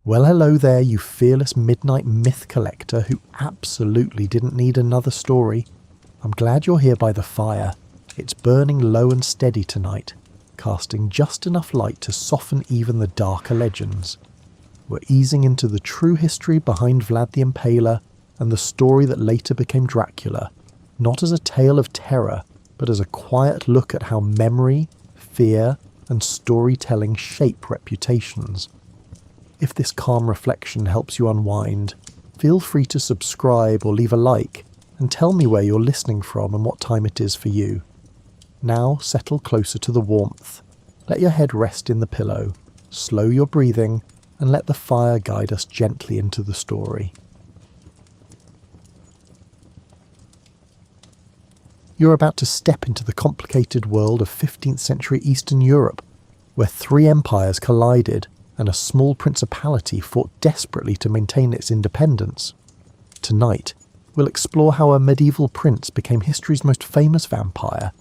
Well, hello there, you fearless midnight myth collector who absolutely didn't need another story. I'm glad you're here by the fire. It's burning low and steady tonight, casting just enough light to soften even the darker legends. We're easing into the true history behind Vlad the Impaler and the story that later became Dracula, not as a tale of terror, but as a quiet look at how memory, fear, and storytelling shape reputations. If this calm reflection helps you unwind, feel free to subscribe or leave a like, and tell me where you're listening from and what time it is for you. Now settle closer to the warmth. Let your head rest in the pillow, slow your breathing, and let the fire guide us gently into the story. You're about to step into the complicated world of 15th century Eastern Europe, where three empires collided and a small principality fought desperately to maintain its independence. Tonight, we'll explore how a medieval prince became history's most famous vampire,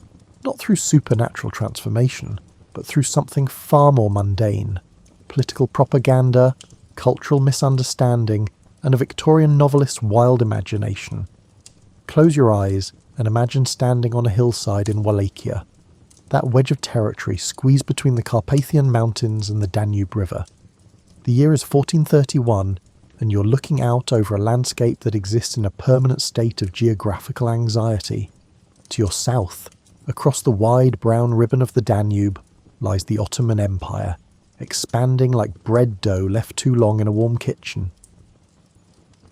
not through supernatural transformation, but through something far more mundane: political propaganda, cultural misunderstanding, and a Victorian novelist's wild imagination. Close your eyes and imagine standing on a hillside in Wallachia, that wedge of territory squeezed between the Carpathian Mountains and the Danube River. The year is 1431, and you're looking out over a landscape that exists in a permanent state of geographical anxiety. To your south, across the wide brown ribbon of the Danube, lies the Ottoman Empire, expanding like bread dough left too long in a warm kitchen.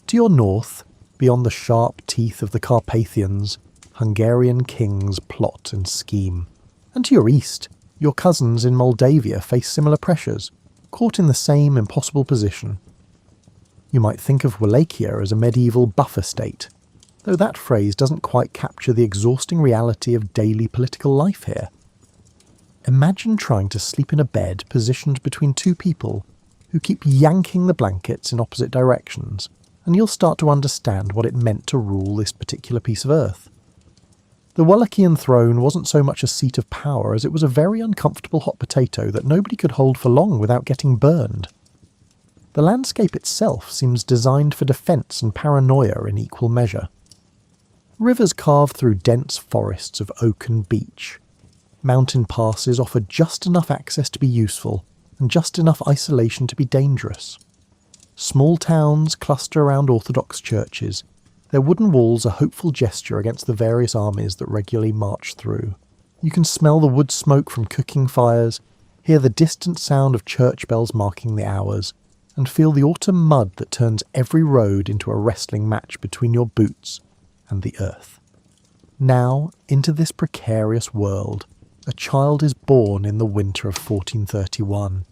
To your north, beyond the sharp teeth of the Carpathians, Hungarian kings plot and scheme. And to your east, your cousins in Moldavia face similar pressures, caught in the same impossible position. You might think of Wallachia as a medieval buffer state, though that phrase doesn't quite capture the exhausting reality of daily political life here. Imagine trying to sleep in a bed positioned between two people who keep yanking the blankets in opposite directions, and you'll start to understand what it meant to rule this particular piece of earth. The Wallachian throne wasn't so much a seat of power as it was a very uncomfortable hot potato that nobody could hold for long without getting burned. The landscape itself seems designed for defence and paranoia in equal measure. Rivers carve through dense forests of oak and beech. Mountain passes offer just enough access to be useful, and just enough isolation to be dangerous. Small towns cluster around Orthodox churches, their wooden walls a hopeful gesture against the various armies that regularly march through. You can smell the wood smoke from cooking fires, hear the distant sound of church bells marking the hours, and feel the autumn mud that turns every road into a wrestling match between your boots and the earth. Now, into this precarious world, a child is born in the winter of 1431.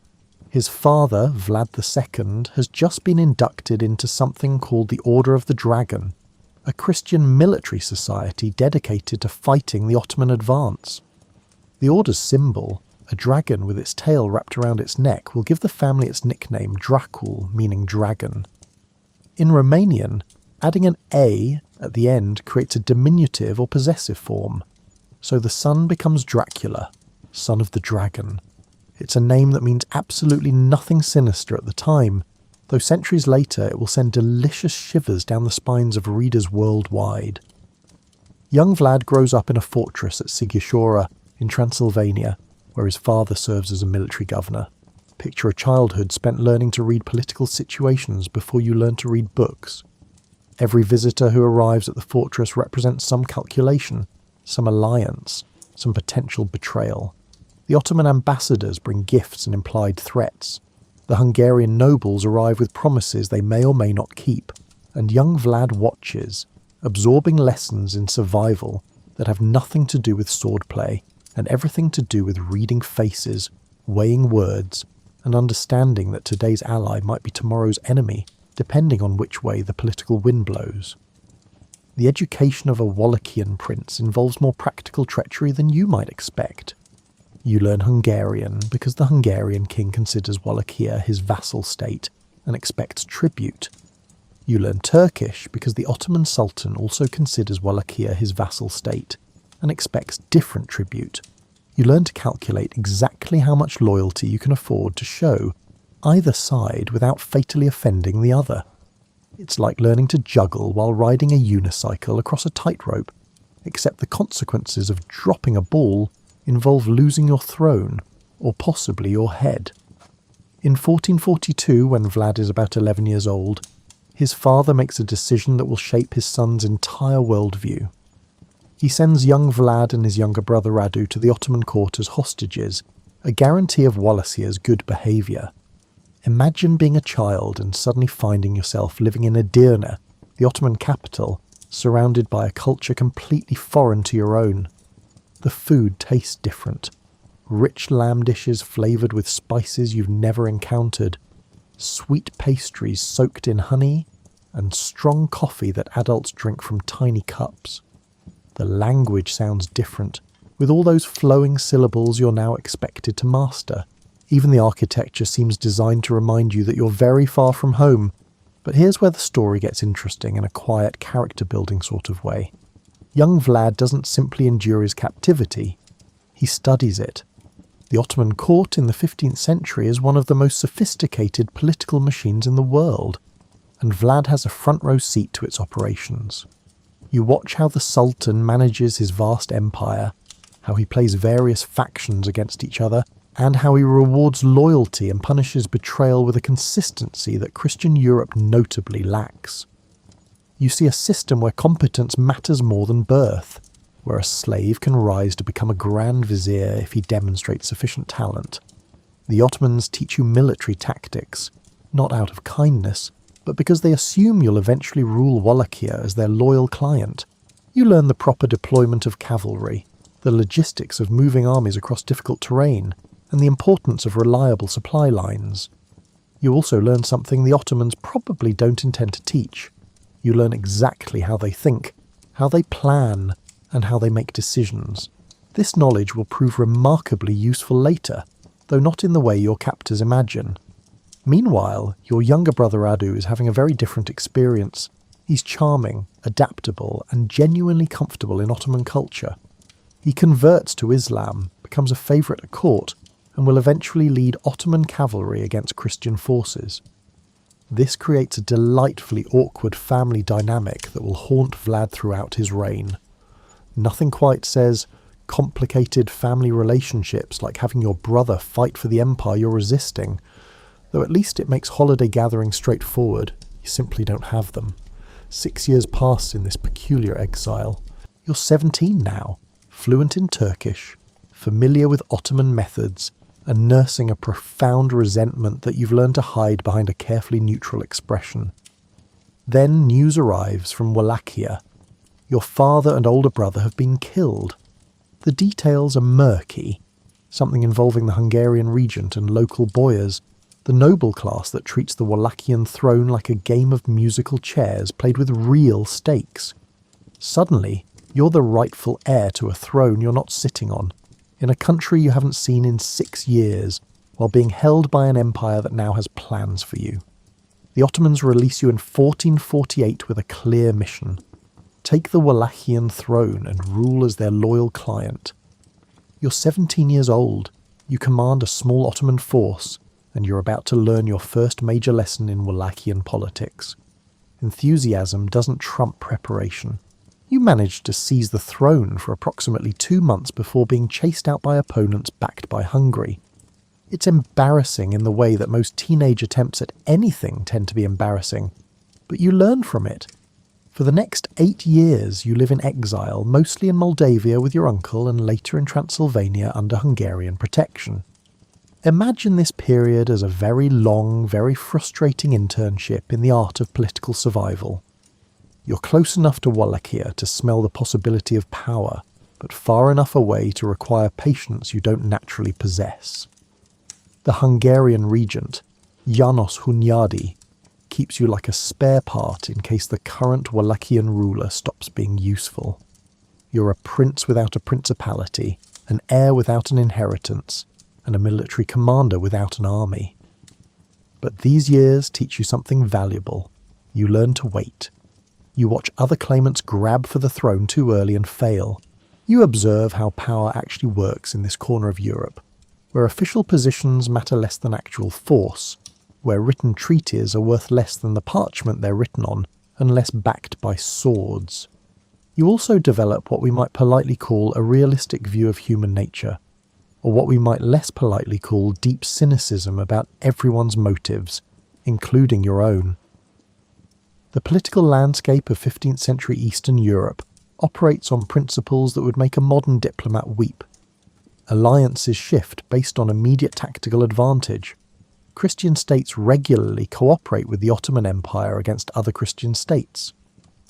His father, Vlad II, has just been inducted into something called the Order of the Dragon, a Christian military society dedicated to fighting the Ottoman advance. The Order's symbol, a dragon with its tail wrapped around its neck, will give the family its nickname Dracul, meaning dragon. In Romanian, adding an A at the end creates a diminutive or possessive form, so the son becomes Dracula, son of the dragon. It's a name that means absolutely nothing sinister at the time, though centuries later it will send delicious shivers down the spines of readers worldwide. Young Vlad grows up in a fortress at Sighișoara in Transylvania, where his father serves as a military governor. Picture a childhood spent learning to read political situations before you learn to read books. Every visitor who arrives at the fortress represents some calculation, some alliance, some potential betrayal. The Ottoman ambassadors bring gifts and implied threats. The Hungarian nobles arrive with promises they may or may not keep, and young Vlad watches, absorbing lessons in survival that have nothing to do with swordplay and everything to do with reading faces, weighing words, and understanding that today's ally might be tomorrow's enemy, depending on which way the political wind blows. The education of a Wallachian prince involves more practical treachery than you might expect. You learn Hungarian because the Hungarian king considers Wallachia his vassal state and expects tribute. You learn Turkish because the Ottoman Sultan also considers Wallachia his vassal state and expects different tribute. You learn to calculate exactly how much loyalty you can afford to show either side without fatally offending the other. It's like learning to juggle while riding a unicycle across a tightrope, except the consequences of dropping a ball involve losing your throne, or possibly your head. In 1442, when Vlad is about 11 years old, his father makes a decision that will shape his son's entire worldview. He sends young Vlad and his younger brother Radu to the Ottoman court as hostages, a guarantee of Wallace's good behaviour. Imagine being a child and suddenly finding yourself living in Edirne, the Ottoman capital, surrounded by a culture completely foreign to your own. The food tastes different. Rich lamb dishes flavoured with spices you've never encountered, sweet pastries soaked in honey, and strong coffee that adults drink from tiny cups. The language sounds different, with all those flowing syllables you're now expected to master. Even the architecture seems designed to remind you that you're very far from home. But here's where the story gets interesting in a quiet character-building sort of way. Young Vlad doesn't simply endure his captivity, he studies it. The Ottoman court in the 15th century is one of the most sophisticated political machines in the world, and Vlad has a front-row seat to its operations. You watch how the Sultan manages his vast empire, how he plays various factions against each other, and how he rewards loyalty and punishes betrayal with a consistency that Christian Europe notably lacks. You see a system where competence matters more than birth, where a slave can rise to become a grand vizier if he demonstrates sufficient talent. The Ottomans teach you military tactics, not out of kindness, but because they assume you'll eventually rule Wallachia as their loyal client. You learn the proper deployment of cavalry, the logistics of moving armies across difficult terrain, and the importance of reliable supply lines. You also learn something the Ottomans probably don't intend to teach. You learn exactly how they think, how they plan, and how they make decisions. This knowledge will prove remarkably useful later, though not in the way your captors imagine. Meanwhile, your younger brother Radu is having a very different experience. He's charming, adaptable, and genuinely comfortable in Ottoman culture. He converts to Islam, becomes a favourite at court, and will eventually lead Ottoman cavalry against Christian forces. This creates a delightfully awkward family dynamic that will haunt Vlad throughout his reign. Nothing quite says complicated family relationships like having your brother fight for the empire you're resisting, though at least it makes holiday gatherings straightforward. You simply don't have them. 6 years pass in this peculiar exile. You're 17 now, fluent in Turkish, familiar with Ottoman methods, and nursing a profound resentment that you've learned to hide behind a carefully neutral expression. Then news arrives from Wallachia. Your father and older brother have been killed. The details are murky, something involving the Hungarian regent and local boyars, the noble class that treats the Wallachian throne like a game of musical chairs played with real stakes. Suddenly, you're the rightful heir to a throne you're not sitting on, in a country you haven't seen in 6 years, while being held by an empire that now has plans for you. The Ottomans release you in 1448 with a clear mission. Take the Wallachian throne and rule as their loyal client. You're 17 years old, you command a small Ottoman force, and you're about to learn your first major lesson in Wallachian politics. Enthusiasm doesn't trump preparation. You managed to seize the throne for approximately 2 months before being chased out by opponents backed by Hungary. It's embarrassing in the way that most teenage attempts at anything tend to be embarrassing, but you learn from it. For the next 8 years you live in exile, mostly in Moldavia with your uncle and later in Transylvania under Hungarian protection. Imagine this period as a very long, very frustrating internship in the art of political survival. You're close enough to Wallachia to smell the possibility of power, but far enough away to require patience you don't naturally possess. The Hungarian regent, János Hunyadi, keeps you like a spare part in case the current Wallachian ruler stops being useful. You're a prince without a principality, an heir without an inheritance, and a military commander without an army. But these years teach you something valuable. You learn to wait. You watch other claimants grab for the throne too early and fail. You observe how power actually works in this corner of Europe, where official positions matter less than actual force, where written treaties are worth less than the parchment they're written on, unless backed by swords. You also develop what we might politely call a realistic view of human nature, or what we might less politely call deep cynicism about everyone's motives, including your own. The political landscape of 15th century Eastern Europe operates on principles that would make a modern diplomat weep. Alliances shift based on immediate tactical advantage. Christian states regularly cooperate with the Ottoman Empire against other Christian states.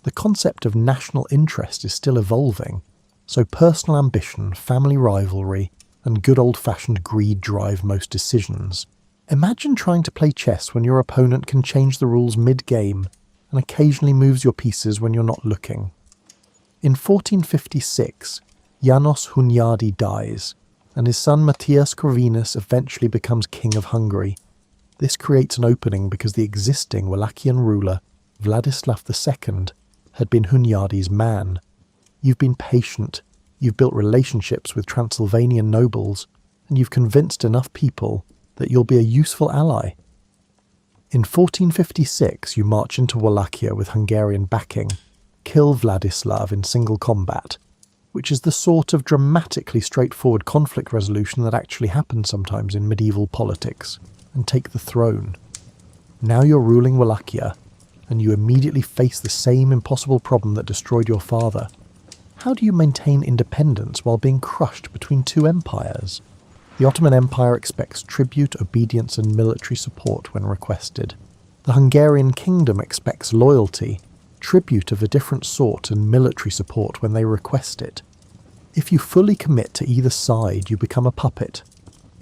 The concept of national interest is still evolving, so personal ambition, family rivalry, and good old-fashioned greed drive most decisions. Imagine trying to play chess when your opponent can change the rules mid-game and occasionally moves your pieces when you're not looking. In 1456, János Hunyadi dies, and his son Matthias Corvinus eventually becomes king of Hungary. This creates an opening because the existing Wallachian ruler, Vladislav II, had been Hunyadi's man. You've been patient, you've built relationships with Transylvanian nobles, and you've convinced enough people that you'll be a useful ally. In 1456, you march into Wallachia with Hungarian backing, kill Vladislav in single combat, which is the sort of dramatically straightforward conflict resolution that actually happens sometimes in medieval politics, and take the throne. Now you're ruling Wallachia, and you immediately face the same impossible problem that destroyed your father. How do you maintain independence while being crushed between two empires? The Ottoman Empire expects tribute, obedience, and military support when requested. The Hungarian kingdom expects loyalty, tribute of a different sort, and military support when they request it. If you fully commit to either side, you become a puppet.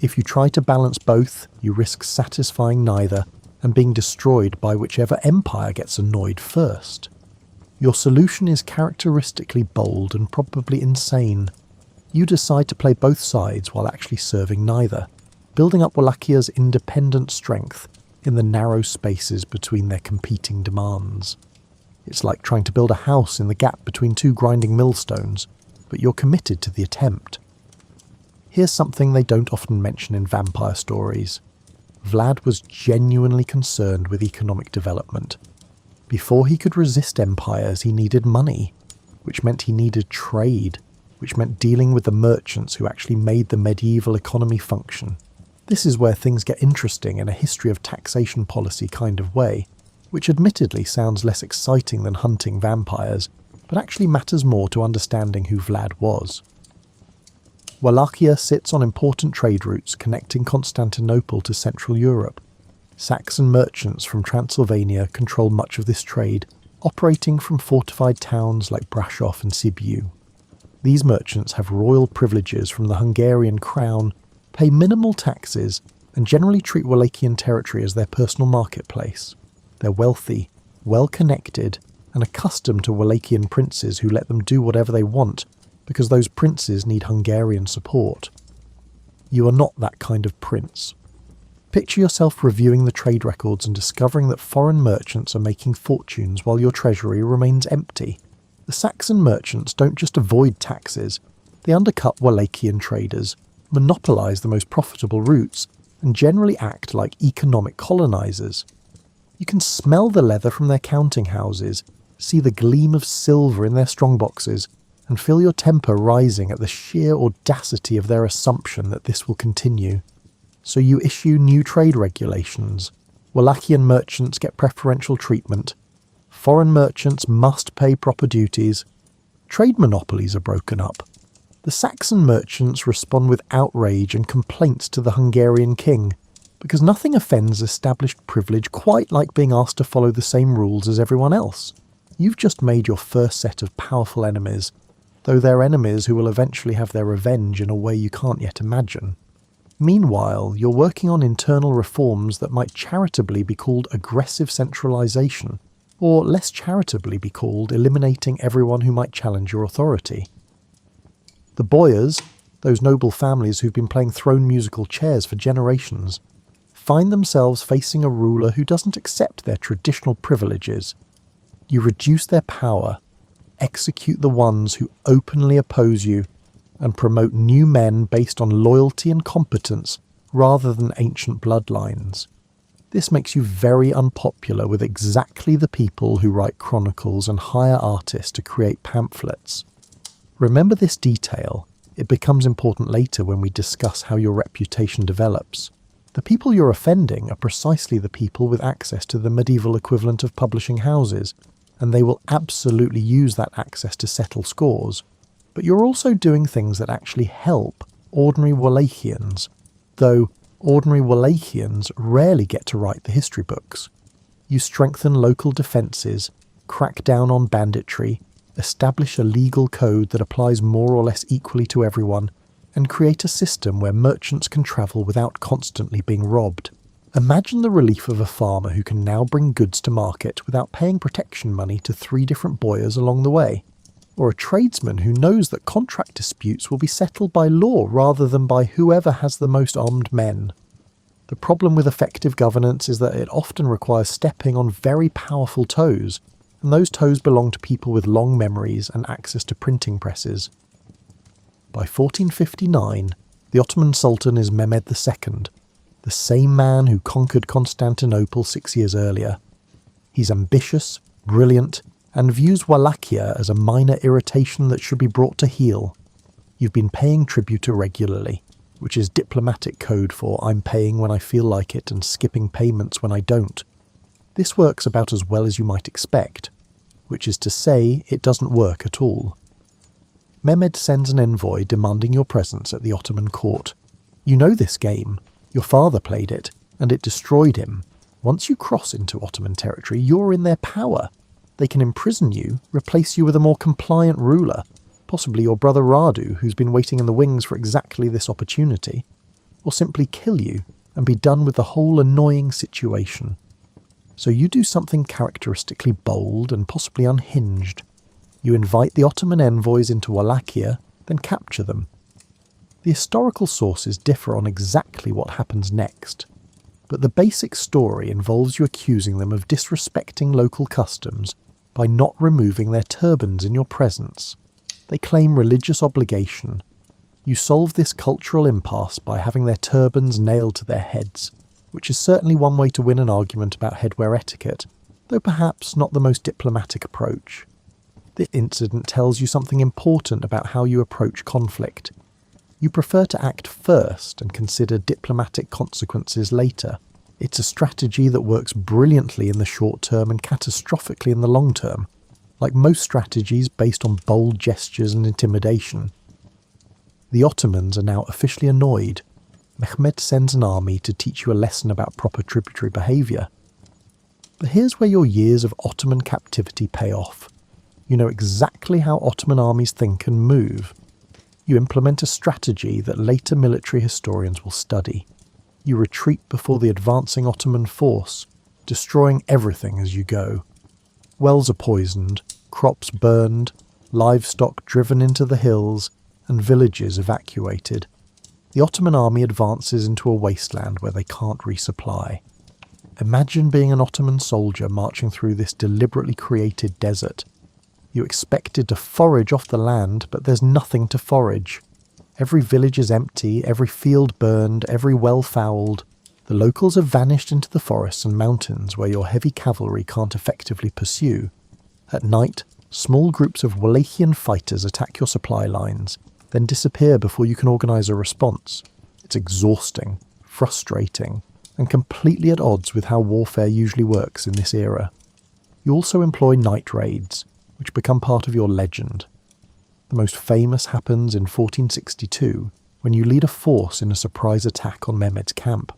If you try to balance both, you risk satisfying neither and being destroyed by whichever empire gets annoyed first. Your solution is characteristically bold and probably insane. You decide to play both sides while actually serving neither, building up Wallachia's independent strength in the narrow spaces between their competing demands. It's like trying to build a house in the gap between two grinding millstones, but you're committed to the attempt. Here's something they don't often mention in vampire stories. Vlad was genuinely concerned with economic development. Before he could resist empires, he needed money, which meant he needed trade, which meant dealing with the merchants who actually made the medieval economy function. This is where things get interesting in a history of taxation policy kind of way, which admittedly sounds less exciting than hunting vampires, but actually matters more to understanding who Vlad was. Wallachia sits on important trade routes connecting Constantinople to Central Europe. Saxon merchants from Transylvania control much of this trade, operating from fortified towns like Brasov and Sibiu. These merchants have royal privileges from the Hungarian crown, pay minimal taxes, and generally treat Wallachian territory as their personal marketplace. They're wealthy, well-connected, and accustomed to Wallachian princes who let them do whatever they want, because those princes need Hungarian support. You are not that kind of prince. Picture yourself reviewing the trade records and discovering that foreign merchants are making fortunes while your treasury remains empty. The Saxon merchants don't just avoid taxes, they undercut Wallachian traders, monopolise the most profitable routes, and generally act like economic colonisers. You can smell the leather from their counting houses, see the gleam of silver in their strongboxes, and feel your temper rising at the sheer audacity of their assumption that this will continue. So you issue new trade regulations. Wallachian merchants get preferential treatment. Foreign merchants must pay proper duties. Trade monopolies are broken up. The Saxon merchants respond with outrage and complaints to the Hungarian king, because nothing offends established privilege quite like being asked to follow the same rules as everyone else. You've just made your first set of powerful enemies, though they're enemies who will eventually have their revenge in a way you can't yet imagine. Meanwhile, you're working on internal reforms that might charitably be called aggressive centralisation, or less charitably be called eliminating everyone who might challenge your authority. The Boyars, those noble families who've been playing throne musical chairs for generations, find themselves facing a ruler who doesn't accept their traditional privileges. You reduce their power, execute the ones who openly oppose you, and promote new men based on loyalty and competence rather than ancient bloodlines. This makes you very unpopular with exactly the people who write chronicles and hire artists to create pamphlets. Remember this detail. It becomes important later when we discuss how your reputation develops. The people you're offending are precisely the people with access to the medieval equivalent of publishing houses, and they will absolutely use that access to settle scores. But you're also doing things that actually help ordinary Wallachians, though ordinary Wallachians rarely get to write the history books. You strengthen local defences, crack down on banditry, establish a legal code that applies more or less equally to everyone, and create a system where merchants can travel without constantly being robbed. Imagine the relief of a farmer who can now bring goods to market without paying protection money to 3 different boyars along the way. Or a tradesman who knows that contract disputes will be settled by law rather than by whoever has the most armed men. The problem with effective governance is that it often requires stepping on very powerful toes, and those toes belong to people with long memories and access to printing presses. By 1459, the Ottoman Sultan is Mehmed II, the same man who conquered Constantinople 6 years earlier. He's ambitious, brilliant, and views Wallachia as a minor irritation that should be brought to heel. You've been paying tribute irregularly, which is diplomatic code for I'm paying when I feel like it and skipping payments when I don't. This works about as well as you might expect, which is to say it doesn't work at all. Mehmed sends an envoy demanding your presence at the Ottoman court. You know this game. Your father played it, and it destroyed him. Once you cross into Ottoman territory, you're in their power. They can imprison you, replace you with a more compliant ruler, possibly your brother Radu, who's been waiting in the wings for exactly this opportunity, or simply kill you and be done with the whole annoying situation. So you do something characteristically bold and possibly unhinged. You invite the Ottoman envoys into Wallachia, then capture them. The historical sources differ on exactly what happens next, but the basic story involves you accusing them of disrespecting local customs by not removing their turbans in your presence. They claim religious obligation. You solve this cultural impasse by having their turbans nailed to their heads, which is certainly one way to win an argument about headwear etiquette, though perhaps not the most diplomatic approach. This incident tells you something important about how you approach conflict. You prefer to act first and consider diplomatic consequences later. It's a strategy that works brilliantly in the short term and catastrophically in the long term, like most strategies based on bold gestures and intimidation. The Ottomans are now officially annoyed. Mehmed sends an army to teach you a lesson about proper tributary behaviour. But here's where your years of Ottoman captivity pay off. You know exactly how Ottoman armies think and move. You implement a strategy that later military historians will study. You retreat before the advancing Ottoman force, destroying everything as you go. Wells are poisoned, crops burned, livestock driven into the hills, and villages evacuated. The Ottoman army advances into a wasteland where they can't resupply. Imagine being an Ottoman soldier marching through this deliberately created desert. You expected to forage off the land, but there's nothing to forage. Every village is empty, every field burned, every well fouled. The locals have vanished into the forests and mountains where your heavy cavalry can't effectively pursue. At night, small groups of Wallachian fighters attack your supply lines, then disappear before you can organise a response. It's exhausting, frustrating, and completely at odds with how warfare usually works in this era. You also employ night raids, which become part of your legend. The most famous happens in 1462, when you lead a force in a surprise attack on Mehmed's camp.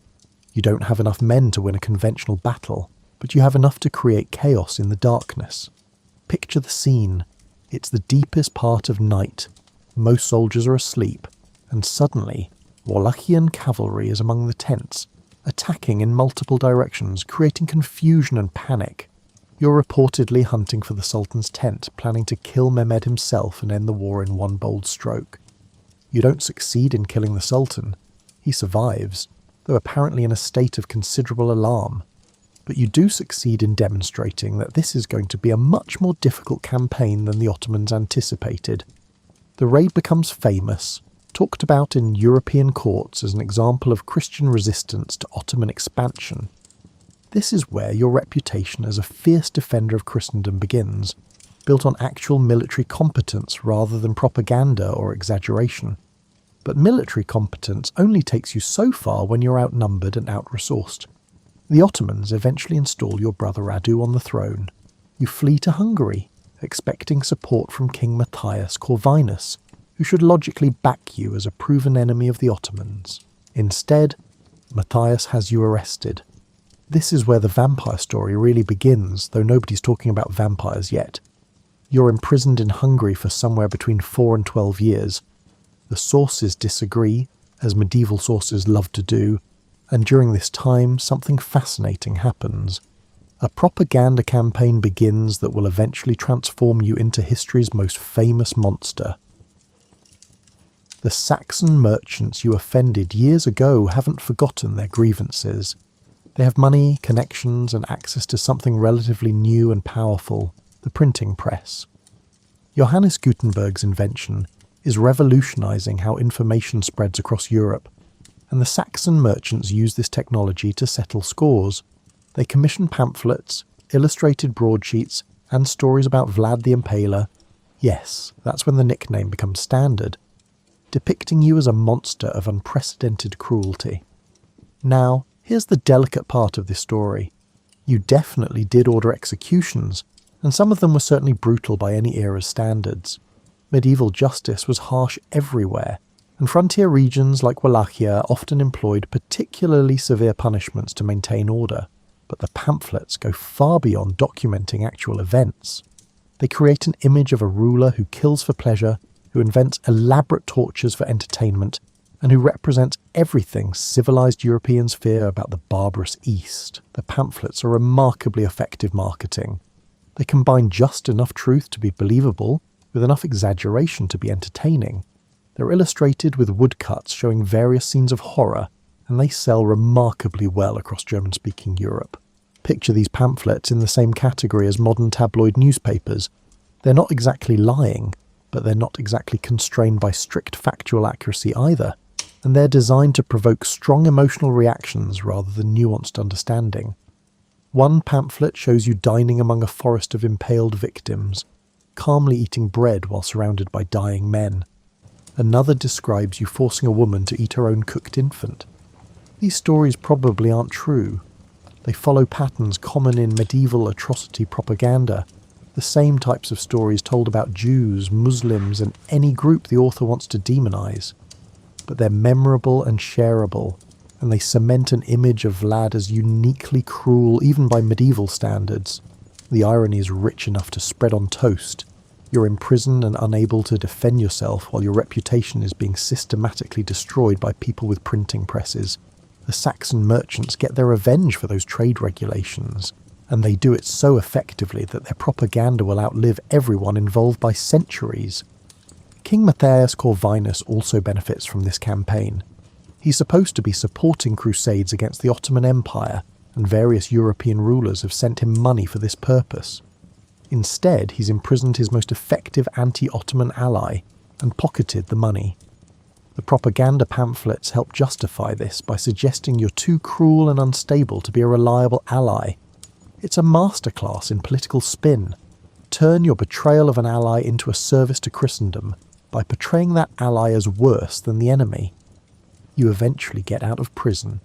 You don't have enough men to win a conventional battle, but you have enough to create chaos in the darkness. Picture the scene. It's the deepest part of night. Most soldiers are asleep, and suddenly, Wallachian cavalry is among the tents, attacking in multiple directions, creating confusion and panic. You're reportedly hunting for the Sultan's tent, planning to kill Mehmed himself and end the war in one bold stroke. You don't succeed in killing the Sultan. He survives, though apparently in a state of considerable alarm. But you do succeed in demonstrating that this is going to be a much more difficult campaign than the Ottomans anticipated. The raid becomes famous, talked about in European courts as an example of Christian resistance to Ottoman expansion. This is where your reputation as a fierce defender of Christendom begins, built on actual military competence rather than propaganda or exaggeration. But military competence only takes you so far when you're outnumbered and out-resourced. The Ottomans eventually install your brother Radu on the throne. You flee to Hungary, expecting support from King Matthias Corvinus, who should logically back you as a proven enemy of the Ottomans. Instead, Matthias has you arrested. This is where the vampire story really begins, though nobody's talking about vampires yet. You're imprisoned in Hungary for somewhere between 4 and 12 years. The sources disagree, as medieval sources love to do, and during this time something fascinating happens. A propaganda campaign begins that will eventually transform you into history's most famous monster. The Saxon merchants you offended years ago haven't forgotten their grievances. They have money, connections, and access to something relatively new and powerful, the printing press. Johannes Gutenberg's invention is revolutionizing how information spreads across Europe, and the Saxon merchants use this technology to settle scores. They commission pamphlets, illustrated broadsheets, and stories about Vlad the Impaler. Yes, that's when the nickname becomes standard, depicting you as a monster of unprecedented cruelty. Now, here's the delicate part of this story. You definitely did order executions, and some of them were certainly brutal by any era's standards. Medieval justice was harsh everywhere, and frontier regions like Wallachia often employed particularly severe punishments to maintain order. But the pamphlets go far beyond documenting actual events. They create an image of a ruler who kills for pleasure, who invents elaborate tortures for entertainment, and who represents everything civilized Europeans fear about the barbarous East. The pamphlets are remarkably effective marketing. They combine just enough truth to be believable, with enough exaggeration to be entertaining. They're illustrated with woodcuts showing various scenes of horror, and they sell remarkably well across German-speaking Europe. Picture these pamphlets in the same category as modern tabloid newspapers. They're not exactly lying, but they're not exactly constrained by strict factual accuracy either, and they're designed to provoke strong emotional reactions rather than nuanced understanding. One pamphlet shows you dining among a forest of impaled victims, calmly eating bread while surrounded by dying men. Another describes you forcing a woman to eat her own cooked infant. These stories probably aren't true. They follow patterns common in medieval atrocity propaganda, the same types of stories told about Jews, Muslims, and any group the author wants to demonize. But they're memorable and shareable, and they cement an image of Vlad as uniquely cruel even by medieval standards. The irony is rich enough to spread on toast. You're imprisoned and unable to defend yourself while your reputation is being systematically destroyed by people with printing presses. The Saxon merchants get their revenge for those trade regulations, and they do it so effectively that their propaganda will outlive everyone involved by centuries. King Matthias Corvinus also benefits from this campaign. He's supposed to be supporting crusades against the Ottoman Empire, and various European rulers have sent him money for this purpose. Instead, he's imprisoned his most effective anti-Ottoman ally and pocketed the money. The propaganda pamphlets help justify this by suggesting you're too cruel and unstable to be a reliable ally. It's a masterclass in political spin. Turn your betrayal of an ally into a service to Christendom by portraying that ally as worse than the enemy. You eventually get out of prison.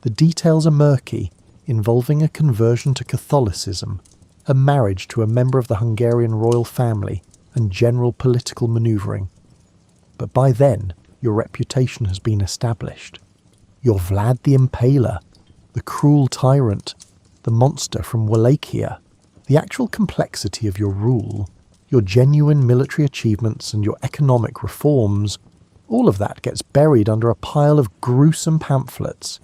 The details are murky, involving a conversion to Catholicism, a marriage to a member of the Hungarian royal family, and general political manoeuvring. But by then, your reputation has been established. You're Vlad the Impaler, the cruel tyrant, the monster from Wallachia. The actual complexity of your rule, your genuine military achievements and your economic reforms, all of that gets buried under a pile of gruesome pamphlets.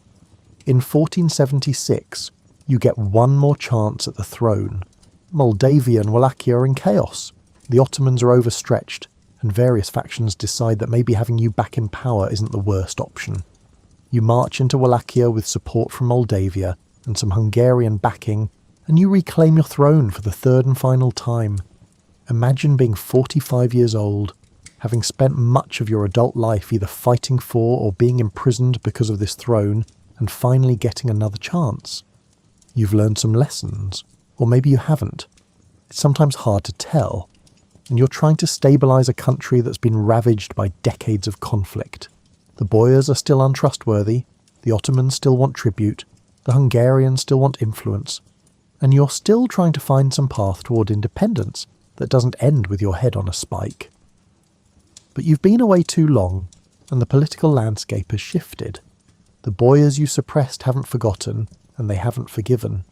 In 1476, you get one more chance at the throne. Moldavia and Wallachia are in chaos. The Ottomans are overstretched, and various factions decide that maybe having you back in power isn't the worst option. You march into Wallachia with support from Moldavia and some Hungarian backing, and you reclaim your throne for the third and final time. Imagine being 45 years old, having spent much of your adult life either fighting for or being imprisoned because of this throne, and finally getting another chance. You've learned some lessons, or maybe you haven't. It's sometimes hard to tell, and you're trying to stabilise a country that's been ravaged by decades of conflict. The Boyars are still untrustworthy, the Ottomans still want tribute, the Hungarians still want influence, and you're still trying to find some path toward independence that doesn't end with your head on a spike. But you've been away too long, and the political landscape has shifted. The Boyars you suppressed haven't forgotten, and they haven't forgiven.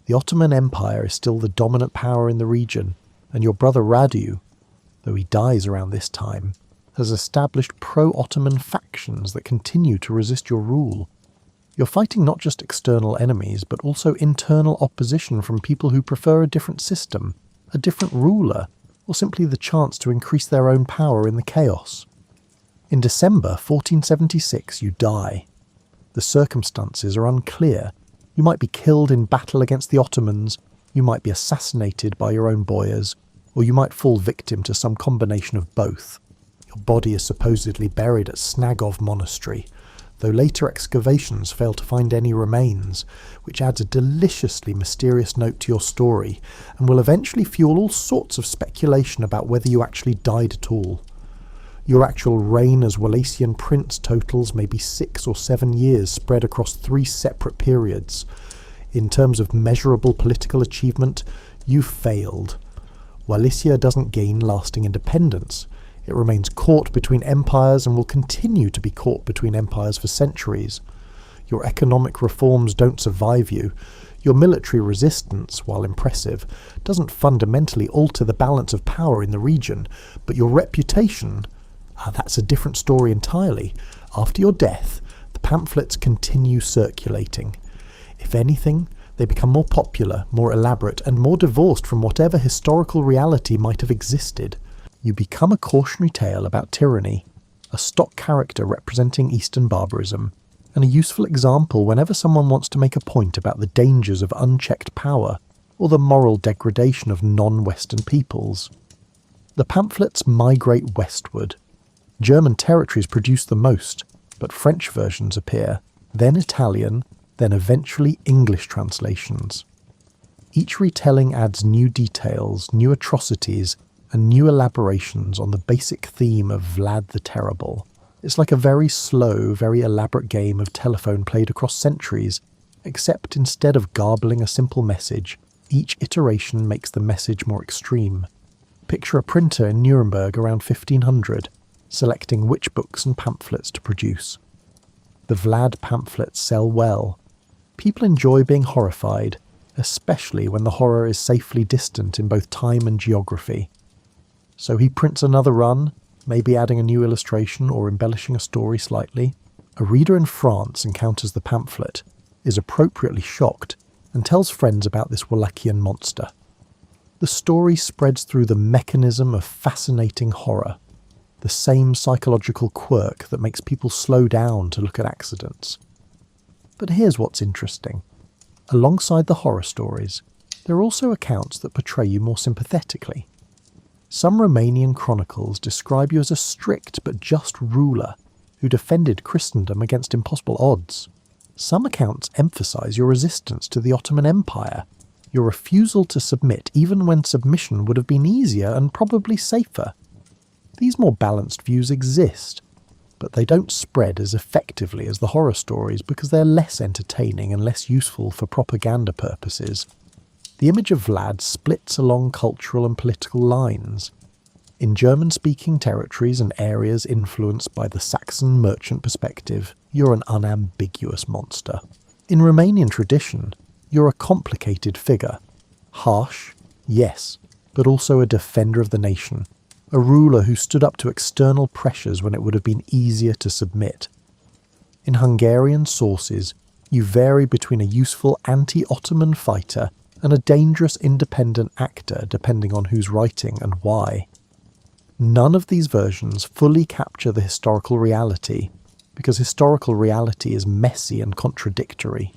The Ottoman Empire is still the dominant power in the region, and your brother Radu, though he dies around this time, has established pro-Ottoman factions that continue to resist your rule. You're fighting not just external enemies, but also internal opposition from people who prefer a different system, a different ruler, or simply the chance to increase their own power in the chaos. In December 1476 you die. The circumstances are unclear. You might be killed in battle against the Ottomans, you might be assassinated by your own Boyars, or you might fall victim to some combination of both. Your body is supposedly buried at Snagov Monastery, though later excavations fail to find any remains, which adds a deliciously mysterious note to your story, and will eventually fuel all sorts of speculation about whether you actually died at all. Your actual reign as Wallacian prince totals maybe 6 or 7 years spread across 3 separate periods. In terms of measurable political achievement, you failed. Wallachia doesn't gain lasting independence. It remains caught between empires and will continue to be caught between empires for centuries. Your economic reforms don't survive you. Your military resistance, while impressive, doesn't fundamentally alter the balance of power in the region, but your reputation, that's a different story entirely. After your death, the pamphlets continue circulating. If anything, they become more popular, more elaborate, and more divorced from whatever historical reality might have existed. You become a cautionary tale about tyranny, a stock character representing Eastern barbarism, and a useful example whenever someone wants to make a point about the dangers of unchecked power or the moral degradation of non-Western peoples. The pamphlets migrate westward. German territories produce the most, but French versions appear, then Italian, then eventually English translations. Each retelling adds new details, new atrocities, and new elaborations on the basic theme of Vlad the Terrible. It's like a very slow, very elaborate game of telephone played across centuries, except instead of garbling a simple message, each iteration makes the message more extreme. Picture a printer in Nuremberg around 1500, selecting which books and pamphlets to produce. The Vlad pamphlets sell well. People enjoy being horrified, especially when the horror is safely distant in both time and geography. So he prints another run, maybe adding a new illustration or embellishing a story slightly. A reader in France encounters the pamphlet, is appropriately shocked, and tells friends about this Wallachian monster. The story spreads through the mechanism of fascinating horror, the same psychological quirk that makes people slow down to look at accidents. But here's what's interesting. Alongside the horror stories, there are also accounts that portray you more sympathetically. Some Romanian chronicles describe you as a strict but just ruler who defended Christendom against impossible odds. Some accounts emphasize your resistance to the Ottoman Empire, your refusal to submit even when submission would have been easier and probably safer. These more balanced views exist, but they don't spread as effectively as the horror stories because they're less entertaining and less useful for propaganda purposes. The image of Vlad splits along cultural and political lines. In German-speaking territories and areas influenced by the Saxon merchant perspective, you're an unambiguous monster. In Romanian tradition, you're a complicated figure. Harsh, yes, but also a defender of the nation. A ruler who stood up to external pressures when it would have been easier to submit. In Hungarian sources, you vary between a useful anti-Ottoman fighter and a dangerous independent actor depending on who's writing and why. None of these versions fully capture the historical reality, because historical reality is messy and contradictory.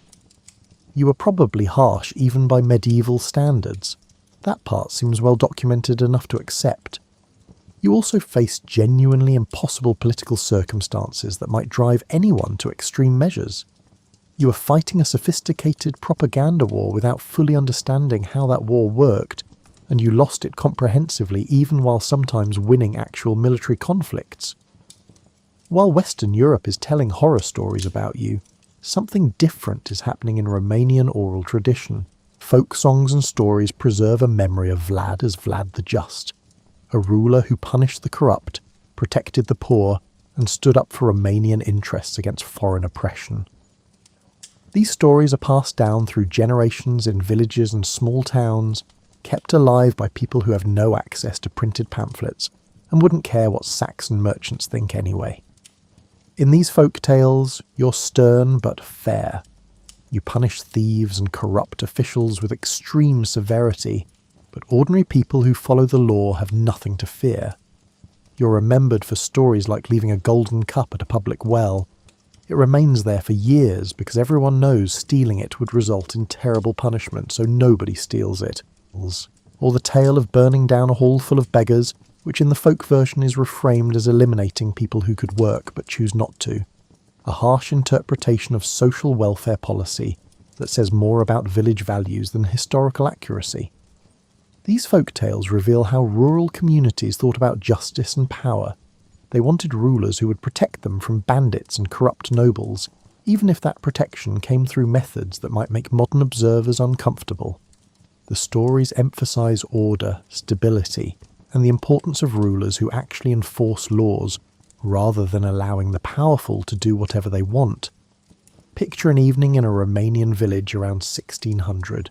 You were probably harsh even by medieval standards. That part seems well documented enough to accept. You also face genuinely impossible political circumstances that might drive anyone to extreme measures. You were fighting a sophisticated propaganda war without fully understanding how that war worked, and you lost it comprehensively even while sometimes winning actual military conflicts. While Western Europe is telling horror stories about you, something different is happening in Romanian oral tradition. Folk songs and stories preserve a memory of Vlad as Vlad the Just, a ruler who punished the corrupt, protected the poor, and stood up for Romanian interests against foreign oppression. These stories are passed down through generations in villages and small towns, kept alive by people who have no access to printed pamphlets and wouldn't care what Saxon merchants think anyway. In these folk tales, you're stern but fair. You punish thieves and corrupt officials with extreme severity, but ordinary people who follow the law have nothing to fear. You're remembered for stories like leaving a golden cup at a public well. It remains there for years because everyone knows stealing it would result in terrible punishment, so nobody steals it. Or the tale of burning down a hall full of beggars, which in the folk version is reframed as eliminating people who could work but choose not to. A harsh interpretation of social welfare policy that says more about village values than historical accuracy. These folk tales reveal how rural communities thought about justice and power. They wanted rulers who would protect them from bandits and corrupt nobles, even if that protection came through methods that might make modern observers uncomfortable. The stories emphasize order, stability, and the importance of rulers who actually enforce laws, rather than allowing the powerful to do whatever they want. Picture an evening in a Romanian village around 1600.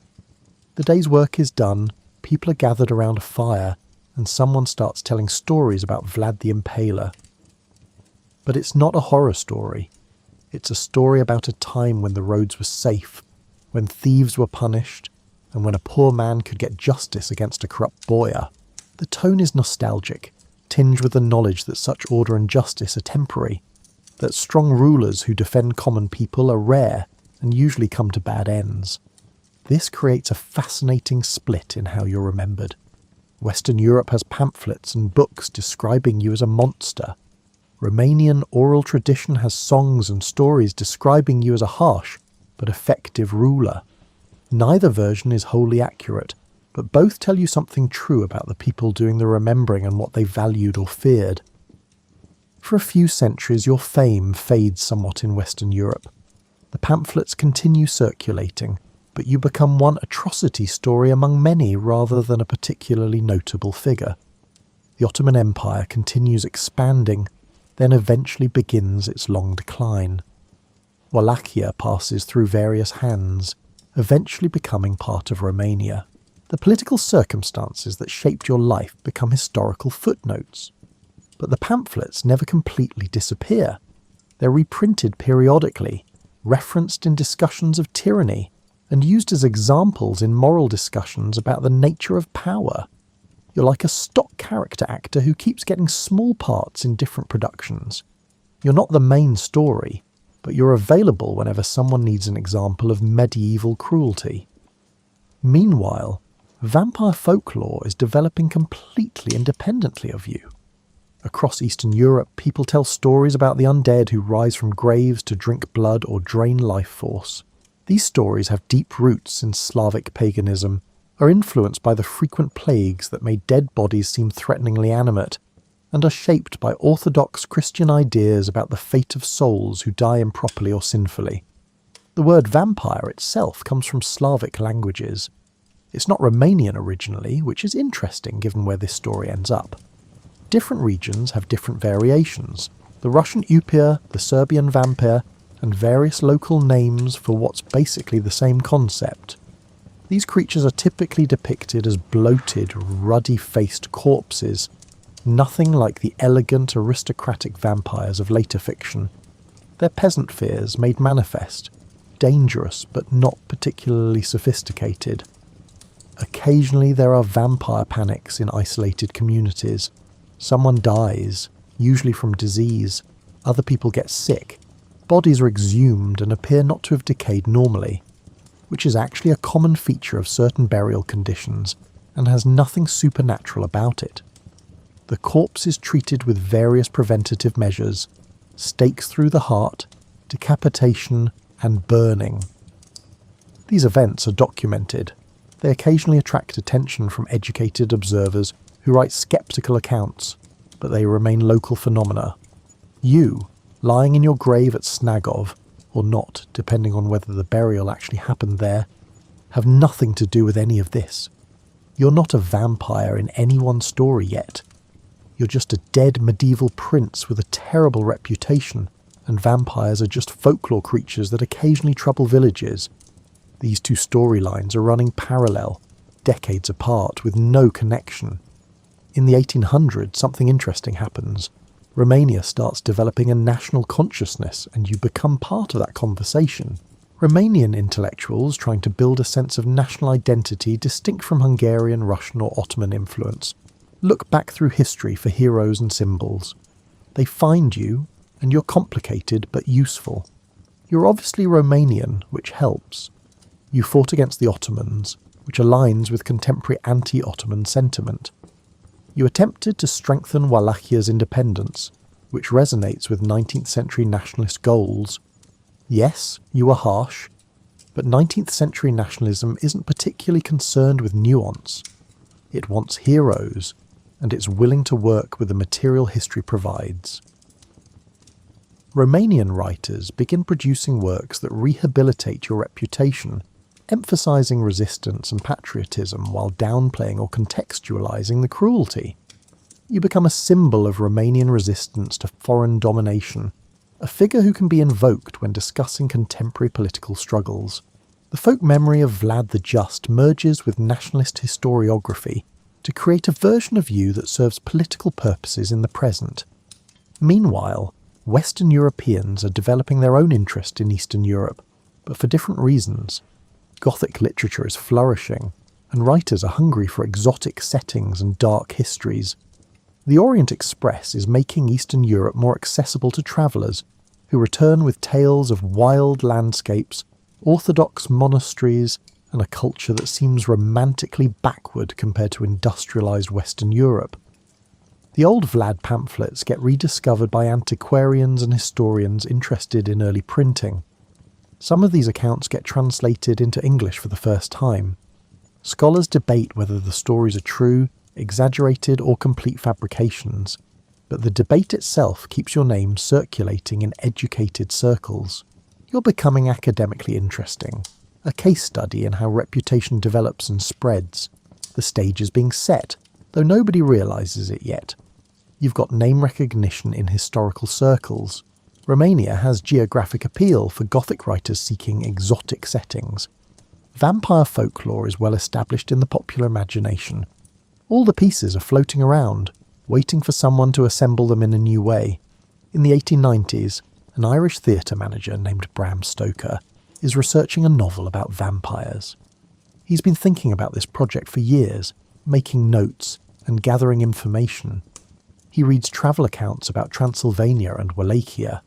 The day's work is done, people are gathered around a fire, and someone starts telling stories about Vlad the Impaler. But it's not a horror story. It's a story about a time when the roads were safe, when thieves were punished, and when a poor man could get justice against a corrupt boyar. The tone is nostalgic, tinged with the knowledge that such order and justice are temporary, that strong rulers who defend common people are rare and usually come to bad ends. This creates a fascinating split in how you're remembered. Western Europe has pamphlets and books describing you as a monster. Romanian oral tradition has songs and stories describing you as a harsh but effective ruler. Neither version is wholly accurate, but both tell you something true about the people doing the remembering and what they valued or feared. For a few centuries, your fame fades somewhat in Western Europe. The pamphlets continue circulating, but you become one atrocity story among many rather than a particularly notable figure. The Ottoman Empire continues expanding, then eventually begins its long decline. Wallachia passes through various hands, eventually becoming part of Romania. The political circumstances that shaped your life become historical footnotes. But the pamphlets never completely disappear. They're reprinted periodically, referenced in discussions of tyranny, and used as examples in moral discussions about the nature of power. You're like a stock character actor who keeps getting small parts in different productions. You're not the main story, but you're available whenever someone needs an example of medieval cruelty. Meanwhile, vampire folklore is developing completely independently of you. Across Eastern Europe, people tell stories about the undead who rise from graves to drink blood or drain life force. These stories have deep roots in Slavic paganism, are influenced by the frequent plagues that made dead bodies seem threateningly animate, and are shaped by orthodox Christian ideas about the fate of souls who die improperly or sinfully. The word vampire itself comes from Slavic languages. It's not Romanian originally, which is interesting given where this story ends up. Different regions have different variations. The Russian upir, the Serbian vampir, and various local names for what's basically the same concept. These creatures are typically depicted as bloated, ruddy-faced corpses, nothing like the elegant, aristocratic vampires of later fiction. They're peasant fears made manifest, dangerous but not particularly sophisticated. Occasionally there are vampire panics in isolated communities. Someone dies, usually from disease. Other people get sick. Bodies are exhumed and appear not to have decayed normally, which is actually a common feature of certain burial conditions and has nothing supernatural about it. The corpse is treated with various preventative measures: stakes through the heart, decapitation, and burning. These events are documented. They occasionally attract attention from educated observers who write skeptical accounts, but they remain local phenomena. You, lying in your grave at Snagov, or not, depending on whether the burial actually happened there, have nothing to do with any of this. You're not a vampire in anyone's story yet. You're just a dead medieval prince with a terrible reputation, and vampires are just folklore creatures that occasionally trouble villages. These two storylines are running parallel, decades apart, with no connection. In the 1800s, something interesting happens. Romania starts developing a national consciousness, and you become part of that conversation. Romanian intellectuals trying to build a sense of national identity distinct from Hungarian, Russian or Ottoman influence look back through history for heroes and symbols. They find you, and you're complicated but useful. You're obviously Romanian, which helps. You fought against the Ottomans, which aligns with contemporary anti-Ottoman sentiment. You attempted to strengthen Wallachia's independence, which resonates with 19th century nationalist goals. Yes, you were harsh, but 19th century nationalism isn't particularly concerned with nuance. It wants heroes, and it's willing to work with the material history provides. Romanian writers begin producing works that rehabilitate your reputation, emphasizing resistance and patriotism while downplaying or contextualizing the cruelty. You become a symbol of Romanian resistance to foreign domination, a figure who can be invoked when discussing contemporary political struggles. The folk memory of Vlad the Just merges with nationalist historiography to create a version of you that serves political purposes in the present. Meanwhile, Western Europeans are developing their own interest in Eastern Europe, but for different reasons. Gothic literature is flourishing, and writers are hungry for exotic settings and dark histories. The Orient Express is making Eastern Europe more accessible to travellers, who return with tales of wild landscapes, orthodox monasteries, and a culture that seems romantically backward compared to industrialised Western Europe. The old Vlad pamphlets get rediscovered by antiquarians and historians interested in early printing. Some of these accounts get translated into English for the first time. Scholars debate whether the stories are true, exaggerated or complete fabrications, but the debate itself keeps your name circulating in educated circles. You're becoming academically interesting, a case study in how reputation develops and spreads. The stage is being set, though nobody realises it yet. You've got name recognition in historical circles. Romania has geographic appeal for Gothic writers seeking exotic settings. Vampire folklore is well established in the popular imagination. All the pieces are floating around, waiting for someone to assemble them in a new way. In the 1890s, an Irish theatre manager named Bram Stoker is researching a novel about vampires. He's been thinking about this project for years, making notes and gathering information. He reads travel accounts about Transylvania and Wallachia.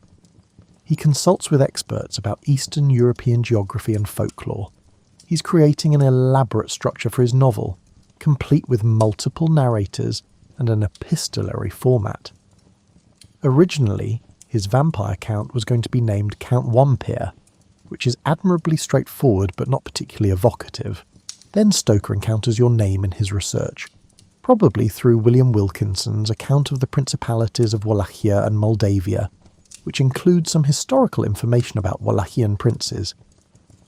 He consults with experts about Eastern European geography and folklore. He's creating an elaborate structure for his novel, complete with multiple narrators and an epistolary format. Originally, his vampire count was going to be named Count Wampir, which is admirably straightforward but not particularly evocative. Then Stoker encounters your name in his research, probably through William Wilkinson's account of the principalities of Wallachia and Moldavia, which includes some historical information about Wallachian princes.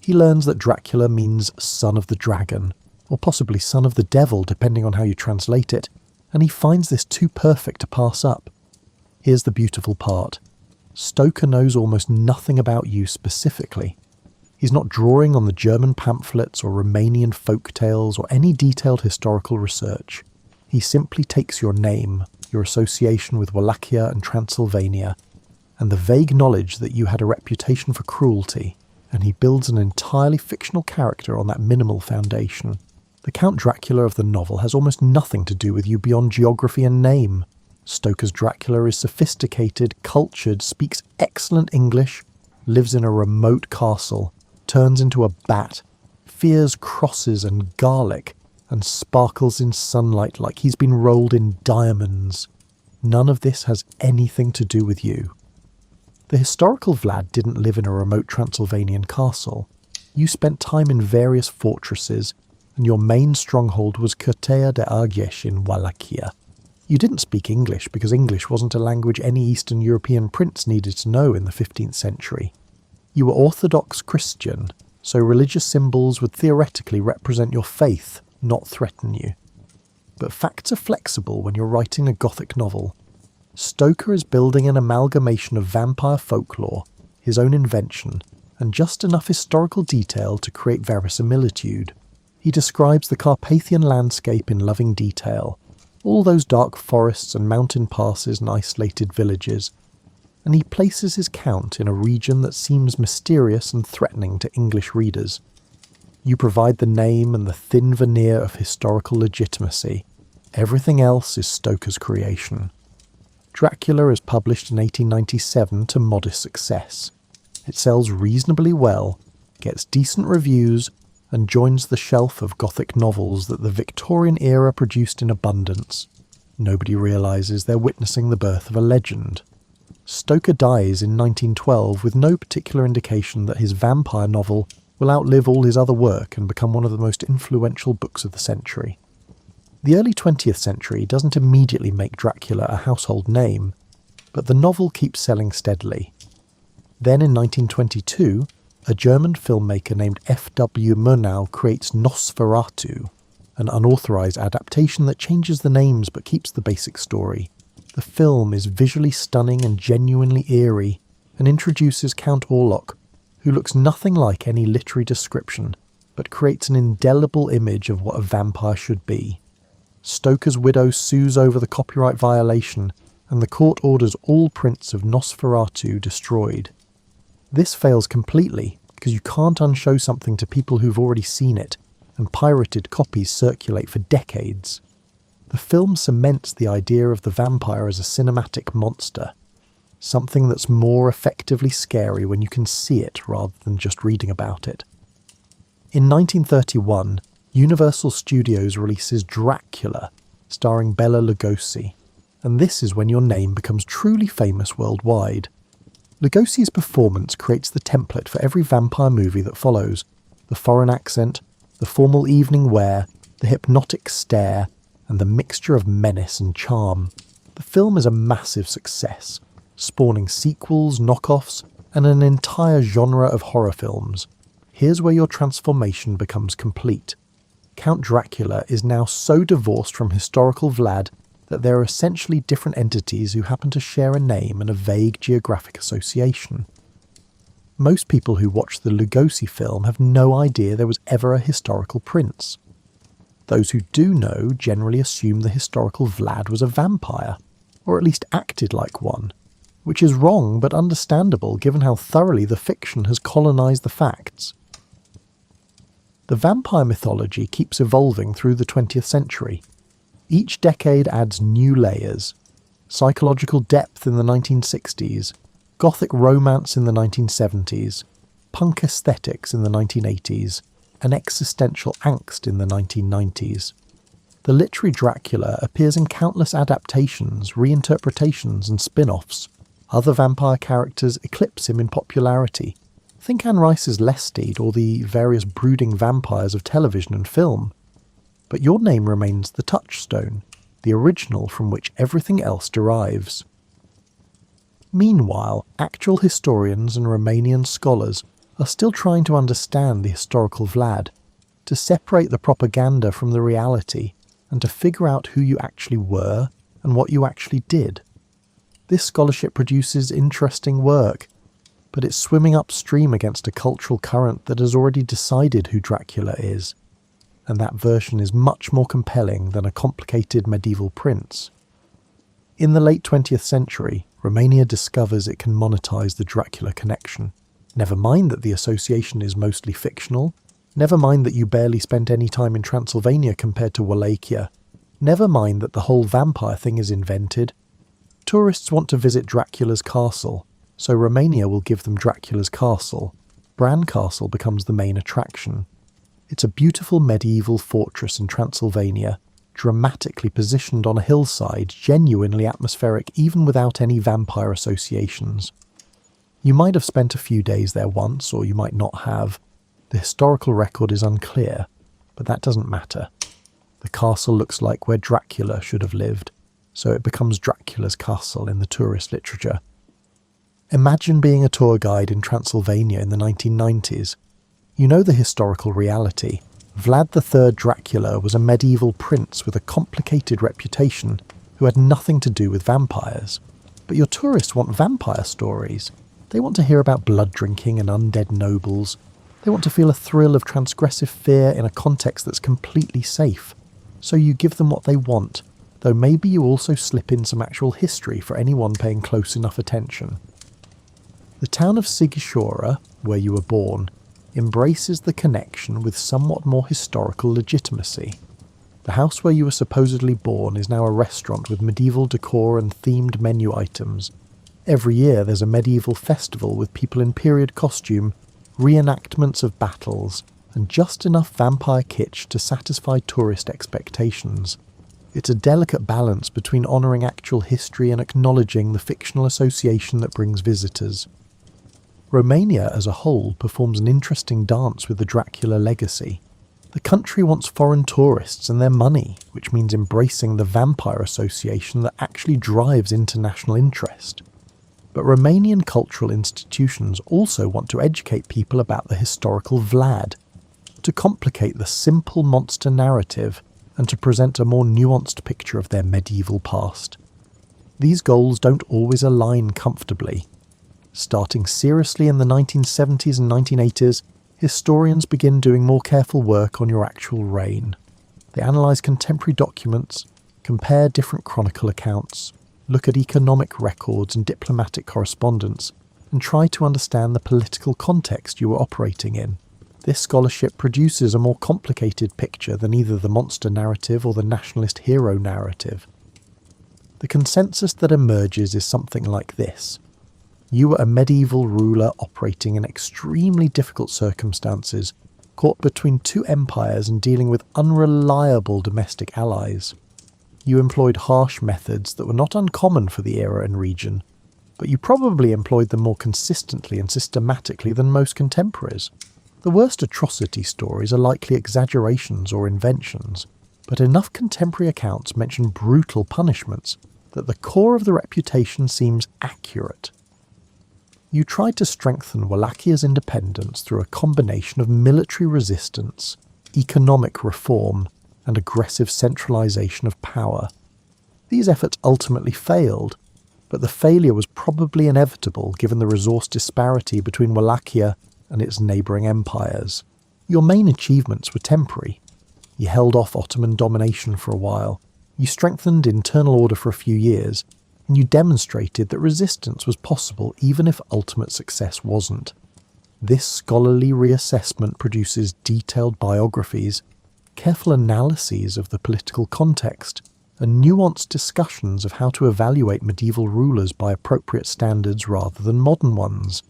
He learns that Dracula means son of the dragon, or possibly son of the devil depending on how you translate it, and he finds this too perfect to pass up. Here's the beautiful part. Stoker knows almost nothing about you specifically. He's not drawing on the German pamphlets or Romanian folk tales or any detailed historical research. He simply takes your name, your association with Wallachia and Transylvania, and the vague knowledge that you had a reputation for cruelty, and he builds an entirely fictional character on that minimal foundation. The Count Dracula of the novel has almost nothing to do with you beyond geography and name. Stoker's Dracula is sophisticated, cultured, speaks excellent English, lives in a remote castle, turns into a bat, fears crosses and garlic, and sparkles in sunlight like he's been rolled in diamonds. None of this has anything to do with you. The historical Vlad didn't live in a remote Transylvanian castle. You spent time in various fortresses, and your main stronghold was Curtea de Argeș in Wallachia. You didn't speak English because English wasn't a language any Eastern European prince needed to know in the 15th century. You were Orthodox Christian, so religious symbols would theoretically represent your faith, not threaten you. But facts are flexible when you're writing a Gothic novel. Stoker is building an amalgamation of vampire folklore, his own invention, and just enough historical detail to create verisimilitude. He describes the Carpathian landscape in loving detail, all those dark forests and mountain passes and isolated villages, and he places his count in a region that seems mysterious and threatening to English readers. You provide the name and the thin veneer of historical legitimacy. Everything else is Stoker's creation. Dracula is published in 1897 to modest success. It sells reasonably well, gets decent reviews, and joins the shelf of Gothic novels that the Victorian era produced in abundance. Nobody realises they're witnessing the birth of a legend. Stoker dies in 1912 with no particular indication that his vampire novel will outlive all his other work and become one of the most influential books of the century. The early 20th century doesn't immediately make Dracula a household name, but the novel keeps selling steadily. Then in 1922, a German filmmaker named F.W. Murnau creates Nosferatu, an unauthorized adaptation that changes the names but keeps the basic story. The film is visually stunning and genuinely eerie, and introduces Count Orlok, who looks nothing like any literary description, but creates an indelible image of what a vampire should be. Stoker's widow sues over the copyright violation, and the court orders all prints of Nosferatu destroyed. This fails completely, because you can't unshow something to people who've already seen it, and pirated copies circulate for decades. The film cements the idea of the vampire as a cinematic monster, something that's more effectively scary when you can see it rather than just reading about it. In 1931, Universal Studios releases Dracula, starring Bela Lugosi, and this is when your name becomes truly famous worldwide. Lugosi's performance creates the template for every vampire movie that follows: the foreign accent, the formal evening wear, the hypnotic stare, and the mixture of menace and charm. The film is a massive success, spawning sequels, knockoffs, and an entire genre of horror films. Here's where your transformation becomes complete. Count Dracula is now so divorced from historical Vlad that there are essentially different entities who happen to share a name and a vague geographic association. Most people who watch the Lugosi film have no idea there was ever a historical prince. Those who do know generally assume the historical Vlad was a vampire, or at least acted like one, which is wrong but understandable given how thoroughly the fiction has colonised the facts. The vampire mythology keeps evolving through the 20th century. Each decade adds new layers: psychological depth in the 1960s, gothic romance in the 1970s, punk aesthetics in the 1980s, and existential angst in the 1990s. The literary Dracula appears in countless adaptations, reinterpretations, and spin-offs. Other vampire characters eclipse him in popularity. Think Anne Rice's Lestate or the various brooding vampires of television and film. But your name remains the touchstone, the original from which everything else derives. Meanwhile, actual historians and Romanian scholars are still trying to understand the historical Vlad, to separate the propaganda from the reality, and to figure out who you actually were and what you actually did. This scholarship produces interesting work, but it's swimming upstream against a cultural current that has already decided who Dracula is, and that version is much more compelling than a complicated medieval prince. In the late 20th century, Romania discovers it can monetize the Dracula connection. Never mind that the association is mostly fictional, never mind that you barely spent any time in Transylvania compared to Wallachia, never mind that the whole vampire thing is invented. Tourists want to visit Dracula's castle, so Romania will give them Dracula's castle. Bran Castle becomes the main attraction. It's a beautiful medieval fortress in Transylvania, dramatically positioned on a hillside, genuinely atmospheric even without any vampire associations. You might have spent a few days there once, or you might not have. The historical record is unclear, but that doesn't matter. The castle looks like where Dracula should have lived, so it becomes Dracula's castle in the tourist literature. Imagine being a tour guide in Transylvania in the 1990s. You know the historical reality. Vlad III Dracula was a medieval prince with a complicated reputation who had nothing to do with vampires. But your tourists want vampire stories. They want to hear about blood drinking and undead nobles. They want to feel a thrill of transgressive fear in a context that's completely safe. So you give them what they want, though maybe you also slip in some actual history for anyone paying close enough attention. The town of Sigishora, where you were born, embraces the connection with somewhat more historical legitimacy. The house where you were supposedly born is now a restaurant with medieval decor and themed menu items. Every year there's a medieval festival with people in period costume, reenactments of battles, and just enough vampire kitsch to satisfy tourist expectations. It's a delicate balance between honouring actual history and acknowledging the fictional association that brings visitors. Romania as a whole performs an interesting dance with the Dracula legacy. The country wants foreign tourists and their money, which means embracing the vampire association that actually drives international interest. But Romanian cultural institutions also want to educate people about the historical Vlad, to complicate the simple monster narrative and to present a more nuanced picture of their medieval past. These goals don't always align comfortably. Starting seriously in the 1970s and 1980s, historians begin doing more careful work on your actual reign. They analyse contemporary documents, compare different chronicle accounts, look at economic records and diplomatic correspondence, and try to understand the political context you were operating in. This scholarship produces a more complicated picture than either the monster narrative or the nationalist hero narrative. The consensus that emerges is something like this. You were a medieval ruler operating in extremely difficult circumstances, caught between two empires and dealing with unreliable domestic allies. You employed harsh methods that were not uncommon for the era and region, but you probably employed them more consistently and systematically than most contemporaries. The worst atrocity stories are likely exaggerations or inventions, but enough contemporary accounts mention brutal punishments that the core of the reputation seems accurate. You tried to strengthen Wallachia's independence through a combination of military resistance, economic reform, and aggressive centralisation of power. These efforts ultimately failed, but the failure was probably inevitable given the resource disparity between Wallachia and its neighbouring empires. Your main achievements were temporary. You held off Ottoman domination for a while, you strengthened internal order for a few years, and you demonstrated that resistance was possible even if ultimate success wasn't. This scholarly reassessment produces detailed biographies, careful analyses of the political context, and nuanced discussions of how to evaluate medieval rulers by appropriate standards rather than modern ones.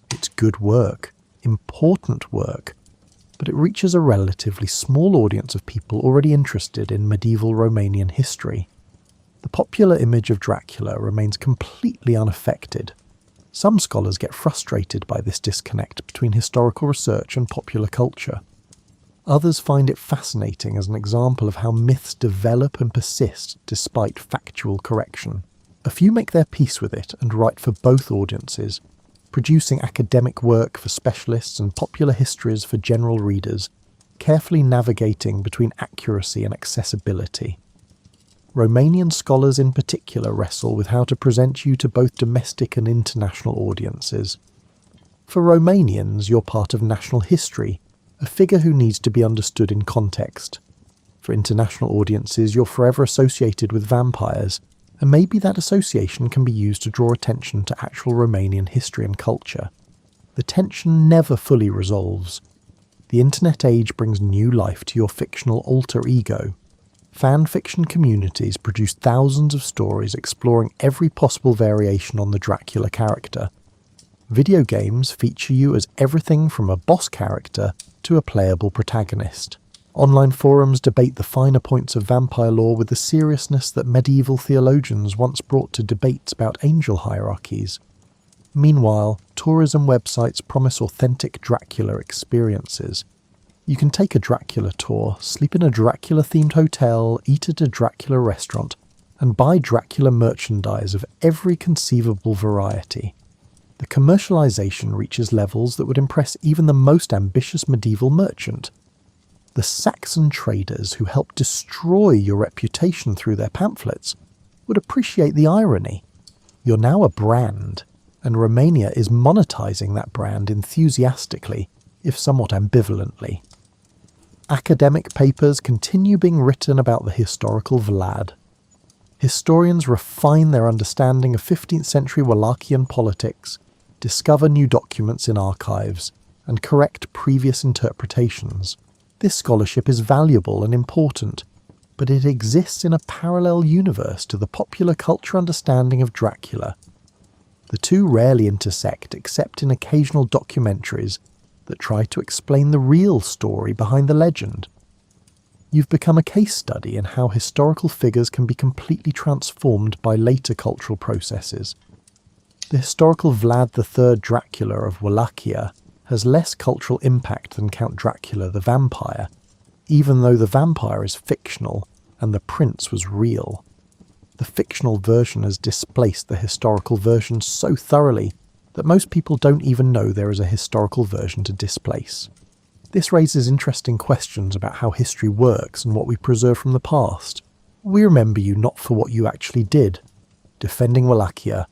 It's good work, important work, but it reaches a relatively small audience of people already interested in medieval Romanian history. The popular image of Dracula remains completely unaffected. Some scholars get frustrated by this disconnect between historical research and popular culture. Others find it fascinating as an example of how myths develop and persist despite factual correction. A few make their peace with it and write for both audiences, producing academic work for specialists and popular histories for general readers, carefully navigating between accuracy and accessibility. Romanian scholars in particular wrestle with how to present you to both domestic and international audiences. For Romanians, you're part of national history, a figure who needs to be understood in context. For international audiences, you're forever associated with vampires, and maybe that association can be used to draw attention to actual Romanian history and culture. The tension never fully resolves. The internet age brings new life to your fictional alter ego. Fan fiction communities produce thousands of stories exploring every possible variation on the Dracula character. Video games feature you as everything from a boss character to a playable protagonist. Online forums debate the finer points of vampire lore with the seriousness that medieval theologians once brought to debates about angel hierarchies. Meanwhile, tourism websites promise authentic Dracula experiences. You can take a Dracula tour, sleep in a Dracula-themed hotel, eat at a Dracula restaurant, and buy Dracula merchandise of every conceivable variety. The commercialization reaches levels that would impress even the most ambitious medieval merchant. The Saxon traders who helped destroy your reputation through their pamphlets would appreciate the irony. You're now a brand, and Romania is monetizing that brand enthusiastically, if somewhat ambivalently. Academic papers continue being written about the historical Vlad. Historians refine their understanding of 15th century Wallachian politics, discover new documents in archives, and correct previous interpretations. This scholarship is valuable and important, but it exists in a parallel universe to the popular culture understanding of Dracula. The two rarely intersect except in occasional documentaries that try to explain the real story behind the legend. You've become a case study in how historical figures can be completely transformed by later cultural processes. The historical Vlad III Dracula of Wallachia has less cultural impact than Count Dracula the vampire, even though the vampire is fictional and the prince was real. The fictional version has displaced the historical version so thoroughly that most people don't even know there is a historical version to displace. This raises interesting questions about how history works and what we preserve from the past. We remember you not for what you actually did, defending Wallachia,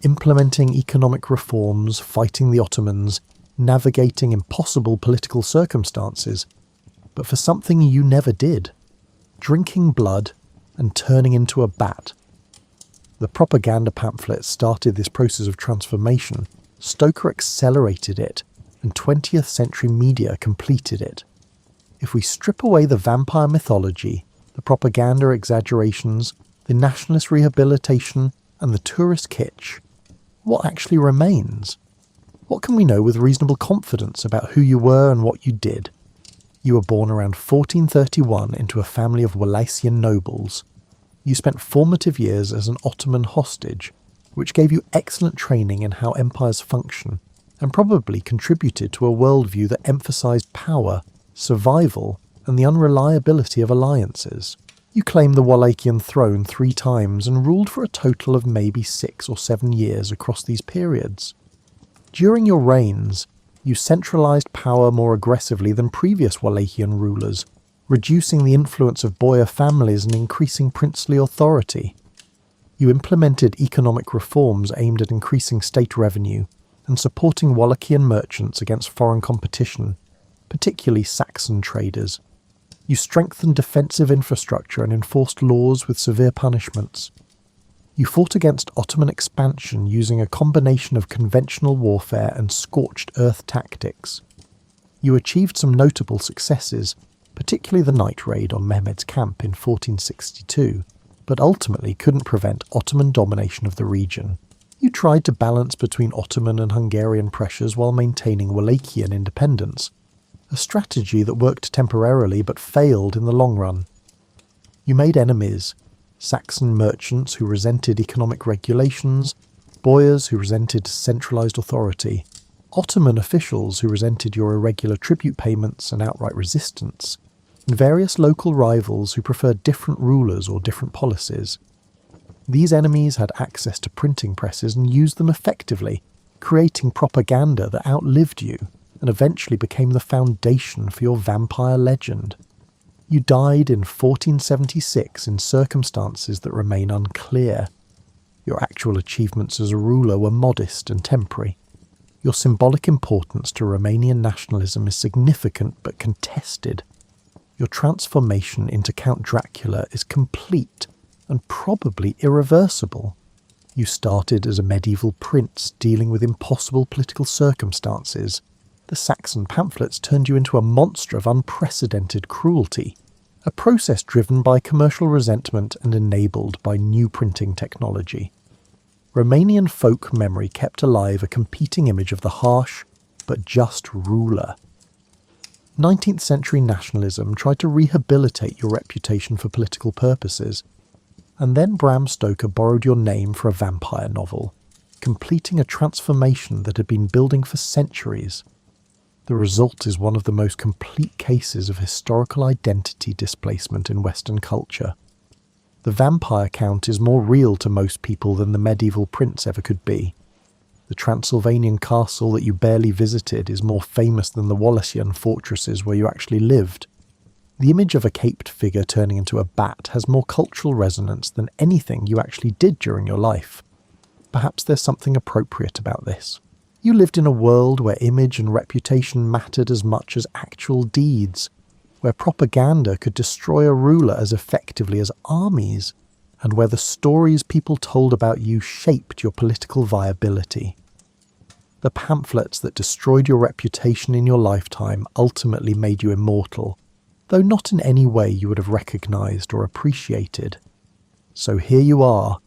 implementing economic reforms, fighting the Ottomans, navigating impossible political circumstances, but for something you never did, drinking blood and turning into a bat. The propaganda pamphlet started this process of transformation. Stoker accelerated it, and 20th century media completed it. If we strip away the vampire mythology, the propaganda exaggerations, the nationalist rehabilitation, and the tourist kitsch, what actually remains? What can we know with reasonable confidence about who you were and what you did? You were born around 1431 into a family of Wallachian nobles. You spent formative years as an Ottoman hostage, which gave you excellent training in how empires function, and probably contributed to a worldview that emphasized power, survival, and the unreliability of alliances. You claimed the Wallachian throne 3 times and ruled for a total of maybe 6 or 7 years across these periods. During your reigns, you centralized power more aggressively than previous Wallachian rulers, reducing the influence of boyar families and increasing princely authority. You implemented economic reforms aimed at increasing state revenue and supporting Wallachian merchants against foreign competition, particularly Saxon traders. You strengthened defensive infrastructure and enforced laws with severe punishments. You fought against Ottoman expansion using a combination of conventional warfare and scorched earth tactics. You achieved some notable successes, particularly the night raid on Mehmed's camp in 1462, but ultimately couldn't prevent Ottoman domination of the region. You tried to balance between Ottoman and Hungarian pressures while maintaining Wallachian independence, a strategy that worked temporarily but failed in the long run. You made enemies, Saxon merchants who resented economic regulations, boyars who resented centralized authority, Ottoman officials who resented your irregular tribute payments and outright resistance, and various local rivals who preferred different rulers or different policies. These enemies had access to printing presses and used them effectively, creating propaganda that outlived you and eventually became the foundation for your vampire legend. You died in 1476 in circumstances that remain unclear. Your actual achievements as a ruler were modest and temporary. Your symbolic importance to Romanian nationalism is significant but contested. Your transformation into Count Dracula is complete and probably irreversible. You started as a medieval prince dealing with impossible political circumstances. The Saxon pamphlets turned you into a monster of unprecedented cruelty, a process driven by commercial resentment and enabled by new printing technology. Romanian folk memory kept alive a competing image of the harsh but just ruler. 19th century nationalism tried to rehabilitate your reputation for political purposes, and then Bram Stoker borrowed your name for a vampire novel. completing a transformation that had been building for centuries. The result is one of the most complete cases of historical identity displacement in Western culture. The vampire count is more real to most people than the medieval prince ever could be. The Transylvanian castle that you barely visited is more famous than the Wallacean fortresses where you actually lived. The image of a caped figure turning into a bat has more cultural resonance than anything you actually did during your life. Perhaps there's something appropriate about this. You lived in a world where image and reputation mattered as much as actual deeds, where propaganda could destroy a ruler as effectively as armies, and where the stories people told about you shaped your political viability. The pamphlets that destroyed your reputation in your lifetime ultimately made you immortal, though not in any way you would have recognised or appreciated. So here you are,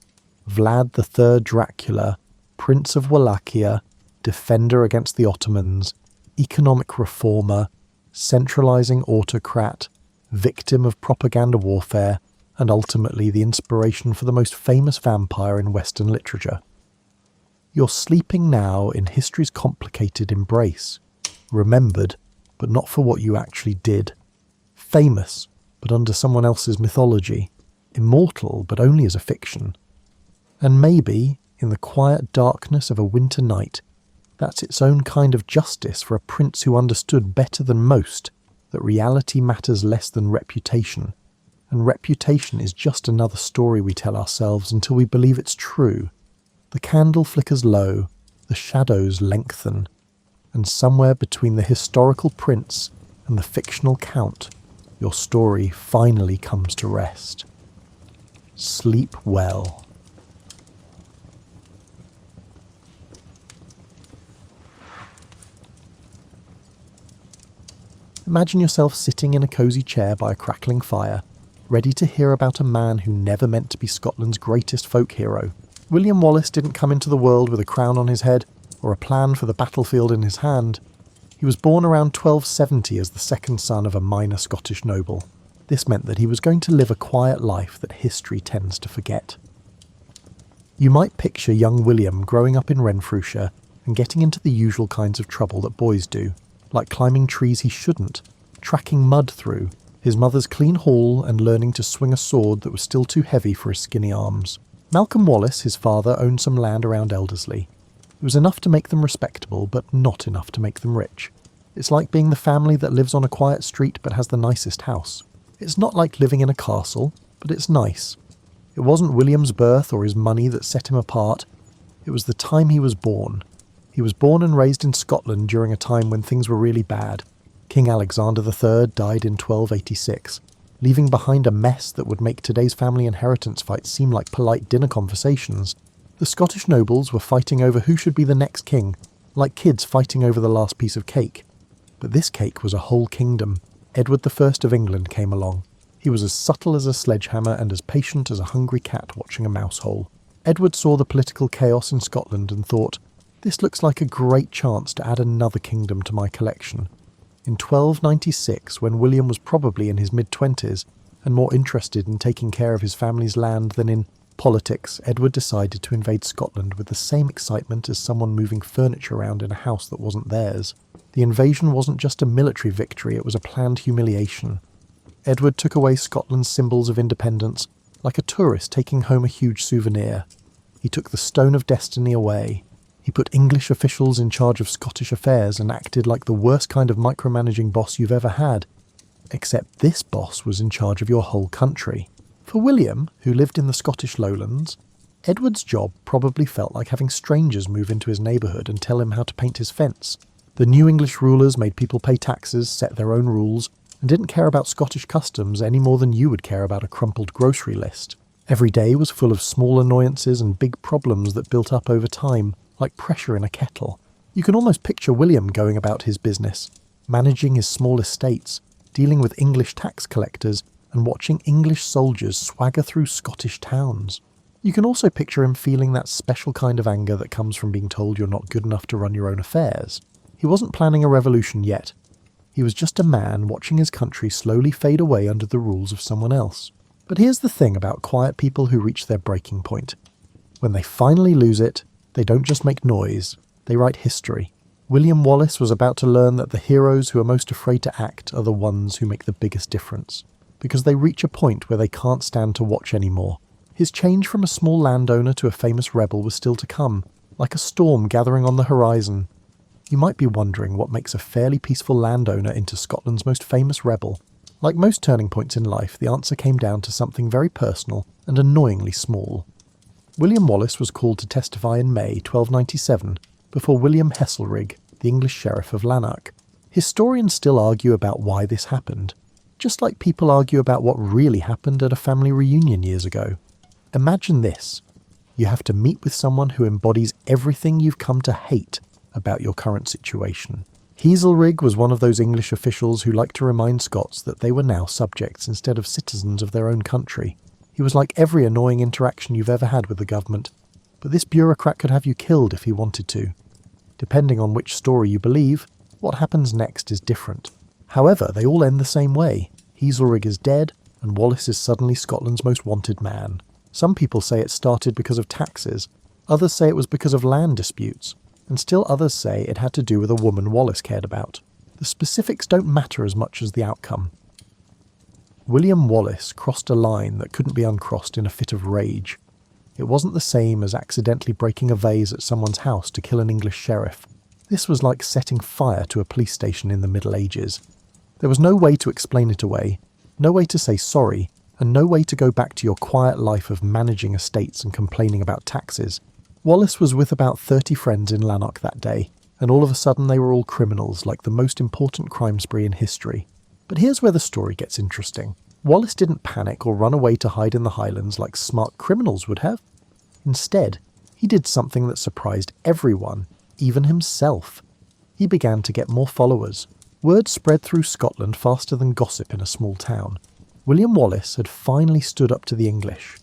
Vlad the Dracula, Prince of Wallachia, defender against the Ottomans, economic reformer, centralising autocrat, victim of propaganda warfare, and ultimately the inspiration for the most famous vampire in Western literature. You're sleeping now in history's complicated embrace, remembered, but not for what you actually did, famous, but under someone else's mythology, immortal, but only as a fiction. And maybe, in the quiet darkness of a winter night, that's its own kind of justice for a prince who understood better than most that reality matters less than reputation, and reputation is just another story we tell ourselves until we believe it's true. The candle flickers low, the shadows lengthen, and somewhere between the historical prince and the fictional count, your story finally comes to rest. Sleep well. Imagine yourself sitting in a cosy chair by a crackling fire, ready to hear about a man who never meant to be Scotland's greatest folk hero. William Wallace didn't come into the world with a crown on his head or a plan for the battlefield in his hand. He was born around 1270 as the second son of a minor Scottish noble. This meant that he was going to live a quiet life that history tends to forget. You might picture young William growing up in Renfrewshire and getting into the usual kinds of trouble that boys do, like climbing trees he shouldn't, tracking mud through, his mother's clean hall, and learning to swing a sword that was still too heavy for his skinny arms. Malcolm Wallace, his father, owned some land around Elderslie. It was enough to make them respectable, but not enough to make them rich. It's like being the family that lives on a quiet street but has the nicest house. It's not like living in a castle, but it's nice. It wasn't William's birth or his money that set him apart. It was the time he was born. He was born and raised in Scotland during a time when things were really bad. King Alexander III died in 1286, leaving behind a mess that would make today's family inheritance fights seem like polite dinner conversations. The Scottish nobles were fighting over who should be the next king, like kids fighting over the last piece of cake. But this cake was a whole kingdom. Edward I of England came along. He was as subtle as a sledgehammer and as patient as a hungry cat watching a mouse hole. Edward saw the political chaos in Scotland and thought, "This looks like a great chance to add another kingdom to my collection." In 1296, when William was probably in his mid-20s and more interested in taking care of his family's land than in politics, Edward decided to invade Scotland with the same excitement as someone moving furniture around in a house that wasn't theirs. The invasion wasn't just a military victory, it was a planned humiliation. Edward took away Scotland's symbols of independence, like a tourist taking home a huge souvenir. He took the Stone of Destiny away. He put English officials in charge of Scottish affairs and acted like the worst kind of micromanaging boss you've ever had. Except this boss was in charge of your whole country. For William, who lived in the Scottish lowlands, Edward's job probably felt like having strangers move into his neighbourhood and tell him how to paint his fence. The new English rulers made people pay taxes, set their own rules, and didn't care about Scottish customs any more than you would care about a crumpled grocery list. Every day was full of small annoyances and big problems that built up over time, like pressure in a kettle. You can almost picture William going about his business, managing his small estates, dealing with English tax collectors, and watching English soldiers swagger through Scottish towns. You can also picture him feeling that special kind of anger that comes from being told you're not good enough to run your own affairs. He wasn't planning a revolution yet. He was just a man watching his country slowly fade away under the rules of someone else. But here's the thing about quiet people who reach their breaking point. When they finally lose it, They don't just make noise, they write history. William Wallace was about to learn that the heroes who are most afraid to act are the ones who make the biggest difference, because they reach a point where they can't stand to watch anymore. His change from a small landowner to a famous rebel was still to come, like a storm gathering on the horizon. You might be wondering what makes a fairly peaceful landowner into Scotland's most famous rebel. Like most turning points in life, the answer came down to something very personal and annoyingly small. William Wallace was called to testify in May 1297 before William Heselrigg, the English sheriff of Lanark. Historians still argue about why this happened, just like people argue about what really happened at a family reunion years ago. Imagine this. You have to meet with someone who embodies everything you've come to hate about your current situation. Heselrigg was one of those English officials who liked to remind Scots that they were now subjects instead of citizens of their own country. He was like every annoying interaction you've ever had with the government, but this bureaucrat could have you killed if he wanted to. Depending on which story you believe, what happens next is different. However, they all end the same way. Heselrigg is dead, and Wallace is suddenly Scotland's most wanted man. Some people say it started because of taxes, others say it was because of land disputes, and still others say it had to do with a woman Wallace cared about. The specifics don't matter as much as the outcome. William Wallace crossed a line that couldn't be uncrossed in a fit of rage. It wasn't the same as accidentally breaking a vase at someone's house to kill an English sheriff. This was like setting fire to a police station in the Middle Ages. There was no way to explain it away, no way to say sorry, and no way to go back to your quiet life of managing estates and complaining about taxes. Wallace was with about 30 friends in Lanark that day, and all of a sudden they were all criminals, like the most important crime spree in history. But here's where the story gets interesting. Wallace didn't panic or run away to hide in the Highlands like smart criminals would have. Instead, he did something that surprised everyone, even himself. He began to get more followers. Word spread through Scotland faster than gossip in a small town. William Wallace had finally stood up to the English.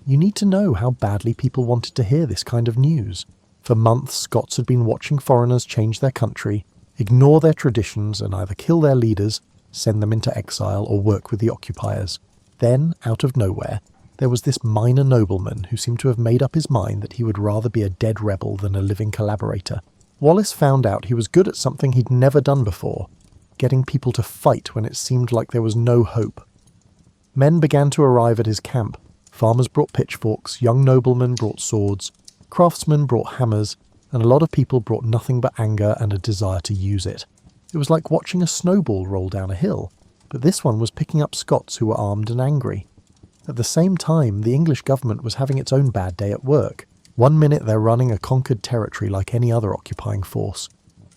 You need to know how badly people wanted to hear this kind of news. For months, Scots had been watching foreigners change their country, ignore their traditions, and either kill their leaders, send them into exile, or work with the occupiers. Then, out of nowhere, there was this minor nobleman who seemed to have made up his mind that he would rather be a dead rebel than a living collaborator. Wallace found out he was good at something he'd never done before, getting people to fight when it seemed like there was no hope. Men began to arrive at his camp. Farmers brought pitchforks, young noblemen brought swords, craftsmen brought hammers, and a lot of people brought nothing but anger and a desire to use it. It was like watching a snowball roll down a hill, but this one was picking up Scots who were armed and angry. At the same time, the English government was having its own bad day at work. One minute they're running a conquered territory like any other occupying force,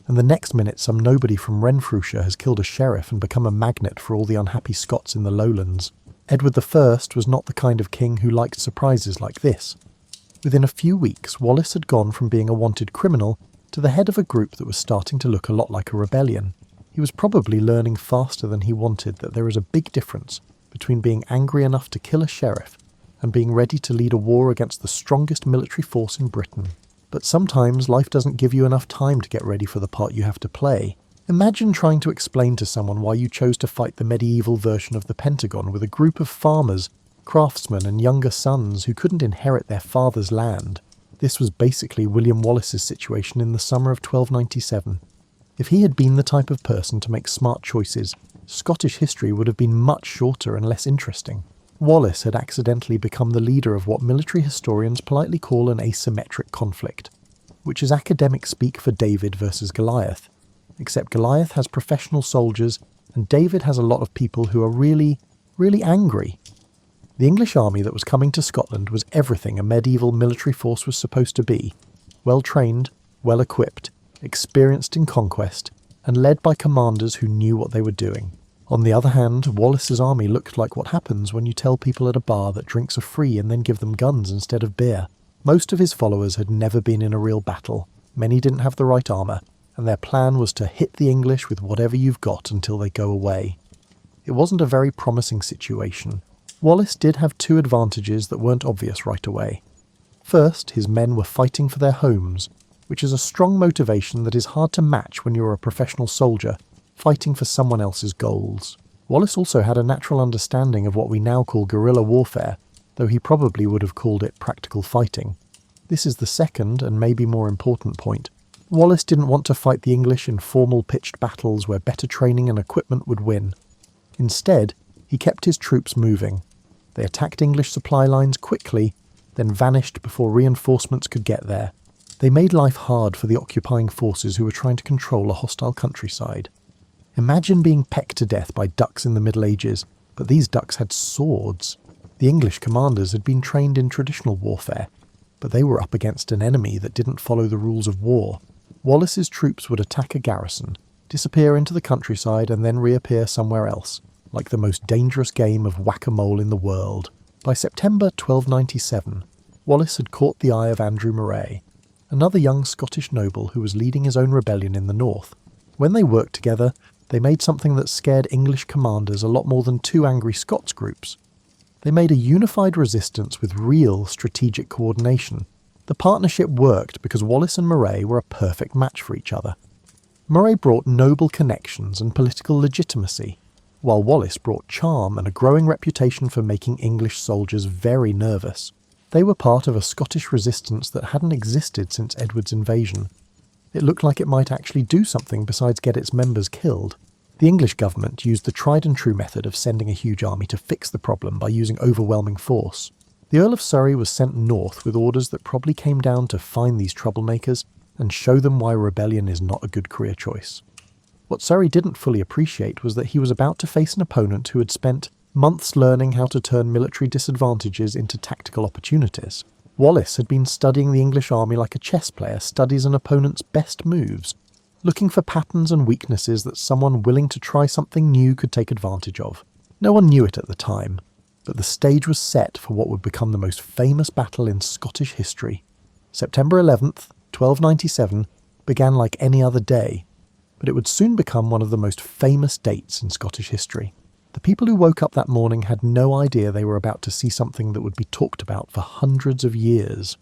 and the next minute some nobody from Renfrewshire has killed a sheriff and become a magnet for all the unhappy Scots in the lowlands. Edward I was not the kind of king who liked surprises like this. Within a few weeks, Wallace had gone from being a wanted criminal to the head of a group that was starting to look a lot like a rebellion. He was probably learning faster than he wanted that there is a big difference between being angry enough to kill a sheriff and being ready to lead a war against the strongest military force in Britain. But sometimes life doesn't give you enough time to get ready for the part you have to play. Imagine trying to explain to someone why you chose to fight the medieval version of the Pentagon with a group of farmers, craftsmen and younger sons who couldn't inherit their father's land. This was basically William Wallace's situation in the summer of 1297. If he had been the type of person to make smart choices, Scottish history would have been much shorter and less interesting. Wallace had accidentally become the leader of what military historians politely call an asymmetric conflict, which is academic speak for David versus Goliath. Except Goliath has professional soldiers, and David has a lot of people who are really, really angry. The English army that was coming to Scotland was everything a medieval military force was supposed to be: well-trained, well-equipped, experienced in conquest, and led by commanders who knew what they were doing. On the other hand, Wallace's army looked like what happens when you tell people at a bar that drinks are free and then give them guns instead of beer. Most of his followers had never been in a real battle, many didn't have the right armour, and their plan was to hit the English with whatever you've got until they go away. It wasn't a very promising situation. Wallace did have two advantages that weren't obvious right away. First, his men were fighting for their homes, which is a strong motivation that is hard to match when you're a professional soldier, fighting for someone else's goals. Wallace also had a natural understanding of what we now call guerrilla warfare, though he probably would have called it practical fighting. This is the second and maybe more important point. Wallace didn't want to fight the English in formal pitched battles where better training and equipment would win. Instead, he kept his troops moving. They attacked English supply lines quickly, then vanished before reinforcements could get there. They made life hard for the occupying forces who were trying to control a hostile countryside. Imagine being pecked to death by ducks in the Middle Ages, but these ducks had swords. The English commanders had been trained in traditional warfare, but they were up against an enemy that didn't follow the rules of war. Wallace's troops would attack a garrison, disappear into the countryside and then reappear somewhere else, like the most dangerous game of whack-a-mole in the world. By September 1297, Wallace had caught the eye of Andrew Moray, another young Scottish noble who was leading his own rebellion in the north. When they worked together, they made something that scared English commanders a lot more than two angry Scots groups. They made a unified resistance with real strategic coordination. The partnership worked because Wallace and Moray were a perfect match for each other. Moray brought noble connections and political legitimacy, while Wallace brought charm and a growing reputation for making English soldiers very nervous. They were part of a Scottish resistance that hadn't existed since Edward's invasion. It looked like it might actually do something besides get its members killed. The English government used the tried-and-true method of sending a huge army to fix the problem by using overwhelming force. The Earl of Surrey was sent north with orders that probably came down to find these troublemakers and show them why rebellion is not a good career choice. What Surrey didn't fully appreciate was that he was about to face an opponent who had spent months learning how to turn military disadvantages into tactical opportunities. Wallace had been studying the English army like a chess player studies an opponent's best moves, looking for patterns and weaknesses that someone willing to try something new could take advantage of. No one knew it at the time, but the stage was set for what would become the most famous battle in Scottish history. September 11th, 1297, began like any other day, but it would soon become one of the most famous dates in Scottish history. The people who woke up that morning had no idea they were about to see something that would be talked about for hundreds of years.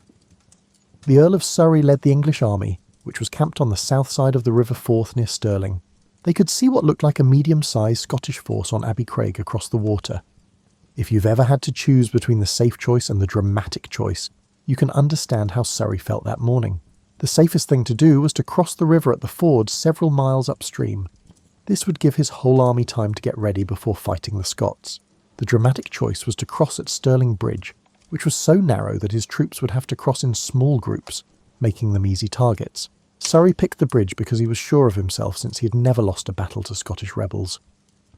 The Earl of Surrey led the English army, which was camped on the south side of the River Forth near Stirling. They could see what looked like a medium-sized Scottish force on Abbey Craig across the water. If you've ever had to choose between the safe choice and the dramatic choice, you can understand how Surrey felt that morning. The safest thing to do was to cross the river at the ford several miles upstream. This would give his whole army time to get ready before fighting the Scots. The dramatic choice was to cross at Stirling Bridge, which was so narrow that his troops would have to cross in small groups, making them easy targets. Surrey picked the bridge because he was sure of himself since he had never lost a battle to Scottish rebels.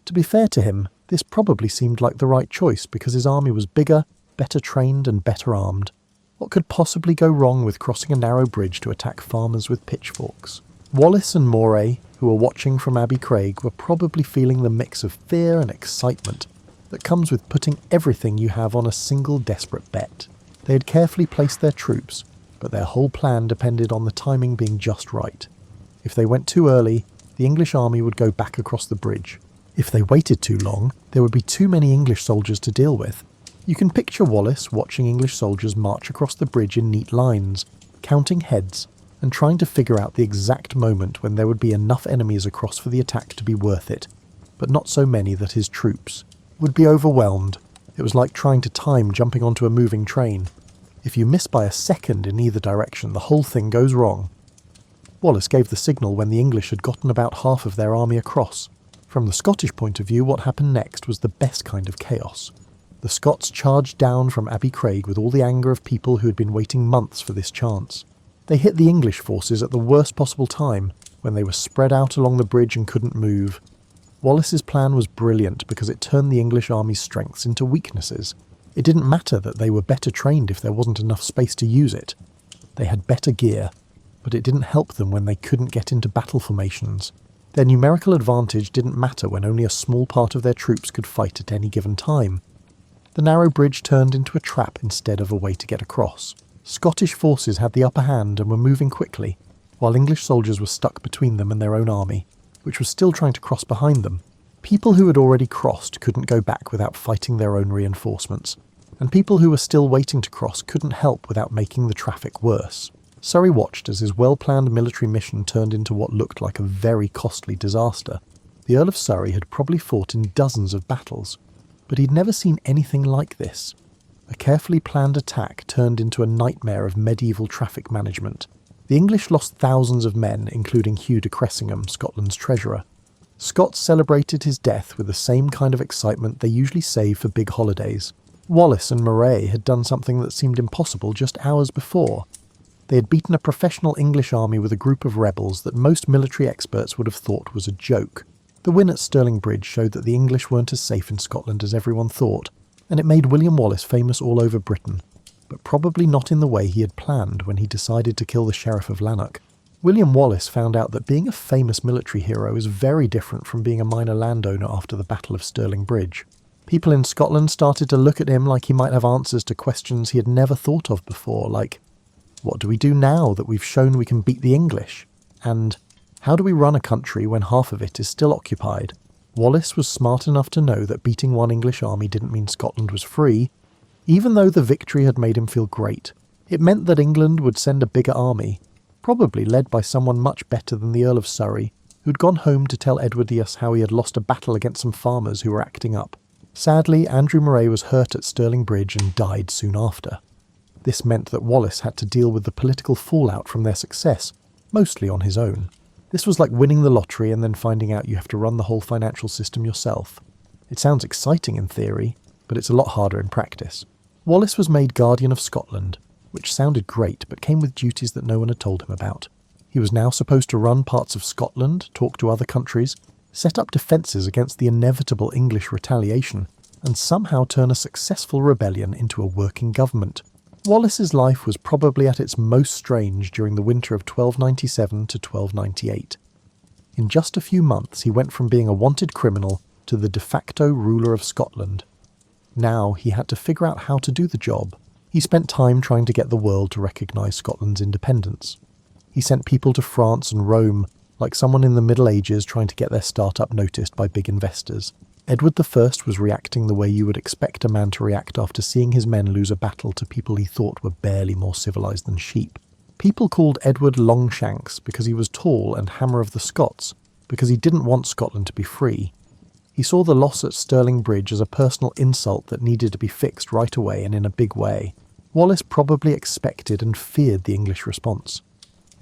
To be fair to him, this probably seemed like the right choice because his army was bigger, better trained and better armed. What could possibly go wrong with crossing a narrow bridge to attack farmers with pitchforks? Wallace and Moray, who were watching from Abbey Craig, were probably feeling the mix of fear and excitement that comes with putting everything you have on a single desperate bet. They had carefully placed their troops, but their whole plan depended on the timing being just right. If they went too early, the English army would go back across the bridge. If they waited too long, there would be too many English soldiers to deal with. You can picture Wallace watching English soldiers march across the bridge in neat lines, counting heads, and trying to figure out the exact moment when there would be enough enemies across for the attack to be worth it, but not so many that his troops would be overwhelmed. It was like trying to time jumping onto a moving train. If you miss by a second in either direction, the whole thing goes wrong. Wallace gave the signal when the English had gotten about half of their army across. From the Scottish point of view, what happened next was the best kind of chaos. The Scots charged down from Abbey Craig with all the anger of people who had been waiting months for this chance. They hit the English forces at the worst possible time, when they were spread out along the bridge and couldn't move. Wallace's plan was brilliant because it turned the English army's strengths into weaknesses. It didn't matter that they were better trained if there wasn't enough space to use it. They had better gear, but it didn't help them when they couldn't get into battle formations. Their numerical advantage didn't matter when only a small part of their troops could fight at any given time. The narrow bridge turned into a trap instead of a way to get across. Scottish forces had the upper hand and were moving quickly, while English soldiers were stuck between them and their own army, which was still trying to cross behind them. People who had already crossed couldn't go back without fighting their own reinforcements, and people who were still waiting to cross couldn't help without making the traffic worse. Surrey watched as his well-planned military mission turned into what looked like a very costly disaster. The Earl of Surrey had probably fought in dozens of battles, but he'd never seen anything like this. A carefully planned attack turned into a nightmare of medieval traffic management. The English lost thousands of men, including Hugh de Cressingham, Scotland's treasurer. Scots celebrated his death with the same kind of excitement they usually save for big holidays. Wallace and Moray had done something that seemed impossible just hours before. They had beaten a professional English army with a group of rebels that most military experts would have thought was a joke. The win at Stirling Bridge showed that the English weren't as safe in Scotland as everyone thought, and it made William Wallace famous all over Britain, but probably not in the way he had planned when he decided to kill the Sheriff of Lanark. William Wallace found out that being a famous military hero is very different from being a minor landowner after the Battle of Stirling Bridge. People in Scotland started to look at him like he might have answers to questions he had never thought of before, like, what do we do now that we've shown we can beat the English? And how do we run a country when half of it is still occupied? Wallace was smart enough to know that beating one English army didn't mean Scotland was free, even though the victory had made him feel great. It meant that England would send a bigger army, probably led by someone much better than the Earl of Surrey, who'd gone home to tell Edwardius how he had lost a battle against some farmers who were acting up. Sadly, Andrew Moray was hurt at Stirling Bridge and died soon after. This meant that Wallace had to deal with the political fallout from their success, mostly on his own. This was like winning the lottery and then finding out you have to run the whole financial system yourself. It sounds exciting in theory, but it's a lot harder in practice. Wallace was made Guardian of Scotland, which sounded great but came with duties that no one had told him about. He was now supposed to run parts of Scotland, talk to other countries, set up defences against the inevitable English retaliation, and somehow turn a successful rebellion into a working government. Wallace's life was probably at its most strange during the winter of 1297 to 1298. In just a few months he went from being a wanted criminal to the de facto ruler of Scotland. Now he had to figure out how to do the job. He spent time trying to get the world to recognise Scotland's independence. He sent people to France and Rome, like someone in the Middle Ages trying to get their startup noticed by big investors. Edward I was reacting the way you would expect a man to react after seeing his men lose a battle to people he thought were barely more civilised than sheep. People called Edward Longshanks because he was tall and Hammer of the Scots, because he didn't want Scotland to be free. He saw the loss at Stirling Bridge as a personal insult that needed to be fixed right away and in a big way. Wallace probably expected and feared the English response.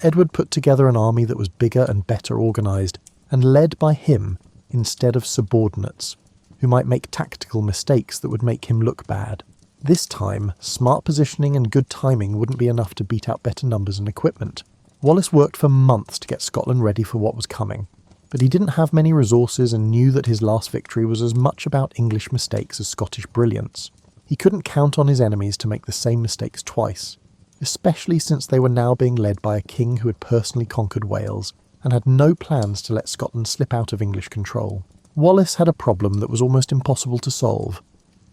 Edward put together an army that was bigger and better organised, and led by him instead of subordinates, who might make tactical mistakes that would make him look bad. This time, smart positioning and good timing wouldn't be enough to beat out better numbers and equipment. Wallace worked for months to get Scotland ready for what was coming, but he didn't have many resources and knew that his last victory was as much about English mistakes as Scottish brilliance. He couldn't count on his enemies to make the same mistakes twice, especially since they were now being led by a king who had personally conquered Wales and had no plans to let Scotland slip out of English control. Wallace had a problem that was almost impossible to solve.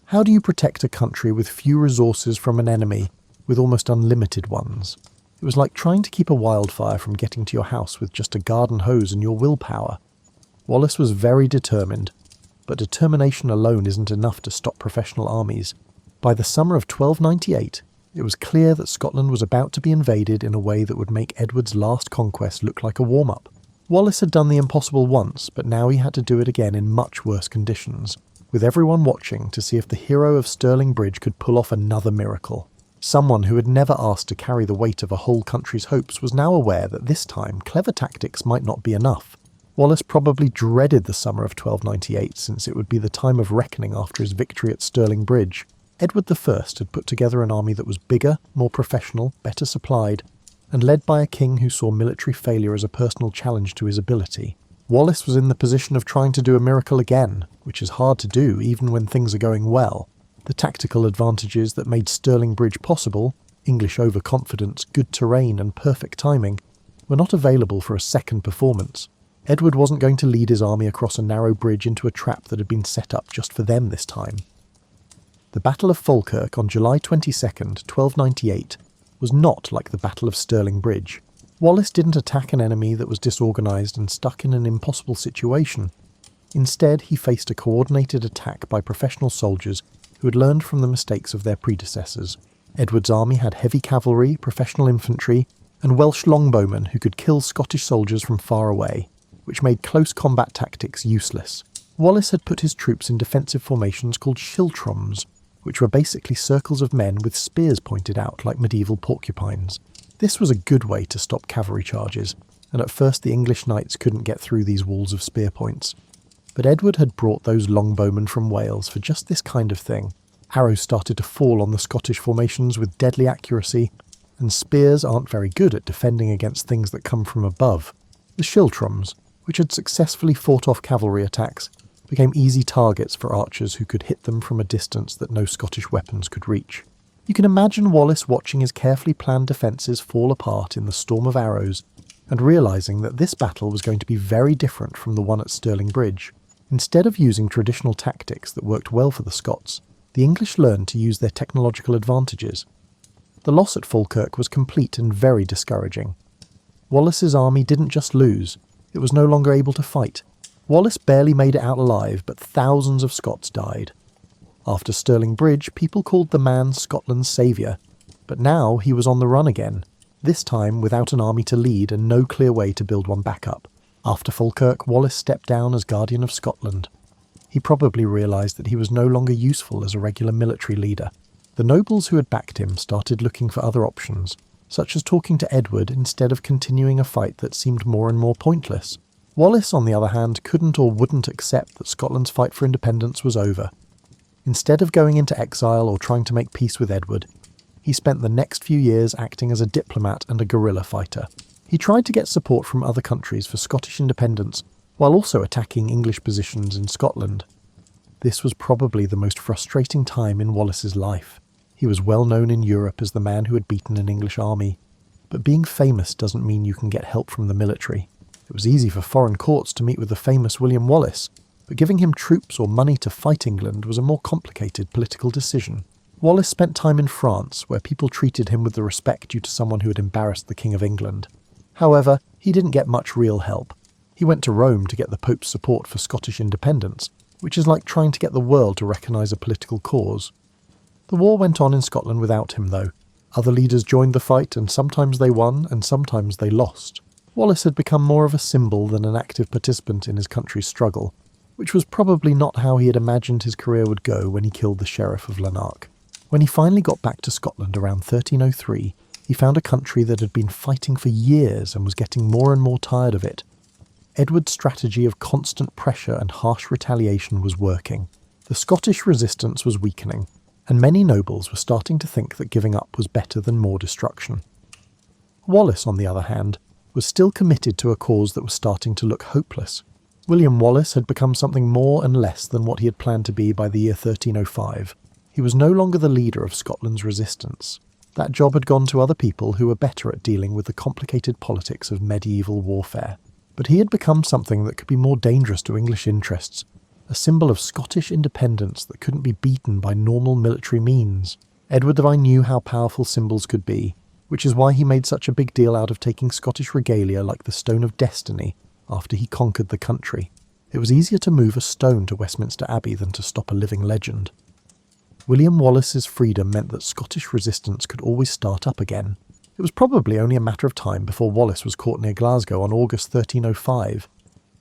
How do you protect a country with few resources from an enemy with almost unlimited ones? It was like trying to keep a wildfire from getting to your house with just a garden hose and your willpower. Wallace was very determined, but determination alone isn't enough to stop professional armies. By the summer of 1298, it was clear that Scotland was about to be invaded in a way that would make Edward's last conquest look like a warm-up. Wallace had done the impossible once, but now he had to do it again in much worse conditions, with everyone watching to see if the hero of Stirling Bridge could pull off another miracle. Someone who had never asked to carry the weight of a whole country's hopes was now aware that this time clever tactics might not be enough. Wallace probably dreaded the summer of 1298, since it would be the time of reckoning after his victory at Stirling Bridge. Edward I had put together an army that was bigger, more professional, better supplied, and led by a king who saw military failure as a personal challenge to his ability. Wallace was in the position of trying to do a miracle again, which is hard to do even when things are going well. The tactical advantages that made Stirling Bridge possible, English overconfidence, good terrain and perfect timing, were not available for a second performance. Edward wasn't going to lead his army across a narrow bridge into a trap that had been set up just for them this time. The Battle of Falkirk on July 22nd, 1298, was not like the Battle of Stirling Bridge. Wallace didn't attack an enemy that was disorganised and stuck in an impossible situation. Instead, he faced a coordinated attack by professional soldiers who had learned from the mistakes of their predecessors. Edward's army had heavy cavalry, professional infantry, and Welsh longbowmen who could kill Scottish soldiers from far away, which made close combat tactics useless. Wallace had put his troops in defensive formations called schiltroms, which were basically circles of men with spears pointed out like medieval porcupines. This was a good way to stop cavalry charges, and at first the English knights couldn't get through these walls of spear points. But Edward had brought those longbowmen from Wales for just this kind of thing. Arrows started to fall on the Scottish formations with deadly accuracy, and spears aren't very good at defending against things that come from above. The schiltrums, which had successfully fought off cavalry attacks, became easy targets for archers who could hit them from a distance that no Scottish weapons could reach. You can imagine Wallace watching his carefully planned defences fall apart in the storm of arrows, and realising that this battle was going to be very different from the one at Stirling Bridge. Instead of using traditional tactics that worked well for the Scots, the English learned to use their technological advantages. The loss at Falkirk was complete and very discouraging. Wallace's army didn't just lose, it was no longer able to fight. Wallace barely made it out alive, but thousands of Scots died. After Stirling Bridge, people called the man Scotland's saviour, but now he was on the run again, this time without an army to lead and no clear way to build one back up. After Falkirk, Wallace stepped down as Guardian of Scotland. He probably realised that he was no longer useful as a regular military leader. The nobles who had backed him started looking for other options, such as talking to Edward instead of continuing a fight that seemed more and more pointless. Wallace, on the other hand, couldn't or wouldn't accept that Scotland's fight for independence was over. Instead of going into exile or trying to make peace with Edward, he spent the next few years acting as a diplomat and a guerrilla fighter. He tried to get support from other countries for Scottish independence, while also attacking English positions in Scotland. This was probably the most frustrating time in Wallace's life. He was well known in Europe as the man who had beaten an English army, but being famous doesn't mean you can get help from the military. It was easy for foreign courts to meet with the famous William Wallace, but giving him troops or money to fight England was a more complicated political decision. Wallace spent time in France, where people treated him with the respect due to someone who had embarrassed the King of England. However, he didn't get much real help. He went to Rome to get the Pope's support for Scottish independence, which is like trying to get the world to recognise a political cause. The war went on in Scotland without him, though. Other leaders joined the fight, and sometimes they won, and sometimes they lost. Wallace had become more of a symbol than an active participant in his country's struggle, which was probably not how he had imagined his career would go when he killed the Sheriff of Lanark. When he finally got back to Scotland around 1303, he found a country that had been fighting for years and was getting more and more tired of it. Edward's strategy of constant pressure and harsh retaliation was working. The Scottish resistance was weakening, and many nobles were starting to think that giving up was better than more destruction. Wallace, on the other hand, was still committed to a cause that was starting to look hopeless. William Wallace had become something more and less than what he had planned to be by the year 1305. He was no longer the leader of Scotland's resistance. That job had gone to other people who were better at dealing with the complicated politics of medieval warfare. But he had become something that could be more dangerous to English interests, a symbol of Scottish independence that couldn't be beaten by normal military means. Edward the Divine knew how powerful symbols could be, which is why he made such a big deal out of taking Scottish regalia like the Stone of Destiny after he conquered the country. It was easier to move a stone to Westminster Abbey than to stop a living legend. William Wallace's freedom meant that Scottish resistance could always start up again. It was probably only a matter of time before Wallace was caught near Glasgow on August 1305.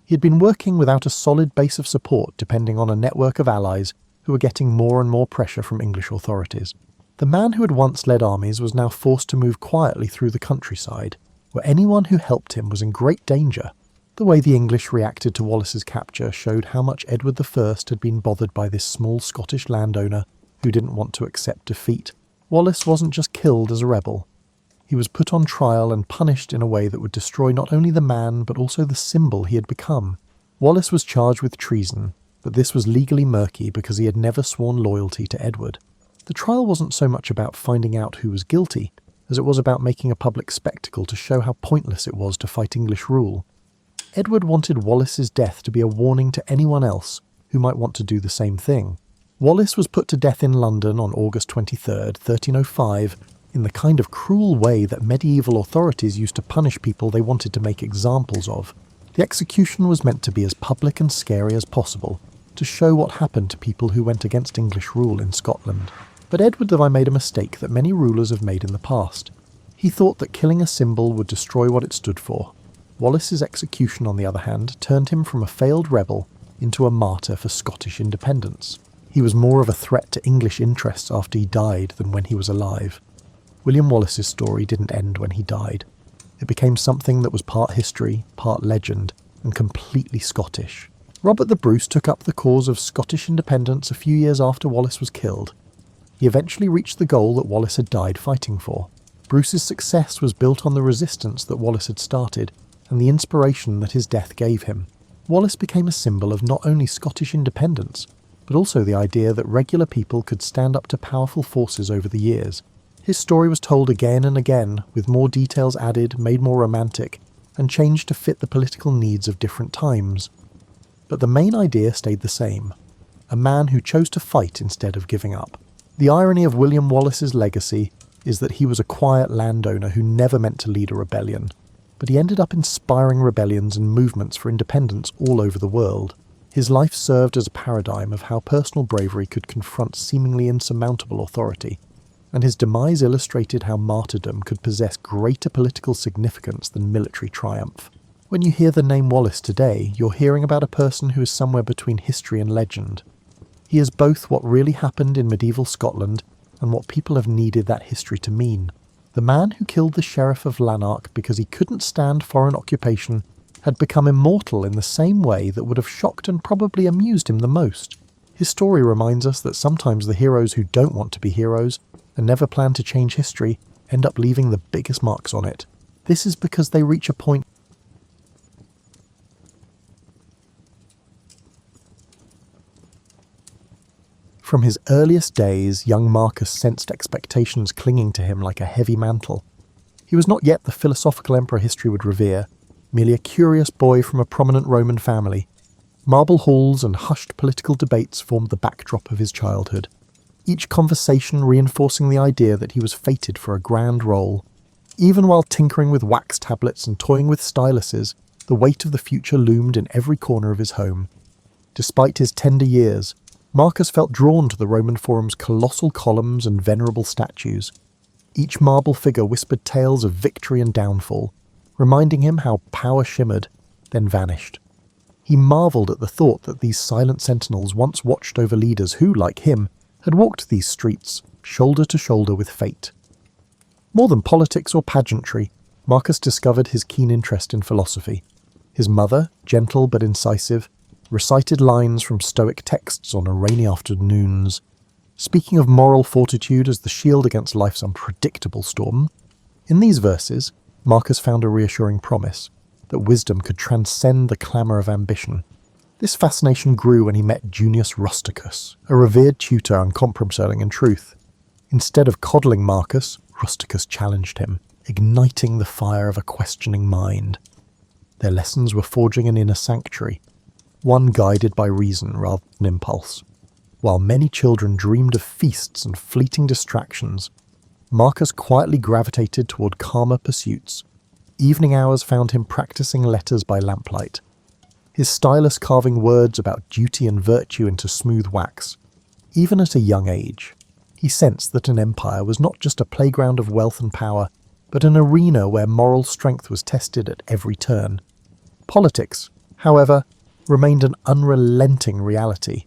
He had been working without a solid base of support, depending on a network of allies who were getting more and more pressure from English authorities. The man who had once led armies was now forced to move quietly through the countryside, where anyone who helped him was in great danger. The way the English reacted to Wallace's capture showed how much Edward I had been bothered by this small Scottish landowner who didn't want to accept defeat. Wallace wasn't just killed as a rebel. He was put on trial and punished in a way that would destroy not only the man but also the symbol he had become. Wallace was charged with treason, but this was legally murky because he had never sworn loyalty to Edward. The trial wasn't so much about finding out who was guilty, as it was about making a public spectacle to show how pointless it was to fight English rule. Edward wanted Wallace's death to be a warning to anyone else who might want to do the same thing. Wallace was put to death in London on August 23rd, 1305, in the kind of cruel way that medieval authorities used to punish people they wanted to make examples of. The execution was meant to be as public and scary as possible, to show what happened to people who went against English rule in Scotland. But Edward I made a mistake that many rulers have made in the past. He thought that killing a symbol would destroy what it stood for. Wallace's execution, on the other hand, turned him from a failed rebel into a martyr for Scottish independence. He was more of a threat to English interests after he died than when he was alive. William Wallace's story didn't end when he died. It became something that was part history, part legend, and completely Scottish. Robert the Bruce took up the cause of Scottish independence a few years after Wallace was killed. He eventually reached the goal that Wallace had died fighting for. Bruce's success was built on the resistance that Wallace had started, and the inspiration that his death gave him. Wallace became a symbol of not only Scottish independence, but also the idea that regular people could stand up to powerful forces over the years. His story was told again and again, with more details added, made more romantic, and changed to fit the political needs of different times. But the main idea stayed the same: a man who chose to fight instead of giving up. The irony of William Wallace's legacy is that he was a quiet landowner who never meant to lead a rebellion, but he ended up inspiring rebellions and movements for independence all over the world. His life served as a paradigm of how personal bravery could confront seemingly insurmountable authority, and his demise illustrated how martyrdom could possess greater political significance than military triumph. When you hear the name Wallace today, you're hearing about a person who is somewhere between history and legend. He is both what really happened in medieval Scotland and what people have needed that history to mean. The man who killed the Sheriff of Lanark because he couldn't stand foreign occupation had become immortal in the same way that would have shocked and probably amused him the most. His story reminds us that sometimes the heroes who don't want to be heroes and never plan to change history end up leaving the biggest marks on it. This is because they reach a point From his earliest days, young Marcus sensed expectations clinging to him like a heavy mantle. He was not yet the philosophical emperor history would revere, merely a curious boy from a prominent Roman family. Marble halls and hushed political debates formed the backdrop of his childhood, each conversation reinforcing the idea that he was fated for a grand role. Even while tinkering with wax tablets and toying with styluses, the weight of the future loomed in every corner of his home. Despite his tender years, Marcus felt drawn to the Roman Forum's colossal columns and venerable statues. Each marble figure whispered tales of victory and downfall, reminding him how power shimmered, then vanished. He marvelled at the thought that these silent sentinels once watched over leaders who, like him, had walked these streets, shoulder to shoulder with fate. More than politics or pageantry, Marcus discovered his keen interest in philosophy. His mother, gentle but incisive, recited lines from Stoic texts on rainy afternoons, speaking of moral fortitude as the shield against life's unpredictable storm. In these verses, Marcus found a reassuring promise that wisdom could transcend the clamour of ambition. This fascination grew when he met Junius Rusticus, a revered tutor uncompromising in truth. Instead of coddling Marcus, Rusticus challenged him, igniting the fire of a questioning mind. Their lessons were forging an inner sanctuary, one guided by reason rather than impulse. While many children dreamed of feasts and fleeting distractions, Marcus quietly gravitated toward calmer pursuits. Evening hours found him practicing letters by lamplight, his stylus carving words about duty and virtue into smooth wax. Even at a young age, he sensed that an empire was not just a playground of wealth and power, but an arena where moral strength was tested at every turn. Politics, however, remained an unrelenting reality.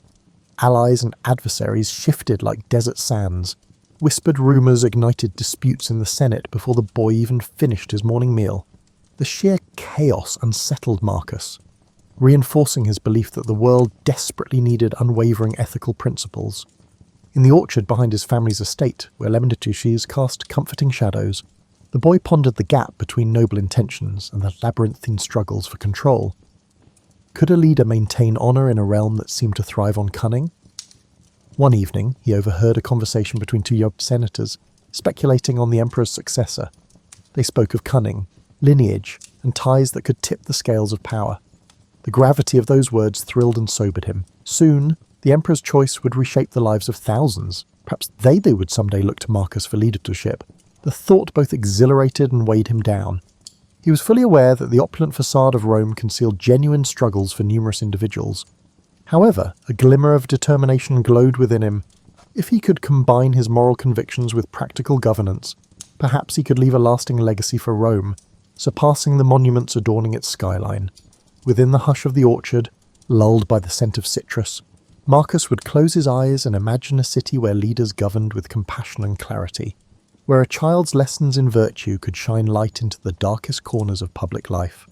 Allies and adversaries shifted like desert sands. Whispered rumours ignited disputes in the Senate before the boy even finished his morning meal. The sheer chaos unsettled Marcus, reinforcing his belief that the world desperately needed unwavering ethical principles. In the orchard behind his family's estate, where lemon trees cast comforting shadows, the boy pondered the gap between noble intentions and the labyrinthine struggles for control. Could a leader maintain honour in a realm that seemed to thrive on cunning? One evening, he overheard a conversation between two young senators, speculating on the emperor's successor. They spoke of cunning, lineage, and ties that could tip the scales of power. The gravity of those words thrilled and sobered him. Soon, the emperor's choice would reshape the lives of thousands. Perhaps they would someday look to Marcus for leadership. The thought both exhilarated and weighed him down. He was fully aware that the opulent facade of Rome concealed genuine struggles for numerous individuals. However, a glimmer of determination glowed within him. If he could combine his moral convictions with practical governance, perhaps he could leave a lasting legacy for Rome, surpassing the monuments adorning its skyline. Within the hush of the orchard, lulled by the scent of citrus, Marcus would close his eyes and imagine a city where leaders governed with compassion and clarity, where a child's lessons in virtue could shine light into the darkest corners of public life.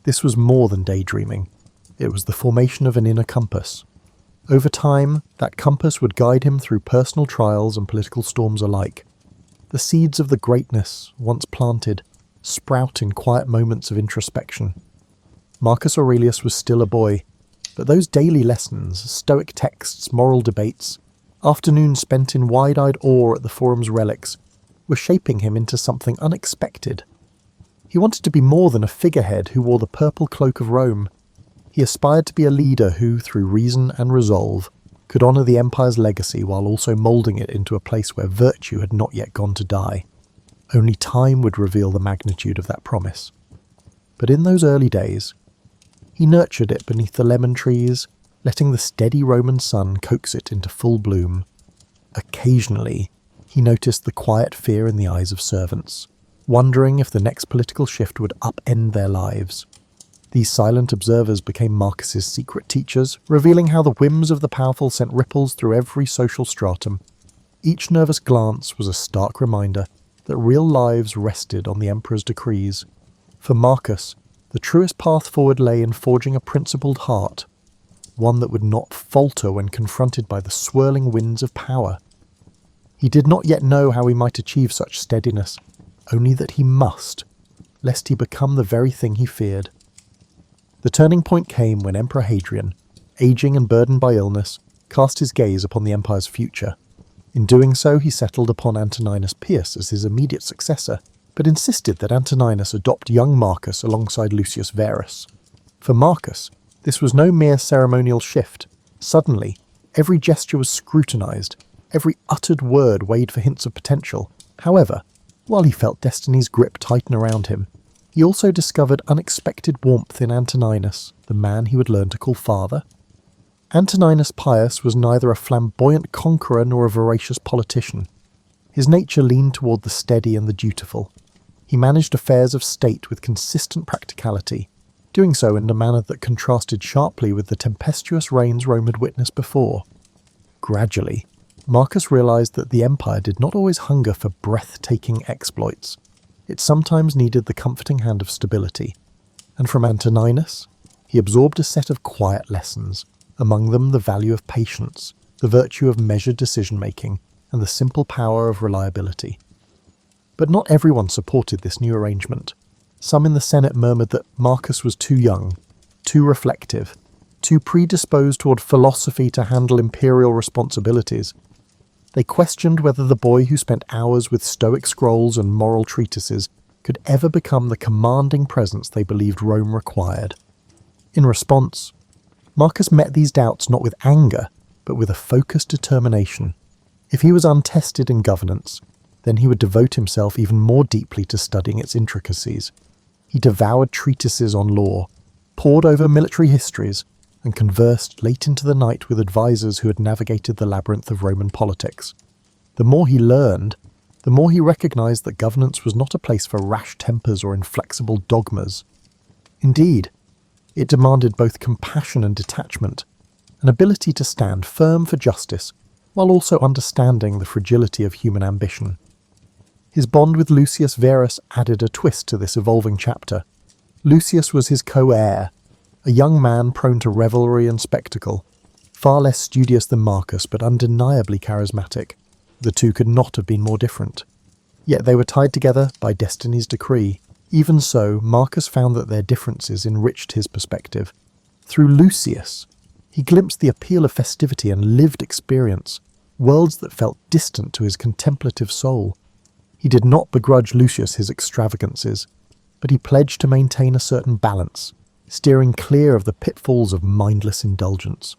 This was more than daydreaming. It was the formation of an inner compass. Over time, that compass would guide him through personal trials and political storms alike. The seeds of the greatness, once planted, sprout in quiet moments of introspection. Marcus Aurelius was still a boy, but those daily lessons, stoic texts, moral debates, afternoons spent in wide-eyed awe at the forum's relics, were shaping him into something unexpected. He wanted to be more than a figurehead who wore the purple cloak of Rome. He aspired to be a leader who, through reason and resolve, could honour the empire's legacy while also moulding it into a place where virtue had not yet gone to die. Only time would reveal the magnitude of that promise. But in those early days, he nurtured it beneath the lemon trees, letting the steady Roman sun coax it into full bloom. Occasionally, he noticed the quiet fear in the eyes of servants, wondering if the next political shift would upend their lives. These silent observers became Marcus's secret teachers, revealing how the whims of the powerful sent ripples through every social stratum. Each nervous glance was a stark reminder that real lives rested on the emperor's decrees. For Marcus, the truest path forward lay in forging a principled heart, one that would not falter when confronted by the swirling winds of power. He did not yet know how he might achieve such steadiness, only that he must, lest he become the very thing he feared. The turning point came when Emperor Hadrian, aging and burdened by illness, cast his gaze upon the empire's future. In doing so, he settled upon Antoninus Pius as his immediate successor, but insisted that Antoninus adopt young Marcus alongside Lucius Verus. For Marcus, this was no mere ceremonial shift. Suddenly, every gesture was scrutinized, every uttered word weighed for hints of potential. However, while he felt destiny's grip tighten around him, he also discovered unexpected warmth in Antoninus, the man he would learn to call father. Antoninus Pius was neither a flamboyant conqueror nor a voracious politician. His nature leaned toward the steady and the dutiful. He managed affairs of state with consistent practicality, doing so in a manner that contrasted sharply with the tempestuous reigns Rome had witnessed before. Gradually, Marcus realized that the empire did not always hunger for breathtaking exploits. It sometimes needed the comforting hand of stability, and from Antoninus, he absorbed a set of quiet lessons, among them the value of patience, the virtue of measured decision-making, and the simple power of reliability. But not everyone supported this new arrangement. Some in the Senate murmured that Marcus was too young, too reflective, too predisposed toward philosophy to handle imperial responsibilities. They questioned whether the boy who spent hours with Stoic scrolls and moral treatises could ever become the commanding presence they believed Rome required. In response, Marcus met these doubts not with anger, but with a focused determination. If he was untested in governance, then he would devote himself even more deeply to studying its intricacies. He devoured treatises on law, pored over military histories, and conversed late into the night with advisors who had navigated the labyrinth of Roman politics. The more he learned, the more he recognized that governance was not a place for rash tempers or inflexible dogmas. Indeed, it demanded both compassion and detachment, an ability to stand firm for justice, while also understanding the fragility of human ambition. His bond with Lucius Verus added a twist to this evolving chapter. Lucius was his co-heir, a young man prone to revelry and spectacle, far less studious than Marcus but undeniably charismatic. The two could not have been more different. Yet they were tied together by destiny's decree. Even so, Marcus found that their differences enriched his perspective. Through Lucius, he glimpsed the appeal of festivity and lived experience, worlds that felt distant to his contemplative soul. He did not begrudge Lucius his extravagances, but he pledged to maintain a certain balance, steering clear of the pitfalls of mindless indulgence.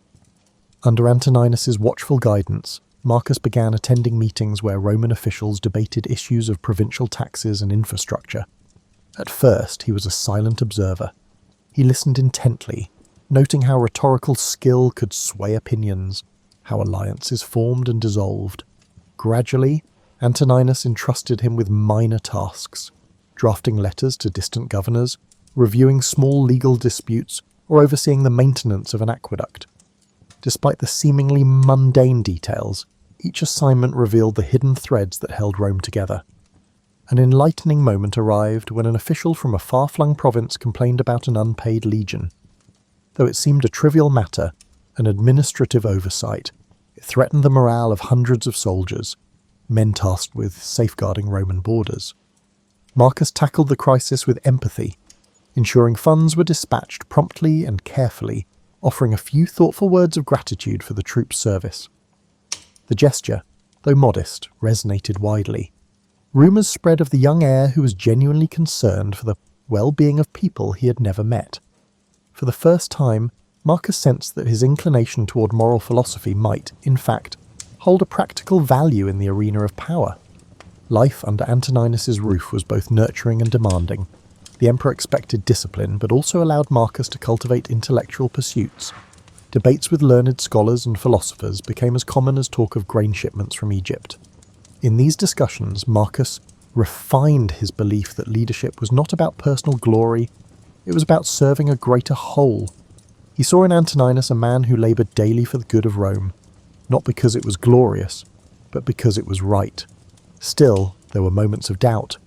Under Antoninus's watchful guidance, Marcus began attending meetings where Roman officials debated issues of provincial taxes and infrastructure. At first, he was a silent observer. He listened intently, noting how rhetorical skill could sway opinions, how alliances formed and dissolved. Gradually, Antoninus entrusted him with minor tasks, drafting letters to distant governors, reviewing small legal disputes, or overseeing the maintenance of an aqueduct. Despite the seemingly mundane details, each assignment revealed the hidden threads that held Rome together. An enlightening moment arrived when an official from a far-flung province complained about an unpaid legion. Though it seemed a trivial matter, an administrative oversight, it threatened the morale of hundreds of soldiers, men tasked with safeguarding Roman borders. Marcus tackled the crisis with empathy, ensuring funds were dispatched promptly and carefully, offering a few thoughtful words of gratitude for the troops' service. The gesture, though modest, resonated widely. Rumours spread of the young heir who was genuinely concerned for the well-being of people he had never met. For the first time, Marcus sensed that his inclination toward moral philosophy might, in fact, hold a practical value in the arena of power. Life under Antoninus's roof was both nurturing and demanding. The emperor expected discipline, but also allowed Marcus to cultivate intellectual pursuits. Debates with learned scholars and philosophers became as common as talk of grain shipments from Egypt. In these discussions, Marcus refined his belief that leadership was not about personal glory, it was about serving a greater whole. He saw in Antoninus a man who laboured daily for the good of Rome, not because it was glorious, but because it was right. Still, there were moments of doubt.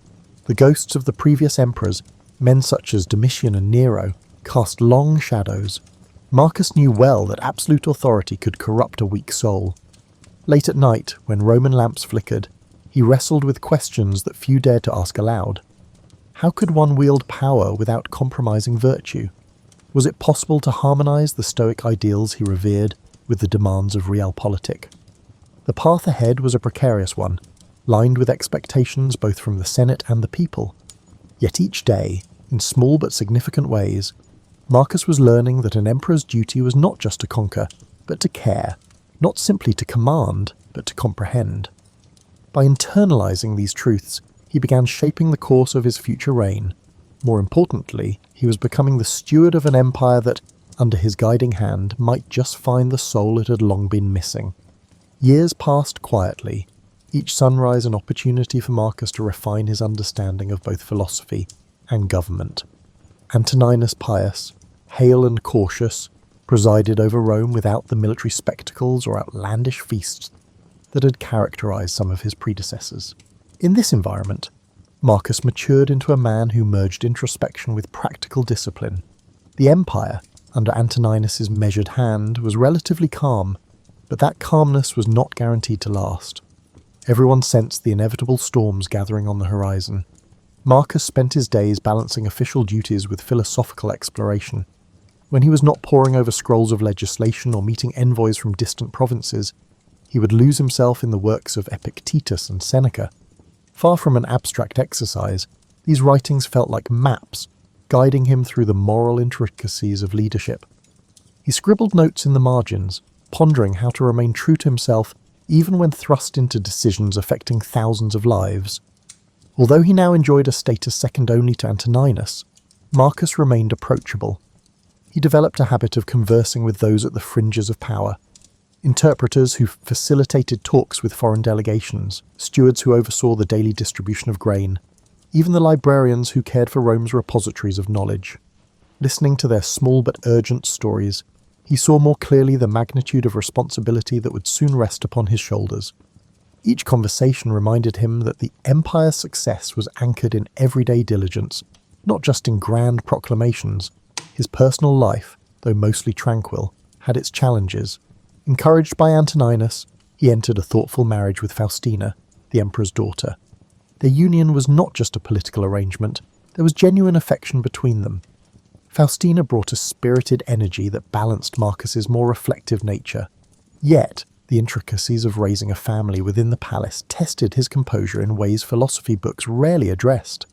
The ghosts of the previous emperors, men such as Domitian and Nero, cast long shadows. Marcus knew well that absolute authority could corrupt a weak soul. Late at night, when Roman lamps flickered, he wrestled with questions that few dared to ask aloud. How could one wield power without compromising virtue? Was it possible to harmonise the Stoic ideals he revered with the demands of realpolitik? The path ahead was a precarious one, lined with expectations both from the Senate and the people. Yet each day, in small but significant ways, Marcus was learning that an emperor's duty was not just to conquer, but to care, not simply to command, but to comprehend. By internalising these truths, he began shaping the course of his future reign. More importantly, he was becoming the steward of an empire that, under his guiding hand, might just find the soul it had long been missing. Years passed quietly, each sunrise an opportunity for Marcus to refine his understanding of both philosophy and government. Antoninus Pius, hale and cautious, presided over Rome without the military spectacles or outlandish feasts that had characterized some of his predecessors. In this environment, Marcus matured into a man who merged introspection with practical discipline. The empire, under Antoninus's measured hand, was relatively calm, but that calmness was not guaranteed to last. Everyone sensed the inevitable storms gathering on the horizon. Marcus spent his days balancing official duties with philosophical exploration. When he was not poring over scrolls of legislation or meeting envoys from distant provinces, he would lose himself in the works of Epictetus and Seneca. Far from an abstract exercise, these writings felt like maps, guiding him through the moral intricacies of leadership. He scribbled notes in the margins, pondering how to remain true to himself even when thrust into decisions affecting thousands of lives. Although he now enjoyed a status second only to Antoninus, Marcus remained approachable. He developed a habit of conversing with those at the fringes of power. Interpreters who facilitated talks with foreign delegations, stewards who oversaw the daily distribution of grain, even the librarians who cared for Rome's repositories of knowledge. Listening to their small but urgent stories, he saw more clearly the magnitude of responsibility that would soon rest upon his shoulders. Each conversation reminded him that the empire's success was anchored in everyday diligence, not just in grand proclamations. His personal life, though mostly tranquil, had its challenges. Encouraged by Antoninus, he entered a thoughtful marriage with Faustina, the emperor's daughter. Their union was not just a political arrangement, there was genuine affection between them. Faustina brought a spirited energy that balanced Marcus's more reflective nature. Yet, the intricacies of raising a family within the palace tested his composure in ways philosophy books rarely addressed.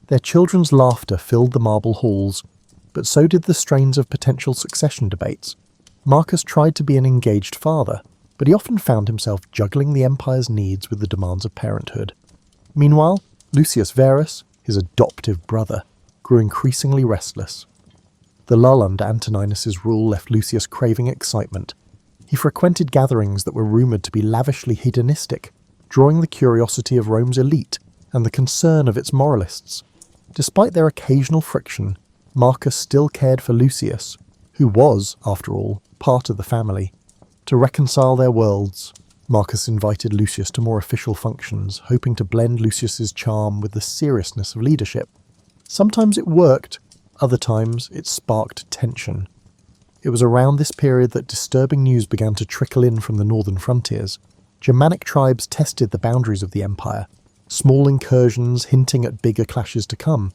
Their children's laughter filled the marble halls, but so did the strains of potential succession debates. Marcus tried to be an engaged father, but he often found himself juggling the empire's needs with the demands of parenthood. Meanwhile, Lucius Verus, his adoptive brother, grew increasingly restless. The lull under Antoninus's rule left Lucius craving excitement. He frequented gatherings that were rumoured to be lavishly hedonistic, drawing the curiosity of Rome's elite and the concern of its moralists. Despite their occasional friction, Marcus still cared for Lucius, who was, after all, part of the family. To reconcile their worlds, Marcus invited Lucius to more official functions, hoping to blend Lucius's charm with the seriousness of leadership. Sometimes it worked, other times it sparked tension. It was around this period that disturbing news began to trickle in from the northern frontiers. Germanic tribes tested the boundaries of the empire, small incursions hinting at bigger clashes to come.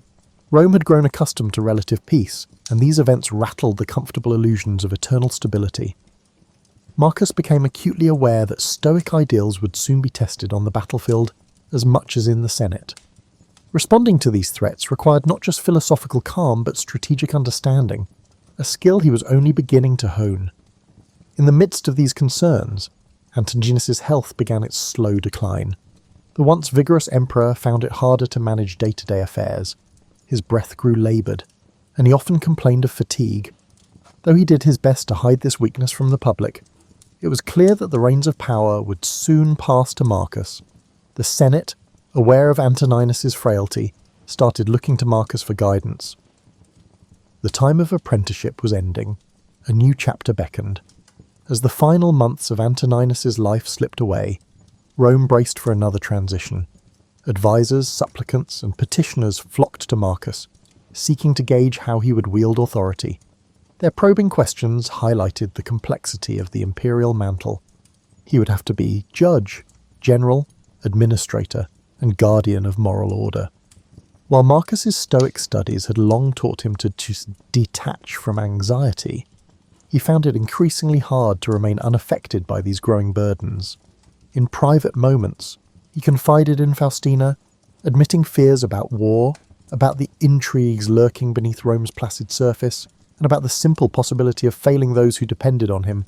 Rome had grown accustomed to relative peace, and these events rattled the comfortable illusions of eternal stability. Marcus became acutely aware that Stoic ideals would soon be tested on the battlefield as much as in the Senate. Responding to these threats required not just philosophical calm but strategic understanding, a skill he was only beginning to hone. In the midst of these concerns, Antoninus's health began its slow decline. The once vigorous emperor found it harder to manage day-to-day affairs. His breath grew laboured, and he often complained of fatigue. Though he did his best to hide this weakness from the public, it was clear that the reins of power would soon pass to Marcus. The Senate, aware of Antoninus's frailty, started looking to Marcus for guidance. The time of apprenticeship was ending. A new chapter beckoned. As the final months of Antoninus's life slipped away, Rome braced for another transition. Advisors, supplicants, and petitioners flocked to Marcus, seeking to gauge how he would wield authority. Their probing questions highlighted the complexity of the imperial mantle. He would have to be judge, general, administrator, and guardian of moral order. While Marcus's Stoic studies had long taught him to detach from anxiety, he found it increasingly hard to remain unaffected by these growing burdens. In private moments, he confided in Faustina, admitting fears about war, about the intrigues lurking beneath Rome's placid surface, and about the simple possibility of failing those who depended on him.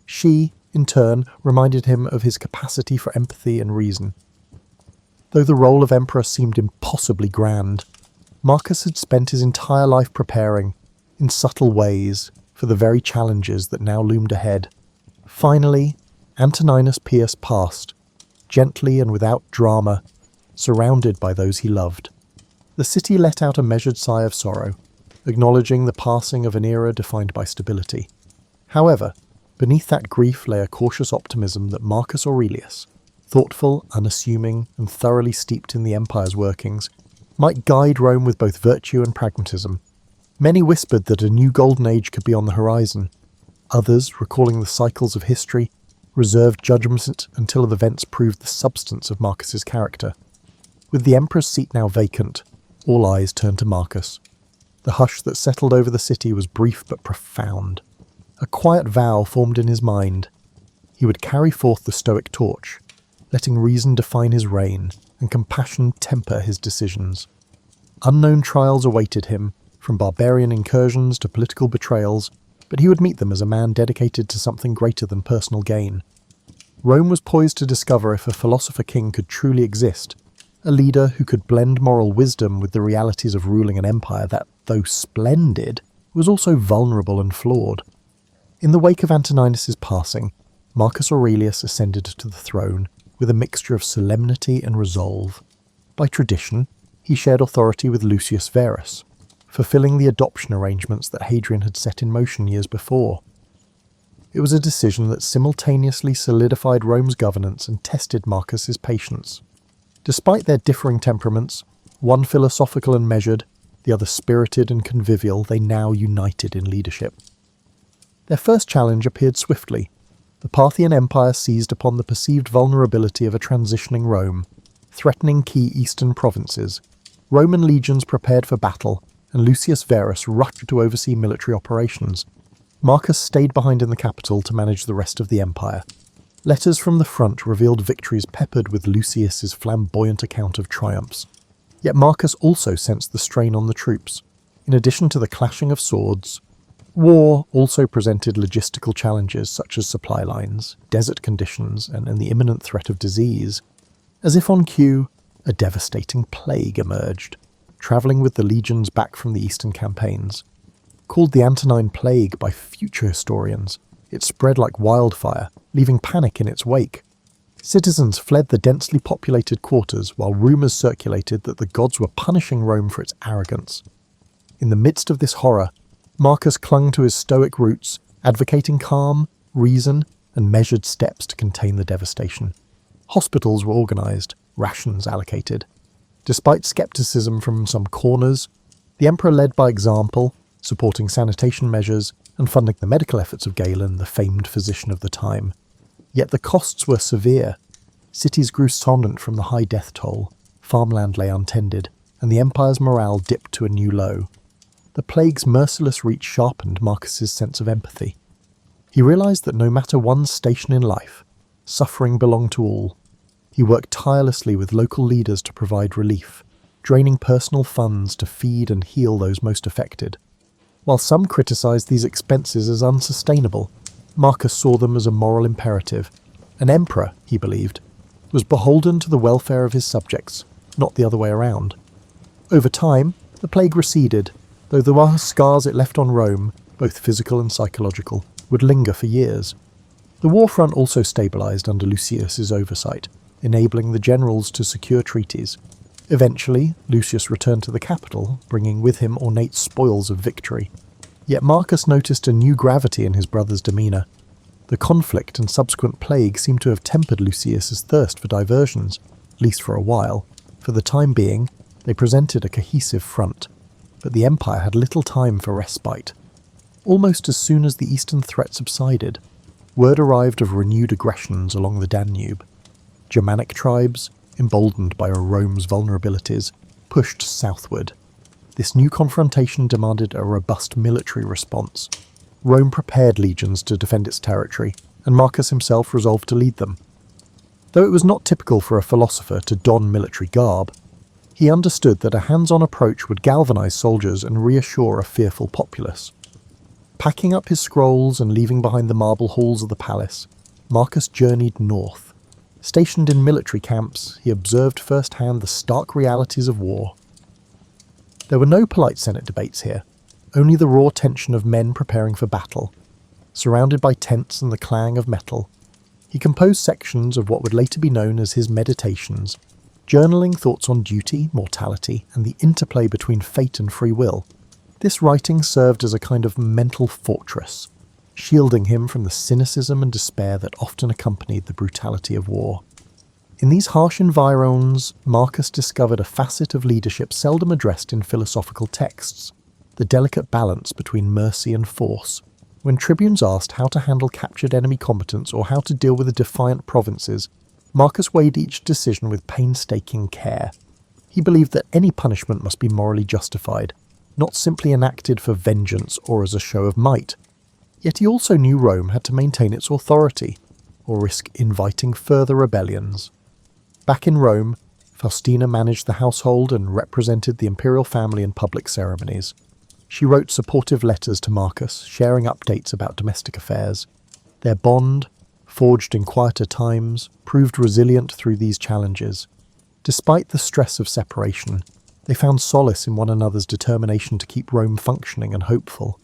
She, in turn, reminded him of his capacity for empathy and reason. Though the role of emperor seemed impossibly grand, Marcus had spent his entire life preparing, in subtle ways, for the very challenges that now loomed ahead. Finally, Antoninus Pius passed, gently and without drama, surrounded by those he loved. The city let out a measured sigh of sorrow, acknowledging the passing of an era defined by stability. However, beneath that grief lay a cautious optimism that Marcus Aurelius, thoughtful, unassuming, and thoroughly steeped in the empire's workings, might guide Rome with both virtue and pragmatism. Many whispered that a new golden age could be on the horizon. Others, recalling the cycles of history, reserved judgment until the events proved the substance of Marcus's character. With the emperor's seat now vacant, all eyes turned to Marcus. The hush that settled over the city was brief but profound. A quiet vow formed in his mind. He would carry forth the Stoic torch, letting reason define his reign and compassion temper his decisions. Unknown trials awaited him, from barbarian incursions to political betrayals, but he would meet them as a man dedicated to something greater than personal gain. Rome was poised to discover if a philosopher king could truly exist, a leader who could blend moral wisdom with the realities of ruling an empire that, though splendid, was also vulnerable and flawed. In the wake of Antoninus's passing, Marcus Aurelius ascended to the throne with a mixture of solemnity and resolve. By tradition, he shared authority with Lucius Verus, fulfilling the adoption arrangements that Hadrian had set in motion years before. It was a decision that simultaneously solidified Rome's governance and tested Marcus's patience. Despite their differing temperaments, one philosophical and measured, the other spirited and convivial, they now united in leadership. Their first challenge appeared swiftly. The Parthian Empire seized upon the perceived vulnerability of a transitioning Rome, threatening key eastern provinces. Roman legions prepared for battle, and Lucius Verus rushed to oversee military operations. Marcus stayed behind in the capital to manage the rest of the empire. Letters from the front revealed victories peppered with Lucius's flamboyant account of triumphs. Yet Marcus also sensed the strain on the troops. In addition to the clashing of swords, war also presented logistical challenges such as supply lines, desert conditions, and the imminent threat of disease. As if on cue, a devastating plague emerged, travelling with the legions back from the eastern campaigns. Called the Antonine Plague by future historians, it spread like wildfire, leaving panic in its wake. Citizens fled the densely populated quarters while rumours circulated that the gods were punishing Rome for its arrogance. In the midst of this horror, Marcus clung to his stoic roots, advocating calm, reason, and measured steps to contain the devastation. Hospitals were organised, rations allocated. Despite scepticism from some corners, the emperor led by example, supporting sanitation measures and funding the medical efforts of Galen, the famed physician of the time. Yet the costs were severe. Cities grew somnant from the high death toll, farmland lay untended, and the empire's morale dipped to a new low. The plague's merciless reach sharpened Marcus's sense of empathy. He realised that no matter one's station in life, suffering belonged to all. He worked tirelessly with local leaders to provide relief, draining personal funds to feed and heal those most affected. While some criticised these expenses as unsustainable, Marcus saw them as a moral imperative. An emperor, he believed, was beholden to the welfare of his subjects, not the other way around. Over time, the plague receded, though the scars it left on Rome, both physical and psychological, would linger for years. The war front also stabilised under Lucius's oversight, enabling the generals to secure treaties. Eventually, Lucius returned to the capital, bringing with him ornate spoils of victory. Yet Marcus noticed a new gravity in his brother's demeanour. The conflict and subsequent plague seemed to have tempered Lucius's thirst for diversions, at least for a while. For the time being, they presented a cohesive front, but the empire had little time for respite. Almost as soon as the eastern threat subsided, word arrived of renewed aggressions along the Danube. Germanic tribes, emboldened by Rome's vulnerabilities, pushed southward. This new confrontation demanded a robust military response. Rome prepared legions to defend its territory, and Marcus himself resolved to lead them. Though it was not typical for a philosopher to don military garb, he understood that a hands-on approach would galvanise soldiers and reassure a fearful populace. Packing up his scrolls and leaving behind the marble halls of the palace, Marcus journeyed north. Stationed in military camps, he observed firsthand the stark realities of war. There were no polite Senate debates here, only the raw tension of men preparing for battle. Surrounded by tents and the clang of metal, he composed sections of what would later be known as his Meditations, journaling thoughts on duty, mortality, and the interplay between fate and free will. This writing served as a kind of mental fortress, shielding him from the cynicism and despair that often accompanied the brutality of war. In these harsh environs, Marcus discovered a facet of leadership seldom addressed in philosophical texts, the delicate balance between mercy and force. When tribunes asked how to handle captured enemy combatants or how to deal with the defiant provinces, Marcus weighed each decision with painstaking care. He believed that any punishment must be morally justified, not simply enacted for vengeance or as a show of might. Yet he also knew Rome had to maintain its authority, or risk inviting further rebellions. Back in Rome, Faustina managed the household and represented the imperial family in public ceremonies. She wrote supportive letters to Marcus, sharing updates about domestic affairs. Their bond, forged in quieter times, proved resilient through these challenges. Despite the stress of separation, they found solace in one another's determination to keep Rome functioning and hopeful.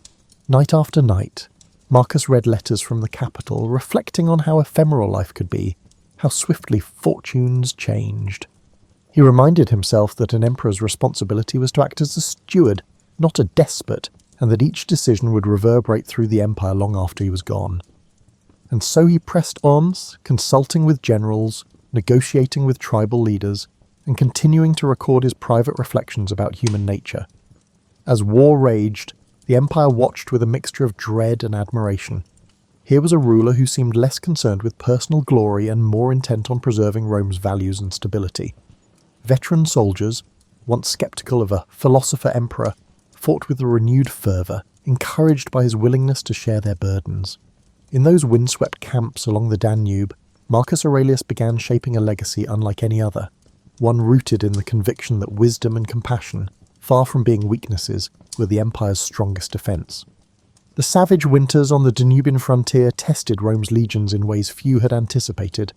Night after night, Marcus read letters from the capital, reflecting on how ephemeral life could be, how swiftly fortunes changed. He reminded himself that an emperor's responsibility was to act as a steward, not a despot, and that each decision would reverberate through the empire long after he was gone. And so he pressed on, consulting with generals, negotiating with tribal leaders, and continuing to record his private reflections about human nature. As war raged, the empire watched with a mixture of dread and admiration. Here was a ruler who seemed less concerned with personal glory and more intent on preserving Rome's values and stability. Veteran soldiers, once sceptical of a philosopher emperor, fought with a renewed fervour, encouraged by his willingness to share their burdens. In those windswept camps along the Danube, Marcus Aurelius began shaping a legacy unlike any other, one rooted in the conviction that wisdom and compassion, far from being weaknesses, were the empire's strongest defence. The savage winters on the Danubian frontier tested Rome's legions in ways few had anticipated.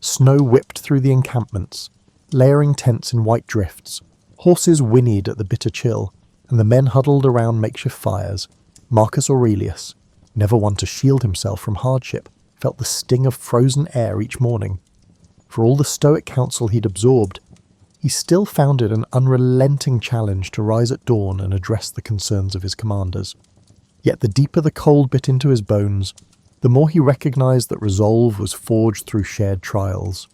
Snow whipped through the encampments, layering tents in white drifts. Horses whinnied at the bitter chill, and the men huddled around makeshift fires. Marcus Aurelius, never one to shield himself from hardship, felt the sting of frozen air each morning. For all the stoic counsel he'd absorbed, he still found it an unrelenting challenge to rise at dawn and address the concerns of his commanders. Yet the deeper the cold bit into his bones, the more he recognised that resolve was forged through shared trials.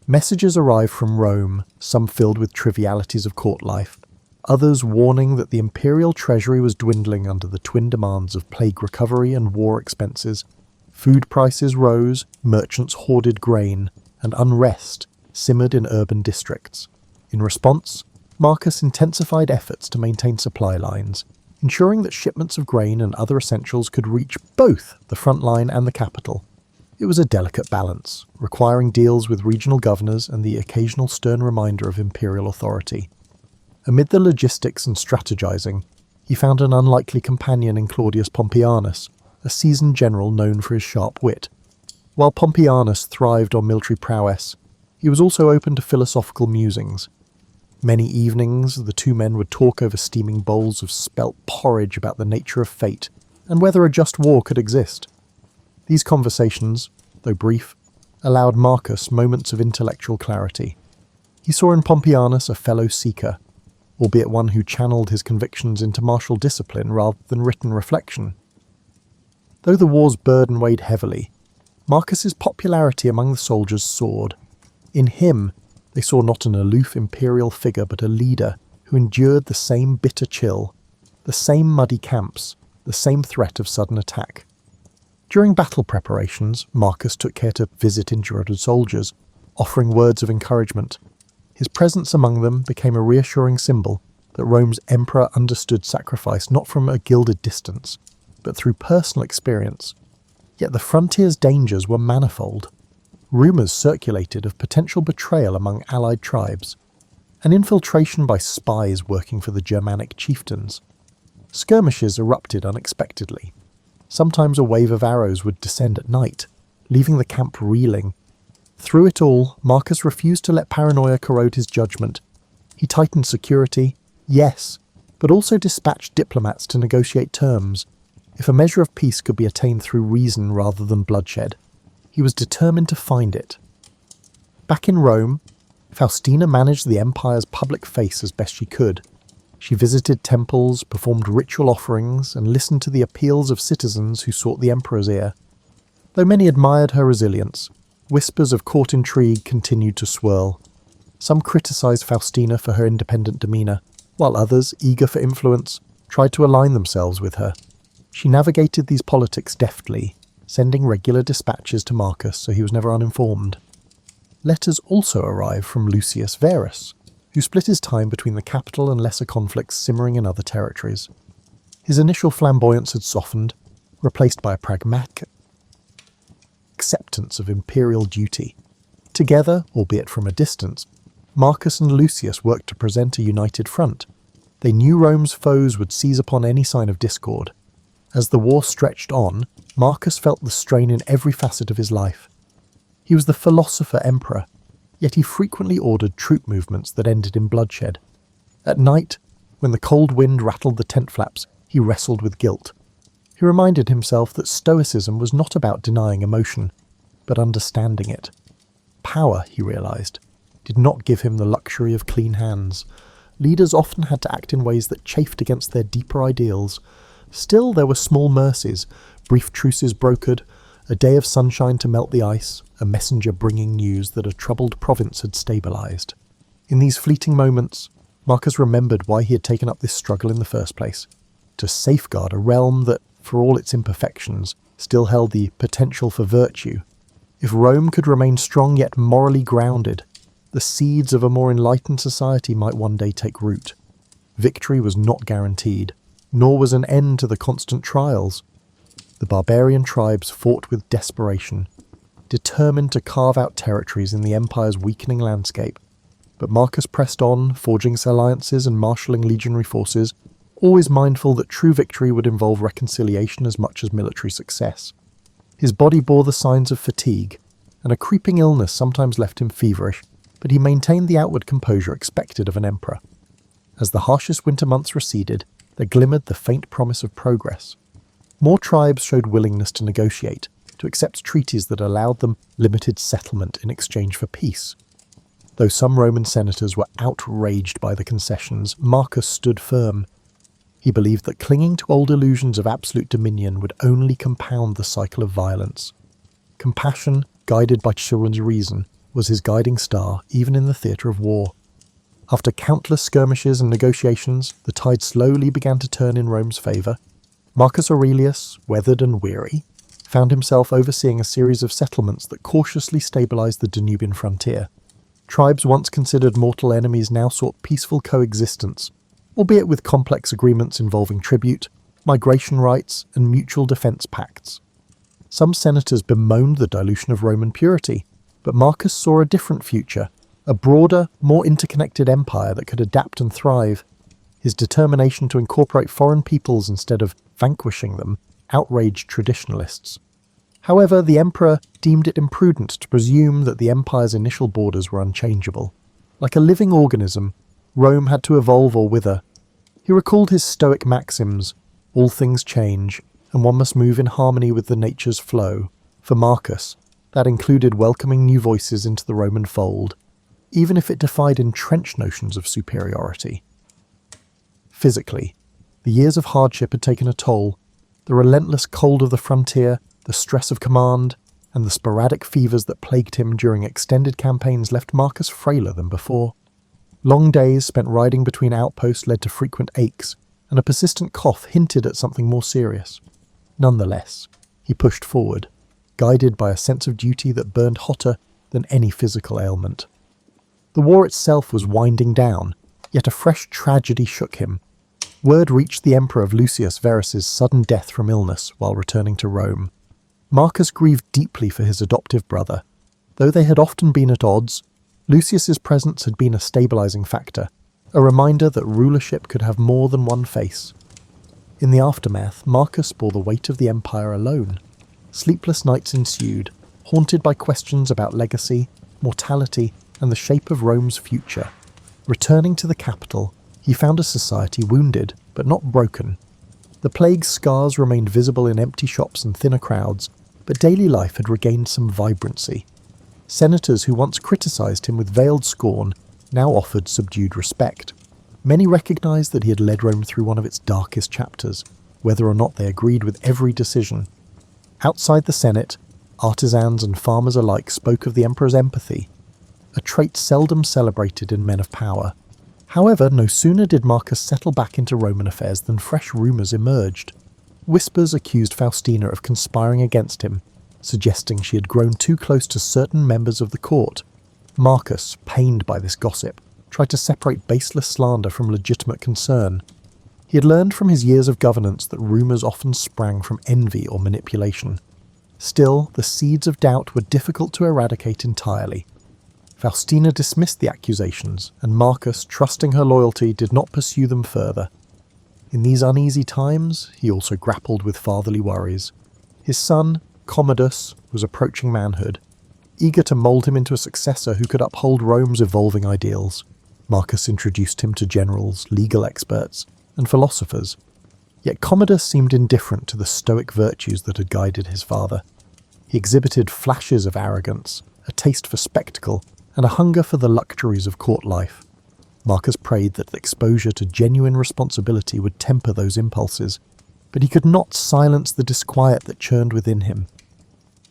Messages arrived from Rome, some filled with trivialities of court life, others warning that the imperial treasury was dwindling under the twin demands of plague recovery and war expenses. Food prices rose, merchants hoarded grain, and unrest simmered in urban districts. In response, Marcus intensified efforts to maintain supply lines, ensuring that shipments of grain and other essentials could reach both the front line and the capital. It was a delicate balance, requiring deals with regional governors and the occasional stern reminder of imperial authority. Amid the logistics and strategizing, he found an unlikely companion in Claudius Pompeianus, a seasoned general known for his sharp wit. While Pompeianus thrived on military prowess, he was also open to philosophical musings. Many evenings, the two men would talk over steaming bowls of spelt porridge about the nature of fate and whether a just war could exist. These conversations, though brief, allowed Marcus moments of intellectual clarity. He saw in Pompeianus a fellow seeker, albeit one who channeled his convictions into martial discipline rather than written reflection. Though the war's burden weighed heavily, Marcus's popularity among the soldiers soared. In him, they saw not an aloof imperial figure but a leader who endured the same bitter chill, the same muddy camps, the same threat of sudden attack. During battle preparations, Marcus took care to visit injured soldiers, offering words of encouragement. His presence among them became a reassuring symbol that Rome's emperor understood sacrifice not from a gilded distance, but through personal experience. Yet the frontier's dangers were manifold. Rumours circulated of potential betrayal among allied tribes, an infiltration by spies working for the Germanic chieftains. Skirmishes erupted unexpectedly. Sometimes a wave of arrows would descend at night, leaving the camp reeling. Through it all, Marcus refused to let paranoia corrode his judgment. He tightened security, yes, but also dispatched diplomats to negotiate terms. If a measure of peace could be attained through reason rather than bloodshed, he was determined to find it. Back in Rome, Faustina managed the empire's public face as best she could. She visited temples, performed ritual offerings, and listened to the appeals of citizens who sought the emperor's ear. Though many admired her resilience, whispers of court intrigue continued to swirl. Some criticized Faustina for her independent demeanor, while others, eager for influence, tried to align themselves with her. She navigated these politics deftly, sending regular dispatches to Marcus so he was never uninformed. Letters also arrived from Lucius Verus, who split his time between the capital and lesser conflicts simmering in other territories. His initial flamboyance had softened, replaced by a pragmatic acceptance of imperial duty. Together, albeit from a distance, Marcus and Lucius worked to present a united front. They knew Rome's foes would seize upon any sign of discord. As the war stretched on, Marcus felt the strain in every facet of his life. He was the philosopher emperor, yet he frequently ordered troop movements that ended in bloodshed. At night, when the cold wind rattled the tent flaps, he wrestled with guilt. He reminded himself that stoicism was not about denying emotion, but understanding it. Power, he realized, did not give him the luxury of clean hands. Leaders often had to act in ways that chafed against their deeper ideals. Still, there were small mercies, brief truces brokered, a day of sunshine to melt the ice, a messenger bringing news that a troubled province had stabilized. In these fleeting moments, Marcus remembered why he had taken up this struggle in the first place, to safeguard a realm that, for all its imperfections, still held the potential for virtue. If Rome could remain strong yet morally grounded, the seeds of a more enlightened society might one day take root. Victory was not guaranteed, nor was an end to the constant trials. The barbarian tribes fought with desperation, determined to carve out territories in the empire's weakening landscape. But Marcus pressed on, forging alliances and marshalling legionary forces, always mindful that true victory would involve reconciliation as much as military success. His body bore the signs of fatigue, and a creeping illness sometimes left him feverish, but he maintained the outward composure expected of an emperor. As the harshest winter months receded, there glimmered the faint promise of progress. More tribes showed willingness to negotiate, to accept treaties that allowed them limited settlement in exchange for peace. Though some Roman senators were outraged by the concessions, Marcus stood firm. He believed that clinging to old illusions of absolute dominion would only compound the cycle of violence. Compassion, guided by children's reason, was his guiding star even in the theatre of war. After countless skirmishes and negotiations, the tide slowly began to turn in Rome's favour. Marcus Aurelius, weathered and weary, found himself overseeing a series of settlements that cautiously stabilised the Danubian frontier. Tribes once considered mortal enemies now sought peaceful coexistence, albeit with complex agreements involving tribute, migration rights, and mutual defence pacts. Some senators bemoaned the dilution of Roman purity, but Marcus saw a different future, a broader, more interconnected empire that could adapt and thrive. His determination to incorporate foreign peoples instead of vanquishing them outraged traditionalists. However, the emperor deemed it imprudent to presume that the empire's initial borders were unchangeable. Like a living organism, Rome had to evolve or wither. He recalled his Stoic maxims: all things change, and one must move in harmony with the nature's flow. For Marcus, that included welcoming new voices into the Roman fold, even if it defied entrenched notions of superiority. Physically, the years of hardship had taken a toll. The relentless cold of the frontier, the stress of command, and the sporadic fevers that plagued him during extended campaigns left Marcus frailer than before. Long days spent riding between outposts led to frequent aches, and a persistent cough hinted at something more serious. Nonetheless, he pushed forward, guided by a sense of duty that burned hotter than any physical ailment. The war itself was winding down, yet a fresh tragedy shook him. Word reached the emperor of Lucius Verus's sudden death from illness while returning to Rome. Marcus grieved deeply for his adoptive brother. Though they had often been at odds, Lucius's presence had been a stabilizing factor, a reminder that rulership could have more than one face. In the aftermath, Marcus bore the weight of the empire alone. Sleepless nights ensued, haunted by questions about legacy, mortality, and the shape of Rome's future. Returning to the capital, he found a society wounded, but not broken. The plague's scars remained visible in empty shops and thinner crowds, but daily life had regained some vibrancy. Senators who once criticised him with veiled scorn now offered subdued respect. Many recognised that he had led Rome through one of its darkest chapters, whether or not they agreed with every decision. Outside the Senate, artisans and farmers alike spoke of the emperor's empathy, a trait seldom celebrated in men of power. However, no sooner did Marcus settle back into Roman affairs than fresh rumours emerged. Whispers accused Faustina of conspiring against him, suggesting she had grown too close to certain members of the court. Marcus, pained by this gossip, tried to separate baseless slander from legitimate concern. He had learned from his years of governance that rumours often sprang from envy or manipulation. Still, the seeds of doubt were difficult to eradicate entirely. Faustina dismissed the accusations, and Marcus, trusting her loyalty, did not pursue them further. In these uneasy times, he also grappled with fatherly worries. His son, Commodus, was approaching manhood, eager to mould him into a successor who could uphold Rome's evolving ideals. Marcus introduced him to generals, legal experts, and philosophers. Yet Commodus seemed indifferent to the stoic virtues that had guided his father. He exhibited flashes of arrogance, a taste for spectacle, and a hunger for the luxuries of court life. Marcus prayed that exposure to genuine responsibility would temper those impulses, but he could not silence the disquiet that churned within him.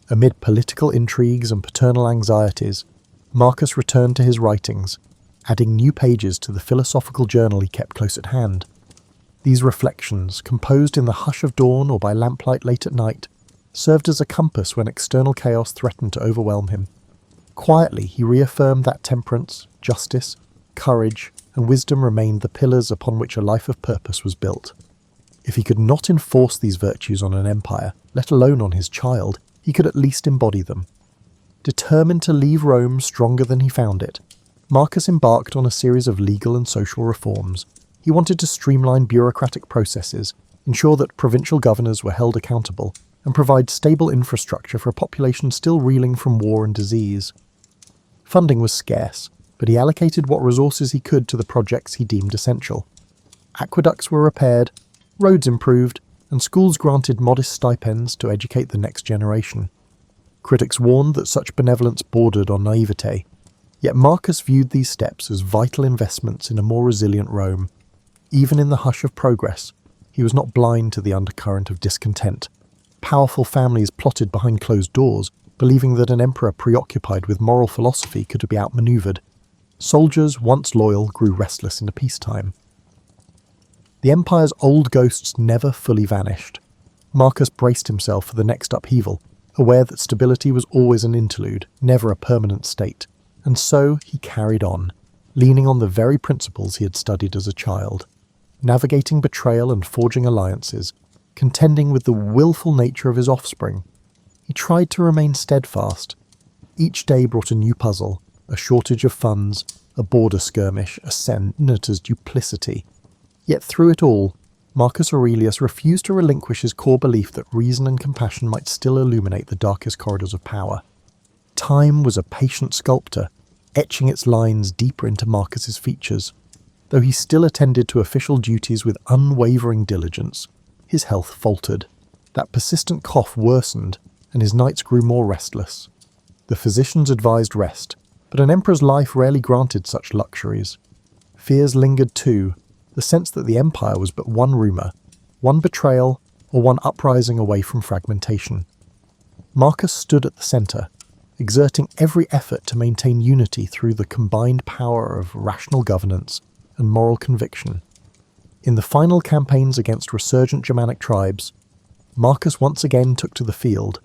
Amid political intrigues and paternal anxieties, Marcus returned to his writings, adding new pages to the philosophical journal he kept close at hand. These reflections, composed in the hush of dawn or by lamplight late at night, served as a compass when external chaos threatened to overwhelm him. Quietly, he reaffirmed that temperance, justice, courage, and wisdom remained the pillars upon which a life of purpose was built. If he could not enforce these virtues on an empire, let alone on his child, he could at least embody them. Determined to leave Rome stronger than he found it, Marcus embarked on a series of legal and social reforms. He wanted to streamline bureaucratic processes, ensure that provincial governors were held accountable, and provide stable infrastructure for a population still reeling from war and disease. Funding was scarce, but he allocated what resources he could to the projects he deemed essential. Aqueducts were repaired, roads improved, and schools granted modest stipends to educate the next generation. Critics warned that such benevolence bordered on naivete, yet Marcus viewed these steps as vital investments in a more resilient Rome. Even in the hush of progress, he was not blind to the undercurrent of discontent. Powerful families plotted behind closed doors, believing that an emperor preoccupied with moral philosophy could be outmaneuvered. Soldiers, once loyal, grew restless into peacetime. The empire's old ghosts never fully vanished. Marcus braced himself for the next upheaval, aware that stability was always an interlude, never a permanent state. And so he carried on, leaning on the very principles he had studied as a child, navigating betrayal and forging alliances, contending with the willful nature of his offspring. He tried to remain steadfast. Each day brought a new puzzle, a shortage of funds, a border skirmish, a senator's duplicity. Yet through it all, Marcus Aurelius refused to relinquish his core belief that reason and compassion might still illuminate the darkest corridors of power. Time was a patient sculptor, etching its lines deeper into Marcus's features. Though he still attended to official duties with unwavering diligence, his health faltered. That persistent cough worsened, and his nights grew more restless. The physicians advised rest, but an emperor's life rarely granted such luxuries. Fears lingered too, the sense that the empire was but one rumour, one betrayal, or one uprising away from fragmentation. Marcus stood at the centre, exerting every effort to maintain unity through the combined power of rational governance and moral conviction. In the final campaigns against resurgent Germanic tribes, Marcus once again took to the field.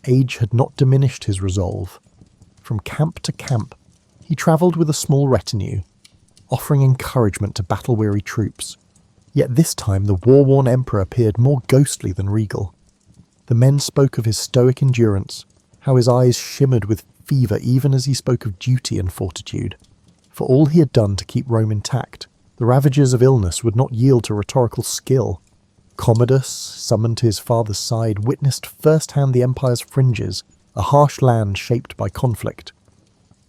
Age had not diminished his resolve. From camp to camp, he travelled with a small retinue, offering encouragement to battle-weary troops. Yet this time the war-worn emperor appeared more ghostly than regal. The men spoke of his stoic endurance, how his eyes shimmered with fever even as he spoke of duty and fortitude. For all he had done to keep Rome intact, the ravages of illness would not yield to rhetorical skill. Commodus, summoned to his father's side, witnessed firsthand the empire's fringes, a harsh land shaped by conflict.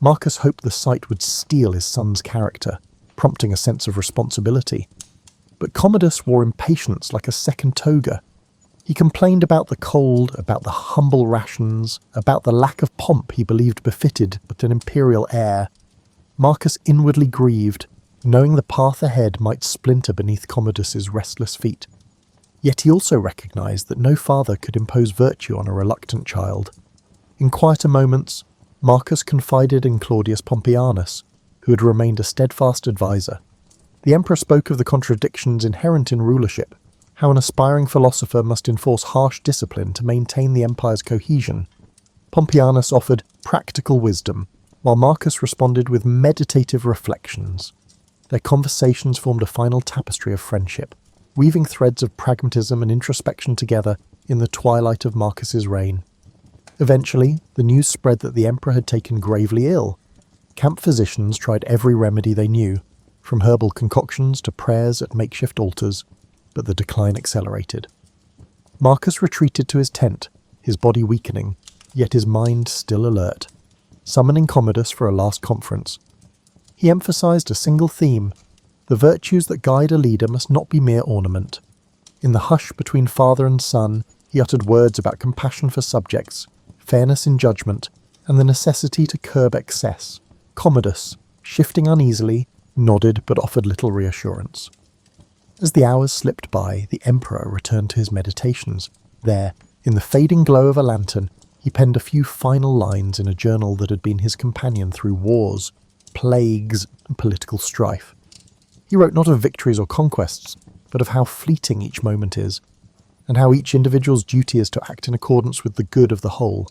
Marcus hoped the sight would steel his son's character, prompting a sense of responsibility. But Commodus wore impatience like a second toga. He complained about the cold, about the humble rations, about the lack of pomp he believed befitted but an imperial heir. Marcus inwardly grieved, knowing the path ahead might splinter beneath Commodus's restless feet. Yet he also recognised that no father could impose virtue on a reluctant child. In quieter moments, Marcus confided in Claudius Pompeianus, who had remained a steadfast advisor. The emperor spoke of the contradictions inherent in rulership, how an aspiring philosopher must enforce harsh discipline to maintain the empire's cohesion. Pompeianus offered practical wisdom, while Marcus responded with meditative reflections. Their conversations formed a final tapestry of friendship, weaving threads of pragmatism and introspection together in the twilight of Marcus's reign. Eventually, the news spread that the emperor had taken gravely ill. Camp physicians tried every remedy they knew, from herbal concoctions to prayers at makeshift altars, but the decline accelerated. Marcus retreated to his tent, his body weakening, yet his mind still alert, summoning Commodus for a last conference. He emphasized a single theme: the virtues that guide a leader must not be mere ornament. In the hush between father and son, he uttered words about compassion for subjects, fairness in judgment, and the necessity to curb excess. Commodus, shifting uneasily, nodded but offered little reassurance. As the hours slipped by, the emperor returned to his meditations. There, in the fading glow of a lantern, he penned a few final lines in a journal that had been his companion through wars, plagues, and political strife. He wrote not of victories or conquests, but of how fleeting each moment is, and how each individual's duty is to act in accordance with the good of the whole.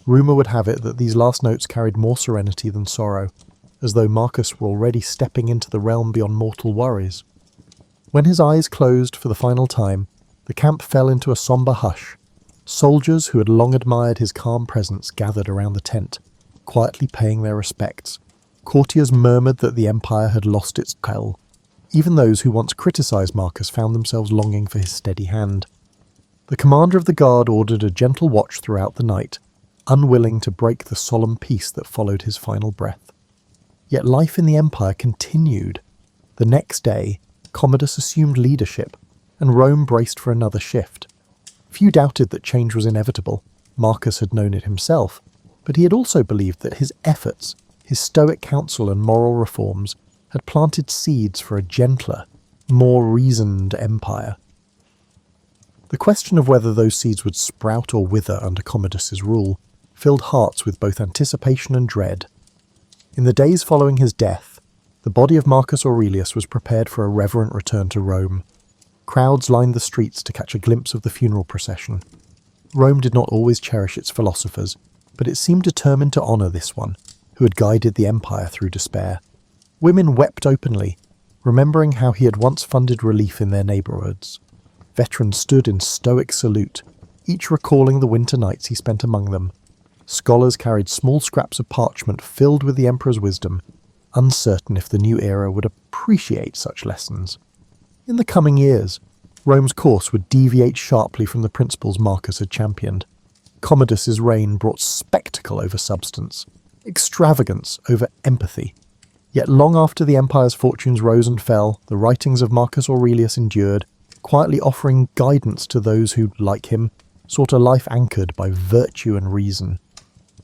Rumour would have it that these last notes carried more serenity than sorrow, as though Marcus were already stepping into the realm beyond mortal worries. When his eyes closed for the final time, the camp fell into a sombre hush. Soldiers who had long admired his calm presence gathered around the tent, quietly paying their respects. Courtiers murmured that the empire had lost its quell. Even those who once criticised Marcus found themselves longing for his steady hand. The commander of the guard ordered a gentle watch throughout the night, unwilling to break the solemn peace that followed his final breath. Yet life in the empire continued. The next day, Commodus assumed leadership, and Rome braced for another shift. Few doubted that change was inevitable. Marcus had known it himself, but he had also believed that his efforts, his stoic counsel and moral reforms, had planted seeds for a gentler, more reasoned empire. The question of whether those seeds would sprout or wither under Commodus's rule filled hearts with both anticipation and dread. In the days following his death, the body of Marcus Aurelius was prepared for a reverent return to Rome. Crowds lined the streets to catch a glimpse of the funeral procession. Rome did not always cherish its philosophers, but it seemed determined to honour this one, who had guided the empire through despair. Women wept openly, remembering how he had once funded relief in their neighbourhoods. Veterans stood in stoic salute, each recalling the winter nights he spent among them. Scholars carried small scraps of parchment filled with the emperor's wisdom, uncertain if the new era would appreciate such lessons. In the coming years, Rome's course would deviate sharply from the principles Marcus had championed. Commodus's reign brought spectacle over substance, extravagance over empathy. Yet long after the empire's fortunes rose and fell, the writings of Marcus Aurelius endured, quietly offering guidance to those who, like him, sought a life anchored by virtue and reason.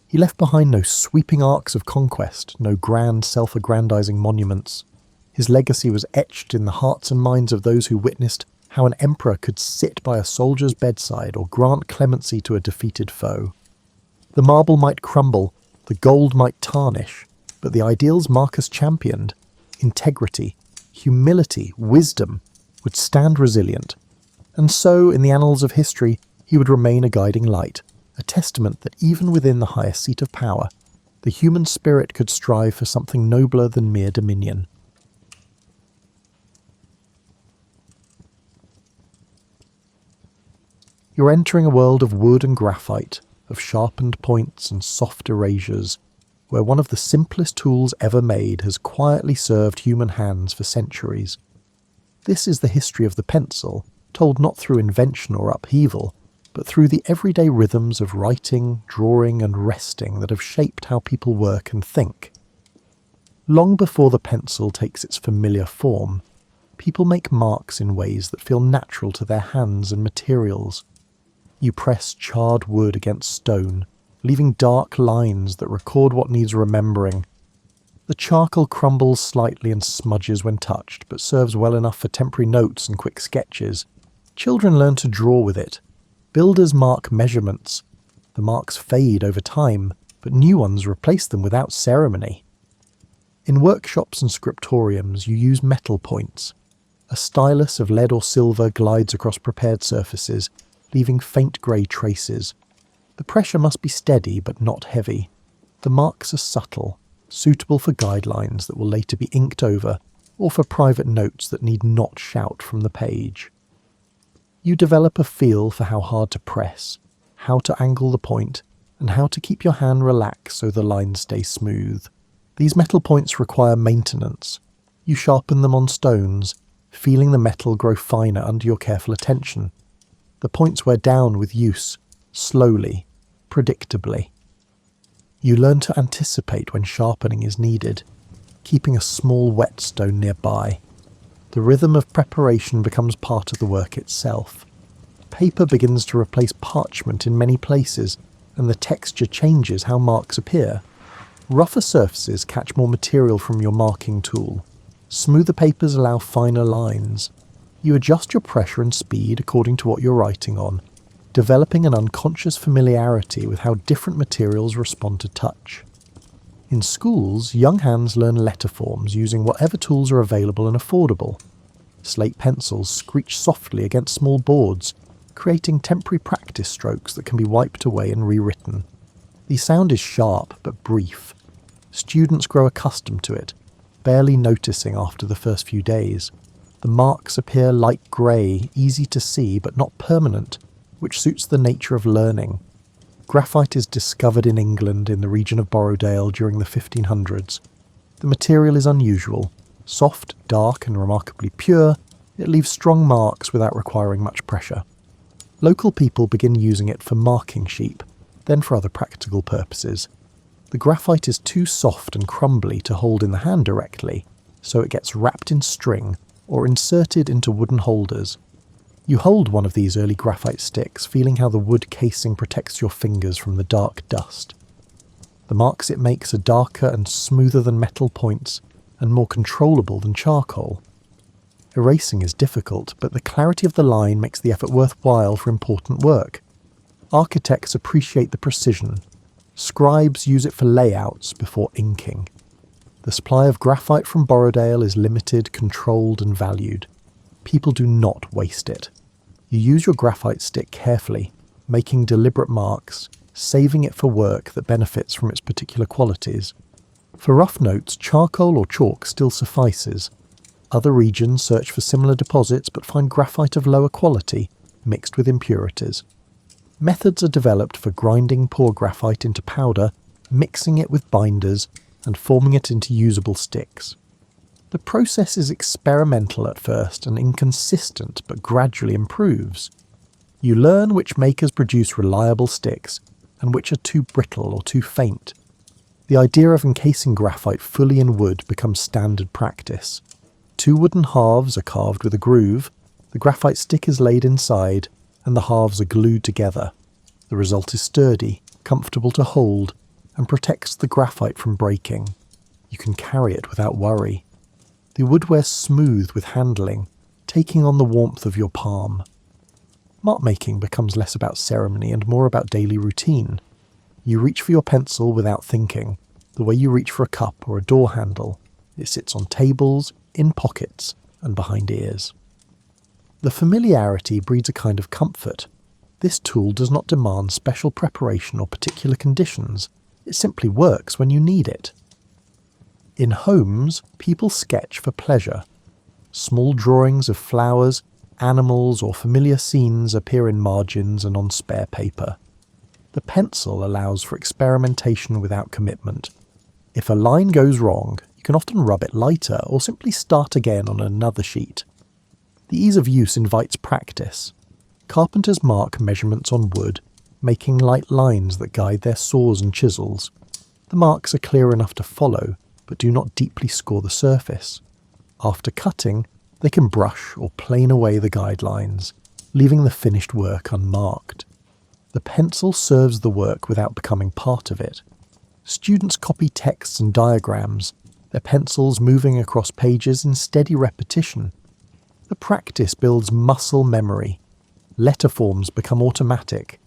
He left behind no sweeping arcs of conquest, no grand self-aggrandizing monuments. His legacy was etched in the hearts and minds of those who witnessed how an emperor could sit by a soldier's bedside or grant clemency to a defeated foe. The marble might crumble, the gold might tarnish, but the ideals Marcus championed, integrity, humility, wisdom, would stand resilient. And so, in the annals of history, he would remain a guiding light, a testament that even within the highest seat of power, the human spirit could strive for something nobler than mere dominion. You're entering a world of wood and graphite, of sharpened points and soft erasures, where one of the simplest tools ever made has quietly served human hands for centuries. This is the history of the pencil, told not through invention or upheaval, but through the everyday rhythms of writing, drawing and resting that have shaped how people work and think. Long before the pencil takes its familiar form, people make marks in ways that feel natural to their hands and materials. You press charred wood against stone, leaving dark lines that record what needs remembering. The charcoal crumbles slightly and smudges when touched, but serves well enough for temporary notes and quick sketches. Children learn to draw with it. Builders mark measurements. The marks fade over time, but new ones replace them without ceremony. In workshops and scriptoriums, you use metal points. A stylus of lead or silver glides across prepared surfaces, leaving faint grey traces. The pressure must be steady but not heavy. The marks are subtle, suitable for guidelines that will later be inked over, or for private notes that need not shout from the page. You develop a feel for how hard to press, how to angle the point, and how to keep your hand relaxed so the lines stay smooth. These metal points require maintenance. You sharpen them on stones, feeling the metal grow finer under your careful attention. The points wear down with use, slowly, predictably. You learn to anticipate when sharpening is needed, keeping a small whetstone nearby. The rhythm of preparation becomes part of the work itself. Paper begins to replace parchment in many places, and the texture changes how marks appear. Rougher surfaces catch more material from your marking tool. Smoother papers allow finer lines. You adjust your pressure and speed according to what you're writing on, developing an unconscious familiarity with how different materials respond to touch. In schools, young hands learn letter forms using whatever tools are available and affordable. Slate pencils screech softly against small boards, creating temporary practice strokes that can be wiped away and rewritten. The sound is sharp but brief. Students grow accustomed to it, barely noticing after the first few days. The marks appear light grey, easy to see but not permanent, which suits the nature of learning. Graphite is discovered in England in the region of Borrowdale during the 1500s. The material is unusual. Soft, dark and remarkably pure, it leaves strong marks without requiring much pressure. Local people begin using it for marking sheep, then for other practical purposes. The graphite is too soft and crumbly to hold in the hand directly, so it gets wrapped in string or inserted into wooden holders. You hold one of these early graphite sticks, feeling how the wood casing protects your fingers from the dark dust. The marks it makes are darker and smoother than metal points, and more controllable than charcoal. Erasing is difficult, but the clarity of the line makes the effort worthwhile for important work. Architects appreciate the precision. Scribes use it for layouts before inking. The supply of graphite from Borrowdale is limited, controlled and valued. People do not waste it. You use your graphite stick carefully, making deliberate marks, saving it for work that benefits from its particular qualities. For rough notes, charcoal or chalk still suffices. Other regions search for similar deposits but find graphite of lower quality, mixed with impurities. Methods are developed for grinding poor graphite into powder, mixing it with binders, and forming it into usable sticks. The process is experimental at first and inconsistent, but gradually improves. You learn which makers produce reliable sticks, and which are too brittle or too faint. The idea of encasing graphite fully in wood becomes standard practice. 2 wooden halves are carved with a groove, the graphite stick is laid inside, and the halves are glued together. The result is sturdy, comfortable to hold, and protects the graphite from breaking. You can carry it without worry. The wood wears smooth with handling, taking on the warmth of your palm. Mark making becomes less about ceremony and more about daily routine. You reach for your pencil without thinking, the way you reach for a cup or a door handle. It sits on tables, in pockets, and behind ears. The familiarity breeds a kind of comfort. This tool does not demand special preparation or particular conditions. It simply works when you need it. In homes, people sketch for pleasure. Small drawings of flowers, animals, or familiar scenes appear in margins and on spare paper. The pencil allows for experimentation without commitment. If a line goes wrong, you can often rub it lighter or simply start again on another sheet. The ease of use invites practice. Carpenters mark measurements on wood, making light lines that guide their saws and chisels. The marks are clear enough to follow, but do not deeply score the surface. After cutting, they can brush or plane away the guidelines, leaving the finished work unmarked. The pencil serves the work without becoming part of it. Students copy texts and diagrams, their pencils moving across pages in steady repetition. The practice builds muscle memory. Letter forms become automatic.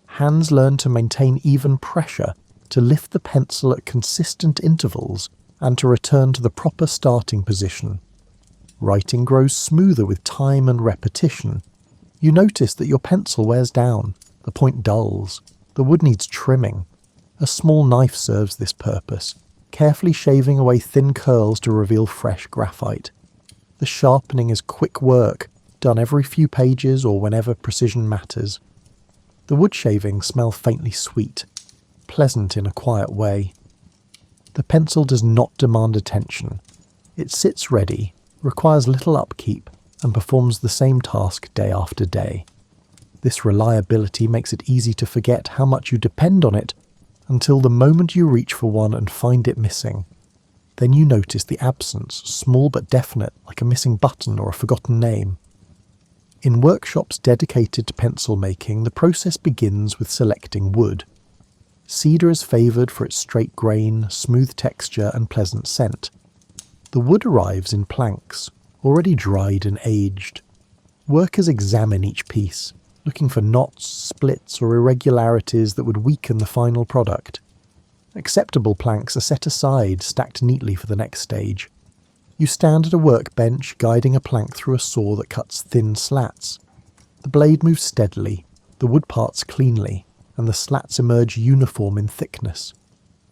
Hands learn to maintain even pressure, to lift the pencil at consistent intervals, and to return to the proper starting position. Writing grows smoother with time and repetition. You notice that your pencil wears down, the point dulls, the wood needs trimming. A small knife serves this purpose, carefully shaving away thin curls to reveal fresh graphite. The sharpening is quick work, done every few pages or whenever precision matters. The wood shavings smell faintly sweet, pleasant in a quiet way. The pencil does not demand attention. It sits ready, requires little upkeep, and performs the same task day after day. This reliability makes it easy to forget how much you depend on it until the moment you reach for one and find it missing. Then you notice the absence, small but definite, like a missing button or a forgotten name. In workshops dedicated to pencil making, the process begins with selecting wood. Cedar is favoured for its straight grain, smooth texture and pleasant scent. The wood arrives in planks, already dried and aged. Workers examine each piece, looking for knots, splits or irregularities that would weaken the final product. Acceptable planks are set aside, stacked neatly for the next stage. You stand at a workbench, guiding a plank through a saw that cuts thin slats. The blade moves steadily, the wood parts cleanly, and the slats emerge uniform in thickness.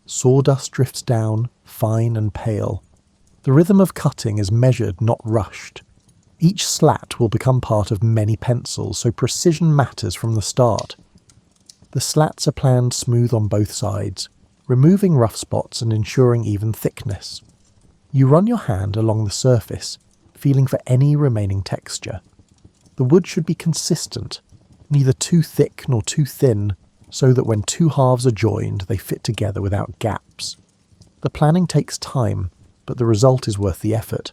Sawdust drifts down, fine and pale. The rhythm of cutting is measured, not rushed. Each slat will become part of many pencils, so precision matters from the start. The slats are planned smooth on both sides, removing rough spots and ensuring even thickness. You run your hand along the surface, feeling for any remaining texture. The wood should be consistent, neither too thick nor too thin, so that when two halves are joined they fit together without gaps. The planning takes time, but the result is worth the effort.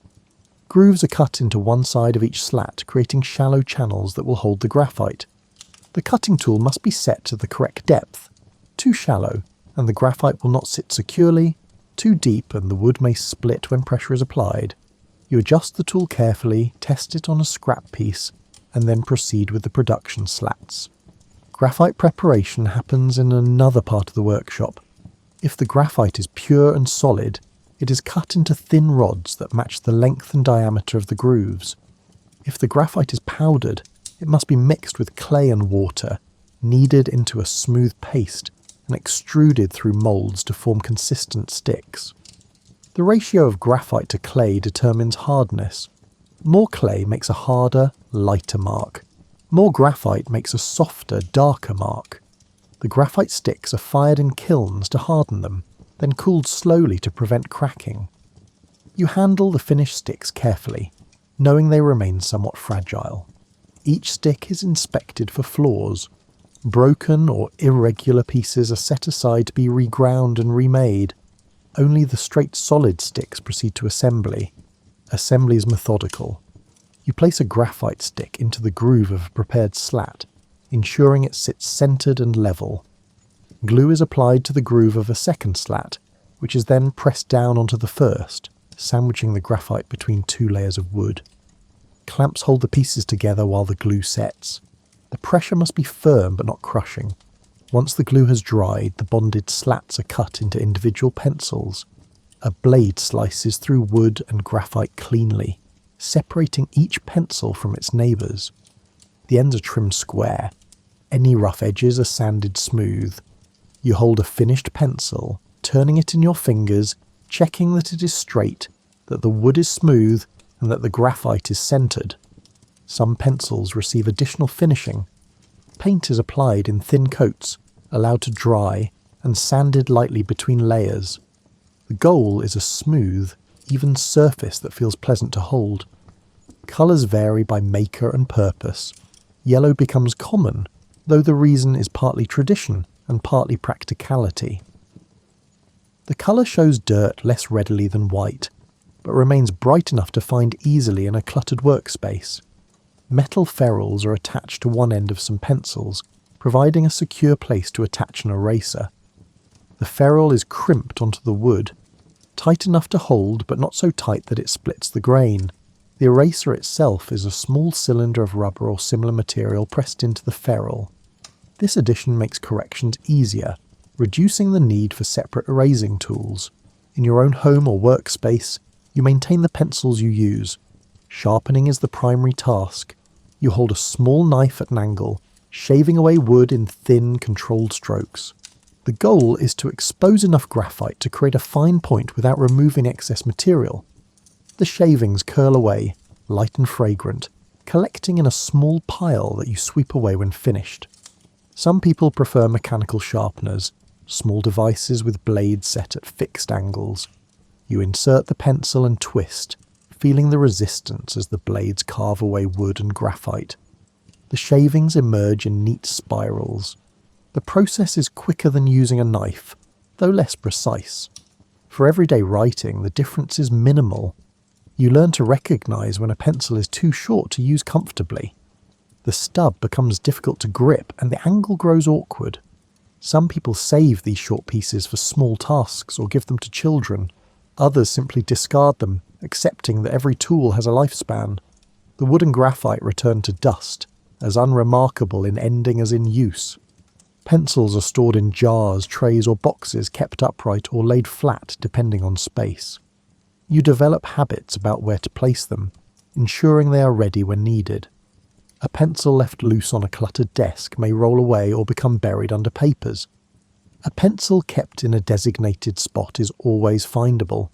Grooves are cut into one side of each slat, creating shallow channels that will hold the graphite. The cutting tool must be set to the correct depth. Too shallow, and the graphite will not sit securely. Too deep, and the wood may split when pressure is applied. You adjust the tool carefully, test it on a scrap piece, and then proceed with the production slats. Graphite preparation happens in another part of the workshop. If the graphite is pure and solid, it is cut into thin rods that match the length and diameter of the grooves. If the graphite is powdered, it must be mixed with clay and water, kneaded into a smooth paste, and extruded through moulds to form consistent sticks. The ratio of graphite to clay determines hardness. More clay makes a harder, lighter mark. More graphite makes a softer, darker mark. The graphite sticks are fired in kilns to harden them, then cooled slowly to prevent cracking. You handle the finished sticks carefully, knowing they remain somewhat fragile. Each stick is inspected for flaws. Broken or irregular pieces are set aside to be reground and remade. Only the straight solid sticks proceed to assembly. Assembly is methodical. You place a graphite stick into the groove of a prepared slat, ensuring it sits centered and level. Glue is applied to the groove of a second slat, which is then pressed down onto the first, sandwiching the graphite between two layers of wood. Clamps hold the pieces together while the glue sets. The pressure must be firm but not crushing. Once the glue has dried, the bonded slats are cut into individual pencils. A blade slices through wood and graphite cleanly, separating each pencil from its neighbours. The ends are trimmed square. Any rough edges are sanded smooth. You hold a finished pencil, turning it in your fingers, checking that it is straight, that the wood is smooth, and that the graphite is centred. Some pencils receive additional finishing. Paint is applied in thin coats, allowed to dry, and sanded lightly between layers. The goal is a smooth, even surface that feels pleasant to hold. Colours vary by maker and purpose. Yellow becomes common, though the reason is partly tradition and partly practicality. The colour shows dirt less readily than white, but remains bright enough to find easily in a cluttered workspace. Metal ferrules are attached to one end of some pencils, providing a secure place to attach an eraser. The ferrule is crimped onto the wood, tight enough to hold but not so tight that it splits the grain. The eraser itself is a small cylinder of rubber or similar material pressed into the ferrule. This addition makes corrections easier, reducing the need for separate erasing tools. In your own home or workspace, you maintain the pencils you use. Sharpening is the primary task. You hold a small knife at an angle, shaving away wood in thin, controlled strokes. The goal is to expose enough graphite to create a fine point without removing excess material. The shavings curl away, light and fragrant, collecting in a small pile that you sweep away when finished. Some people prefer mechanical sharpeners, small devices with blades set at fixed angles. You insert the pencil and twist, feeling the resistance as the blades carve away wood and graphite. The shavings emerge in neat spirals. The process is quicker than using a knife, though less precise. For everyday writing, the difference is minimal. You learn to recognise when a pencil is too short to use comfortably. The stub becomes difficult to grip and the angle grows awkward. Some people save these short pieces for small tasks or give them to children. Others simply discard them, accepting that every tool has a lifespan. The wood and graphite return to dust, as unremarkable in ending as in use. Pencils are stored in jars, trays or boxes kept upright or laid flat depending on space. You develop habits about where to place them, ensuring they are ready when needed. A pencil left loose on a cluttered desk may roll away or become buried under papers. A pencil kept in a designated spot is always findable.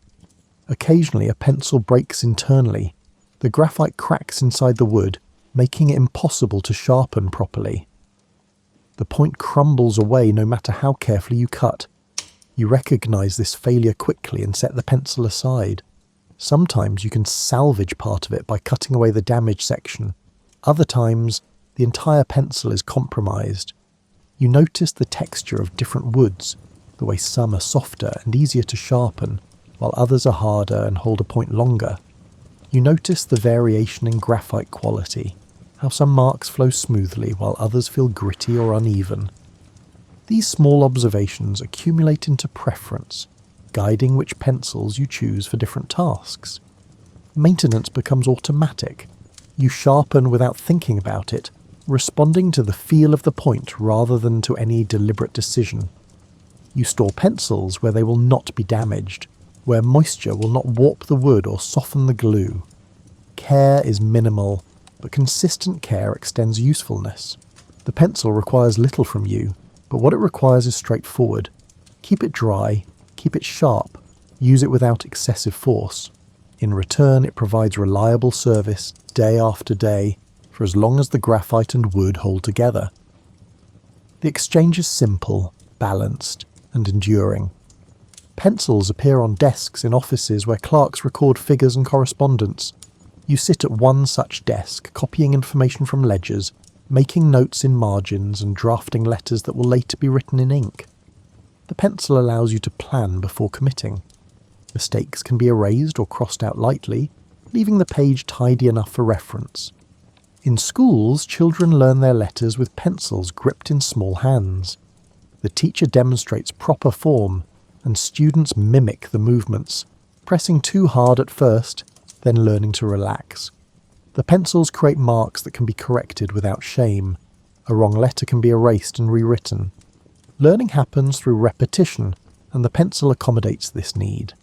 Occasionally a pencil breaks internally. The graphite cracks inside the wood, making it impossible to sharpen properly. The point crumbles away no matter how carefully you cut. You recognise this failure quickly and set the pencil aside. Sometimes you can salvage part of it by cutting away the damaged section. Other times, the entire pencil is compromised. You notice the texture of different woods, the way some are softer and easier to sharpen, while others are harder and hold a point longer. You notice the variation in graphite quality, how some marks flow smoothly while others feel gritty or uneven. These small observations accumulate into preference, guiding which pencils you choose for different tasks. Maintenance becomes automatic. You sharpen without thinking about it, responding to the feel of the point rather than to any deliberate decision. You store pencils where they will not be damaged, where moisture will not warp the wood or soften the glue. Care is minimal, but consistent care extends usefulness. The pencil requires little from you, but what it requires is straightforward. Keep it dry, keep it sharp, use it without excessive force. In return, it provides reliable service day after day for as long as the graphite and wood hold together. The exchange is simple, balanced, and enduring. Pencils appear on desks in offices where clerks record figures and correspondence. You sit at one such desk, copying information from ledgers, making notes in margins and drafting letters that will later be written in ink. The pencil allows you to plan before committing. Mistakes can be erased or crossed out lightly, leaving the page tidy enough for reference. In schools, children learn their letters with pencils gripped in small hands. The teacher demonstrates proper form, and students mimic the movements, pressing too hard at first, then learning to relax. The pencils create marks that can be corrected without shame. A wrong letter can be erased and rewritten. Learning happens through repetition, and the pencil accommodates this need.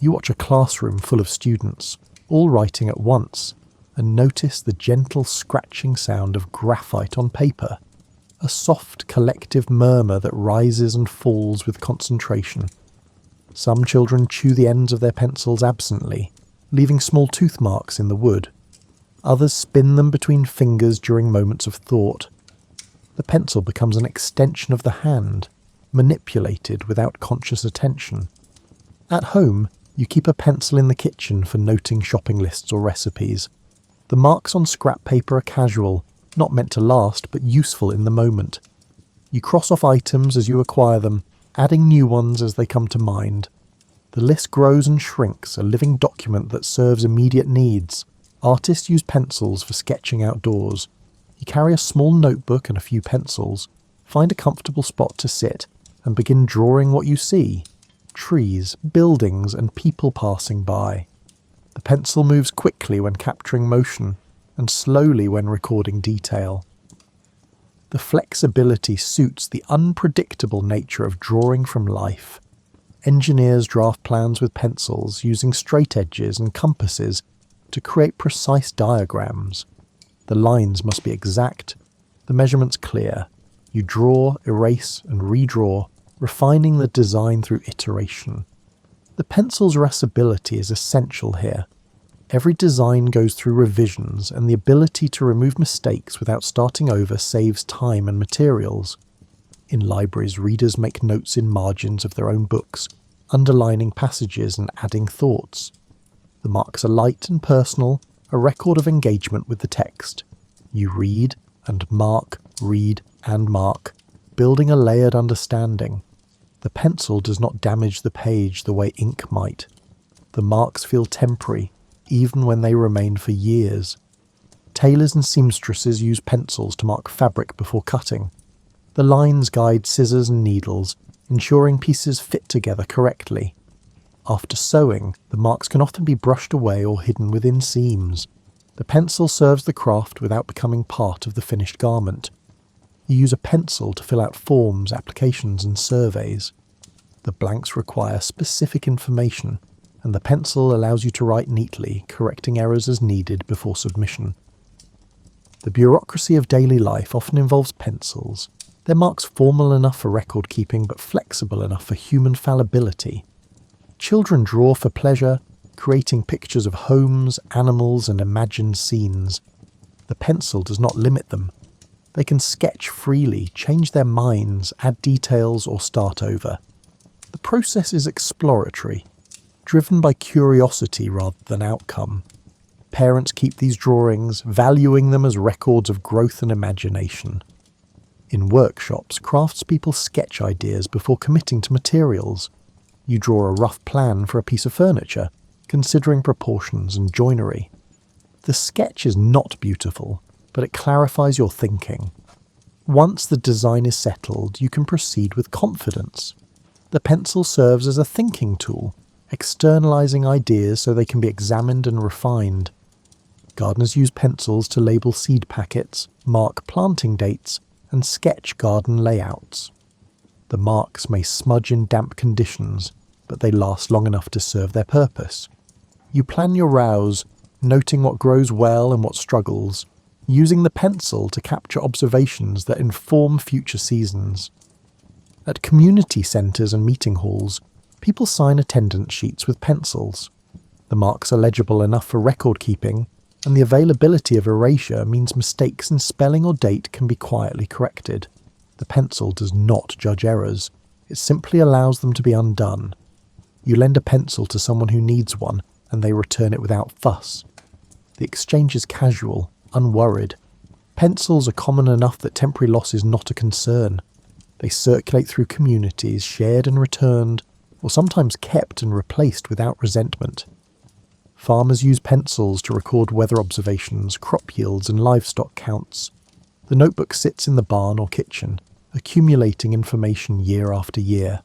You watch a classroom full of students, all writing at once, and notice the gentle scratching sound of graphite on paper, a soft collective murmur that rises and falls with concentration. Some children chew the ends of their pencils absently, leaving small tooth marks in the wood. Others spin them between fingers during moments of thought. The pencil becomes an extension of the hand, manipulated without conscious attention. At home, you keep a pencil in the kitchen for noting shopping lists or recipes. The marks on scrap paper are casual, not meant to last, but useful in the moment. You cross off items as you acquire them, adding new ones as they come to mind. The list grows and shrinks, a living document that serves immediate needs. Artists use pencils for sketching outdoors. You carry a small notebook and a few pencils, find a comfortable spot to sit, and begin drawing what you see. Trees, buildings, and people passing by. The pencil moves quickly when capturing motion, and slowly when recording detail. The flexibility suits the unpredictable nature of drawing from life. Engineers draft plans with pencils, using straight edges and compasses to create precise diagrams. The lines must be exact, the measurements clear. You draw, erase, and redraw, refining the design through iteration. The pencil's erasability is essential here. Every design goes through revisions, and the ability to remove mistakes without starting over saves time and materials. In libraries, readers make notes in margins of their own books, underlining passages and adding thoughts. The marks are light and personal, a record of engagement with the text. You read and mark, building a layered understanding. The pencil does not damage the page the way ink might. The marks feel temporary, even when they remain for years. Tailors and seamstresses use pencils to mark fabric before cutting. The lines guide scissors and needles, ensuring pieces fit together correctly. After sewing, the marks can often be brushed away or hidden within seams. The pencil serves the craft without becoming part of the finished garment. You use a pencil to fill out forms, applications, and surveys. The blanks require specific information, and the pencil allows you to write neatly, correcting errors as needed before submission. The bureaucracy of daily life often involves pencils. Their marks formal enough for record keeping but flexible enough for human fallibility. Children draw for pleasure, creating pictures of homes, animals, and imagined scenes. The pencil does not limit them. They can sketch freely, change their minds, add details, or start over. The process is exploratory, driven by curiosity rather than outcome. Parents keep these drawings, valuing them as records of growth and imagination. In workshops, craftspeople sketch ideas before committing to materials. You draw a rough plan for a piece of furniture, considering proportions and joinery. The sketch is not beautiful, but it clarifies your thinking. Once the design is settled, you can proceed with confidence. The pencil serves as a thinking tool, externalizing ideas so they can be examined and refined. Gardeners use pencils to label seed packets, mark planting dates, and sketch garden layouts. The marks may smudge in damp conditions, but they last long enough to serve their purpose. You plan your rows, noting what grows well and what struggles, using the pencil to capture observations that inform future seasons. At community centres and meeting halls, people sign attendance sheets with pencils. The marks are legible enough for record keeping, and the availability of erasure means mistakes in spelling or date can be quietly corrected. The pencil does not judge errors, it simply allows them to be undone. You lend a pencil to someone who needs one, and they return it without fuss. The exchange is casual, unworried. Pencils are common enough that temporary loss is not a concern. They circulate through communities, shared and returned, or sometimes kept and replaced without resentment. Farmers use pencils to record weather observations, crop yields and livestock counts. The notebook sits in the barn or kitchen, accumulating information year after year.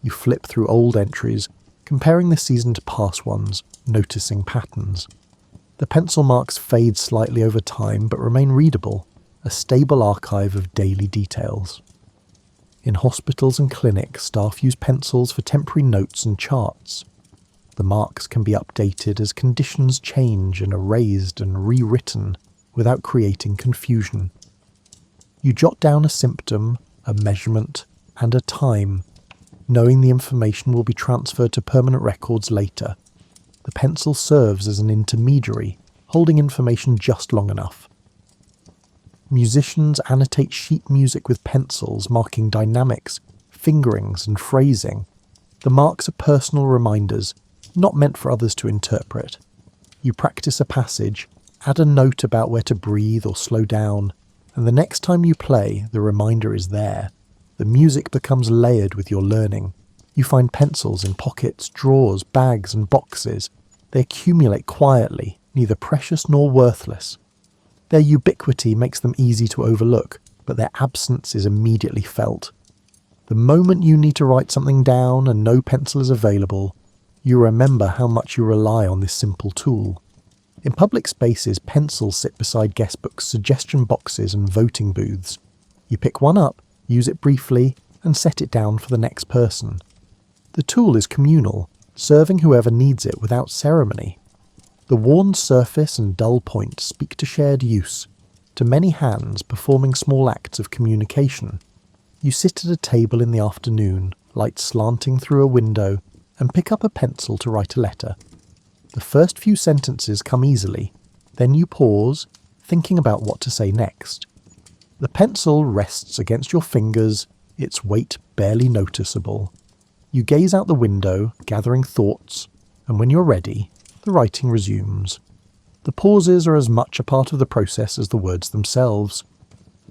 You flip through old entries, comparing the season to past ones, noticing patterns. The pencil marks fade slightly over time but remain readable, a stable archive of daily details. In hospitals and clinics, staff use pencils for temporary notes and charts. The marks can be updated as conditions change and erased and rewritten without creating confusion. You jot down a symptom, a measurement, and a time, knowing the information will be transferred to permanent records later. The pencil serves as an intermediary, holding information just long enough. Musicians annotate sheet music with pencils, marking dynamics, fingerings, and phrasing. The marks are personal reminders, not meant for others to interpret. You practice a passage, add a note about where to breathe or slow down, and the next time you play, the reminder is there. The music becomes layered with your learning. You find pencils in pockets, drawers, bags, and boxes. They accumulate quietly, neither precious nor worthless. Their ubiquity makes them easy to overlook, but their absence is immediately felt. The moment you need to write something down and no pencil is available, you remember how much you rely on this simple tool. In public spaces, pencils sit beside guestbooks, suggestion boxes, and voting booths. You pick one up, use it briefly, and set it down for the next person. The tool is communal, serving whoever needs it without ceremony. The worn surface and dull point speak to shared use, to many hands performing small acts of communication. You sit at a table in the afternoon, light slanting through a window, and pick up a pencil to write a letter. The first few sentences come easily, then you pause, thinking about what to say next. The pencil rests against your fingers, its weight barely noticeable. You gaze out the window, gathering thoughts, and when you're ready, the writing resumes. The pauses are as much a part of the process as the words themselves.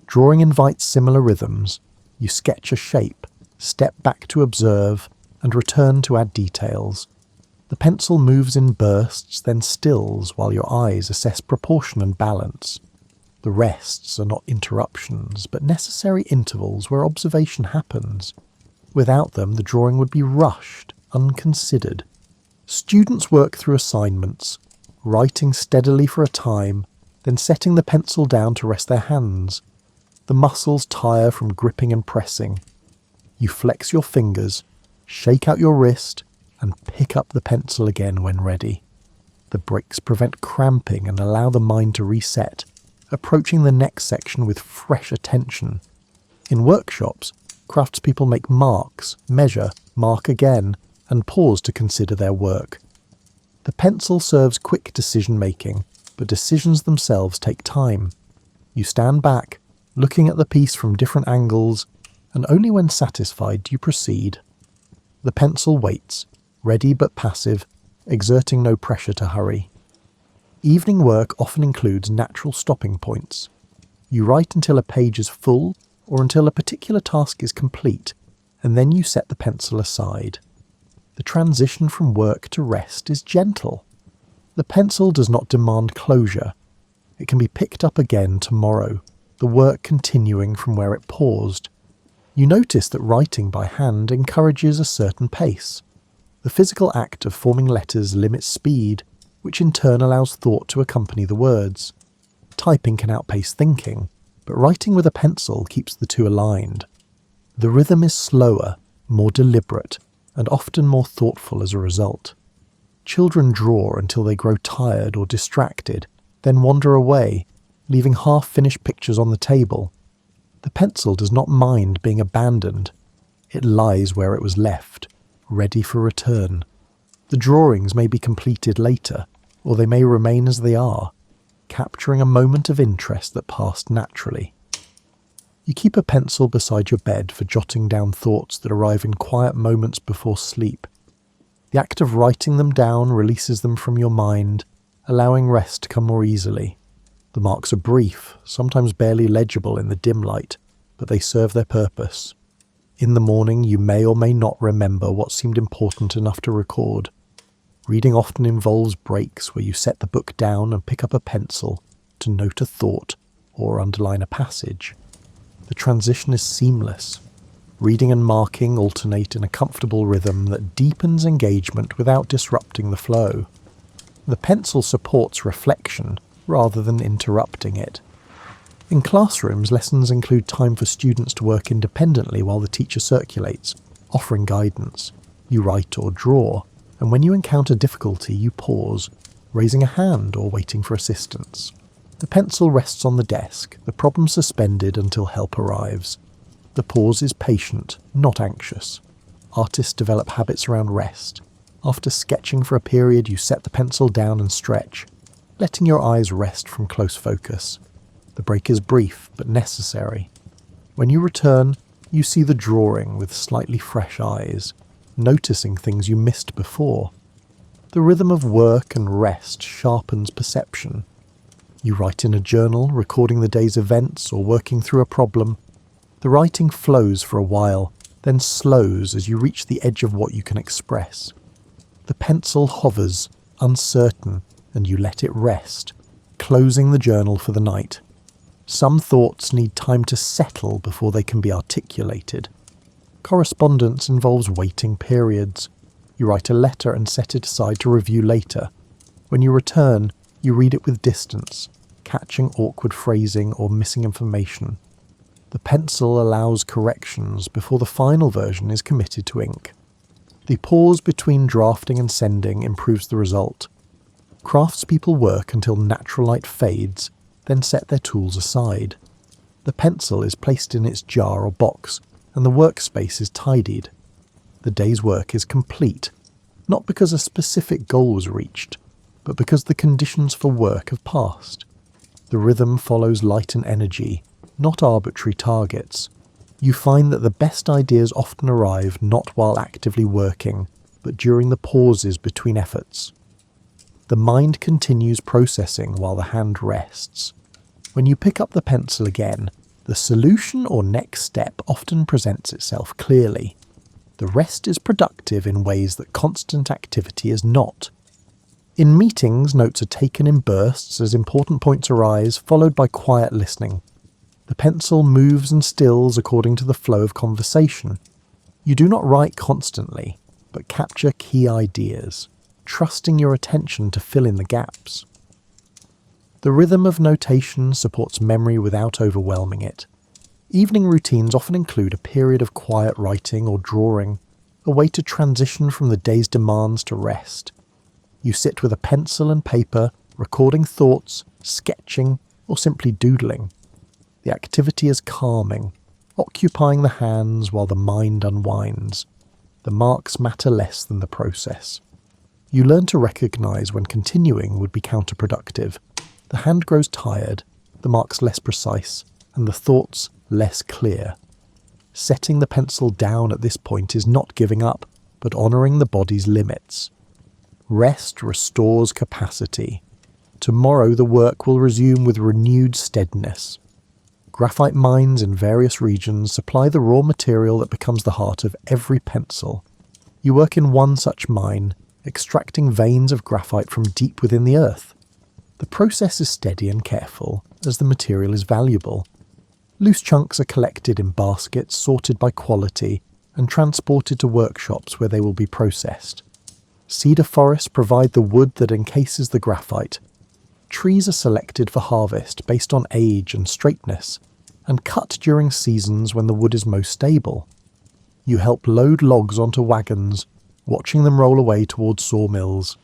Drawing invites similar rhythms. You sketch a shape, step back to observe, and return to add details. The pencil moves in bursts, then stills while your eyes assess proportion and balance. The rests are not interruptions, but necessary intervals where observation happens. Without them, the drawing would be rushed, unconsidered. Students work through assignments, writing steadily for a time, then setting the pencil down to rest their hands. The muscles tire from gripping and pressing. You flex your fingers, shake out your wrist, and pick up the pencil again when ready. The breaks prevent cramping and allow the mind to reset, approaching the next section with fresh attention. In workshops, craftspeople make marks, measure, mark again, and pause to consider their work. The pencil serves quick decision-making, but decisions themselves take time. You stand back, looking at the piece from different angles, and only when satisfied do you proceed. The pencil waits, ready but passive, exerting no pressure to hurry. Evening work often includes natural stopping points. You write until a page is full or until a particular task is complete, and then you set the pencil aside. The transition from work to rest is gentle. The pencil does not demand closure. It can be picked up again tomorrow, the work continuing from where it paused. You notice that writing by hand encourages a certain pace. The physical act of forming letters limits speed, which in turn allows thought to accompany the words. Typing can outpace thinking, but writing with a pencil keeps the two aligned. The rhythm is slower, more deliberate, and often more thoughtful as a result. Children draw until they grow tired or distracted, then wander away, leaving half-finished pictures on the table. The pencil does not mind being abandoned. It lies where it was left, ready for return. The drawings may be completed later, or they may remain as they are, capturing a moment of interest that passed naturally. You keep a pencil beside your bed for jotting down thoughts that arrive in quiet moments before sleep. The act of writing them down releases them from your mind, allowing rest to come more easily. The marks are brief, sometimes barely legible in the dim light, but they serve their purpose. In the morning, you may or may not remember what seemed important enough to record. Reading often involves breaks where you set the book down and pick up a pencil to note a thought or underline a passage. The transition is seamless. Reading and marking alternate in a comfortable rhythm that deepens engagement without disrupting the flow. The pencil supports reflection rather than interrupting it. In classrooms, lessons include time for students to work independently while the teacher circulates, offering guidance. You write or draw, and when you encounter difficulty, you pause, raising a hand or waiting for assistance. The pencil rests on the desk, the problem suspended until help arrives. The pause is patient, not anxious. Artists develop habits around rest. After sketching for a period, you set the pencil down and stretch, letting your eyes rest from close focus. The break is brief, but necessary. When you return, you see the drawing with slightly fresh eyes, noticing things you missed before. The rhythm of work and rest sharpens perception. You write in a journal, recording the day's events or working through a problem. The writing flows for a while, then slows as you reach the edge of what you can express. The pencil hovers, uncertain, and you let it rest, closing the journal for the night. Some thoughts need time to settle before they can be articulated. Correspondence involves waiting periods. You write a letter and set it aside to review later. When you return, you read it with distance, catching awkward phrasing or missing information. The pencil allows corrections before the final version is committed to ink. The pause between drafting and sending improves the result. Craftspeople work until natural light fades, then set their tools aside. The pencil is placed in its jar or box, and the workspace is tidied. The day's work is complete, not because a specific goal was reached, but because the conditions for work have passed. The rhythm follows light and energy, not arbitrary targets. You find that the best ideas often arrive not while actively working, but during the pauses between efforts. The mind continues processing while the hand rests. When you pick up the pencil again, the solution or next step often presents itself clearly. The rest is productive in ways that constant activity is not. In meetings, notes are taken in bursts as important points arise, followed by quiet listening. The pencil moves and stills according to the flow of conversation. You do not write constantly, but capture key ideas, trusting your attention to fill in the gaps. The rhythm of notation supports memory without overwhelming it. Evening routines often include a period of quiet writing or drawing, a way to transition from the day's demands to rest. You sit with a pencil and paper, recording thoughts, sketching, or simply doodling. The activity is calming, occupying the hands while the mind unwinds. The marks matter less than the process. You learn to recognize when continuing would be counterproductive. The hand grows tired, the marks less precise, and the thoughts less clear. Setting the pencil down at this point is not giving up, but honouring the body's limits. Rest restores capacity. Tomorrow the work will resume with renewed steadiness. Graphite mines in various regions supply the raw material that becomes the heart of every pencil. You work in one such mine, extracting veins of graphite from deep within the earth. The process is steady and careful, as the material is valuable. Loose chunks are collected in baskets sorted by quality and transported to workshops where they will be processed. Cedar forests provide the wood that encases the graphite. Trees are selected for harvest based on age and straightness, and cut during seasons when the wood is most stable. You help load logs onto wagons, watching them roll away towards sawmills.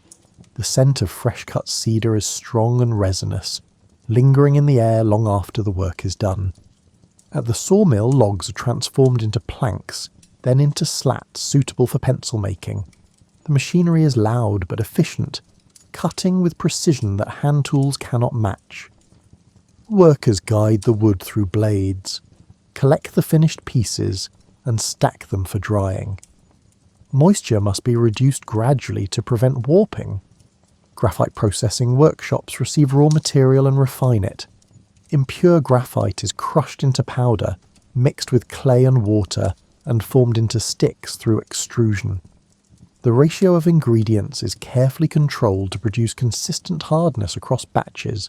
The scent of fresh-cut cedar is strong and resinous, lingering in the air long after the work is done. At the sawmill, logs are transformed into planks, then into slats suitable for pencil making. The machinery is loud but efficient, cutting with precision that hand tools cannot match. Workers guide the wood through blades, collect the finished pieces, and stack them for drying. Moisture must be reduced gradually to prevent warping. Graphite processing workshops receive raw material and refine it. Impure graphite is crushed into powder, mixed with clay and water, and formed into sticks through extrusion. The ratio of ingredients is carefully controlled to produce consistent hardness across batches.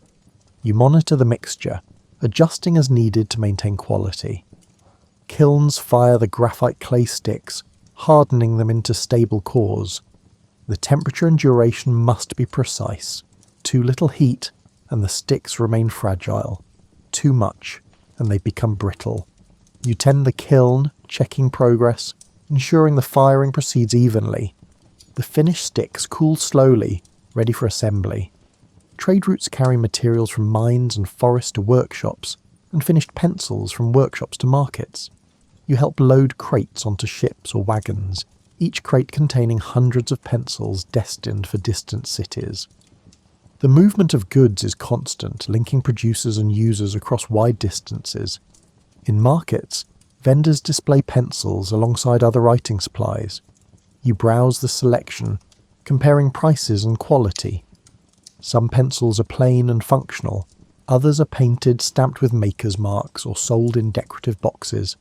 You monitor the mixture, adjusting as needed to maintain quality. Kilns fire the graphite clay sticks, hardening them into stable cores. The temperature and duration must be precise. Too little heat, and the sticks remain fragile. Too much, and they become brittle. You tend the kiln, checking progress, ensuring the firing proceeds evenly. The finished sticks cool slowly, ready for assembly. Trade routes carry materials from mines and forests to workshops, and finished pencils from workshops to markets. You help load crates onto ships or wagons, each crate containing hundreds of pencils destined for distant cities. The movement of goods is constant, linking producers and users across wide distances. In markets, vendors display pencils alongside other writing supplies. You browse the selection, comparing prices and quality. Some pencils are plain and functional, others are painted, stamped with maker's marks, or sold in decorative boxes.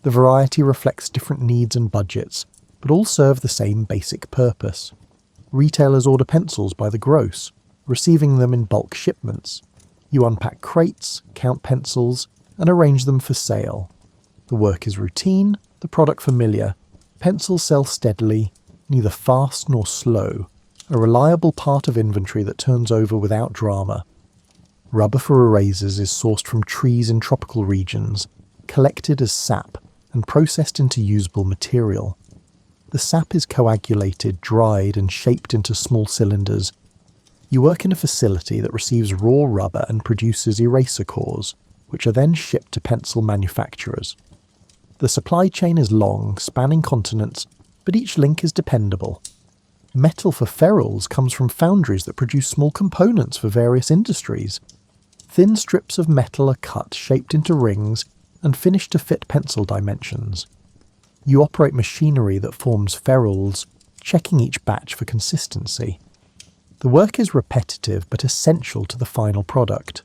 The variety reflects different needs and budgets, but all serve the same basic purpose. Retailers order pencils by the gross, receiving them in bulk shipments. You unpack crates, count pencils, and arrange them for sale. The work is routine, the product familiar. Pencils sell steadily, neither fast nor slow, a reliable part of inventory that turns over without drama. Rubber for erasers is sourced from trees in tropical regions, collected as sap, and processed into usable material. The sap is coagulated, dried, and shaped into small cylinders. You work in a facility that receives raw rubber and produces eraser cores, which are then shipped to pencil manufacturers. The supply chain is long, spanning continents, but each link is dependable. Metal for ferrules comes from foundries that produce small components for various industries. Thin strips of metal are cut, shaped into rings, and finished to fit pencil dimensions. You operate machinery that forms ferrules, checking each batch for consistency. The work is repetitive but essential to the final product.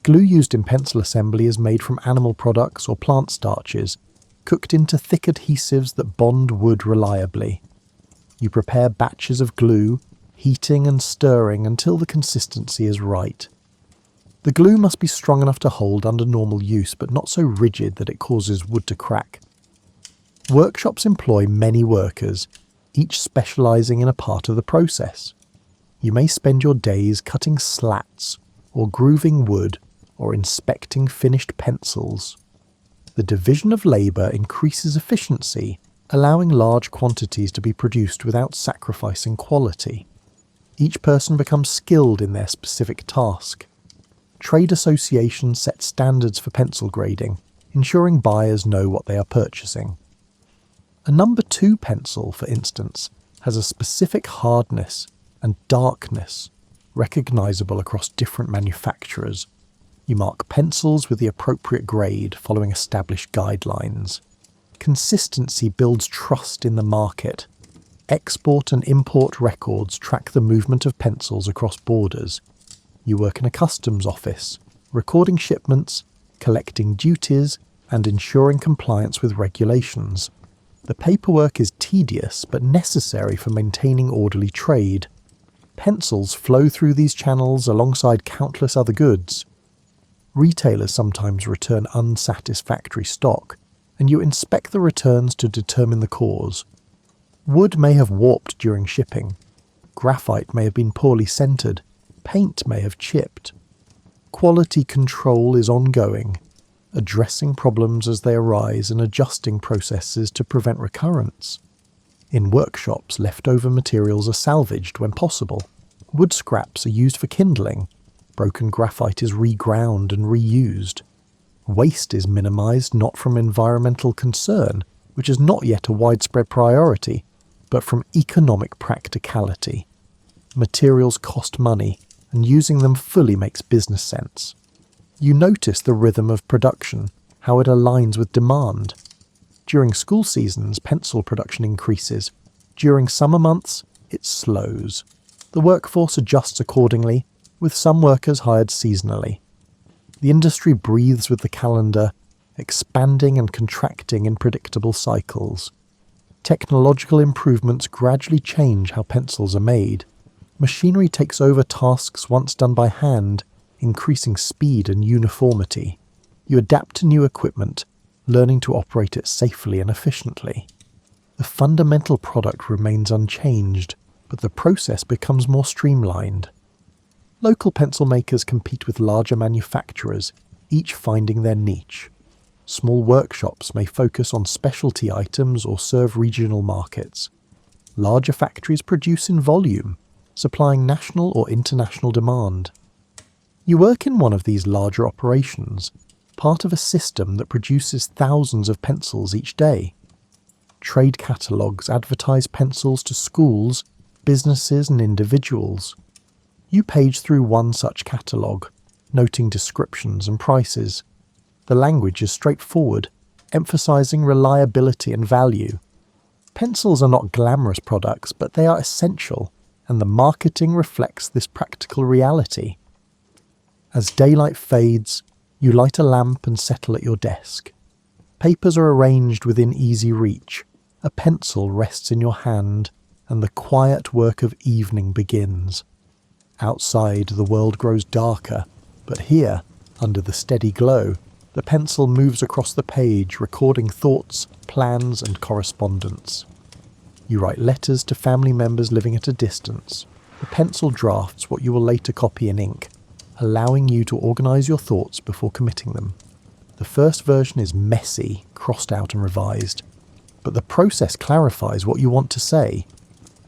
Glue used in pencil assembly is made from animal products or plant starches, cooked into thick adhesives that bond wood reliably. You prepare batches of glue, heating and stirring until the consistency is right. The glue must be strong enough to hold under normal use, but not so rigid that it causes wood to crack. Workshops employ many workers, each specialising in a part of the process. You may spend your days cutting slats, or grooving wood, or inspecting finished pencils. The division of labour increases efficiency, allowing large quantities to be produced without sacrificing quality. Each person becomes skilled in their specific task. Trade associations set standards for pencil grading, ensuring buyers know what they are purchasing. A number 2 pencil, for instance, has a specific hardness and darkness, recognisable across different manufacturers. You mark pencils with the appropriate grade following established guidelines. Consistency builds trust in the market. Export and import records track the movement of pencils across borders. You work in a customs office, recording shipments, collecting duties, and ensuring compliance with regulations. The paperwork is tedious but necessary for maintaining orderly trade. Pencils flow through these channels alongside countless other goods. Retailers sometimes return unsatisfactory stock, and you inspect the returns to determine the cause. Wood may have warped during shipping. Graphite may have been poorly centered. Paint may have chipped. Quality control is ongoing, addressing problems as they arise and adjusting processes to prevent recurrence. In workshops, leftover materials are salvaged when possible. Wood scraps are used for kindling. Broken graphite is reground and reused. Waste is minimised not from environmental concern, which is not yet a widespread priority, but from economic practicality. Materials cost money, and using them fully makes business sense. You notice the rhythm of production, how it aligns with demand. During school seasons, pencil production increases. During summer months, it slows. The workforce adjusts accordingly, with some workers hired seasonally. The industry breathes with the calendar, expanding and contracting in predictable cycles. Technological improvements gradually change how pencils are made. Machinery takes over tasks once done by hand, increasing speed and uniformity. You adapt to new equipment, learning to operate it safely and efficiently. The fundamental product remains unchanged, but the process becomes more streamlined. Local pencil makers compete with larger manufacturers, each finding their niche. Small workshops may focus on specialty items or serve regional markets. Larger factories produce in volume, supplying national or international demand. You work in one of these larger operations, part of a system that produces thousands of pencils each day. Trade catalogues advertise pencils to schools, businesses and individuals. You page through one such catalogue, noting descriptions and prices. The language is straightforward, emphasising reliability and value. Pencils are not glamorous products, but they are essential, and the marketing reflects this practical reality. As daylight fades, you light a lamp and settle at your desk. Papers are arranged within easy reach. A pencil rests in your hand, and the quiet work of evening begins. Outside, the world grows darker, but here, under the steady glow, the pencil moves across the page, recording thoughts, plans, and correspondence. You write letters to family members living at a distance. The pencil drafts what you will later copy in ink, allowing you to organise your thoughts before committing them. The first version is messy, crossed out and revised, but the process clarifies what you want to say.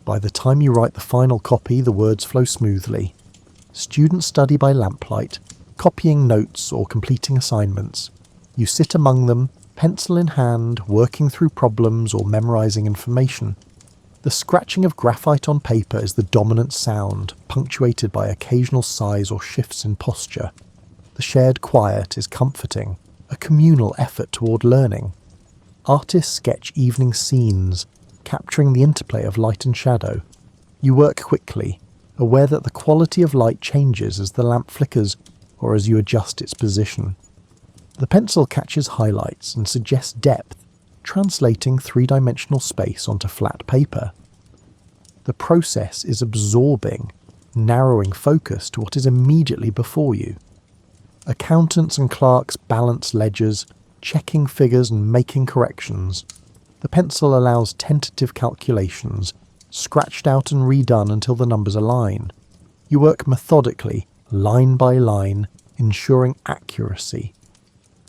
By the time you write the final copy, the words flow smoothly. Students study by lamplight, copying notes or completing assignments. You sit among them, pencil in hand, working through problems or memorising information. The scratching of graphite on paper is the dominant sound, punctuated by occasional sighs or shifts in posture. The shared quiet is comforting, a communal effort toward learning. Artists sketch evening scenes, capturing the interplay of light and shadow. You work quickly, aware that the quality of light changes as the lamp flickers or as you adjust its position. The pencil catches highlights and suggests depth, translating three-dimensional space onto flat paper. The process is absorbing, narrowing focus to what is immediately before you. Accountants and clerks balance ledgers, checking figures and making corrections. The pencil allows tentative calculations, scratched out and redone until the numbers align. You work methodically, line by line, ensuring accuracy.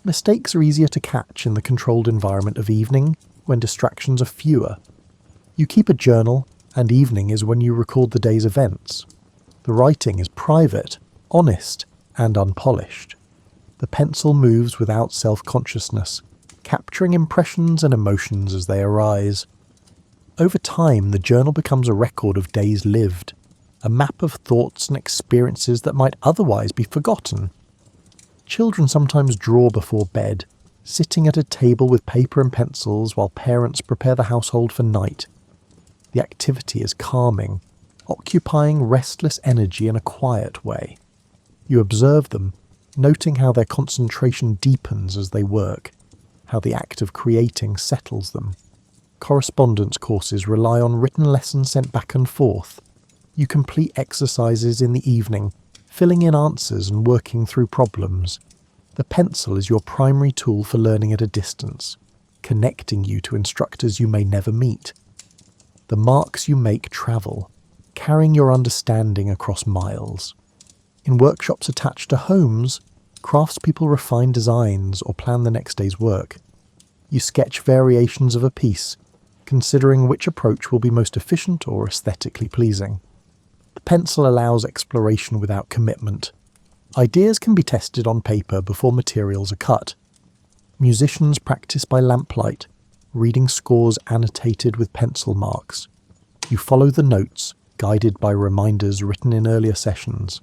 Mistakes are easier to catch in the controlled environment of evening, when distractions are fewer. You keep a journal, and evening is when you record the day's events. The writing is private, honest, and unpolished. The pencil moves without self-consciousness, capturing impressions and emotions as they arise. Over time, the journal becomes a record of days lived, a map of thoughts and experiences that might otherwise be forgotten. Children sometimes draw before bed, sitting at a table with paper and pencils while parents prepare the household for night. The activity is calming, occupying restless energy in a quiet way. You observe them, noting how their concentration deepens as they work, how the act of creating settles them. Correspondence courses rely on written lessons sent back and forth. You complete exercises in the evening, filling in answers and working through problems. The pencil is your primary tool for learning at a distance, connecting you to instructors you may never meet. The marks you make travel, carrying your understanding across miles. In workshops attached to homes, craftspeople refine designs or plan the next day's work. You sketch variations of a piece, considering which approach will be most efficient or aesthetically pleasing. The pencil allows exploration without commitment. Ideas can be tested on paper before materials are cut. Musicians practice by lamplight, reading scores annotated with pencil marks. You follow the notes, guided by reminders written in earlier sessions.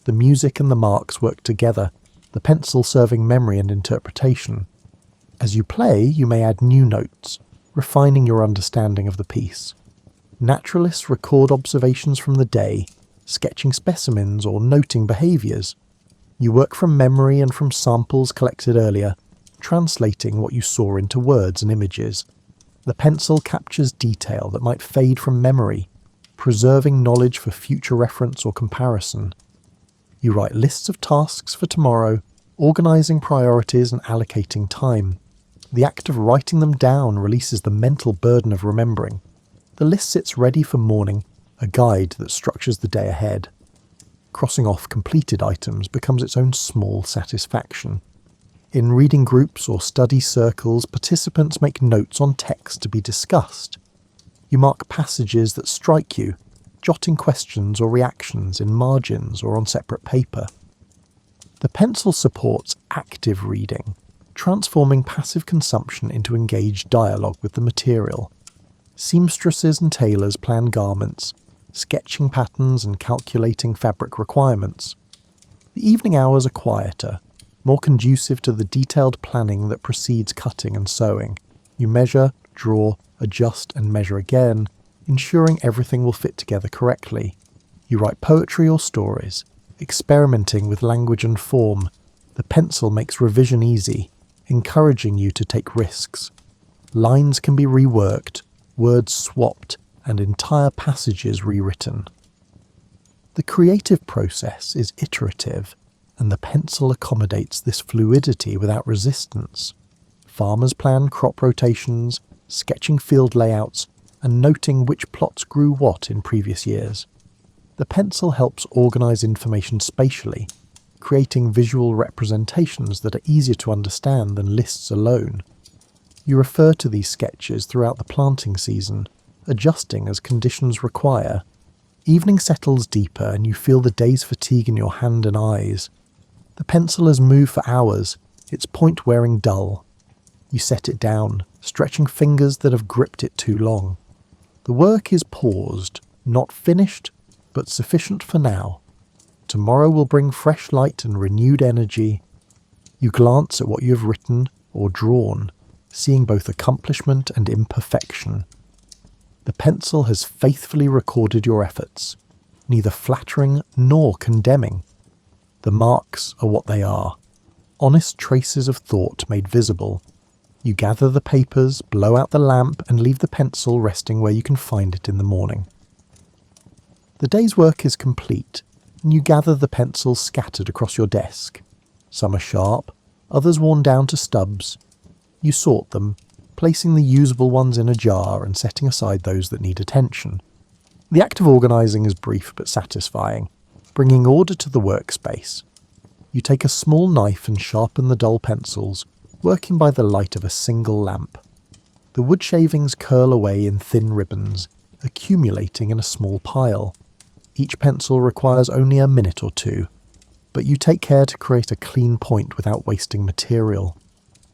The music and the marks work together, the pencil serving memory and interpretation. As you play, you may add new notes, refining your understanding of the piece. Naturalists record observations from the day, sketching specimens or noting behaviours. You work from memory and from samples collected earlier, translating what you saw into words and images. The pencil captures detail that might fade from memory, preserving knowledge for future reference or comparison. You write lists of tasks for tomorrow, organising priorities and allocating time. The act of writing them down releases the mental burden of remembering. The list sits ready for morning, a guide that structures the day ahead. Crossing off completed items becomes its own small satisfaction. In reading groups or study circles, participants make notes on text to be discussed. You mark passages that strike you, jotting questions or reactions in margins or on separate paper. The pencil supports active reading, transforming passive consumption into engaged dialogue with the material. Seamstresses and tailors plan garments, sketching patterns and calculating fabric requirements. The evening hours are quieter, more conducive to the detailed planning that precedes cutting and sewing. You measure, draw, adjust and measure again, ensuring everything will fit together correctly. You write poetry or stories, experimenting with language and form. The pencil makes revision easy, encouraging you to take risks. Lines can be reworked, words swapped, and entire passages rewritten. The creative process is iterative, and the pencil accommodates this fluidity without resistance. Farmers plan crop rotations, sketching field layouts, and noting which plots grew what in previous years. The pencil helps organise information spatially, creating visual representations that are easier to understand than lists alone. You refer to these sketches throughout the planting season, adjusting as conditions require. Evening settles deeper and you feel the day's fatigue in your hand and eyes. The pencil has moved for hours, its point wearing dull. You set it down, stretching fingers that have gripped it too long. The work is paused, not finished, but sufficient for now. Tomorrow will bring fresh light and renewed energy. You glance at what you have written or drawn, seeing both accomplishment and imperfection. The pencil has faithfully recorded your efforts, neither flattering nor condemning. The marks are what they are, honest traces of thought made visible. You gather the papers, blow out the lamp, and leave the pencil resting where you can find it in the morning. The day's work is complete, and you gather the pencils scattered across your desk. Some are sharp, others worn down to stubs. You sort them, placing the usable ones in a jar and setting aside those that need attention. The act of organising is brief but satisfying, bringing order to the workspace. You take a small knife and sharpen the dull pencils, working by the light of a single lamp. The wood shavings curl away in thin ribbons, accumulating in a small pile. Each pencil requires only a minute or two, but you take care to create a clean point without wasting material.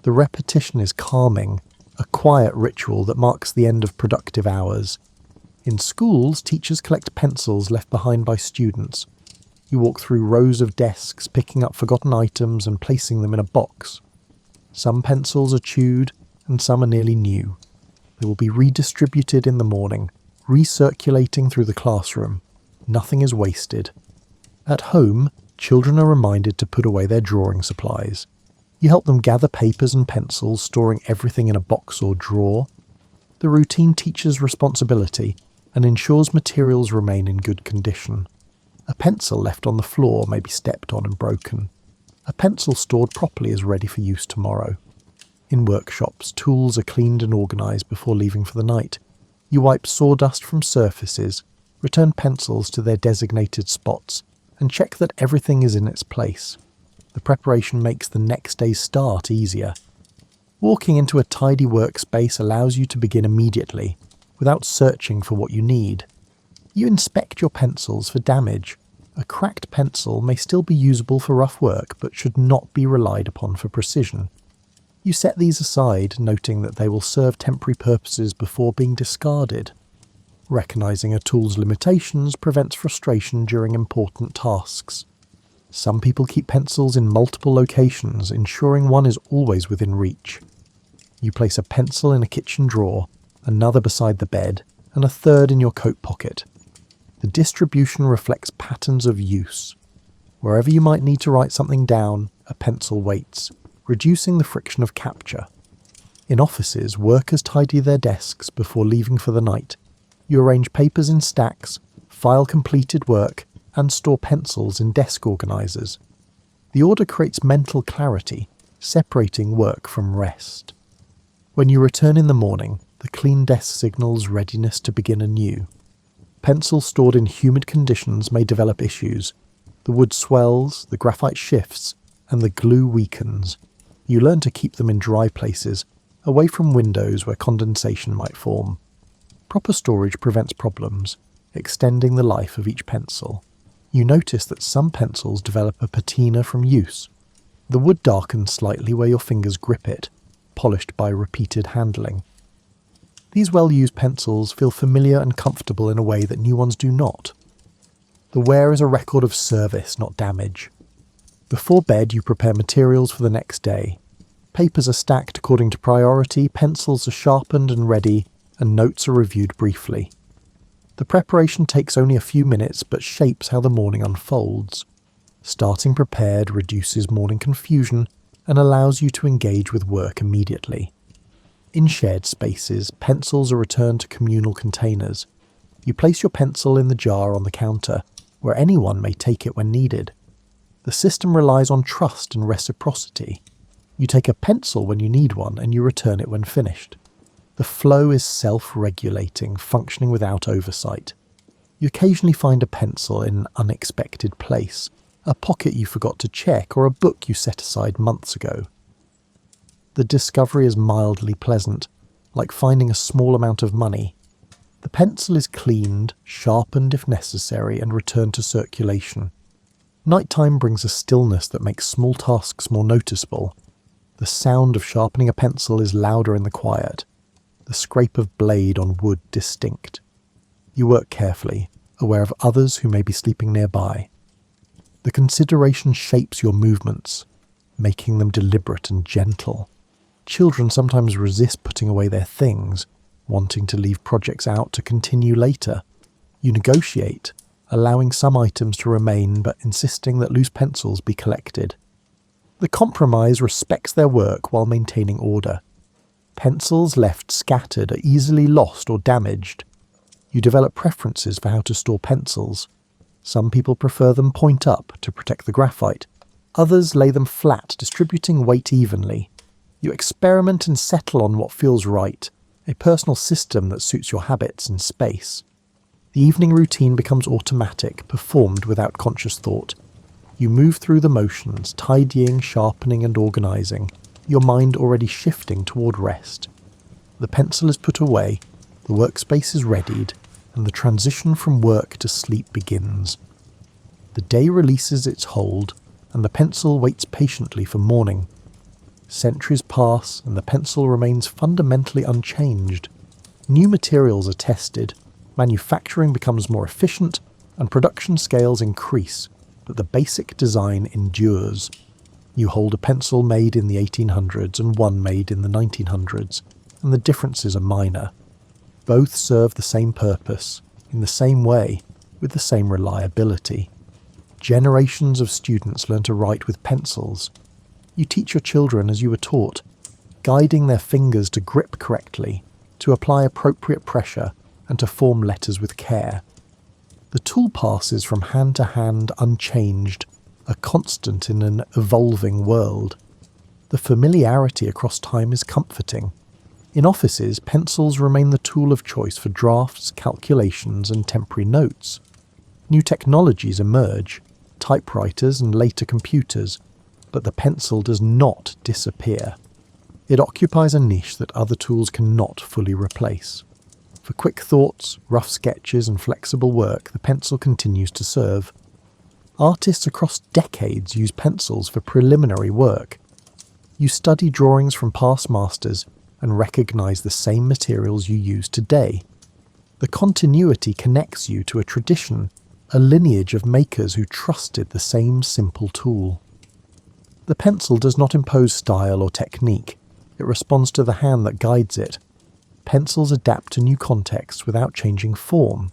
The repetition is calming, a quiet ritual that marks the end of productive hours. In schools, teachers collect pencils left behind by students. You walk through rows of desks, picking up forgotten items and placing them in a box. Some pencils are chewed, and some are nearly new. They will be redistributed in the morning, recirculating through the classroom. Nothing is wasted. At home, children are reminded to put away their drawing supplies. You help them gather papers and pencils, storing everything in a box or drawer. The routine teaches responsibility and ensures materials remain in good condition. A pencil left on the floor may be stepped on and broken. A pencil stored properly is ready for use tomorrow. In workshops, tools are cleaned and organised before leaving for the night. You wipe sawdust from surfaces, return pencils to their designated spots, and check that everything is in its place. The preparation makes the next day's start easier. Walking into a tidy workspace allows you to begin immediately, without searching for what you need. You inspect your pencils for damage. A cracked pencil may still be usable for rough work, but should not be relied upon for precision. You set these aside, noting that they will serve temporary purposes before being discarded. Recognizing a tool's limitations prevents frustration during important tasks. Some people keep pencils in multiple locations, ensuring one is always within reach. You place a pencil in a kitchen drawer, another beside the bed, and a third in your coat pocket. The distribution reflects patterns of use. Wherever you might need to write something down, a pencil waits, reducing the friction of capture. In offices, workers tidy their desks before leaving for the night. You arrange papers in stacks, file completed work, and store pencils in desk organizers. The order creates mental clarity, separating work from rest. When you return in the morning, the clean desk signals readiness to begin anew. Pencils stored in humid conditions may develop issues. The wood swells, the graphite shifts, and the glue weakens. You learn to keep them in dry places, away from windows where condensation might form. Proper storage prevents problems, extending the life of each pencil. You notice that some pencils develop a patina from use. The wood darkens slightly where your fingers grip it, polished by repeated handling. These well-used pencils feel familiar and comfortable in a way that new ones do not. The wear is a record of service, not damage. Before bed, you prepare materials for the next day. Papers are stacked according to priority, pencils are sharpened and ready, and notes are reviewed briefly. The preparation takes only a few minutes but shapes how the morning unfolds. Starting prepared reduces morning confusion and allows you to engage with work immediately. In shared spaces, pencils are returned to communal containers. You place your pencil in the jar on the counter, where anyone may take it when needed. The system relies on trust and reciprocity. You take a pencil when you need one and you return it when finished. The flow is self-regulating, functioning without oversight. You occasionally find a pencil in an unexpected place, a pocket you forgot to check, or a book you set aside months ago. The discovery is mildly pleasant, like finding a small amount of money. The pencil is cleaned, sharpened if necessary, and returned to circulation. Nighttime brings a stillness that makes small tasks more noticeable. The sound of sharpening a pencil is louder in the quiet, the scrape of blade on wood distinct. You work carefully, aware of others who may be sleeping nearby. The consideration shapes your movements, making them deliberate and gentle. Children sometimes resist putting away their things, wanting to leave projects out to continue later. You negotiate, allowing some items to remain but insisting that loose pencils be collected. The compromise respects their work while maintaining order. Pencils left scattered are easily lost or damaged. You develop preferences for how to store pencils. Some people prefer them point up to protect the graphite. Others lay them flat, distributing weight evenly. You experiment and settle on what feels right, a personal system that suits your habits and space. The evening routine becomes automatic, performed without conscious thought. You move through the motions, tidying, sharpening and organising, your mind already shifting toward rest. The pencil is put away, the workspace is readied, and the transition from work to sleep begins. The day releases its hold, and the pencil waits patiently for morning. Centuries pass, and the pencil remains fundamentally unchanged. New materials are tested, manufacturing becomes more efficient, and production scales increase, but the basic design endures. You hold a pencil made in the 1800s and one made in the 1900s, and the differences are minor. Both serve the same purpose, in the same way, with the same reliability. Generations of students learn to write with pencils. You teach your children as you were taught, guiding their fingers to grip correctly, to apply appropriate pressure, and to form letters with care. The tool passes from hand to hand unchanged, a constant in an evolving world. The familiarity across time is comforting. In offices, pencils remain the tool of choice for drafts, calculations, and temporary notes. New technologies emerge, typewriters and later computers, but the pencil does not disappear. It occupies a niche that other tools cannot fully replace. For quick thoughts, rough sketches, and flexible work, the pencil continues to serve. Artists across decades use pencils for preliminary work. You study drawings from past masters and recognise the same materials you use today. The continuity connects you to a tradition, a lineage of makers who trusted the same simple tool. The pencil does not impose style or technique. It responds to the hand that guides it. Pencils adapt to new contexts without changing form.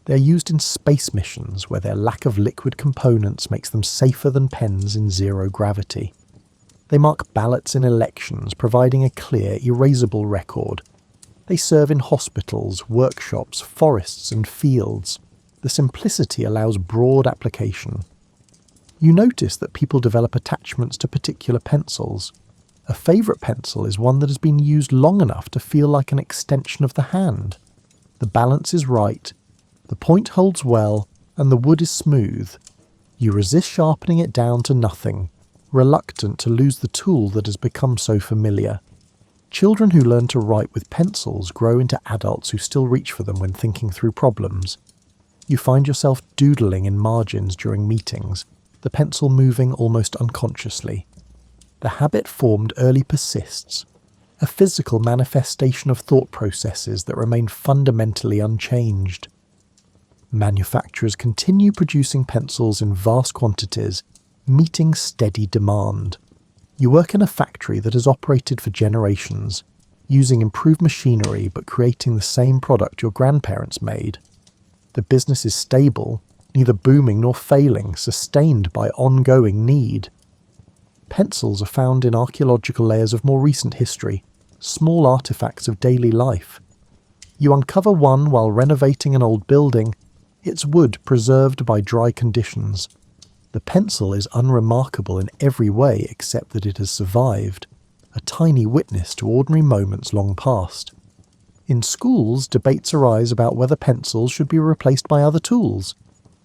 They are used in space missions where their lack of liquid components makes them safer than pens in zero gravity. They mark ballots in elections, providing a clear, erasable record. They serve in hospitals, workshops, forests, and fields. The simplicity allows broad application. You notice that people develop attachments to particular pencils. A favourite pencil is one that has been used long enough to feel like an extension of the hand. The balance is right, the point holds well, and the wood is smooth. You resist sharpening it down to nothing, reluctant to lose the tool that has become so familiar. Children who learn to write with pencils grow into adults who still reach for them when thinking through problems. You find yourself doodling in margins during meetings, the pencil moving almost unconsciously. The habit formed early persists, a physical manifestation of thought processes that remain fundamentally unchanged. Manufacturers continue producing pencils in vast quantities, meeting steady demand. You work in a factory that has operated for generations, using improved machinery but creating the same product your grandparents made. The business is stable, neither booming nor failing, sustained by ongoing need. Pencils are found in archaeological layers of more recent history, small artifacts of daily life. You uncover one while renovating an old building, its wood preserved by dry conditions. The pencil is unremarkable in every way except that it has survived, a tiny witness to ordinary moments long past. In schools, debates arise about whether pencils should be replaced by other tools.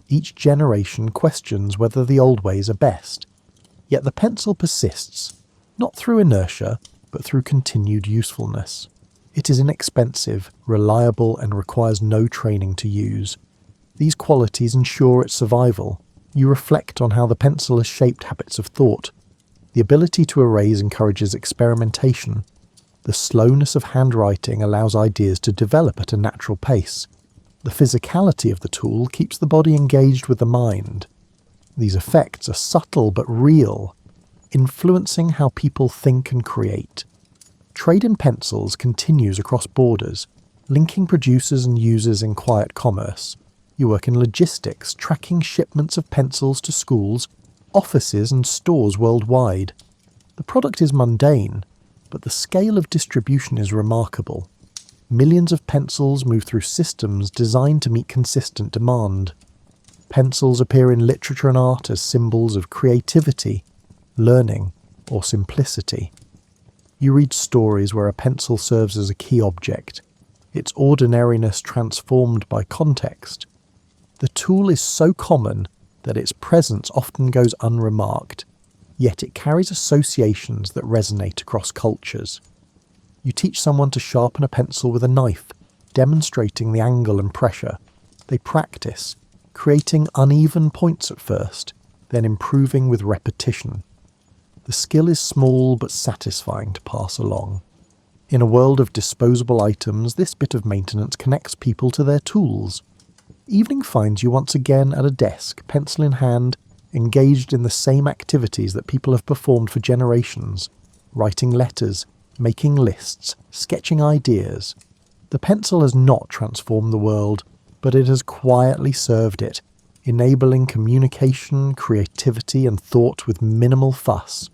Each generation questions whether the old ways are best. Yet the pencil persists, not through inertia, but through continued usefulness. It is inexpensive, reliable, and requires no training to use. These qualities ensure its survival. You reflect on how the pencil has shaped habits of thought. The ability to erase encourages experimentation. The slowness of handwriting allows ideas to develop at a natural pace. The physicality of the tool keeps the body engaged with the mind. These effects are subtle but real, influencing how people think and create. Trade in pencils continues across borders, linking producers and users in quiet commerce. You work in logistics, tracking shipments of pencils to schools, offices and stores worldwide. The product is mundane, but the scale of distribution is remarkable. Millions of pencils move through systems designed to meet consistent demand. Pencils appear in literature and art as symbols of creativity, learning, or simplicity. You read stories where a pencil serves as a key object, its ordinariness transformed by context. The tool is so common that its presence often goes unremarked, yet it carries associations that resonate across cultures. You teach someone to sharpen a pencil with a knife, demonstrating the angle and pressure. They practice, creating uneven points at first, then improving with repetition. The skill is small but satisfying to pass along. In a world of disposable items, this bit of maintenance connects people to their tools. Evening finds you once again at a desk, pencil in hand, engaged in the same activities that people have performed for generations, writing letters, making lists, sketching ideas. The pencil has not transformed the world, but it has quietly served it, enabling communication, creativity, and thought with minimal fuss.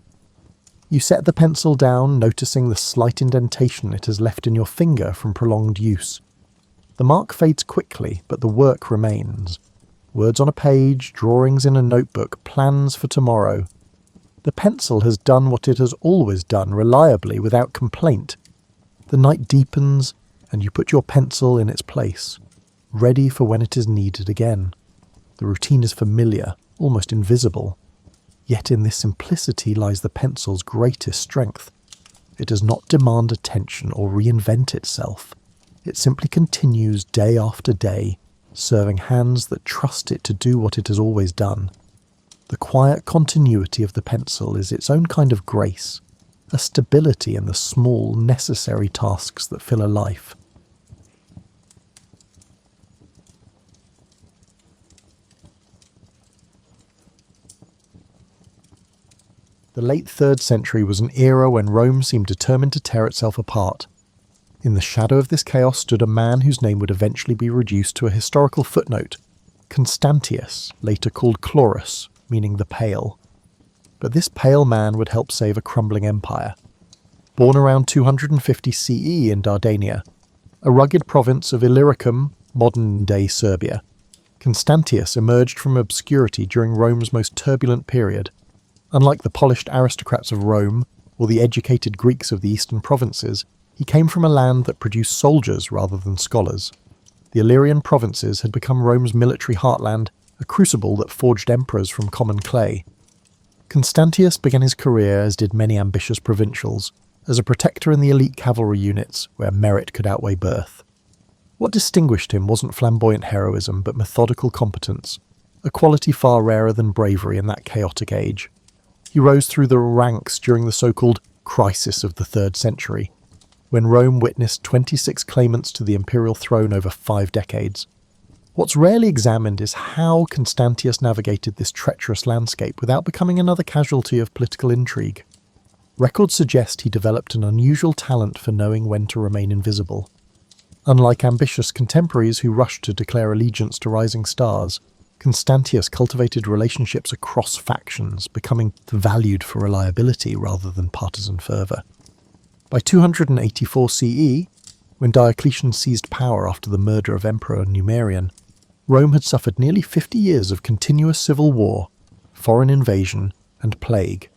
You set the pencil down, noticing the slight indentation it has left in your finger from prolonged use. The mark fades quickly, but the work remains. Words on a page, drawings in a notebook, plans for tomorrow. The pencil has done what it has always done reliably without complaint. The night deepens, and you put your pencil in its place, ready for when it is needed again. The routine is familiar, almost invisible. Yet in this simplicity lies the pencil's greatest strength. It does not demand attention or reinvent itself. It simply continues day after day, serving hands that trust it to do what it has always done. The quiet continuity of the pencil is its own kind of grace, a stability in the small, necessary tasks that fill a life. The late 3rd century was an era when Rome seemed determined to tear itself apart. In the shadow of this chaos stood a man whose name would eventually be reduced to a historical footnote, Constantius, later called Chlorus, meaning the pale. But this pale man would help save a crumbling empire. Born around 250 CE in Dardania, a rugged province of Illyricum, modern-day Serbia, Constantius emerged from obscurity during Rome's most turbulent period. Unlike the polished aristocrats of Rome, or the educated Greeks of the eastern provinces, he came from a land that produced soldiers rather than scholars. The Illyrian provinces had become Rome's military heartland, a crucible that forged emperors from common clay. Constantius began his career, as did many ambitious provincials, as a protector in the elite cavalry units where merit could outweigh birth. What distinguished him wasn't flamboyant heroism, but methodical competence, a quality far rarer than bravery in that chaotic age. He rose through the ranks during the so-called crisis of the 3rd century, when Rome witnessed 26 claimants to the imperial throne over 5 decades. What's rarely examined is how Constantius navigated this treacherous landscape without becoming another casualty of political intrigue. Records suggest he developed an unusual talent for knowing when to remain invisible. Unlike ambitious contemporaries who rushed to declare allegiance to rising stars, Constantius cultivated relationships across factions, becoming valued for reliability rather than partisan fervour. By 284 CE, when Diocletian seized power after the murder of Emperor Numerian, Rome had suffered nearly 50 years of continuous civil war, foreign invasion, and plague.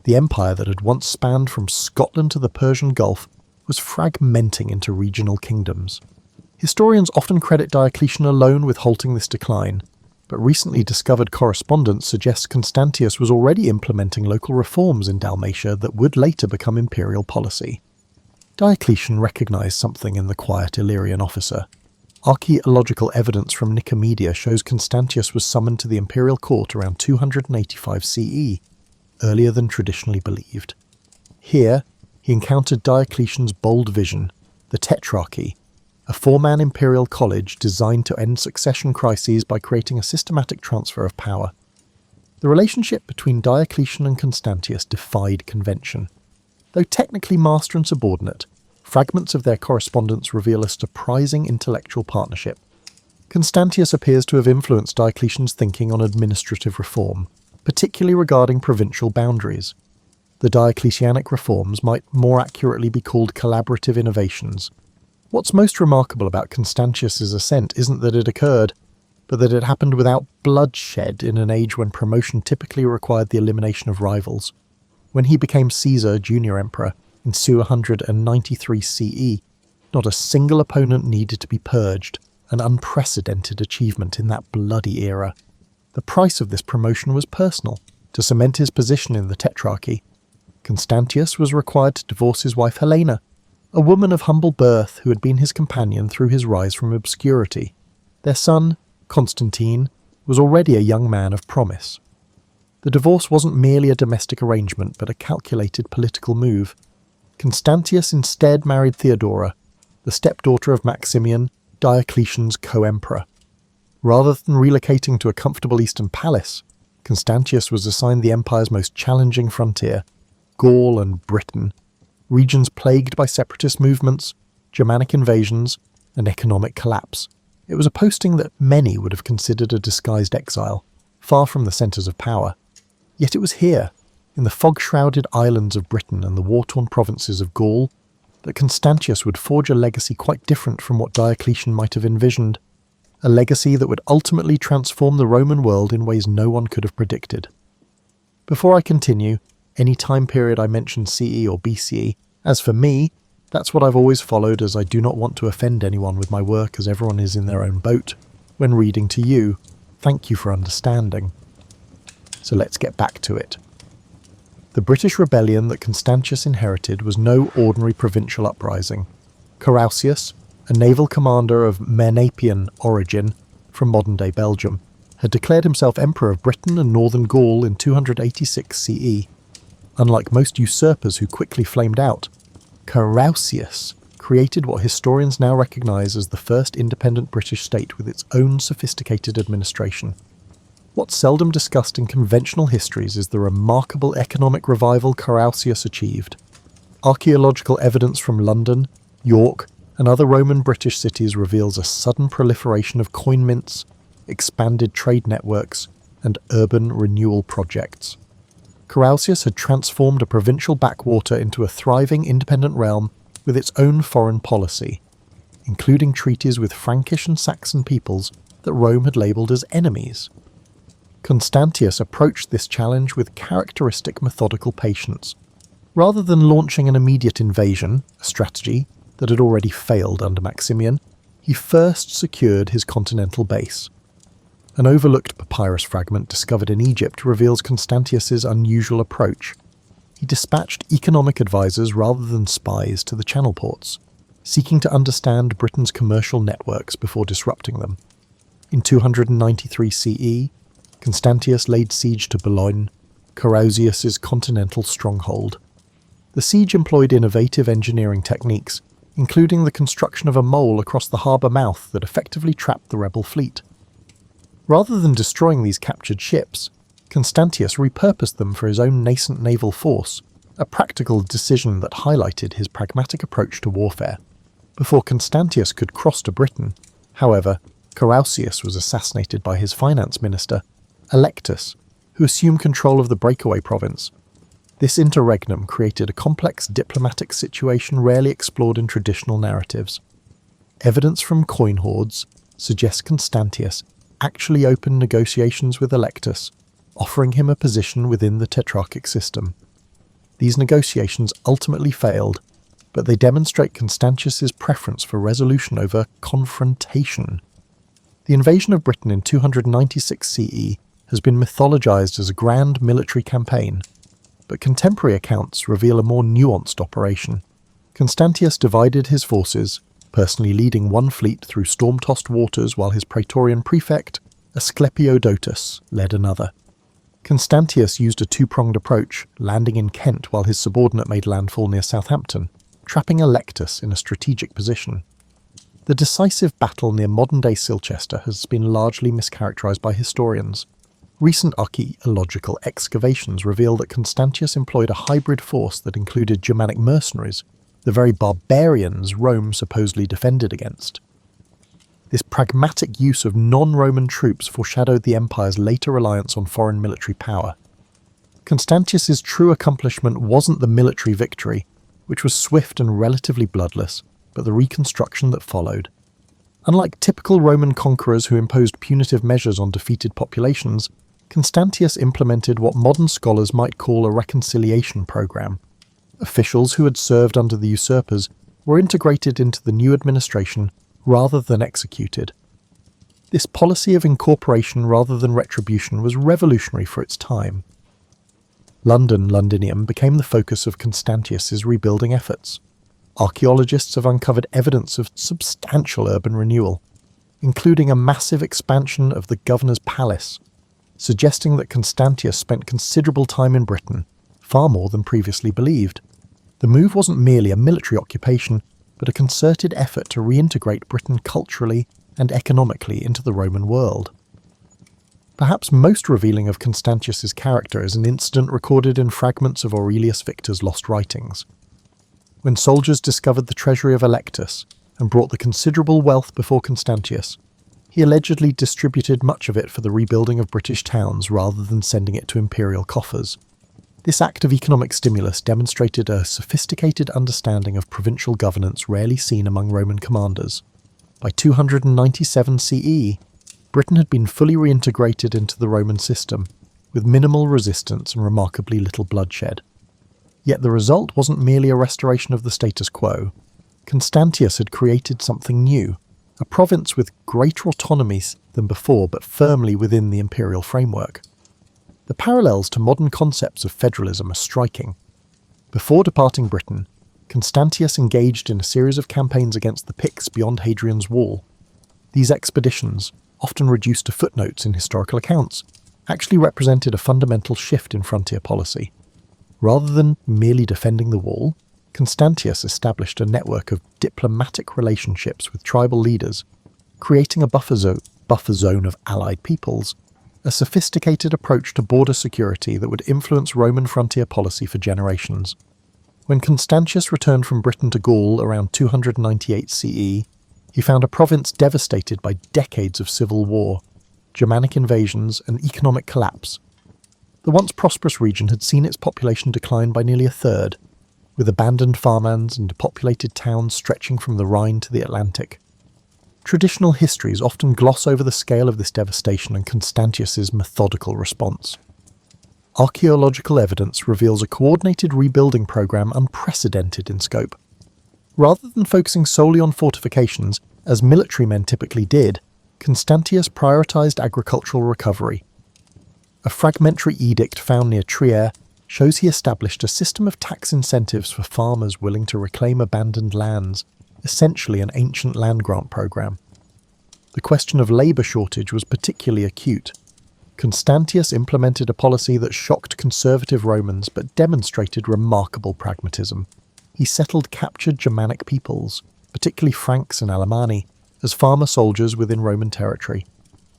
The empire that had once spanned from Scotland to the Persian Gulf was fragmenting into regional kingdoms. Historians often credit Diocletian alone with halting this decline, but recently discovered correspondence suggests Constantius was already implementing local reforms in Dalmatia that would later become imperial policy. Diocletian recognized something in the quiet Illyrian officer. Archaeological evidence from Nicomedia shows Constantius was summoned to the imperial court around 285 CE, earlier than traditionally believed. Here, he encountered Diocletian's bold vision, the Tetrarchy, a 4-man imperial college designed to end succession crises by creating a systematic transfer of power. The relationship between Diocletian and Constantius defied convention. Though technically master and subordinate, fragments of their correspondence reveal a surprising intellectual partnership. Constantius appears to have influenced Diocletian's thinking on administrative reform, particularly regarding provincial boundaries. The Diocletianic reforms might more accurately be called collaborative innovations. What's most remarkable about Constantius's ascent isn't that it occurred, but that it happened without bloodshed in an age when promotion typically required the elimination of rivals. When he became Caesar, junior emperor, in 293 CE, not a single opponent needed to be purged, an unprecedented achievement in that bloody era. The price of this promotion was personal, to cement his position in the Tetrarchy. Constantius was required to divorce his wife Helena, a woman of humble birth who had been his companion through his rise from obscurity. Their son, Constantine, was already a young man of promise. The divorce wasn't merely a domestic arrangement, but a calculated political move. Constantius instead married Theodora, the stepdaughter of Maximian, Diocletian's co-emperor. Rather than relocating to a comfortable eastern palace, Constantius was assigned the empire's most challenging frontier, Gaul and Britain, regions plagued by separatist movements, Germanic invasions, and economic collapse. It was a posting that many would have considered a disguised exile, far from the centres of power. Yet it was here, in the fog-shrouded islands of Britain and the war-torn provinces of Gaul, that Constantius would forge a legacy quite different from what Diocletian might have envisioned, a legacy that would ultimately transform the Roman world in ways no one could have predicted. Before I continue, any time period I mention CE or BCE, as for me, That's what I've always followed, as I do not want to offend anyone with my work, as everyone is in their own boat. When reading to you, thank you for understanding. So let's get back to it. The British rebellion that Constantius inherited was no ordinary provincial uprising. Chlorus, a naval commander of Menapian origin from modern-day Belgium, had declared himself Emperor of Britain and Northern Gaul in 286 CE. Unlike most usurpers who quickly flamed out, Chlorus created what historians now recognise as the first independent British state with its own sophisticated administration. What's seldom discussed in conventional histories is the remarkable economic revival Chlorus achieved. Archaeological evidence from London, York, and other Roman British cities reveals a sudden proliferation of coin mints, expanded trade networks, and urban renewal projects. Chlorus had transformed a provincial backwater into a thriving independent realm with its own foreign policy, including treaties with Frankish and Saxon peoples that Rome had labelled as enemies. Constantius approached this challenge with characteristic methodical patience. Rather than launching an immediate invasion, a strategy that had already failed under Maximian, he first secured his continental base. An overlooked papyrus fragment discovered in Egypt reveals Constantius's unusual approach. He dispatched economic advisors rather than spies to the channel ports, seeking to understand Britain's commercial networks before disrupting them. In 293 CE, Constantius laid siege to Boulogne, Chlorus's continental stronghold. The siege employed innovative engineering techniques, including the construction of a mole across the harbour mouth that effectively trapped the rebel fleet. Rather than destroying these captured ships, Constantius repurposed them for his own nascent naval force, a practical decision that highlighted his pragmatic approach to warfare. Before Constantius could cross to Britain, however, Chlorus was assassinated by his finance minister, Electus, who assumed control of the breakaway province. This interregnum created a complex diplomatic situation rarely explored in traditional narratives. Evidence from coin hoards suggests Constantius actually opened negotiations with Electus, offering him a position within the tetrarchic system. These negotiations ultimately failed, but they demonstrate Constantius's preference for resolution over confrontation. The invasion of Britain in 296 CE has been mythologized as a grand military campaign, but contemporary accounts reveal a more nuanced operation. Constantius divided his forces, personally leading one fleet through storm-tossed waters while his praetorian prefect, Asclepiodotus, led another. Constantius used a two-pronged approach, landing in Kent while his subordinate made landfall near Southampton, trapping Electus in a strategic position. The decisive battle near modern-day Silchester has been largely mischaracterized by historians. Recent archaeological excavations reveal that Constantius employed a hybrid force that included Germanic mercenaries, the very barbarians Rome supposedly defended against. This pragmatic use of non-Roman troops foreshadowed the empire's later reliance on foreign military power. Constantius's true accomplishment wasn't the military victory, which was swift and relatively bloodless, but the reconstruction that followed. Unlike typical Roman conquerors who imposed punitive measures on defeated populations, Constantius implemented what modern scholars might call a reconciliation program. Officials who had served under the usurpers were integrated into the new administration rather than executed. This policy of incorporation rather than retribution was revolutionary for its time. Londinium became the focus of Constantius's rebuilding efforts. Archaeologists have uncovered evidence of substantial urban renewal, including a massive expansion of the governor's palace, suggesting that Constantius spent considerable time in Britain, far more than previously believed. The move wasn't merely a military occupation, but a concerted effort to reintegrate Britain culturally and economically into the Roman world. Perhaps most revealing of Constantius's character is an incident recorded in fragments of Aurelius Victor's lost writings. When soldiers discovered the treasury of Electus and brought the considerable wealth before Constantius, he allegedly distributed much of it for the rebuilding of British towns rather than sending it to imperial coffers. This act of economic stimulus demonstrated a sophisticated understanding of provincial governance rarely seen among Roman commanders. By 297 CE, Britain had been fully reintegrated into the Roman system, with minimal resistance and remarkably little bloodshed. Yet the result wasn't merely a restoration of the status quo. Constantius had created something new, a province with greater autonomy than before but firmly within the imperial framework. The parallels to modern concepts of federalism are striking. Before departing Britain, Constantius engaged in a series of campaigns against the Picts beyond Hadrian's Wall. These expeditions, often reduced to footnotes in historical accounts, actually represented a fundamental shift in frontier policy. Rather than merely defending the wall, Constantius established a network of diplomatic relationships with tribal leaders, creating a buffer zone of allied peoples, a sophisticated approach to border security that would influence Roman frontier policy for generations. When Constantius returned from Britain to Gaul around 298 CE, he found a province devastated by decades of civil war, Germanic invasions, and economic collapse. The once prosperous region had seen its population decline by nearly a third, with abandoned farmlands and depopulated towns stretching from the Rhine to the Atlantic. Traditional histories often gloss over the scale of this devastation and Constantius's methodical response. Archaeological evidence reveals a coordinated rebuilding program unprecedented in scope. Rather than focusing solely on fortifications, as military men typically did, Constantius prioritized agricultural recovery. A fragmentary edict found near Trier shows he established a system of tax incentives for farmers willing to reclaim abandoned lands, essentially an ancient land grant program. The question of labour shortage was particularly acute. Constantius implemented a policy that shocked conservative Romans but demonstrated remarkable pragmatism. He settled captured Germanic peoples, particularly Franks and Alemanni, as farmer soldiers within Roman territory.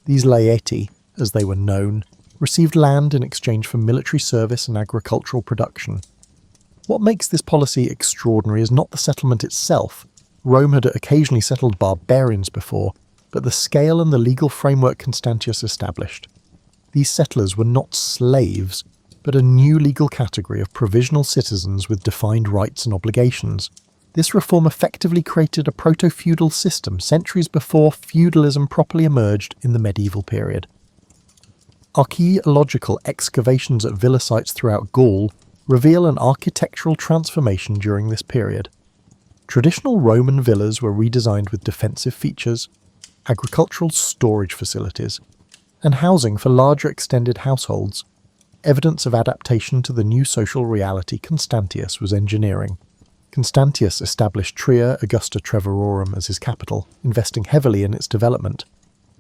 These laeti, as they were known, received land in exchange for military service and agricultural production. What makes this policy extraordinary is not the settlement itself. Rome had occasionally settled barbarians before, but the scale and the legal framework Constantius established. These settlers were not slaves, but a new legal category of provisional citizens with defined rights and obligations. This reform effectively created a proto-feudal system centuries before feudalism properly emerged in the medieval period. Archaeological excavations at villa sites throughout Gaul reveal an architectural transformation during this period. Traditional Roman villas were redesigned with defensive features, agricultural storage facilities, and housing for larger extended households, evidence of adaptation to the new social reality Constantius was engineering. Constantius established Trier Augusta Treverorum as his capital, investing heavily in its development.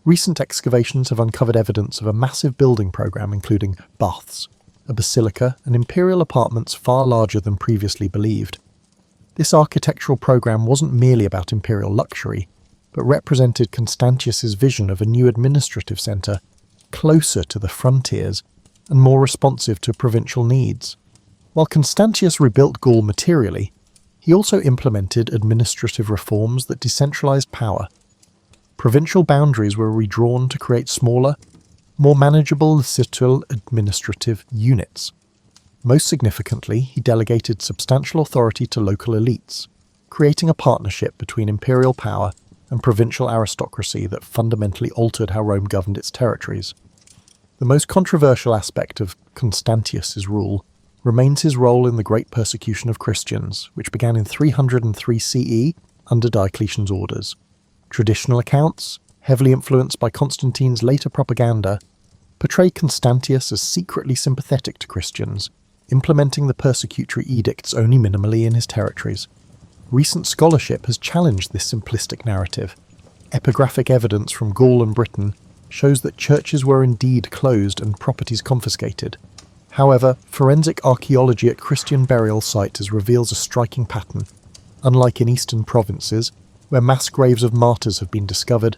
Recent excavations have uncovered evidence of a massive building program including baths, a basilica, and imperial apartments far larger than previously believed. This architectural program wasn't merely about imperial luxury, but represented Constantius's vision of a new administrative centre, closer to the frontiers and more responsive to provincial needs. While Constantius rebuilt Gaul materially, he also implemented administrative reforms that decentralised power. Provincial boundaries were redrawn to create smaller, more manageable citadel administrative units. Most significantly, he delegated substantial authority to local elites, creating a partnership between imperial power and provincial aristocracy that fundamentally altered how Rome governed its territories. The most controversial aspect of Constantius's rule remains his role in the Great Persecution of Christians, which began in 303 CE under Diocletian's orders. Traditional accounts, heavily influenced by Constantine's later propaganda, portray Constantius as secretly sympathetic to Christians, implementing the persecutory edicts only minimally in his territories. Recent scholarship has challenged this simplistic narrative. Epigraphic evidence from Gaul and Britain shows that churches were indeed closed and properties confiscated. However, forensic archaeology at Christian burial sites reveals a striking pattern. Unlike in eastern provinces, where mass graves of martyrs have been discovered,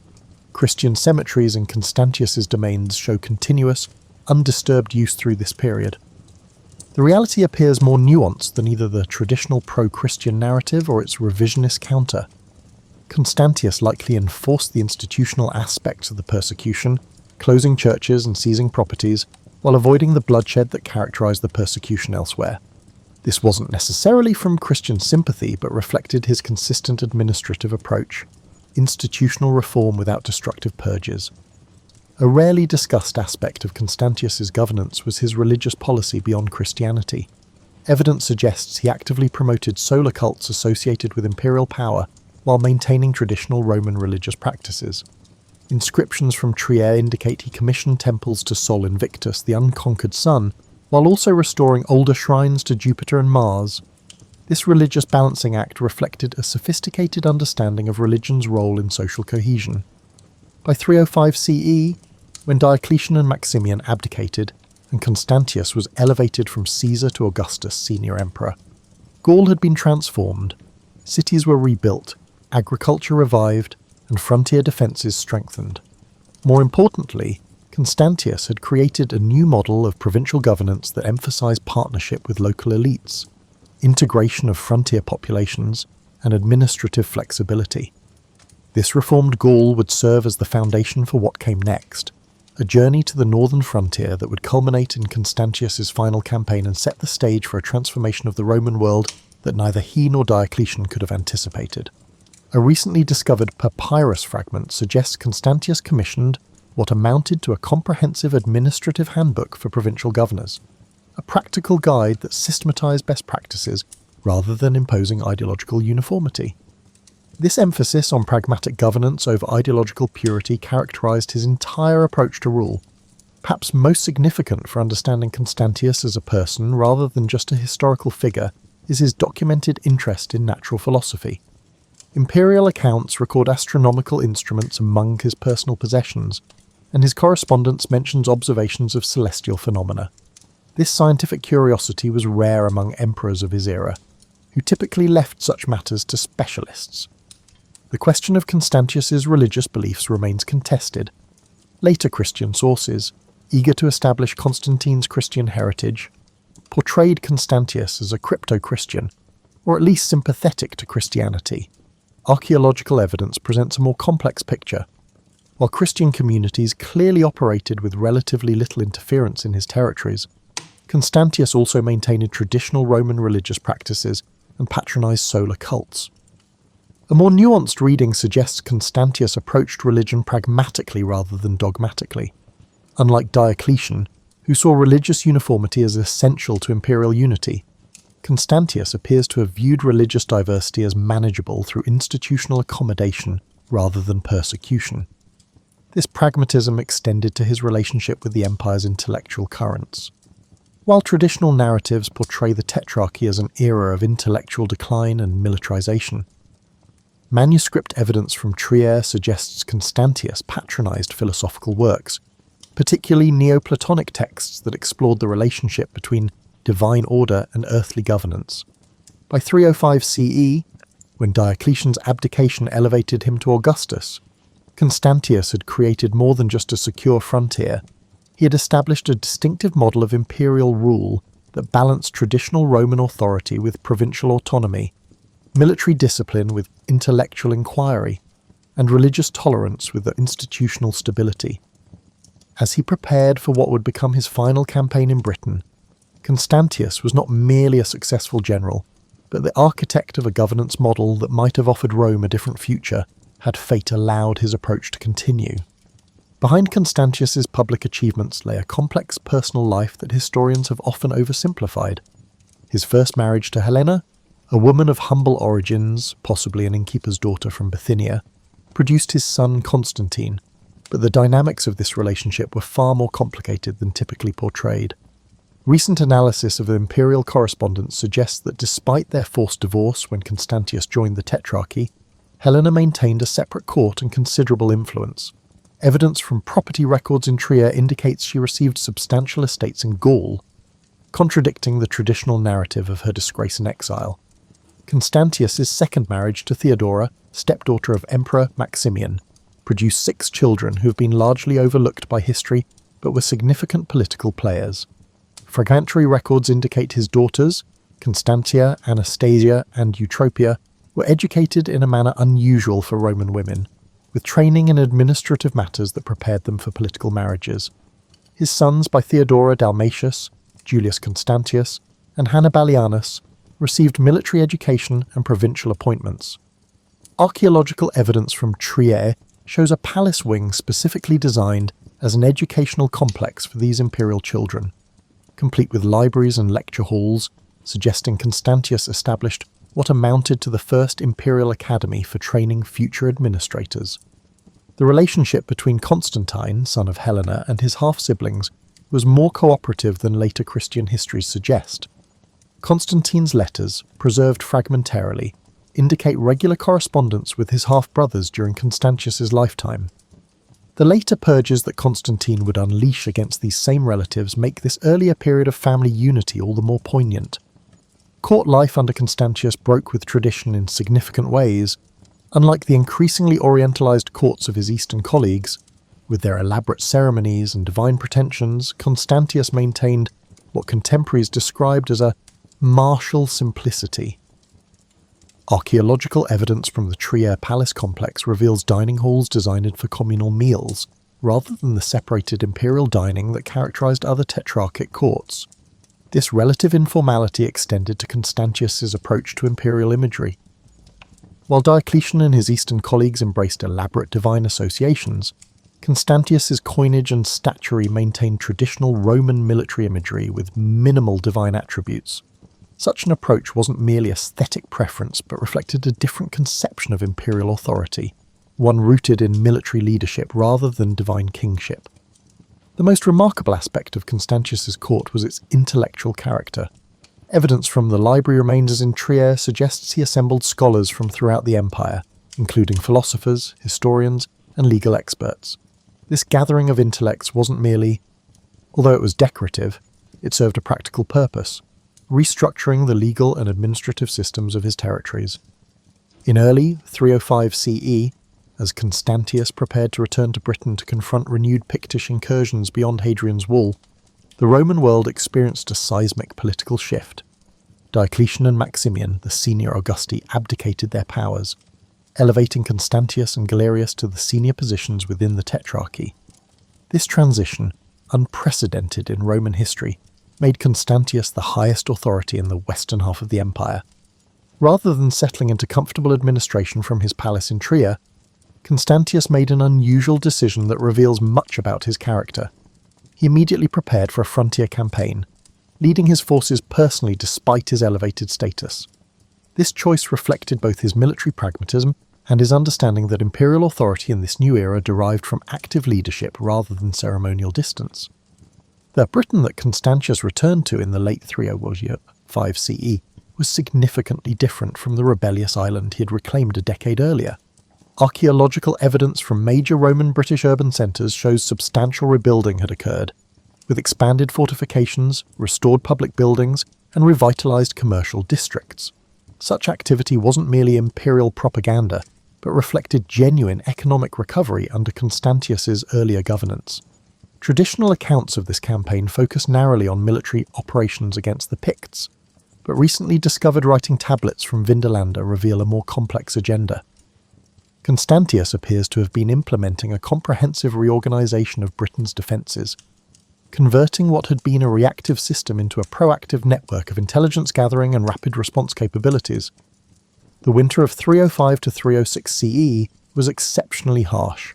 Christian cemeteries in Constantius's domains show continuous, undisturbed use through this period. The reality appears more nuanced than either the traditional pro-Christian narrative or its revisionist counter. Constantius likely enforced the institutional aspects of the persecution, closing churches and seizing properties, while avoiding the bloodshed that characterized the persecution elsewhere. This wasn't necessarily from Christian sympathy, but reflected his consistent administrative approach, institutional reform without destructive purges. A rarely discussed aspect of Constantius's governance was his religious policy beyond Christianity. evidence suggests he actively promoted solar cults associated with imperial power while maintaining traditional Roman religious practices. Inscriptions from Trier indicate he commissioned temples to Sol Invictus, the unconquered sun, while also restoring older shrines to Jupiter and Mars. This religious balancing act reflected a sophisticated understanding of religion's role in social cohesion. By 305 CE, when Diocletian and Maximian abdicated, and Constantius was elevated from Caesar to Augustus, senior emperor, Gaul had been transformed. Cities were rebuilt, agriculture revived, and frontier defences strengthened. More importantly, Constantius had created a new model of provincial governance that emphasised partnership with local elites, integration of frontier populations, and administrative flexibility. This reformed Gaul would serve as the foundation for what came next, a journey to the northern frontier that would culminate in Constantius's final campaign and set the stage for a transformation of the Roman world that neither he nor Diocletian could have anticipated. A recently discovered papyrus fragment suggests Constantius commissioned what amounted to a comprehensive administrative handbook for provincial governors, a practical guide that systematized best practices rather than imposing ideological uniformity. This emphasis on pragmatic governance over ideological purity characterized his entire approach to rule. Perhaps most significant for understanding Constantius as a person rather than just a historical figure is his documented interest in natural philosophy. Imperial accounts record astronomical instruments among his personal possessions, and his correspondence mentions observations of celestial phenomena. This scientific curiosity was rare among emperors of his era, who typically left such matters to specialists. The question of Constantius's religious beliefs remains contested. Later Christian sources, eager to establish Constantine's Christian heritage, portrayed Constantius as a crypto-Christian, or at least sympathetic to Christianity. Archaeological evidence presents a more complex picture. While Christian communities clearly operated with relatively little interference in his territories, Constantius also maintained traditional Roman religious practices and patronized solar cults. A more nuanced reading suggests Constantius approached religion pragmatically rather than dogmatically. Unlike Diocletian, who saw religious uniformity as essential to imperial unity, Constantius appears to have viewed religious diversity as manageable through institutional accommodation rather than persecution. This pragmatism extended to his relationship with the empire's intellectual currents. While traditional narratives portray the Tetrarchy as an era of intellectual decline and militarization, manuscript evidence from Trier suggests Constantius patronized philosophical works, particularly Neoplatonic texts that explored the relationship between divine order and earthly governance. By 305 CE, when Diocletian's abdication elevated him to Augustus, Constantius had created more than just a secure frontier. He had established a distinctive model of imperial rule that balanced traditional Roman authority with provincial autonomy, military discipline with intellectual inquiry, and religious tolerance with institutional stability. As he prepared for what would become his final campaign in Britain, Constantius was not merely a successful general, but the architect of a governance model that might have offered Rome a different future had fate allowed his approach to continue. Behind Constantius's public achievements lay a complex personal life that historians have often oversimplified. His first marriage to Helena, a woman of humble origins, possibly an innkeeper's daughter from Bithynia, produced his son Constantine, but the dynamics of this relationship were far more complicated than typically portrayed. Recent analysis of imperial correspondence suggests that despite their forced divorce when Constantius joined the Tetrarchy, Helena maintained a separate court and considerable influence. Evidence from property records in Trier indicates she received substantial estates in Gaul, contradicting the traditional narrative of her disgrace and exile. Constantius's second marriage to Theodora, stepdaughter of Emperor Maximian, produced 6 children who have been largely overlooked by history but were significant political players. Fragmentary records indicate his daughters, Constantia, Anastasia, and Eutropia, were educated in a manner unusual for Roman women, with training in administrative matters that prepared them for political marriages. His sons by Theodora Dalmatius, Julius Constantius, and Hannibalianus received military education and provincial appointments. Archaeological evidence from Trier shows a palace wing specifically designed as an educational complex for these imperial children, complete with libraries and lecture halls, suggesting Constantius established what amounted to the first imperial academy for training future administrators. The relationship between Constantine, son of Helena, and his half-siblings was more cooperative than later Christian histories suggest. Constantine's letters, preserved fragmentarily, indicate regular correspondence with his half-brothers during Constantius's lifetime. The later purges that Constantine would unleash against these same relatives make this earlier period of family unity all the more poignant. Court life under Constantius broke with tradition in significant ways. Unlike the increasingly orientalized courts of his Eastern colleagues, with their elaborate ceremonies and divine pretensions, Constantius maintained what contemporaries described as a martial simplicity. Archaeological evidence from the Trier palace complex reveals dining halls designed for communal meals, rather than the separated imperial dining that characterized other tetrarchic courts. This relative informality extended to Constantius's approach to imperial imagery. While Diocletian and his Eastern colleagues embraced elaborate divine associations, Constantius's coinage and statuary maintained traditional Roman military imagery with minimal divine attributes. Such an approach wasn't merely aesthetic preference, but reflected a different conception of imperial authority, one rooted in military leadership rather than divine kingship. The most remarkable aspect of Constantius's court was its intellectual character. Evidence from the library remains in Trier suggests he assembled scholars from throughout the empire, including philosophers, historians, and legal experts. This gathering of intellects wasn't merely, although it was decorative, it served a practical purpose, restructuring the legal and administrative systems of his territories. In early 305 CE, as Constantius prepared to return to Britain to confront renewed Pictish incursions beyond Hadrian's Wall, the Roman world experienced a seismic political shift. Diocletian and Maximian, the senior Augusti, abdicated their powers, elevating Constantius and Galerius to the senior positions within the Tetrarchy. This transition, unprecedented in Roman history, made Constantius the highest authority in the western half of the empire. Rather than settling into comfortable administration from his palace in Trier, Constantius made an unusual decision that reveals much about his character. He immediately prepared for a frontier campaign, leading his forces personally despite his elevated status. This choice reflected both his military pragmatism and his understanding that imperial authority in this new era derived from active leadership rather than ceremonial distance. The Britain that Constantius returned to in the late 305 CE was significantly different from the rebellious island he had reclaimed a decade earlier. Archaeological evidence from major Roman British urban centres shows substantial rebuilding had occurred, with expanded fortifications, restored public buildings, and revitalised commercial districts. Such activity wasn't merely imperial propaganda, but reflected genuine economic recovery under Constantius's earlier governance. Traditional accounts of this campaign focus narrowly on military operations against the Picts, but recently discovered writing tablets from Vindolanda reveal a more complex agenda. Constantius appears to have been implementing a comprehensive reorganisation of Britain's defences, converting what had been a reactive system into a proactive network of intelligence gathering and rapid response capabilities. The winter of 305 to 306 CE was exceptionally harsh.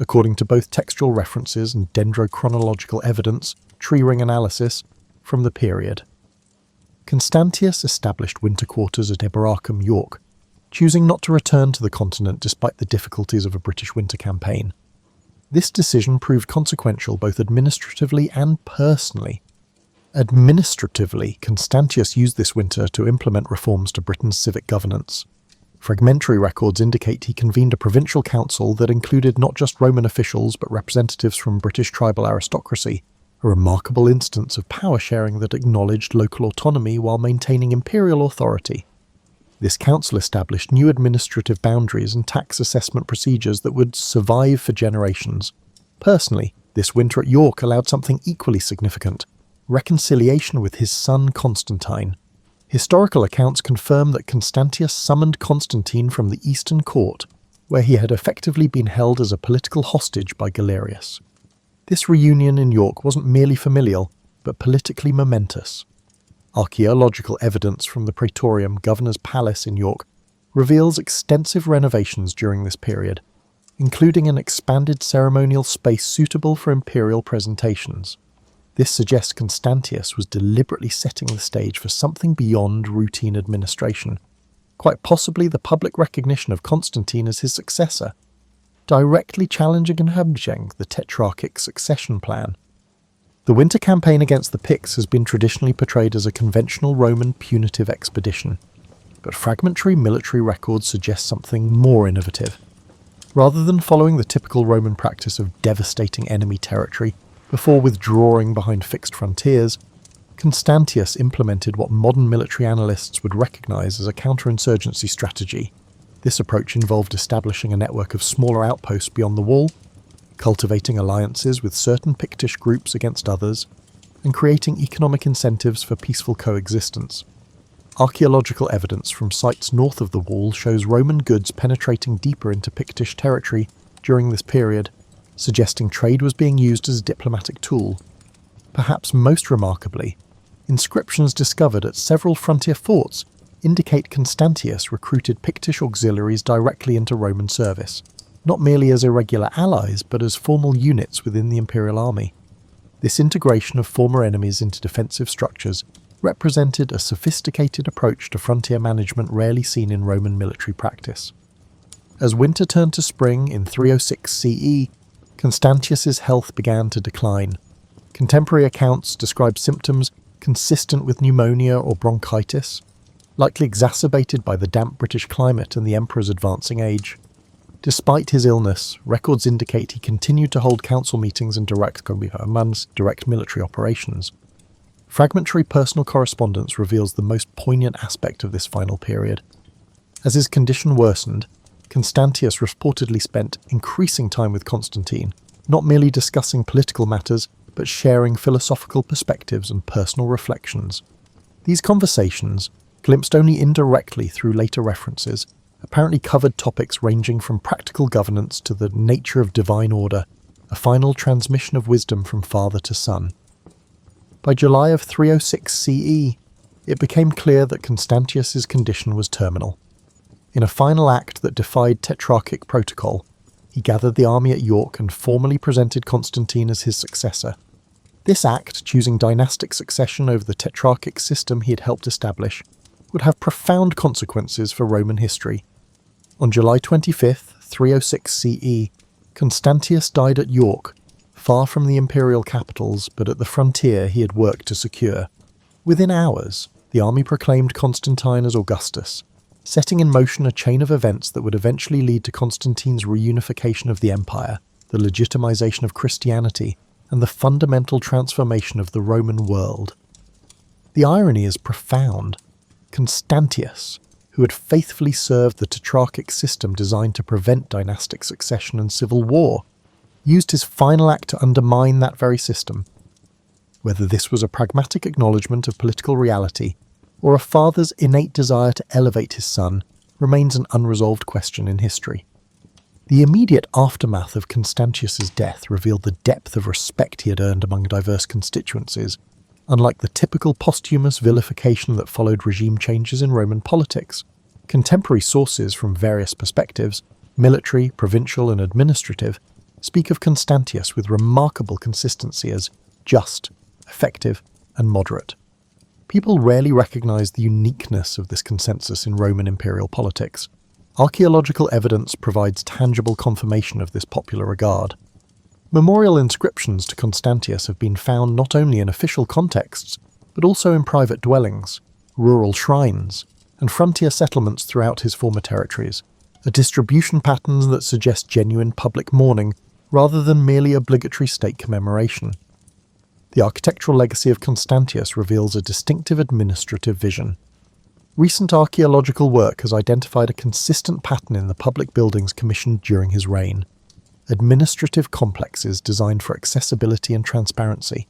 According to both textual references and dendrochronological evidence, tree ring analysis, from the period. Constantius established winter quarters at Eboracum, York, choosing not to return to the continent despite the difficulties of a British winter campaign. This decision proved consequential both administratively and personally. Administratively, Constantius used this winter to implement reforms to Britain's civic governance. Fragmentary records indicate he convened a provincial council that included not just Roman officials but representatives from British tribal aristocracy, a remarkable instance of power sharing that acknowledged local autonomy while maintaining imperial authority. This council established new administrative boundaries and tax assessment procedures that would survive for generations. Personally, this winter at York allowed something equally significant: reconciliation with his son Constantine. Historical accounts confirm that Constantius summoned Constantine from the Eastern Court, where he had effectively been held as a political hostage by Galerius. This reunion in York wasn't merely familial, but politically momentous. Archaeological evidence from the Praetorium Governor's Palace in York reveals extensive renovations during this period, including an expanded ceremonial space suitable for imperial presentations. This suggests Constantius was deliberately setting the stage for something beyond routine administration, quite possibly the public recognition of Constantine as his successor, directly challenging and hedging the tetrarchic succession plan. The winter campaign against the Picts has been traditionally portrayed as a conventional Roman punitive expedition, but fragmentary military records suggest something more innovative. Rather than following the typical Roman practice of devastating enemy territory before withdrawing behind fixed frontiers, Constantius implemented what modern military analysts would recognise as a counterinsurgency strategy. This approach involved establishing a network of smaller outposts beyond the wall, cultivating alliances with certain Pictish groups against others, and creating economic incentives for peaceful coexistence. Archaeological evidence from sites north of the wall shows Roman goods penetrating deeper into Pictish territory during this period, suggesting trade was being used as a diplomatic tool. Perhaps most remarkably, inscriptions discovered at several frontier forts indicate Constantius recruited Pictish auxiliaries directly into Roman service, not merely as irregular allies but as formal units within the imperial army. This integration of former enemies into defensive structures represented a sophisticated approach to frontier management rarely seen in Roman military practice. As winter turned to spring in 306 CE, Constantius's health began to decline. Contemporary accounts describe symptoms consistent with pneumonia or bronchitis, likely exacerbated by the damp British climate and the emperor's advancing age. Despite his illness, records indicate he continued to hold council meetings and direct military operations. Fragmentary personal correspondence reveals the most poignant aspect of this final period. As his condition worsened, Constantius reportedly spent increasing time with Constantine, not merely discussing political matters, but sharing philosophical perspectives and personal reflections. These conversations, glimpsed only indirectly through later references, apparently covered topics ranging from practical governance to the nature of divine order, a final transmission of wisdom from father to son. By July of 306 CE, it became clear that Constantius's condition was terminal. In a final act that defied tetrarchic protocol, he gathered the army at York and formally presented Constantine as his successor. This act, choosing dynastic succession over the tetrarchic system he had helped establish, would have profound consequences for Roman history. On July 25, 306 CE, Constantius died at York, far from the imperial capitals but at the frontier he had worked to secure. Within hours, the army proclaimed Constantine as Augustus, setting in motion a chain of events that would eventually lead to Constantine's reunification of the empire, the legitimization of Christianity, and the fundamental transformation of the Roman world. The irony is profound. Constantius, who had faithfully served the tetrarchic system designed to prevent dynastic succession and civil war, used his final act to undermine that very system. Whether this was a pragmatic acknowledgement of political reality or a father's innate desire to elevate his son remains an unresolved question in history. The immediate aftermath of Constantius's death revealed the depth of respect he had earned among diverse constituencies, unlike the typical posthumous vilification that followed regime changes in Roman politics. Contemporary sources from various perspectives, military, provincial and administrative, speak of Constantius with remarkable consistency as just, effective, and moderate. People rarely recognize the uniqueness of this consensus in Roman imperial politics. Archaeological evidence provides tangible confirmation of this popular regard. Memorial inscriptions to Constantius have been found not only in official contexts, but also in private dwellings, rural shrines, and frontier settlements throughout his former territories, a distribution pattern that suggests genuine public mourning rather than merely obligatory state commemoration. The architectural legacy of Constantius reveals a distinctive administrative vision. Recent archaeological work has identified a consistent pattern in the public buildings commissioned during his reign. Administrative complexes designed for accessibility and transparency.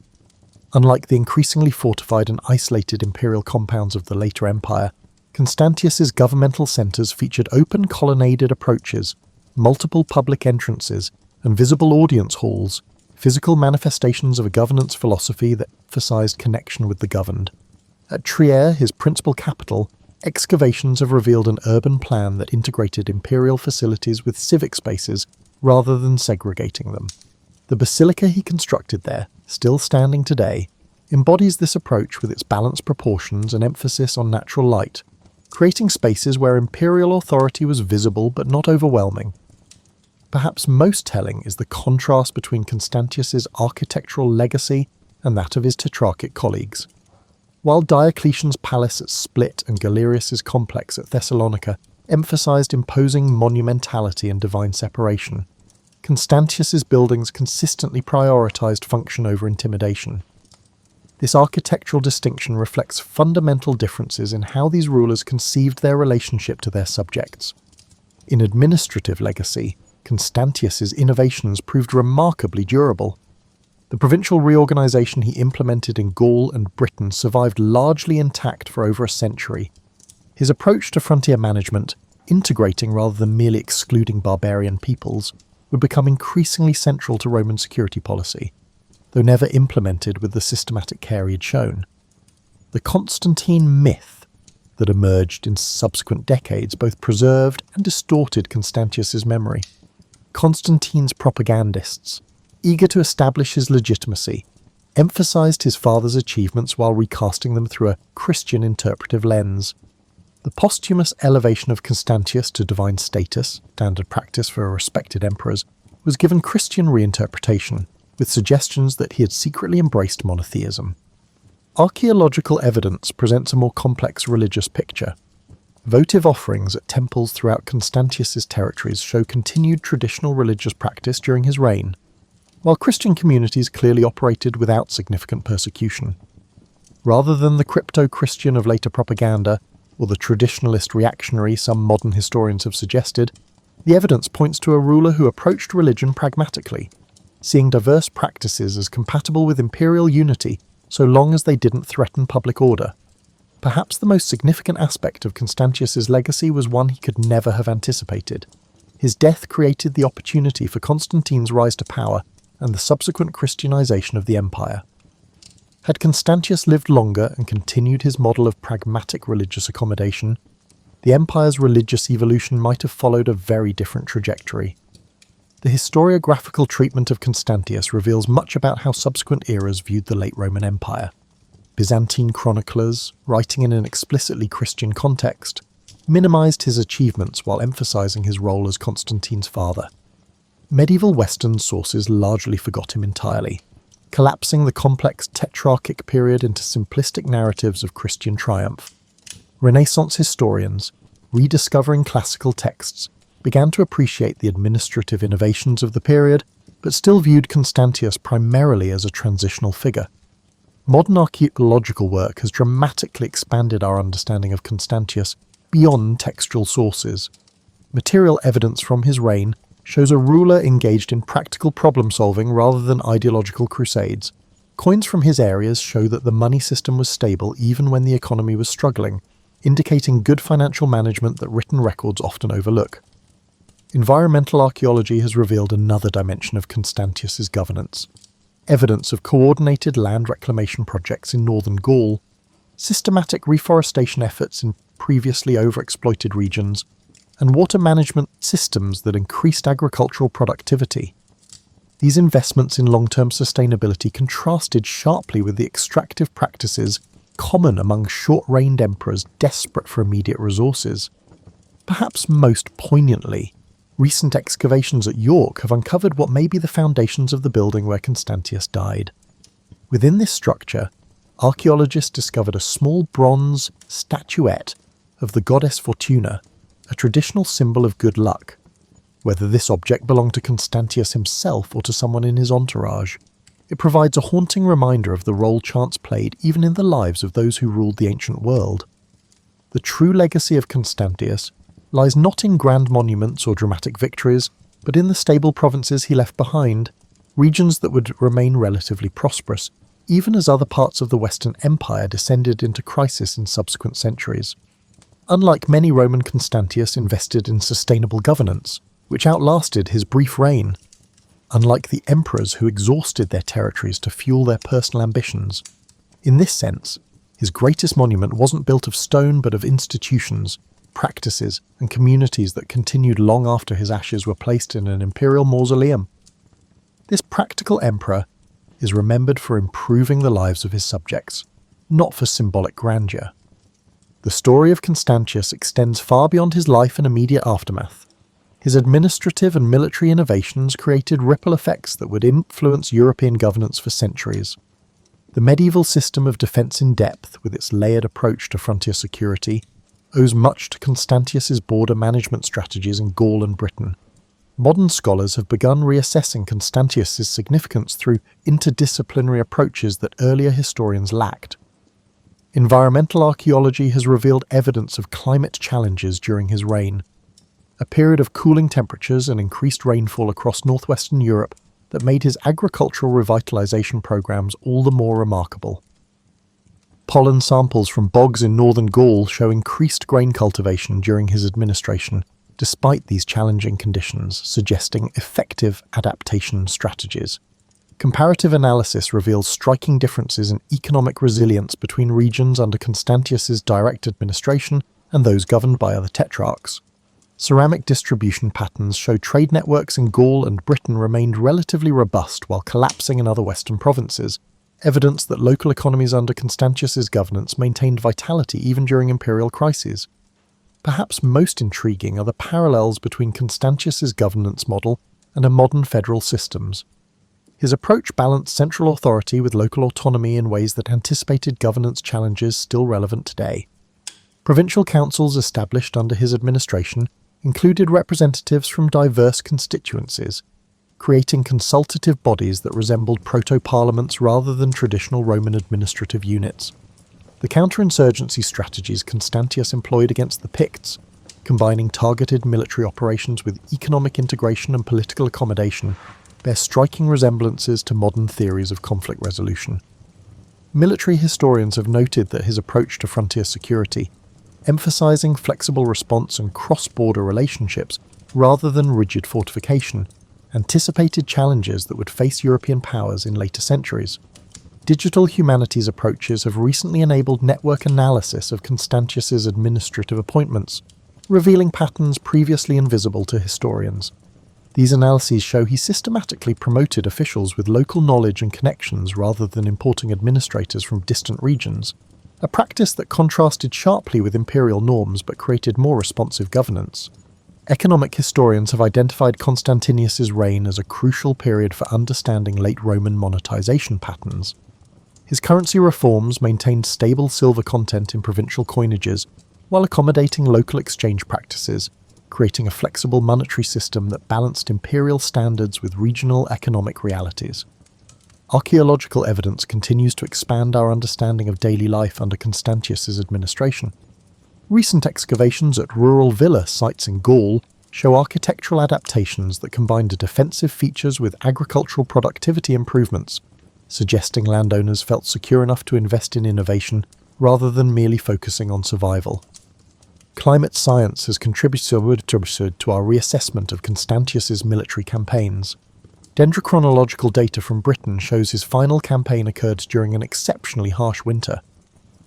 Unlike the increasingly fortified and isolated imperial compounds of the later empire, Constantius's governmental centres featured open colonnaded approaches, multiple public entrances, and visible audience halls, physical manifestations of a governance philosophy that emphasized connection with the governed. At Trier, his principal capital, excavations have revealed an urban plan that integrated imperial facilities with civic spaces rather than segregating them. The The basilica he constructed there, still standing today, embodies this approach with its balanced proportions and emphasis on natural light, creating spaces where imperial authority was visible but not overwhelming. Perhaps most telling is the contrast between Constantius's architectural legacy and that of his tetrarchic colleagues. While Diocletian's palace at Split and Galerius's complex at Thessalonica emphasized imposing monumentality and divine separation, Constantius's buildings consistently prioritized function over intimidation. This architectural distinction reflects fundamental differences in how these rulers conceived their relationship to their subjects. In administrative legacy, Constantius's innovations proved remarkably durable. The provincial reorganization he implemented in Gaul and Britain survived largely intact for over a century. His approach to frontier management, integrating rather than merely excluding barbarian peoples, would become increasingly central to Roman security policy, though never implemented with the systematic care he had shown. The Constantine myth that emerged in subsequent decades both preserved and distorted Constantius's memory. Constantine's propagandists, eager to establish his legitimacy, emphasized his father's achievements while recasting them through a Christian interpretive lens. The posthumous elevation of Constantius to divine status, standard practice for respected emperors, was given Christian reinterpretation, with suggestions that he had secretly embraced monotheism. Archaeological evidence presents a more complex religious picture. Votive offerings at temples throughout Constantius's territories show continued traditional religious practice during his reign, while Christian communities clearly operated without significant persecution. Rather than the crypto-Christian of later propaganda, or the traditionalist reactionary some modern historians have suggested, the evidence points to a ruler who approached religion pragmatically, seeing diverse practices as compatible with imperial unity so long as they didn't threaten public order. Perhaps the most significant aspect of Constantius's legacy was one he could never have anticipated. His death created the opportunity for Constantine's rise to power and the subsequent Christianization of the empire. Had Constantius lived longer and continued his model of pragmatic religious accommodation, the empire's religious evolution might have followed a very different trajectory. The historiographical treatment of Constantius reveals much about how subsequent eras viewed the late Roman Empire. Byzantine chroniclers, writing in an explicitly Christian context, minimized his achievements while emphasizing his role as Constantine's father. Medieval Western sources largely forgot him entirely, collapsing the complex tetrarchic period into simplistic narratives of Christian triumph. Renaissance historians, rediscovering classical texts, began to appreciate the administrative innovations of the period, but still viewed Constantius primarily as a transitional figure. Modern archaeological work has dramatically expanded our understanding of Constantius beyond textual sources. Material evidence from his reign shows a ruler engaged in practical problem-solving rather than ideological crusades. Coins from his areas show that the money system was stable even when the economy was struggling, indicating good financial management that written records often overlook. Environmental archaeology has revealed another dimension of Constantius's governance. Evidence of coordinated land reclamation projects in northern Gaul, systematic reforestation efforts in previously overexploited regions, and water management systems that increased agricultural productivity. These investments in long-term sustainability contrasted sharply with the extractive practices common among short-reigned emperors desperate for immediate resources. Perhaps most poignantly, recent excavations at York have uncovered what may be the foundations of the building where Constantius died. Within this structure, archaeologists discovered a small bronze statuette of the goddess Fortuna, a traditional symbol of good luck. Whether this object belonged to Constantius himself or to someone in his entourage, it provides a haunting reminder of the role chance played even in the lives of those who ruled the ancient world. The true legacy of Constantius lies not in grand monuments or dramatic victories, but in the stable provinces he left behind, regions that would remain relatively prosperous, even as other parts of the Western Empire descended into crisis in subsequent centuries. Unlike many Roman, Constantius invested in sustainable governance, which outlasted his brief reign. Unlike the emperors who exhausted their territories to fuel their personal ambitions. In this sense, his greatest monument wasn't built of stone but of institutions, practices, and communities that continued long after his ashes were placed in an imperial mausoleum. This practical emperor is remembered for improving the lives of his subjects, not for symbolic grandeur. The story of Constantius extends far beyond his life and immediate aftermath. His administrative and military innovations created ripple effects that would influence European governance for centuries. The medieval system of defence in depth, with its layered approach to frontier security, owes much to Constantius's border management strategies in Gaul and Britain. Modern scholars have begun reassessing Constantius's significance through interdisciplinary approaches that earlier historians lacked. Environmental archaeology has revealed evidence of climate challenges during his reign, a period of cooling temperatures and increased rainfall across northwestern Europe that made his agricultural revitalization programs all the more remarkable. Pollen samples from bogs in northern Gaul show increased grain cultivation during his administration, despite these challenging conditions, suggesting effective adaptation strategies. Comparative analysis reveals striking differences in economic resilience between regions under Constantius's direct administration and those governed by other tetrarchs. Ceramic distribution patterns show trade networks in Gaul and Britain remained relatively robust while collapsing in other western provinces, evidence that local economies under Constantius's governance maintained vitality even during imperial crises. Perhaps most intriguing are the parallels between Constantius's governance model and a modern federal systems. His approach balanced central authority with local autonomy in ways that anticipated governance challenges still relevant today. Provincial councils established under his administration included representatives from diverse constituencies, creating consultative bodies that resembled proto-parliaments rather than traditional Roman administrative units. The counterinsurgency strategies Constantius employed against the Picts, combining targeted military operations with economic integration and political accommodation, bear striking resemblances to modern theories of conflict resolution. Military historians have noted that his approach to frontier security, emphasizing flexible response and cross-border relationships rather than rigid fortification, anticipated challenges that would face European powers in later centuries. Digital humanities approaches have recently enabled network analysis of Constantius's administrative appointments, revealing patterns previously invisible to historians. These analyses show he systematically promoted officials with local knowledge and connections rather than importing administrators from distant regions, a practice that contrasted sharply with imperial norms but created more responsive governance. Economic historians have identified Constantius's reign as a crucial period for understanding late Roman monetization patterns. His currency reforms maintained stable silver content in provincial coinages while accommodating local exchange practices, creating a flexible monetary system that balanced imperial standards with regional economic realities. Archaeological evidence continues to expand our understanding of daily life under Constantius's administration. Recent excavations at rural villa sites in Gaul show architectural adaptations that combined defensive features with agricultural productivity improvements, suggesting landowners felt secure enough to invest in innovation rather than merely focusing on survival. Climate science has contributed to our reassessment of Constantius's military campaigns. Dendrochronological data from Britain shows his final campaign occurred during an exceptionally harsh winter,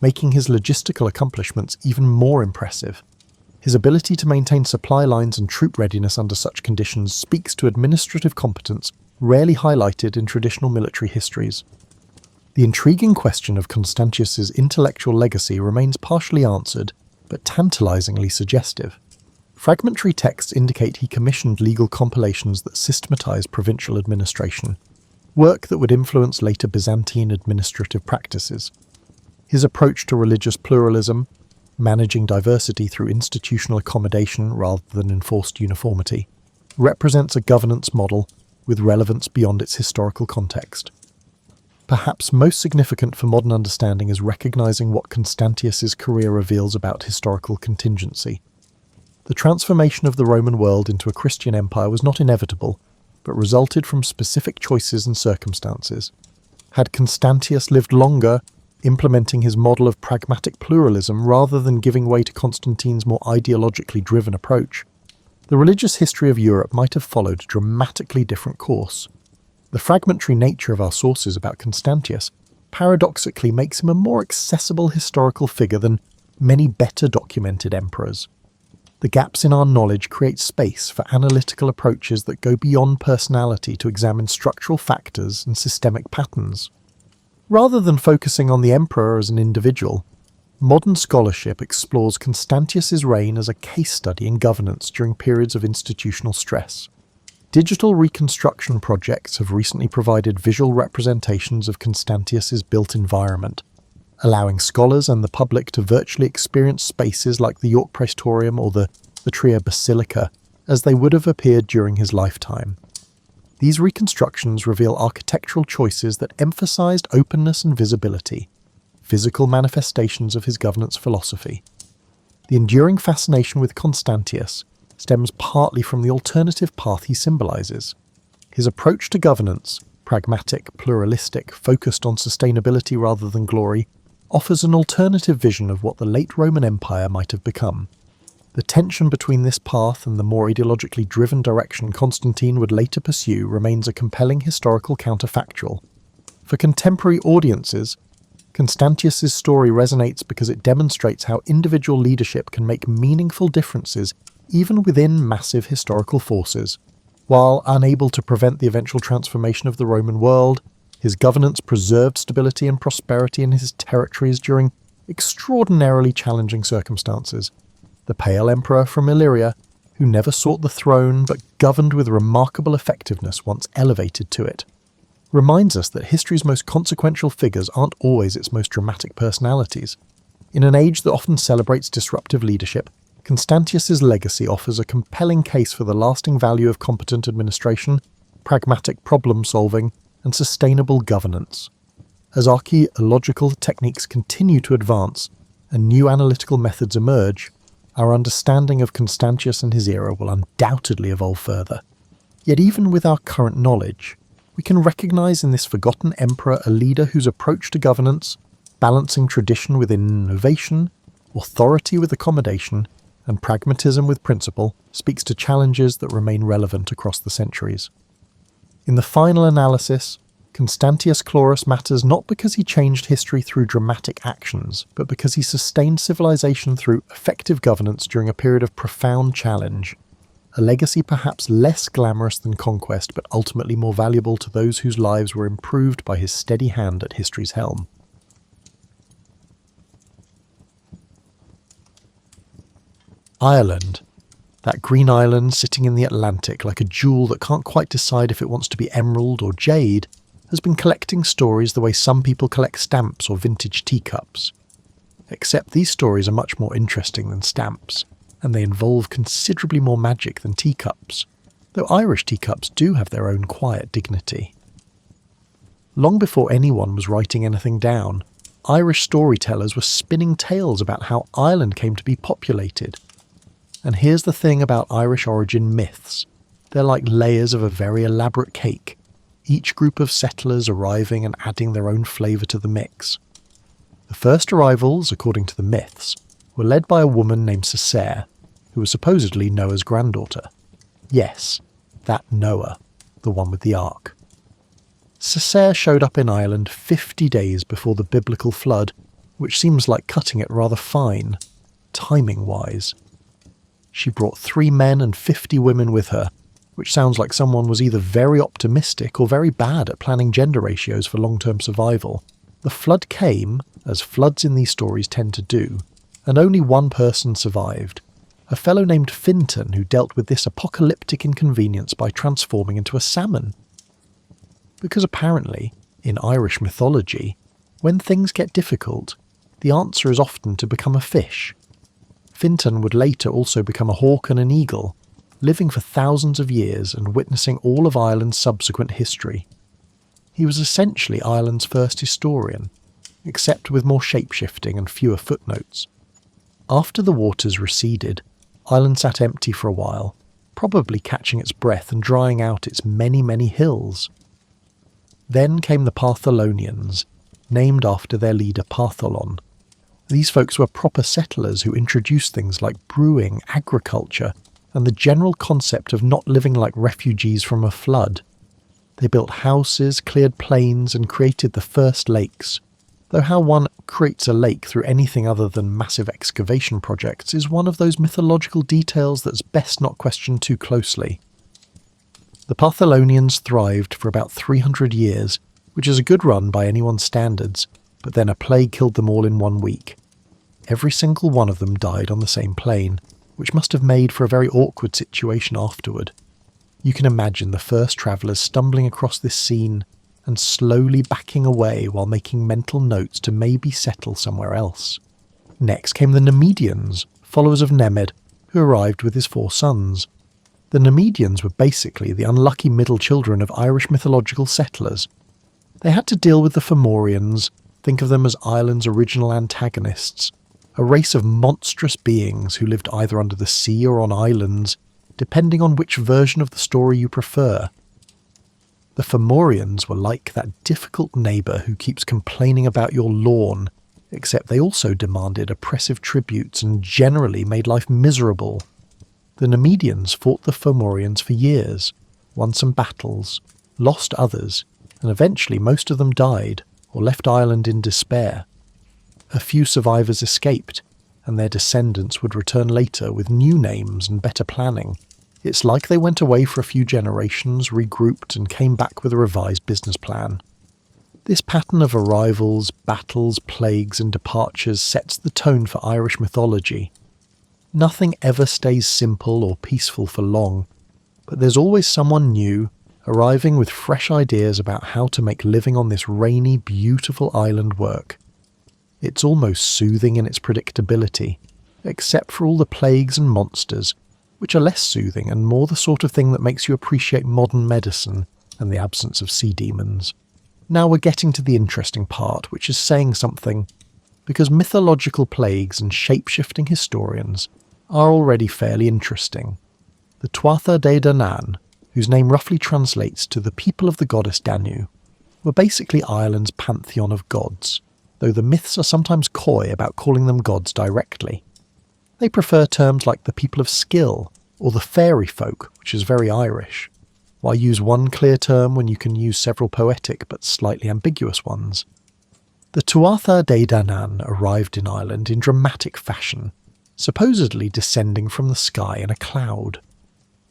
making his logistical accomplishments even more impressive. His ability to maintain supply lines and troop readiness under such conditions speaks to administrative competence rarely highlighted in traditional military histories. The intriguing question of Constantius's intellectual legacy remains partially answered, but tantalizingly suggestive. Fragmentary texts indicate he commissioned legal compilations that systematized provincial administration, work that would influence later Byzantine administrative practices. His approach to religious pluralism, managing diversity through institutional accommodation rather than enforced uniformity, represents a governance model with relevance beyond its historical context. Perhaps most significant for modern understanding is recognizing what Constantius's career reveals about historical contingency. The transformation of the Roman world into a Christian empire was not inevitable, but resulted from specific choices and circumstances. Had Constantius lived longer, implementing his model of pragmatic pluralism rather than giving way to Constantine's more ideologically driven approach, the religious history of Europe might have followed a dramatically different course. The fragmentary nature of our sources about Constantius paradoxically makes him a more accessible historical figure than many better documented emperors. The The gaps in our knowledge create space for analytical approaches that go beyond personality to examine structural factors and systemic patterns. Rather than focusing on the emperor as an individual, modern scholarship explores Constantius's reign as a case study in governance during periods of institutional stress. Digital reconstruction projects have recently provided visual representations of Constantius's built environment, allowing scholars and the public to virtually experience spaces like the York Praetorium or the Trier Basilica as they would have appeared during his lifetime. These reconstructions reveal architectural choices that emphasized openness and visibility, physical manifestations of his governance philosophy. The enduring fascination with Constantius stems partly from the alternative path he symbolizes. His approach to governance, pragmatic, pluralistic, focused on sustainability rather than glory, offers an alternative vision of what the late Roman Empire might have become. The tension between this path and the more ideologically driven direction Constantine would later pursue remains a compelling historical counterfactual. For contemporary audiences, Constantius's story resonates because it demonstrates how individual leadership can make meaningful differences even within massive historical forces. While unable to prevent the eventual transformation of the Roman world, his governance preserved stability and prosperity in his territories during extraordinarily challenging circumstances. The Pale Emperor from Illyria, who never sought the throne but governed with remarkable effectiveness once elevated to it, reminds us that history's most consequential figures aren't always its most dramatic personalities. In an age that often celebrates disruptive leadership, Constantius's legacy offers a compelling case for the lasting value of competent administration, pragmatic problem-solving, and sustainable governance. As archaeological techniques continue to advance and new analytical methods emerge, our understanding of Constantius and his era will undoubtedly evolve further. Yet even with our current knowledge, we can recognize in this forgotten emperor a leader whose approach to governance, balancing tradition with innovation, authority with accommodation, and pragmatism with principle, speaks to challenges that remain relevant across the centuries. In the final analysis, Constantius Chlorus matters not because he changed history through dramatic actions, but because he sustained civilization through effective governance during a period of profound challenge, a legacy perhaps less glamorous than conquest but ultimately more valuable to those whose lives were improved by his steady hand at history's helm. Ireland, that green island sitting in the Atlantic like a jewel that can't quite decide if it wants to be emerald or jade, has been collecting stories the way some people collect stamps or vintage teacups. Except these stories are much more interesting than stamps, and they involve considerably more magic than teacups, though Irish teacups do have their own quiet dignity. Long before anyone was writing anything down, Irish storytellers were spinning tales about how Ireland came to be populated. And here's the thing about Irish origin myths. They're like layers of a very elaborate cake, each group of settlers arriving and adding their own flavour to the mix. The first arrivals, according to the myths, were led by a woman named Cessair, who was supposedly Noah's granddaughter. Yes, that Noah, the one with the ark. Cessair showed up in Ireland 50 days before the biblical flood, which seems like cutting it rather fine, timing-wise. She brought 3 men and 50 women with her, which sounds like someone was either very optimistic or very bad at planning gender ratios for long-term survival. The flood came, as floods in these stories tend to do, and only one person survived, a fellow named Fintan who dealt with this apocalyptic inconvenience by transforming into a salmon. Because apparently, in Irish mythology, when things get difficult, the answer is often to become a fish. Fintan would later also become a hawk and an eagle, living for thousands of years and witnessing all of Ireland's subsequent history. He was essentially Ireland's first historian, except with more shape-shifting and fewer footnotes. After the waters receded, Ireland sat empty for a while, probably catching its breath and drying out its many, many hills. Then came the Partholonians, named after their leader Partholon. These folks were proper settlers who introduced things like brewing, agriculture, and the general concept of not living like refugees from a flood. They built houses, cleared plains, and created the first lakes. though how one creates a lake through anything other than massive excavation projects is one of those mythological details that's best not questioned too closely. The Partholonians thrived for about 300 years, which is a good run by anyone's standards, but then a plague killed them all in 1 week. Every single one of them died on the same plane, which must have made for a very awkward situation afterward. You can imagine the first travellers stumbling across this scene and slowly backing away while making mental notes to maybe settle somewhere else. Next came the Nemedians, followers of Nemed, who arrived with his 4 sons. The Nemedians were basically the unlucky middle children of Irish mythological settlers. They had to deal with the Fomorians, think of them as Ireland's original antagonists, a race of monstrous beings who lived either under the sea or on islands, depending on which version of the story you prefer. The Fomorians were like that difficult neighbour who keeps complaining about your lawn, except they also demanded oppressive tributes and generally made life miserable. The Nemedians fought the Fomorians for years, won some battles, lost others, and eventually most of them died or left Ireland in despair. A few survivors escaped, and their descendants would return later with new names and better planning. It's like they went away for a few generations, regrouped, and came back with a revised business plan. This pattern of arrivals, battles, plagues, and departures sets the tone for Irish mythology. Nothing ever stays simple or peaceful for long, but there's always someone new, arriving with fresh ideas about how to make living on this rainy, beautiful island work. It's almost soothing in its predictability, except for all the plagues and monsters, which are less soothing and more the sort of thing that makes you appreciate modern medicine and the absence of sea demons. Now we're getting to the interesting part, which is saying something, because mythological plagues and shape-shifting historians are already fairly interesting. The Tuatha De Danann, whose name roughly translates to the people of the goddess Danu, were basically Ireland's pantheon of gods, though the myths are sometimes coy about calling them gods directly. They prefer terms like the people of skill or the fairy folk, which is very Irish. Why use one clear term when you can use several poetic but slightly ambiguous ones? The Tuatha De Danann arrived in Ireland in dramatic fashion, supposedly descending from the sky in a cloud.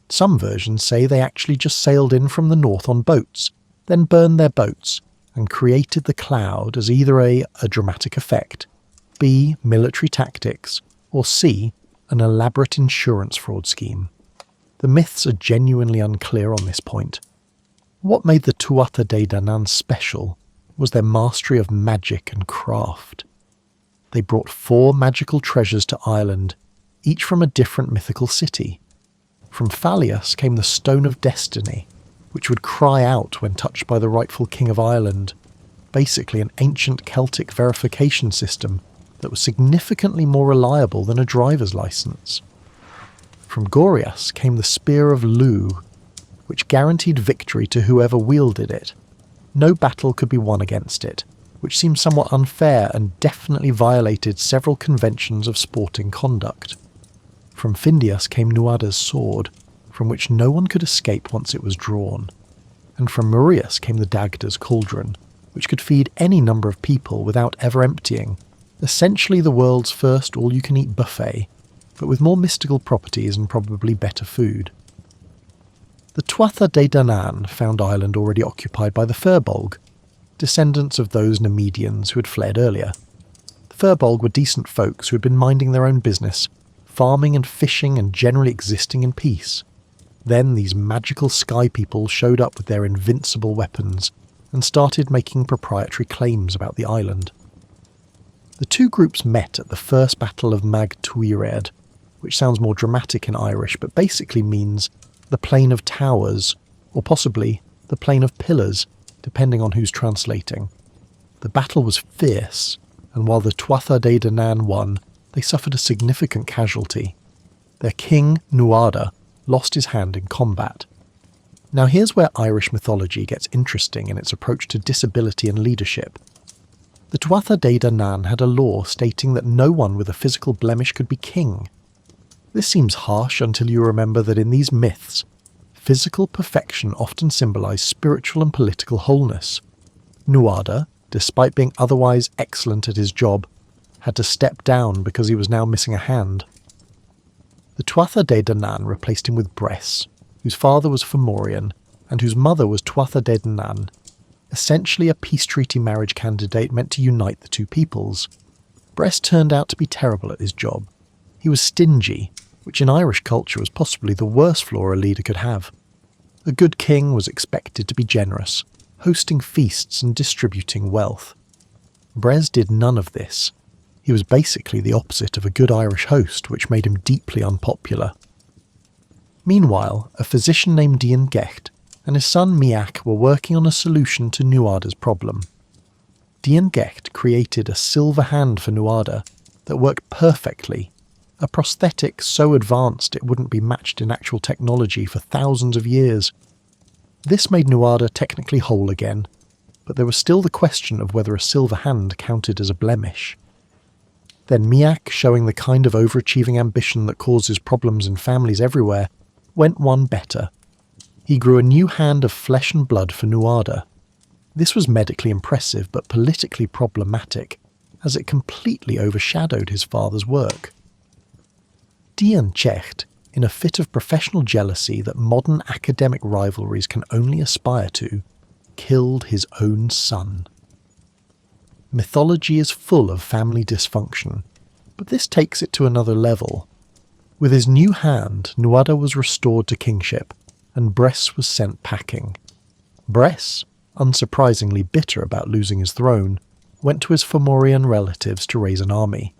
Some versions say they actually just sailed in from the north on boats, then burned their boats, and created the cloud as either A, dramatic effect, B, military tactics, or C, an elaborate insurance fraud scheme. The myths are genuinely unclear on this point. What made the Tuatha De Danann special was their mastery of magic and craft. They brought 4 magical treasures to Ireland, each from a different mythical city. From Phalius came the Stone of Destiny, which would cry out when touched by the rightful King of Ireland, basically an ancient Celtic verification system that was significantly more reliable than a driver's license. From Gorias came the Spear of Lugh, which guaranteed victory to whoever wielded it. No battle could be won against it, which seemed somewhat unfair and definitely violated several conventions of sporting conduct. From Findias came Nuada's sword, from which no one could escape once it was drawn. And from Marius came the Dagda's cauldron, which could feed any number of people without ever emptying, essentially the world's first all-you-can-eat buffet, but with more mystical properties and probably better food. The Tuatha De Danann found Ireland already occupied by the Firbolg, descendants of those Nemedians who had fled earlier. The Firbolg were decent folks who had been minding their own business, farming and fishing and generally existing in peace. Then these magical sky people showed up with their invincible weapons and started making proprietary claims about the island. The two groups met at the First Battle of Mag Tuired, which sounds more dramatic in Irish but basically means the Plain of Towers, or possibly the Plain of Pillars, depending on who's translating. The battle was fierce, and while the Tuatha De Danann won, they suffered a significant casualty. Their king, Nuada, lost his hand in combat. Now here's where Irish mythology gets interesting in its approach to disability and leadership. The Tuatha De Danann had a law stating that no one with a physical blemish could be king. This seems harsh until you remember that in these myths, physical perfection often symbolised spiritual and political wholeness. Nuada, despite being otherwise excellent at his job, had to step down because he was now missing a hand. The Tuatha De Danann replaced him with Bress, whose father was Fomorian and whose mother was Tuatha De Danann, essentially a peace treaty marriage candidate meant to unite the two peoples. Bress turned out to be terrible at his job. He was stingy, which in Irish culture was possibly the worst flaw a leader could have. A good king was expected to be generous, hosting feasts and distributing wealth. Bress did none of this. He was basically the opposite of a good Irish host, which made him deeply unpopular. Meanwhile, a physician named Dian Gecht and his son Miach were working on a solution to Nuada's problem. Dian Gecht created a silver hand for Nuada that worked perfectly, a prosthetic so advanced it wouldn't be matched in actual technology for thousands of years. This made Nuada technically whole again, but there was still the question of whether a silver hand counted as a blemish. Then Miach, showing the kind of overachieving ambition that causes problems in families everywhere, went one better. He grew a new hand of flesh and blood for Nuada. This was medically impressive but politically problematic, as it completely overshadowed his father's work. Dian Gecht, in a fit of professional jealousy that modern academic rivalries can only aspire to, killed his own son. Mythology is full of family dysfunction, but this takes it to another level. With his new hand, Nuada was restored to kingship, and Bress was sent packing. Bress, unsurprisingly bitter about losing his throne, went to his Fomorian relatives to raise an army.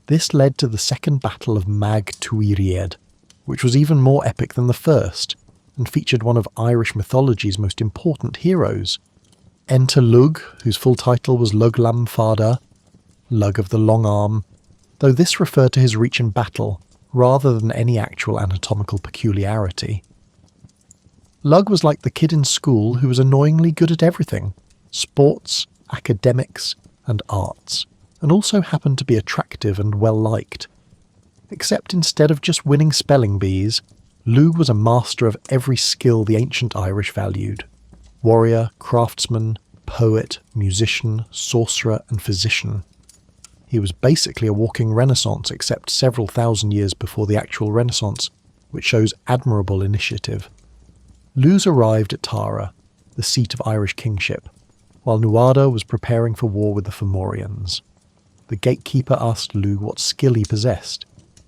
This led to the Second Battle of Mag Tuiried, which was even more epic than the first, and featured one of Irish mythology's most important heroes. Enter Lug, whose full title was Lug Lam Fada, Lug of the Long Arm, though this referred to his reach in battle, rather than any actual anatomical peculiarity. Lug was like the kid in school who was annoyingly good at everything, sports, academics, and arts, and also happened to be attractive and well-liked. Except instead of just winning spelling bees, Lug was a master of every skill the ancient Irish valued: warrior, craftsman, poet, musician, sorcerer, and physician. He was basically a walking Renaissance, except several thousand years before the actual Renaissance, which shows admirable initiative. Luz arrived at Tara, the seat of Irish kingship, while Nuada was preparing for war with the Fomorians. The gatekeeper asked Lug what skill he possessed,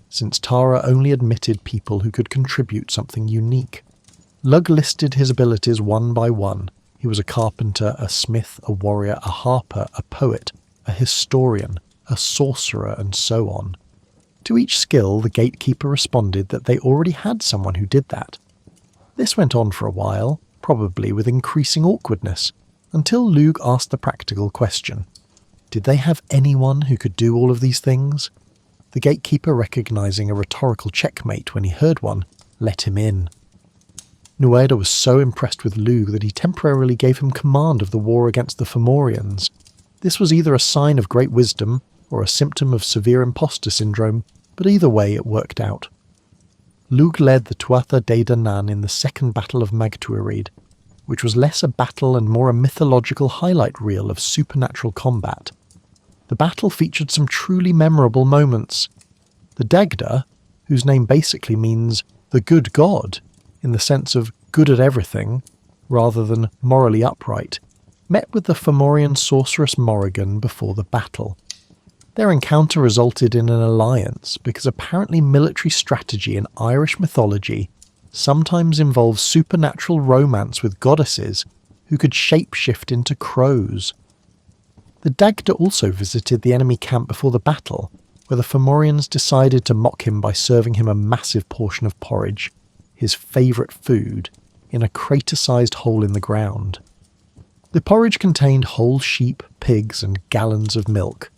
since Tara only admitted people who could contribute something unique. Lug listed his abilities one by one. He was a carpenter, a smith, a warrior, a harper, a poet, a historian, a sorcerer, and so on. To each skill, the gatekeeper responded that they already had someone who did that. This went on for a while, probably with increasing awkwardness, until Lug asked the practical question. Did they have anyone who could do all of these things? The gatekeeper, recognizing a rhetorical checkmate when he heard one, let him in. Nuada was so impressed with Lug that he temporarily gave him command of the war against the Fomorians. This was either a sign of great wisdom or a symptom of severe imposter syndrome, but either way it worked out. Lug led the Tuatha De Danann in the Second Battle of Mag Tuiried, which was less a battle and more a mythological highlight reel of supernatural combat. The battle featured some truly memorable moments. The Dagda, whose name basically means the good god, in the sense of good at everything, rather than morally upright, met with the Fomorian sorceress Morrigan before the battle. Their encounter resulted in an alliance because apparently military strategy in Irish mythology sometimes involves supernatural romance with goddesses who could shapeshift into crows. The Dagda also visited the enemy camp before the battle, where the Fomorians decided to mock him by serving him a massive portion of porridge, his favourite food, in a crater-sized hole in the ground. The porridge contained whole sheep, pigs, and gallons of milk.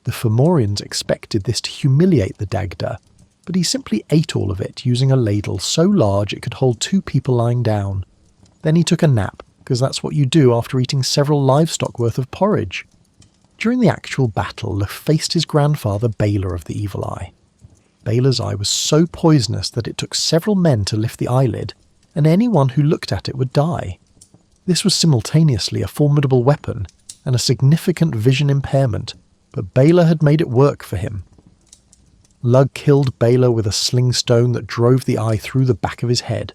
The Fomorians expected this to humiliate the Dagda, but he simply ate all of it using a ladle so large it could hold 2 people lying down. Then he took a nap, because that's what you do after eating several livestock worth of porridge. During the actual battle, Lugh faced his grandfather Baelor of the Evil Eye. Baelor's eye was so poisonous that it took several men to lift the eyelid, and anyone who looked at it would die. This was simultaneously a formidable weapon, and a significant vision impairment, but Baylor had made it work for him. Lug killed Baylor with a sling stone that drove the eye through the back of his head,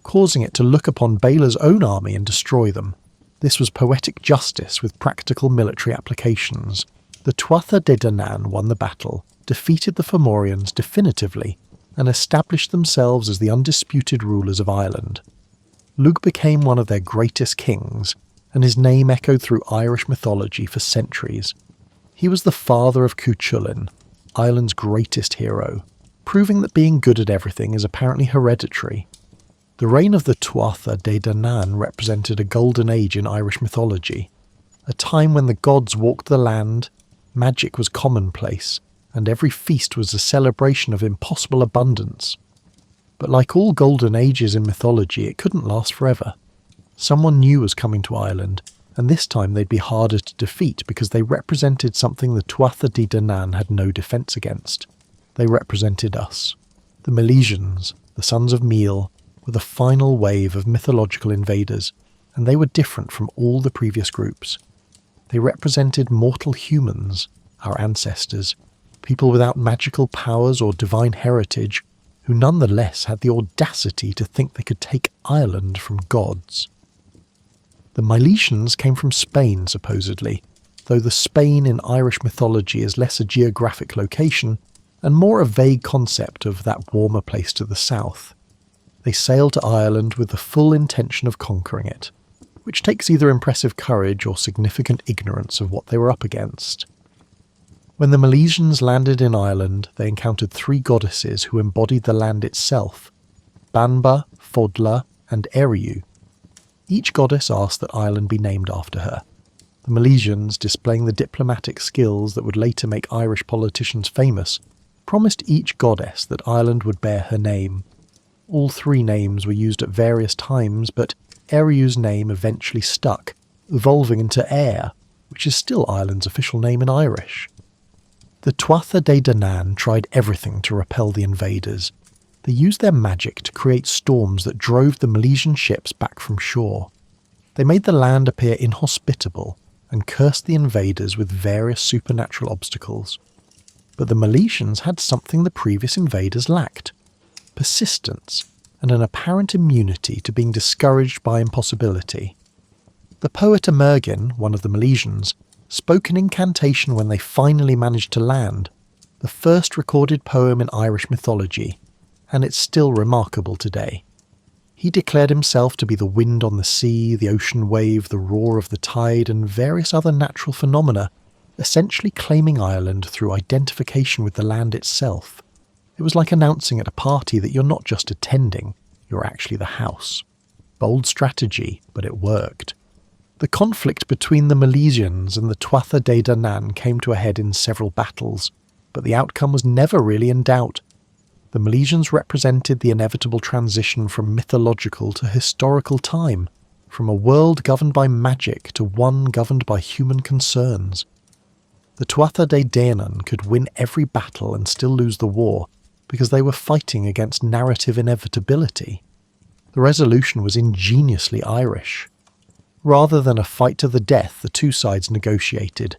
causing it to look upon Baylor's own army and destroy them. This was poetic justice with practical military applications. The Tuatha De Danann won the battle, defeated the Fomorians definitively, and established themselves as the undisputed rulers of Ireland. Lug became one of their greatest kings, and his name echoed through Irish mythology for centuries. He was the father of Cuchulainn, Ireland's greatest hero, proving that being good at everything is apparently hereditary. The reign of the Tuatha De Danann represented a golden age in Irish mythology, a time when the gods walked the land, magic was commonplace, and every feast was a celebration of impossible abundance. But like all golden ages in mythology, it couldn't last forever. Someone new was coming to Ireland, and this time they'd be harder to defeat because they represented something the Tuatha De Danann had no defence against. They represented us. The Milesians, the sons of Meal, were the final wave of mythological invaders, and they were different from all the previous groups. They represented mortal humans, our ancestors, people without magical powers or divine heritage, who nonetheless had the audacity to think they could take Ireland from gods. The Milesians came from Spain, supposedly, though the Spain in Irish mythology is less a geographic location and more a vague concept of that warmer place to the south. They sailed to Ireland with the full intention of conquering it, which takes either impressive courage or significant ignorance of what they were up against. When the Milesians landed in Ireland, they encountered 3 goddesses who embodied the land itself: Banba, Fodla, and Eriu. Each goddess asked that Ireland be named after her. The Milesians, displaying the diplomatic skills that would later make Irish politicians famous, promised each goddess that Ireland would bear her name. All 3 names were used at various times, but Eriu's name eventually stuck, evolving into Éire, which is still Ireland's official name in Irish. The Tuatha De Danann tried everything to repel the invaders. They used their magic to create storms that drove the Milesian ships back from shore. They made the land appear inhospitable and cursed the invaders with various supernatural obstacles. But the Milesians had something the previous invaders lacked: persistence and an apparent immunity to being discouraged by impossibility. The poet Emergin, one of the Milesians, spoke an incantation when they finally managed to land, the first recorded poem in Irish mythology, and it's still remarkable today. He declared himself to be the wind on the sea, the ocean wave, the roar of the tide, and various other natural phenomena, essentially claiming Ireland through identification with the land itself. It was like announcing at a party that you're not just attending, you're actually the house. Bold strategy, but it worked. The conflict between the Milesians and the Tuatha De Danann came to a head in several battles, but the outcome was never really in doubt. The Milesians represented the inevitable transition from mythological to historical time, from a world governed by magic to one governed by human concerns. The Tuatha De Danann could win every battle and still lose the war, because they were fighting against narrative inevitability. The resolution was ingeniously Irish. Rather than a fight to the death, the 2 sides negotiated.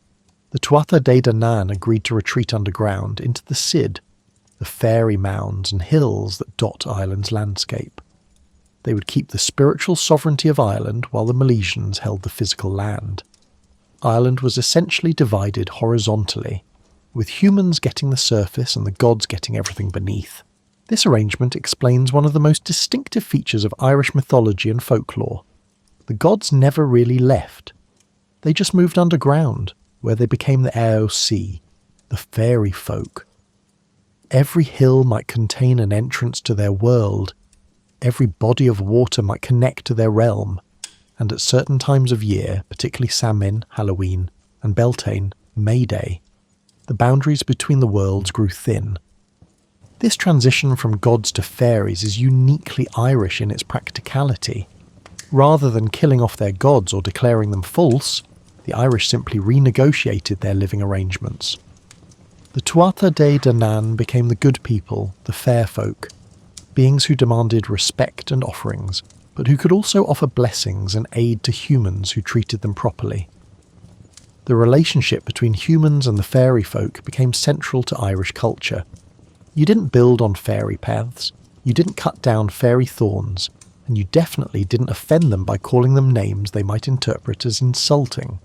The Tuatha De Danann agreed to retreat underground into the Sid, the fairy mounds and hills that dot Ireland's landscape. They would keep the spiritual sovereignty of Ireland while the Milesians held the physical land. Ireland was essentially divided horizontally, with humans getting the surface and the gods getting everything beneath. This arrangement explains one of the most distinctive features of Irish mythology and folklore. The gods never really left. They just moved underground, where they became the Aoc, the fairy folk. Every hill might contain an entrance to their world. Every body of water might connect to their realm. And at certain times of year, particularly Samhain, Halloween, and Beltane, May Day, the boundaries between the worlds grew thin. This transition from gods to fairies is uniquely Irish in its practicality. Rather than killing off their gods or declaring them false, the Irish simply renegotiated their living arrangements. The Tuatha De Danann became the good people, the fair folk, beings who demanded respect and offerings, but who could also offer blessings and aid to humans who treated them properly. The relationship between humans and the fairy folk became central to Irish culture. You didn't build on fairy paths, you didn't cut down fairy thorns, and you definitely didn't offend them by calling them names they might interpret as insulting.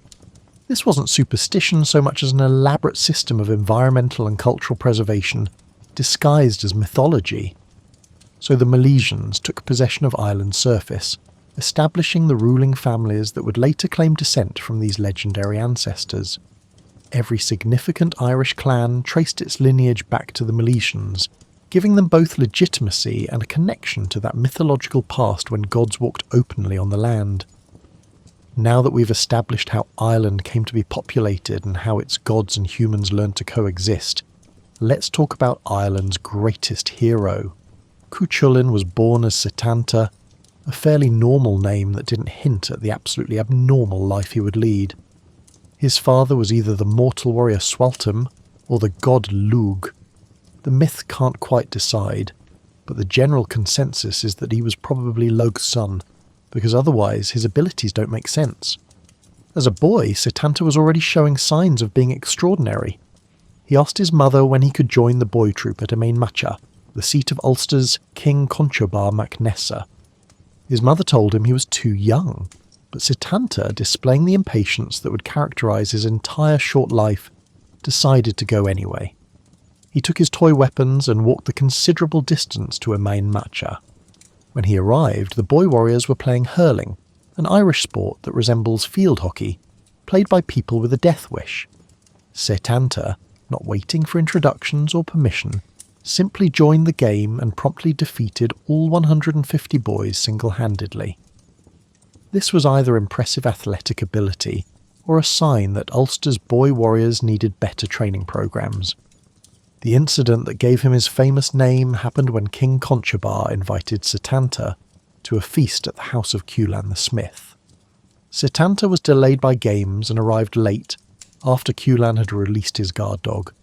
This wasn't superstition so much as an elaborate system of environmental and cultural preservation disguised as mythology. So the Milesians took possession of Ireland's surface, establishing the ruling families that would later claim descent from these legendary ancestors. Every significant Irish clan traced its lineage back to the Milesians, giving them both legitimacy and a connection to that mythological past when gods walked openly on the land. Now that we've established how Ireland came to be populated and how its gods and humans learned to coexist, let's talk about Ireland's greatest hero. Cuchulainn was born as Setanta, a fairly normal name that didn't hint at the absolutely abnormal life he would lead. His father was either the mortal warrior Swaltam or the god Lugh. The myth can't quite decide, but the general consensus is that he was probably Lugh's son, because otherwise his abilities don't make sense. As a boy, Setanta was already showing signs of being extraordinary. He asked his mother when he could join the boy troop at Emain Macha, the seat of Ulster's King Conchobar mac Nessa. His mother told him he was too young, but Setanta, displaying the impatience that would characterise his entire short life, decided to go anyway. He took his toy weapons and walked the considerable distance to Emain Macha. When he arrived, the boy warriors were playing hurling, an Irish sport that resembles field hockey, played by people with a death wish. Setanta, not waiting for introductions or permission, simply joined the game and promptly defeated all 150 boys single-handedly. This was either impressive athletic ability or a sign that Ulster's boy warriors needed better training programs. The incident that gave him his famous name happened when King Conchobar invited Setanta to a feast at the house of Cuchulainn the smith. Setanta was delayed by games and arrived late after Cuchulainn had released his guard dog,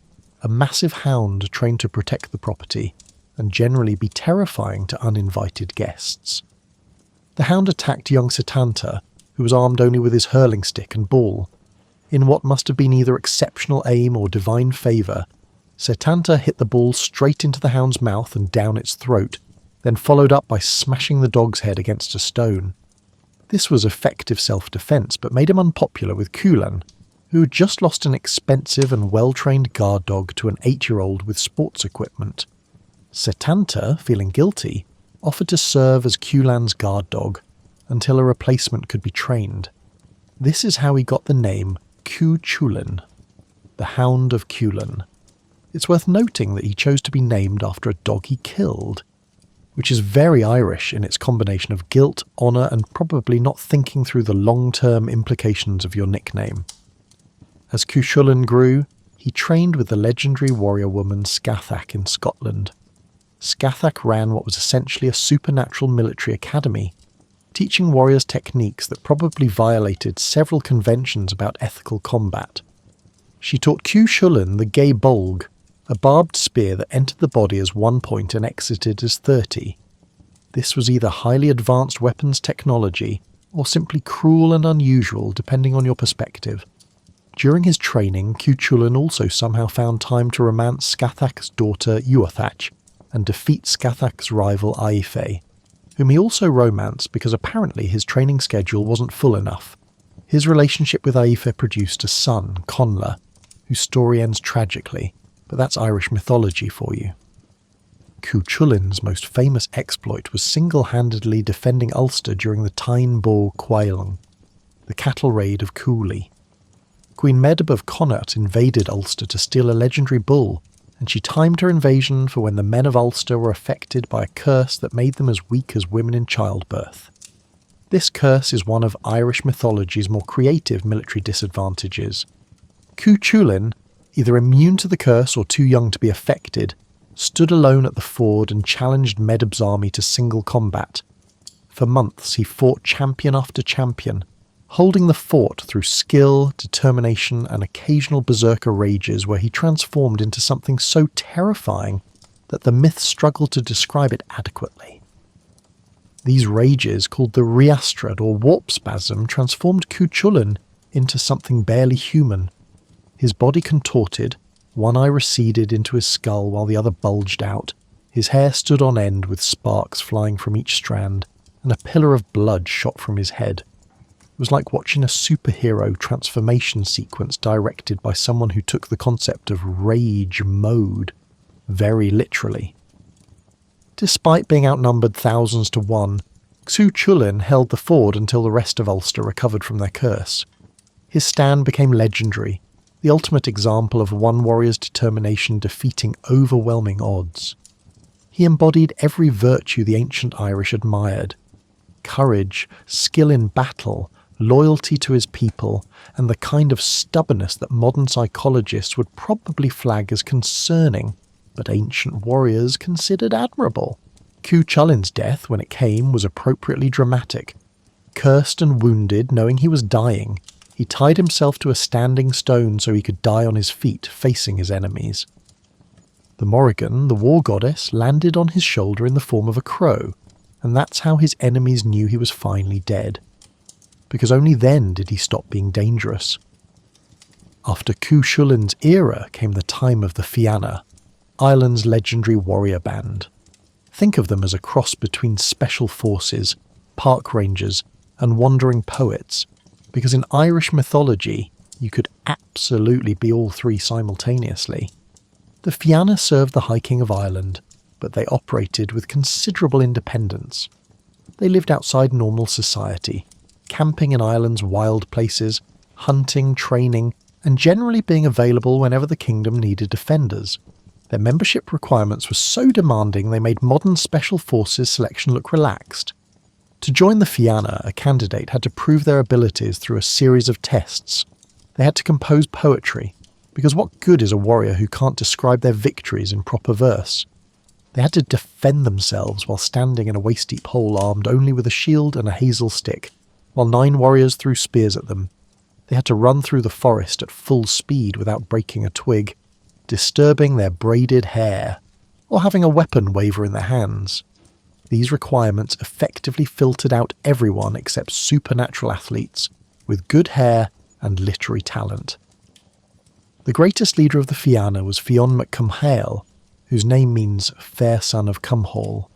a massive hound trained to protect the property and generally be terrifying to uninvited guests. The hound attacked young Setanta, who was armed only with his hurling stick and ball. In what must have been either exceptional aim or divine favour, Setanta hit the ball straight into the hound's mouth and down its throat, then followed up by smashing the dog's head against a stone. This was effective self-defence, but made him unpopular with Cuchulainn, who had just lost an expensive and well-trained guard dog to an 8-year-old with sports equipment. Setanta, feeling guilty, offered to serve as Cuchulainn's guard dog until a replacement could be trained. This is how he got the name Cuchulainn, the Hound of Cuchulainn. It's worth noting that he chose to be named after a dog he killed, which is very Irish in its combination of guilt, honour and probably not thinking through the long-term implications of your nickname. As Cuchulainn grew, he trained with the legendary warrior woman Scathach in Scotland. Scathach ran what was essentially a supernatural military academy, teaching warriors techniques that probably violated several conventions about ethical combat. She taught Cuchulainn the Gay Bolg, a barbed spear that entered the body as 1 point and exited as 30. This was either highly advanced weapons technology or simply cruel and unusual depending on your perspective. During his training, Cuchulainn also somehow found time to romance Scathach's daughter Uathach and defeat Scathach's rival Aife, whom he also romanced because apparently his training schedule wasn't full enough. His relationship with Aife produced a son, Conla, whose story ends tragically, but that's Irish mythology for you. Cuchulainn's most famous exploit was single-handedly defending Ulster during the Tyne Bo Cuailnge, the cattle raid of Cooley. Queen Medb of Connaught invaded Ulster to steal a legendary bull, and she timed her invasion for when the men of Ulster were affected by a curse that made them as weak as women in childbirth. This curse is one of Irish mythology's more creative military disadvantages. Cuchulainn, either immune to the curse or too young to be affected, stood alone at the ford and challenged Medb's army to single combat. For months he fought champion after champion, holding the fort through skill, determination and occasional berserker rages where he transformed into something so terrifying that the myths struggle to describe it adequately. These rages, called the riastrad or warp spasm, transformed Cuchulainn into something barely human. His body contorted, one eye receded into his skull while the other bulged out. His hair stood on end with sparks flying from each strand, and a pillar of blood shot from his head. It was like watching a superhero transformation sequence directed by someone who took the concept of rage mode very literally. Despite being outnumbered thousands to one, Xu Chulin held the fort until the rest of Ulster recovered from their curse. His stand became legendary, the ultimate example of one warrior's determination defeating overwhelming odds. He embodied every virtue the ancient Irish admired: courage, skill in battle, loyalty to his people, and the kind of stubbornness that modern psychologists would probably flag as concerning, but ancient warriors considered admirable. Cu Chulain's death, when it came, was appropriately dramatic. Cursed and wounded, knowing he was dying, he tied himself to a standing stone so he could die on his feet, facing his enemies. The Morrigan, the war goddess, landed on his shoulder in the form of a crow, and that's how his enemies knew he was finally dead. Because only then did he stop being dangerous. After Cu Chulain's era came the time of the Fianna, Ireland's legendary warrior band. Think of them as a cross between special forces, park rangers, and wandering poets, because in Irish mythology you could absolutely be all three simultaneously. The Fianna served the High King of Ireland, but they operated with considerable independence. They lived outside normal society, camping in Ireland's wild places, hunting, training, and generally being available whenever the kingdom needed defenders. Their membership requirements were so demanding they made modern special forces selection look relaxed. To join the Fianna, a candidate had to prove their abilities through a series of tests. They had to compose poetry, because what good is a warrior who can't describe their victories in proper verse? They had to defend themselves while standing in a waist-deep hole armed only with a shield and a hazel stick, while 9 warriors threw spears at them. They had to run through the forest at full speed without breaking a twig, disturbing their braided hair, or having a weapon waver in their hands. These requirements effectively filtered out everyone except supernatural athletes with good hair and literary talent. The greatest leader of the Fianna was Fionn MacCumhaill, whose name means fair son of Cumhall.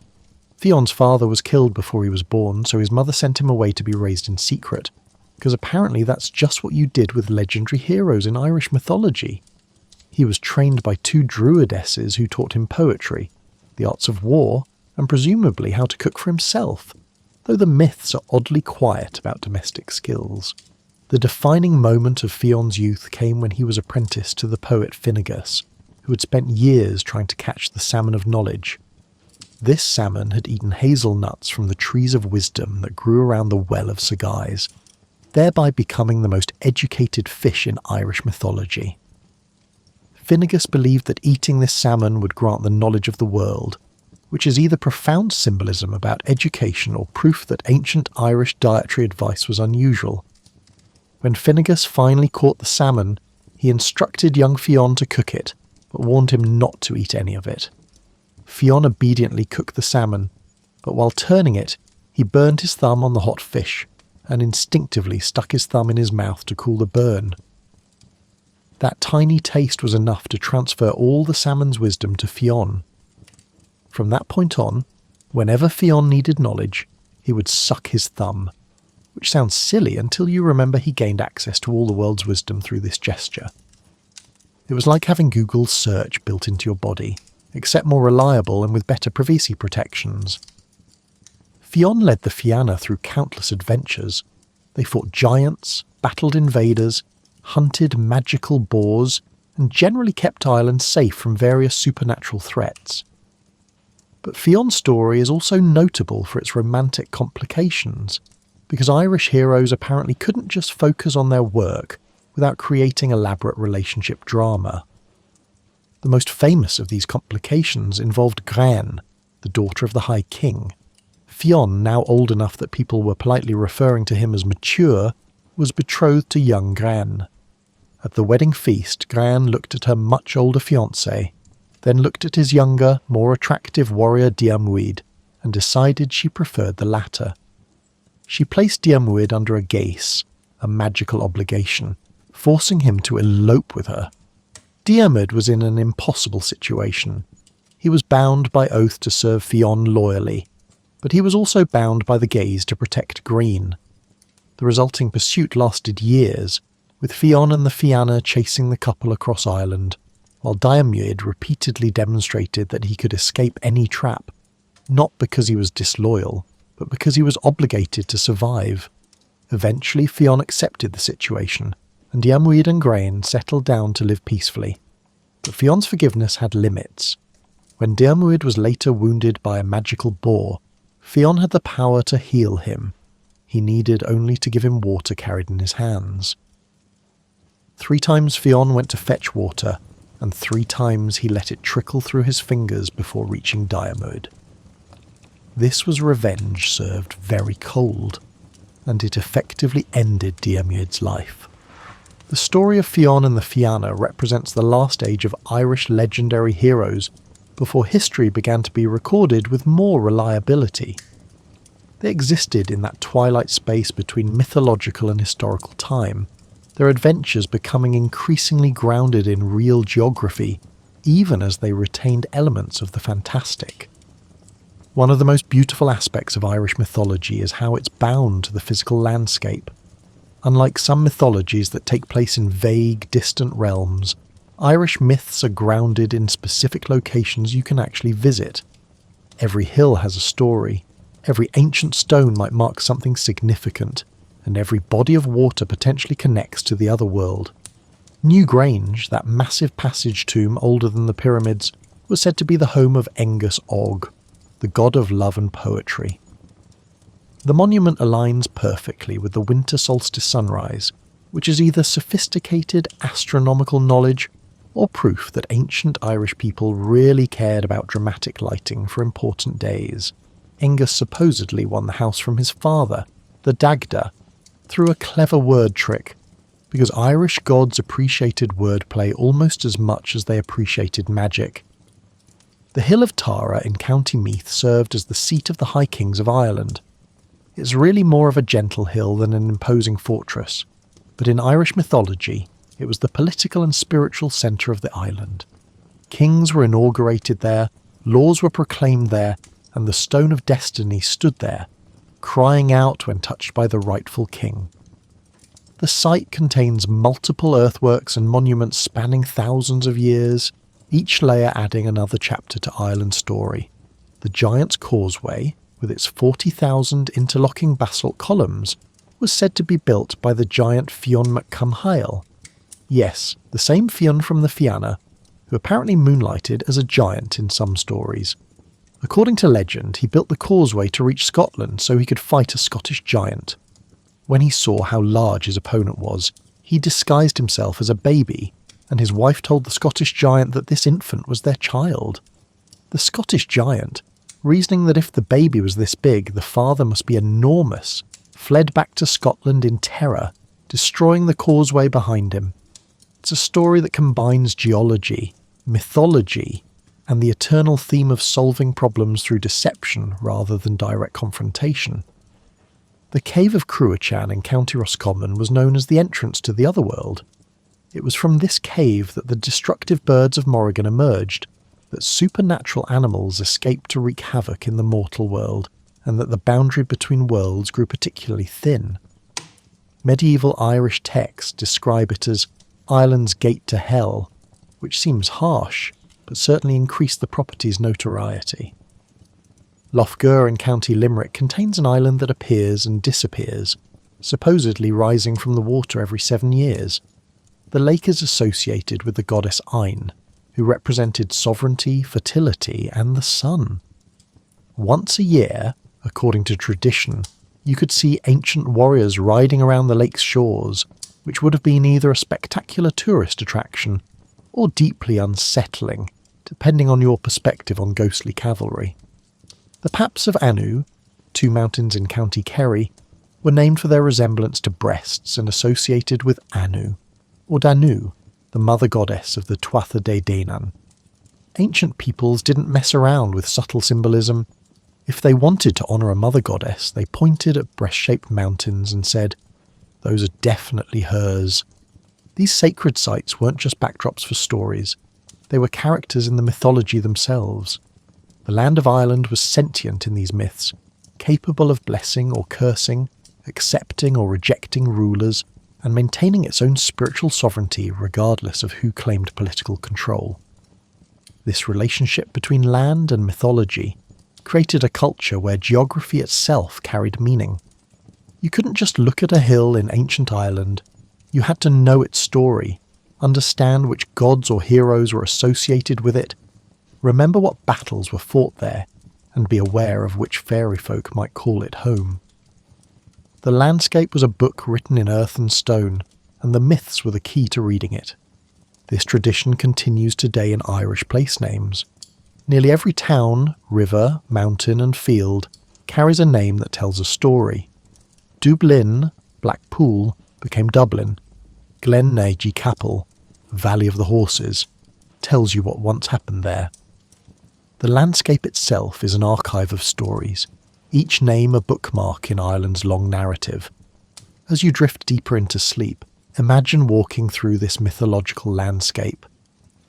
Fionn's father was killed before he was born, so his mother sent him away to be raised in secret, because apparently that's just what you did with legendary heroes in Irish mythology. He was trained by 2 druidesses who taught him poetry, the arts of war, and presumably how to cook for himself, though the myths are oddly quiet about domestic skills. The defining moment of Fionn's youth came when he was apprenticed to the poet Finnegas, who had spent years trying to catch the salmon of knowledge. This salmon had eaten hazelnuts from the trees of wisdom that grew around the well of Sagai's, thereby becoming the most educated fish in Irish mythology. Finnegas believed that eating this salmon would grant the knowledge of the world, which is either profound symbolism about education or proof that ancient Irish dietary advice was unusual. When Finnegas finally caught the salmon, he instructed young Fionn to cook it, but warned him not to eat any of it. Fionn obediently cooked the salmon, but while turning it, he burned his thumb on the hot fish, and instinctively stuck his thumb in his mouth to cool the burn. That tiny taste was enough to transfer all the salmon's wisdom to Fionn. From that point on, whenever Fionn needed knowledge, he would suck his thumb, which sounds silly until you remember he gained access to all the world's wisdom through this gesture. It was like having Google's search built into your body, except more reliable and with better privacy protections. Fionn led the Fianna through countless adventures. They fought giants, battled invaders, hunted magical boars, and generally kept Ireland safe from various supernatural threats. But Fionn's story is also notable for its romantic complications, because Irish heroes apparently couldn't just focus on their work without creating elaborate relationship drama. The most famous of these complications involved Grain, the daughter of the High King. Fionn, now old enough that people were politely referring to him as mature, was betrothed to young Grain. At the wedding feast, Grain looked at her much older fiancé, then looked at his younger, more attractive warrior Diarmuid, and decided she preferred the latter. She placed Diarmuid under a gace, a magical obligation, forcing him to elope with her. Diarmuid was in an impossible situation. He was bound by oath to serve Fionn loyally, but he was also bound by the gaze to protect Green. The resulting pursuit lasted years, with Fionn and the Fianna chasing the couple across Ireland, while Diarmuid repeatedly demonstrated that he could escape any trap, not because he was disloyal, but because he was obligated to survive. Eventually Fionn accepted the situation, and Diarmuid and Grain settled down to live peacefully. But Fionn's forgiveness had limits. When Diarmuid was later wounded by a magical boar, Fionn had the power to heal him. He needed only to give him water carried in his hands. 3 times Fionn went to fetch water, and 3 times he let it trickle through his fingers before reaching Diarmuid. This was revenge served very cold, and it effectively ended Diarmuid's life. The story of Fionn and the Fianna represents the last age of Irish legendary heroes before history began to be recorded with more reliability. They existed in that twilight space between mythological and historical time, their adventures becoming increasingly grounded in real geography, even as they retained elements of the fantastic. One of the most beautiful aspects of Irish mythology is how it's bound to the physical landscape. Unlike some mythologies that take place in vague, distant realms, Irish myths are grounded in specific locations you can actually visit. Every hill has a story, every ancient stone might mark something significant, and every body of water potentially connects to the other world. Newgrange, that massive passage tomb older than the pyramids, was said to be the home of Engus Og, the god of love and poetry. The monument aligns perfectly with the winter solstice sunrise, which is either sophisticated astronomical knowledge or proof that ancient Irish people really cared about dramatic lighting for important days. Engus supposedly won the house from his father, the Dagda, through a clever word trick, because Irish gods appreciated wordplay almost as much as they appreciated magic. The Hill of Tara in County Meath served as the seat of the High Kings of Ireland. It's really more of a gentle hill than an imposing fortress, but in Irish mythology, it was the political and spiritual centre of the island. Kings were inaugurated there, laws were proclaimed there, and the Stone of Destiny stood there, crying out when touched by the rightful king. The site contains multiple earthworks and monuments spanning thousands of years, each layer adding another chapter to Ireland's story. The Giant's Causeway, with its 40,000 interlocking basalt columns, was said to be built by the giant Fionn McCumhail. Yes, the same Fionn from the Fianna, who apparently moonlighted as a giant in some stories. According to legend, he built the causeway to reach Scotland so he could fight a Scottish giant. When he saw how large his opponent was, he disguised himself as a baby, and his wife told the Scottish giant that this infant was their child. The Scottish giant, reasoning that if the baby was this big, the father must be enormous, fled back to Scotland in terror, destroying the causeway behind him. It's a story that combines geology, mythology, and the eternal theme of solving problems through deception rather than direct confrontation. The Cave of Cruachan in County Roscommon was known as the entrance to the other world. It was from this cave that the destructive birds of Morrigan emerged, that supernatural animals escaped to wreak havoc in the mortal world, and that the boundary between worlds grew particularly thin. Medieval Irish texts describe it as Ireland's gate to hell, which seems harsh, but certainly increased the property's notoriety. Lough Gur in County Limerick contains an island that appears and disappears, supposedly rising from the water every 7 years. The lake is associated with the goddess Ain, who represented sovereignty, fertility, and the sun. Once a year, according to tradition, you could see ancient warriors riding around the lake's shores, which would have been either a spectacular tourist attraction or deeply unsettling, depending on your perspective on ghostly cavalry. The Paps of Anu, 2 mountains in County Kerry, were named for their resemblance to breasts and associated with Anu, or Danu, the mother goddess of the Tuatha De Danann. Ancient peoples didn't mess around with subtle symbolism. If they wanted to honour a mother goddess, they pointed at breast-shaped mountains and said, Those are definitely hers. These sacred sites weren't just backdrops for stories. They were characters in the mythology themselves. The land of Ireland was sentient in these myths, capable of blessing or cursing, accepting or rejecting rulers, and maintaining its own spiritual sovereignty regardless of who claimed political control. This relationship between land and mythology created a culture where geography itself carried meaning. You couldn't just look at a hill in ancient Ireland. You had to know its story, understand which gods or heroes were associated with it, remember what battles were fought there, and be aware of which fairy folk might call it home. The landscape was a book written in earth and stone, and the myths were the key to reading it. This tradition continues today in Irish place names. Nearly every town, river, mountain and field carries a name that tells a story. Dublin, Blackpool, became Dublin. Glen Neige Capel, Valley of the Horses, tells you what once happened there. The landscape itself is an archive of stories, each name a bookmark in Ireland's long narrative. As you drift deeper into sleep, imagine walking through this mythological landscape.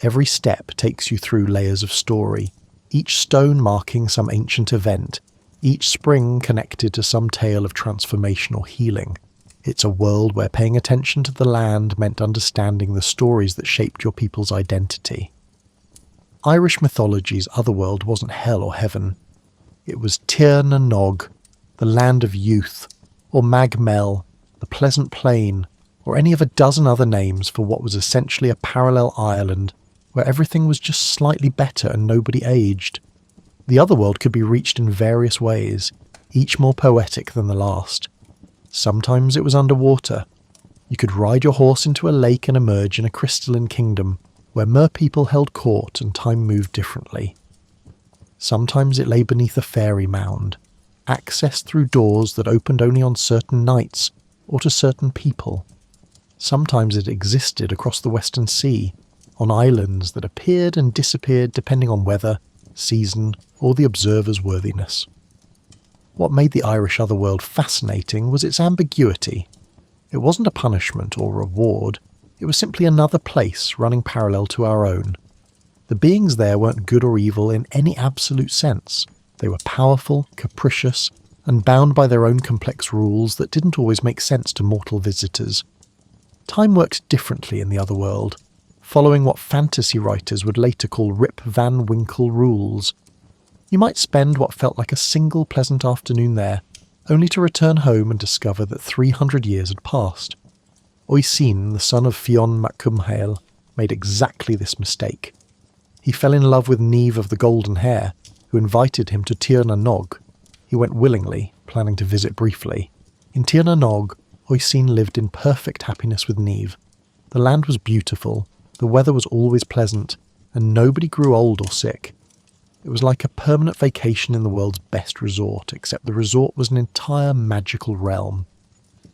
Every step takes you through layers of story, each stone marking some ancient event, each spring connected to some tale of transformation or healing. It's a world where paying attention to the land meant understanding the stories that shaped your people's identity. Irish mythology's otherworld wasn't hell or heaven. It was Tir na Nog, the land of youth, or Mag Mell, the pleasant plain, or any of a dozen other names for what was essentially a parallel Ireland where everything was just slightly better and nobody aged. The otherworld could be reached in various ways, each more poetic than the last. Sometimes it was underwater. You could ride your horse into a lake and emerge in a crystalline kingdom, where merpeople held court and time moved differently. Sometimes it lay beneath a fairy mound, accessed through doors that opened only on certain nights, or to certain people. Sometimes it existed across the Western Sea, on islands that appeared and disappeared depending on weather, season, or the observer's worthiness. What made the Irish otherworld fascinating was its ambiguity. It wasn't a punishment or reward, it was simply another place running parallel to our own. The beings there weren't good or evil in any absolute sense. They were powerful, capricious, and bound by their own complex rules that didn't always make sense to mortal visitors. Time worked differently in the otherworld, following what fantasy writers would later call Rip Van Winkle rules. You might spend what felt like a single pleasant afternoon there, only to return home and discover that 300 years had passed. Oisin, the son of Fionn mac Cumhaill, made exactly this mistake. He fell in love with Niamh of the Golden Hair, who invited him to Tir na Nog. He went willingly, planning to visit briefly. In Tir na Nog, Oisin lived in perfect happiness with Niamh. The land was beautiful, the weather was always pleasant, and nobody grew old or sick. It was like a permanent vacation in the world's best resort, except the resort was an entire magical realm.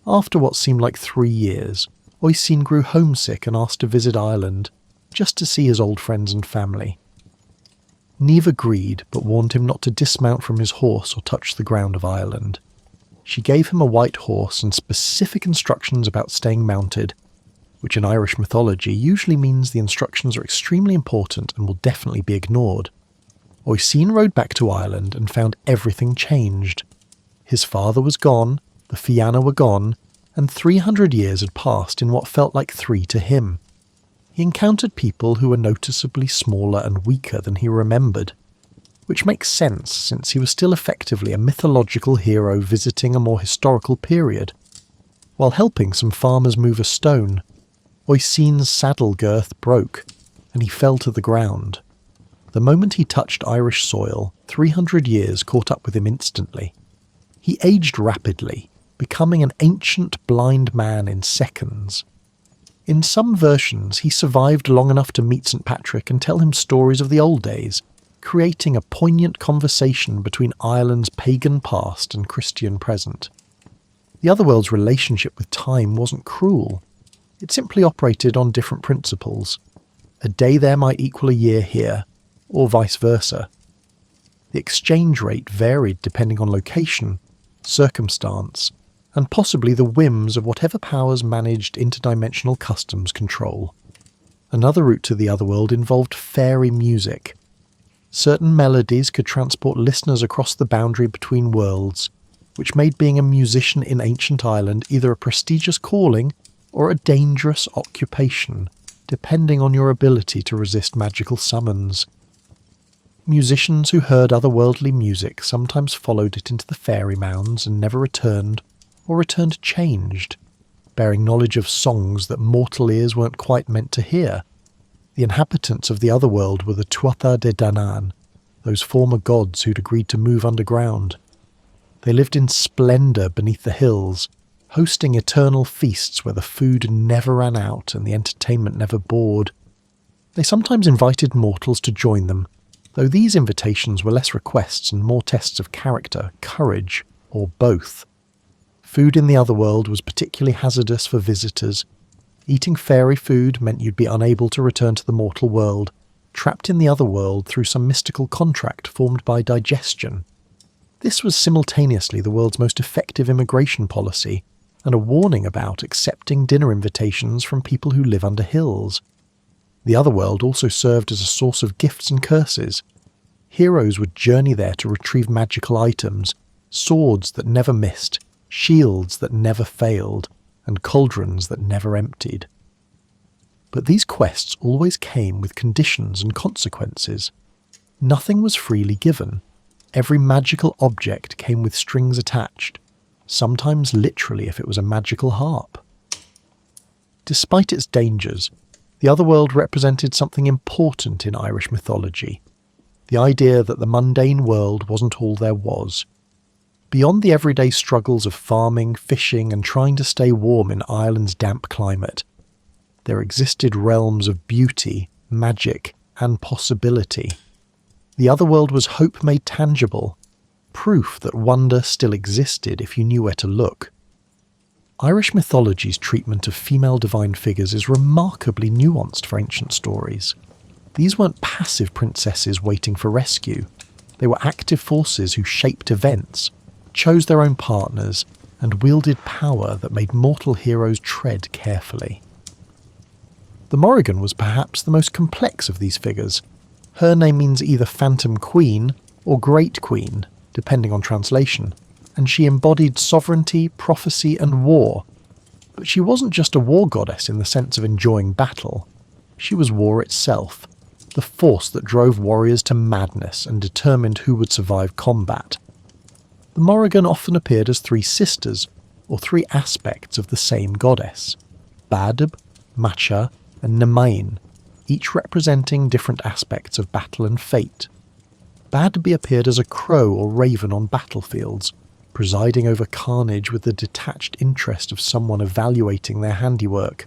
After what seemed like 3 years, Oisin grew homesick and asked to visit Ireland, just to see his old friends and family. Niamh agreed, but warned him not to dismount from his horse or touch the ground of Ireland. She gave him a white horse and specific instructions about staying mounted, which in Irish mythology usually means the instructions are extremely important and will definitely be ignored. Oisin rode back to Ireland and found everything changed. His father was gone, the Fianna were gone, and 300 years had passed in what felt like 3 to him. He encountered people who were noticeably smaller and weaker than he remembered, which makes sense since he was still effectively a mythological hero visiting a more historical period. While helping some farmers move a stone, Oisin's saddle girth broke, and he fell to the ground. The moment he touched Irish soil, 300 years caught up with him instantly. He aged rapidly, becoming an ancient blind man in seconds. In some versions, he survived long enough to meet St. Patrick and tell him stories of the old days, creating a poignant conversation between Ireland's pagan past and Christian present. The otherworld's relationship with time wasn't cruel. It simply operated on different principles. A day there might equal a year here, or vice versa. The exchange rate varied depending on location, circumstance, and possibly the whims of whatever powers managed interdimensional customs control. Another route to the otherworld involved fairy music. Certain melodies could transport listeners across the boundary between worlds, which made being a musician in ancient Ireland either a prestigious calling or a dangerous occupation, depending on your ability to resist magical summons. Musicians who heard otherworldly music sometimes followed it into the fairy mounds and never returned, or returned changed, bearing knowledge of songs that mortal ears weren't quite meant to hear. The inhabitants of the otherworld were the Tuatha De Danann, those former gods who'd agreed to move underground. They lived in splendour beneath the hills, hosting eternal feasts where the food never ran out and the entertainment never bored. They sometimes invited mortals to join them, though these invitations were less requests and more tests of character, courage, or both. Food in the otherworld was particularly hazardous for visitors. Eating fairy food meant you'd be unable to return to the mortal world, trapped in the otherworld through some mystical contract formed by digestion. This was simultaneously the world's most effective immigration policy, and a warning about accepting dinner invitations from people who live under hills. The otherworld also served as a source of gifts and curses. Heroes would journey there to retrieve magical items, swords that never missed, shields that never failed, and cauldrons that never emptied. But these quests always came with conditions and consequences. Nothing was freely given. Every magical object came with strings attached, sometimes literally if it was a magical harp. Despite its dangers, the otherworld represented something important in Irish mythology, the idea that the mundane world wasn't all there was. Beyond the everyday struggles of farming, fishing, and trying to stay warm in Ireland's damp climate, there existed realms of beauty, magic, and possibility. The otherworld was hope made tangible, proof that wonder still existed if you knew where to look. Irish mythology's treatment of female divine figures is remarkably nuanced for ancient stories. These weren't passive princesses waiting for rescue. They were active forces who shaped events, chose their own partners, and wielded power that made mortal heroes tread carefully. The Morrigan was perhaps the most complex of these figures. Her name means either Phantom Queen or Great Queen, depending on translation, and she embodied sovereignty, prophecy, and war. But she wasn't just a war goddess in the sense of enjoying battle. She was war itself, the force that drove warriors to madness and determined who would survive combat. The Morrigan often appeared as three sisters, or three aspects of the same goddess: Badb, Macha, and Nemain, each representing different aspects of battle and fate. Badb appeared as a crow or raven on battlefields, presiding over carnage with the detached interest of someone evaluating their handiwork.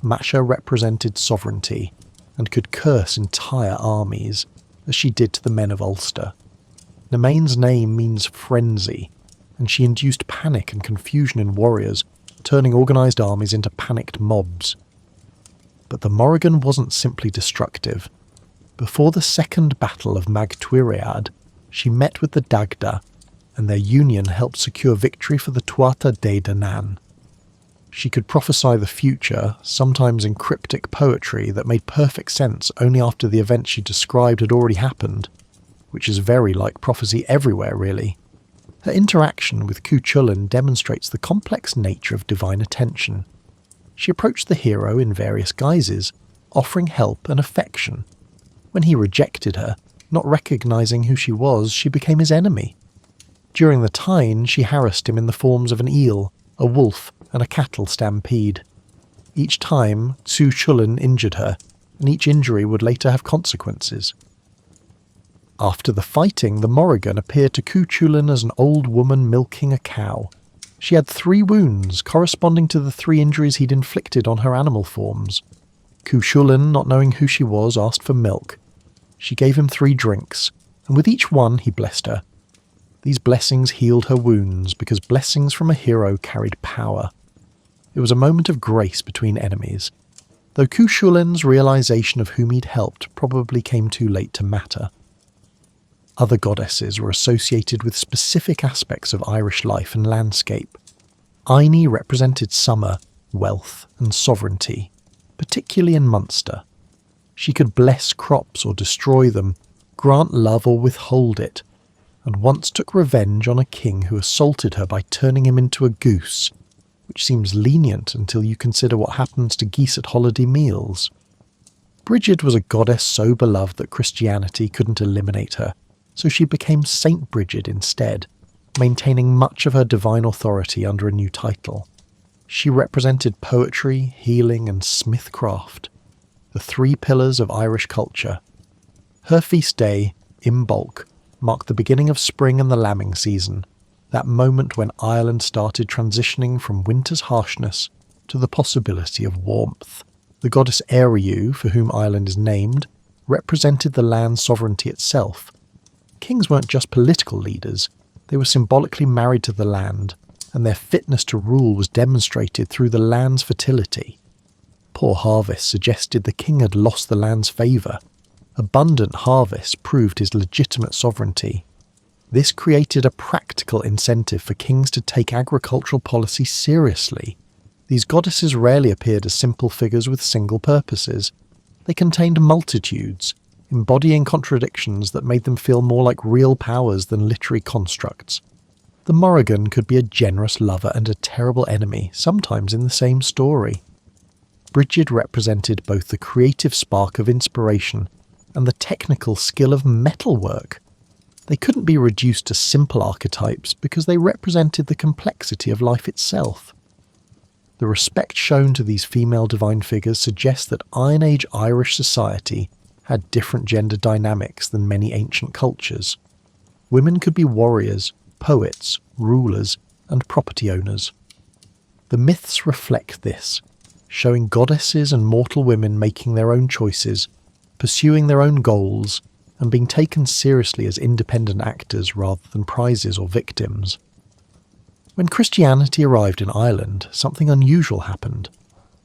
Macha represented sovereignty, and could curse entire armies, as she did to the men of Ulster. Nemain's name means frenzy, and she induced panic and confusion in warriors, turning organised armies into panicked mobs. But the Morrigan wasn't simply destructive. Before the Second Battle of Mag Tuiread, she met with the Dagda, and their union helped secure victory for the Tuatha De Danann. She could prophesy the future, sometimes in cryptic poetry that made perfect sense only after the events she described had already happened, which is very like prophecy everywhere, really. Her interaction with Cuchulainn demonstrates the complex nature of divine attention. She approached the hero in various guises, offering help and affection. When he rejected her, not recognising who she was, she became his enemy. During the Tyne, she harassed him in the forms of an eel, a wolf, and a cattle stampede. Each time, Cuchulainn injured her, and each injury would later have consequences. After the fighting, the Morrigan appeared to Cuchulainn as an old woman milking a cow. She had 3 wounds, corresponding to the 3 injuries he'd inflicted on her animal forms. Cuchulainn, not knowing who she was, asked for milk. She gave him 3 drinks, and with each one he blessed her. These blessings healed her wounds, because blessings from a hero carried power. It was a moment of grace between enemies, though Cuchulainn's realisation of whom he'd helped probably came too late to matter. Other goddesses were associated with specific aspects of Irish life and landscape. Ine represented summer, wealth and sovereignty, particularly in Munster. She could bless crops or destroy them, grant love or withhold it, and once took revenge on a king who assaulted her by turning him into a goose, which seems lenient until you consider what happens to geese at holiday meals. Brigid was a goddess so beloved that Christianity couldn't eliminate her, so she became Saint Brigid instead, maintaining much of her divine authority under a new title. She represented poetry, healing and smithcraft, the three pillars of Irish culture. Her feast day, Imbolc, marked the beginning of spring and the lambing season, that moment when Ireland started transitioning from winter's harshness to the possibility of warmth. The goddess Eriu, for whom Ireland is named, represented the land's sovereignty itself. Kings weren't just political leaders, they were symbolically married to the land, and their fitness to rule was demonstrated through the land's fertility. Poor harvests suggested the king had lost the land's favour. Abundant harvests proved his legitimate sovereignty. This created a practical incentive for kings to take agricultural policy seriously. These goddesses rarely appeared as simple figures with single purposes. They contained multitudes, embodying contradictions that made them feel more like real powers than literary constructs. The Morrigan could be a generous lover and a terrible enemy, sometimes in the same story. Brigid represented both the creative spark of inspiration and the technical skill of metalwork. They couldn't be reduced to simple archetypes because they represented the complexity of life itself. The respect shown to these female divine figures suggests that Iron Age Irish society had different gender dynamics than many ancient cultures. Women could be warriors, poets, rulers, and property owners. The myths reflect this, showing goddesses and mortal women making their own choices, pursuing their own goals, and being taken seriously as independent actors rather than prizes or victims. When Christianity arrived in Ireland, something unusual happened.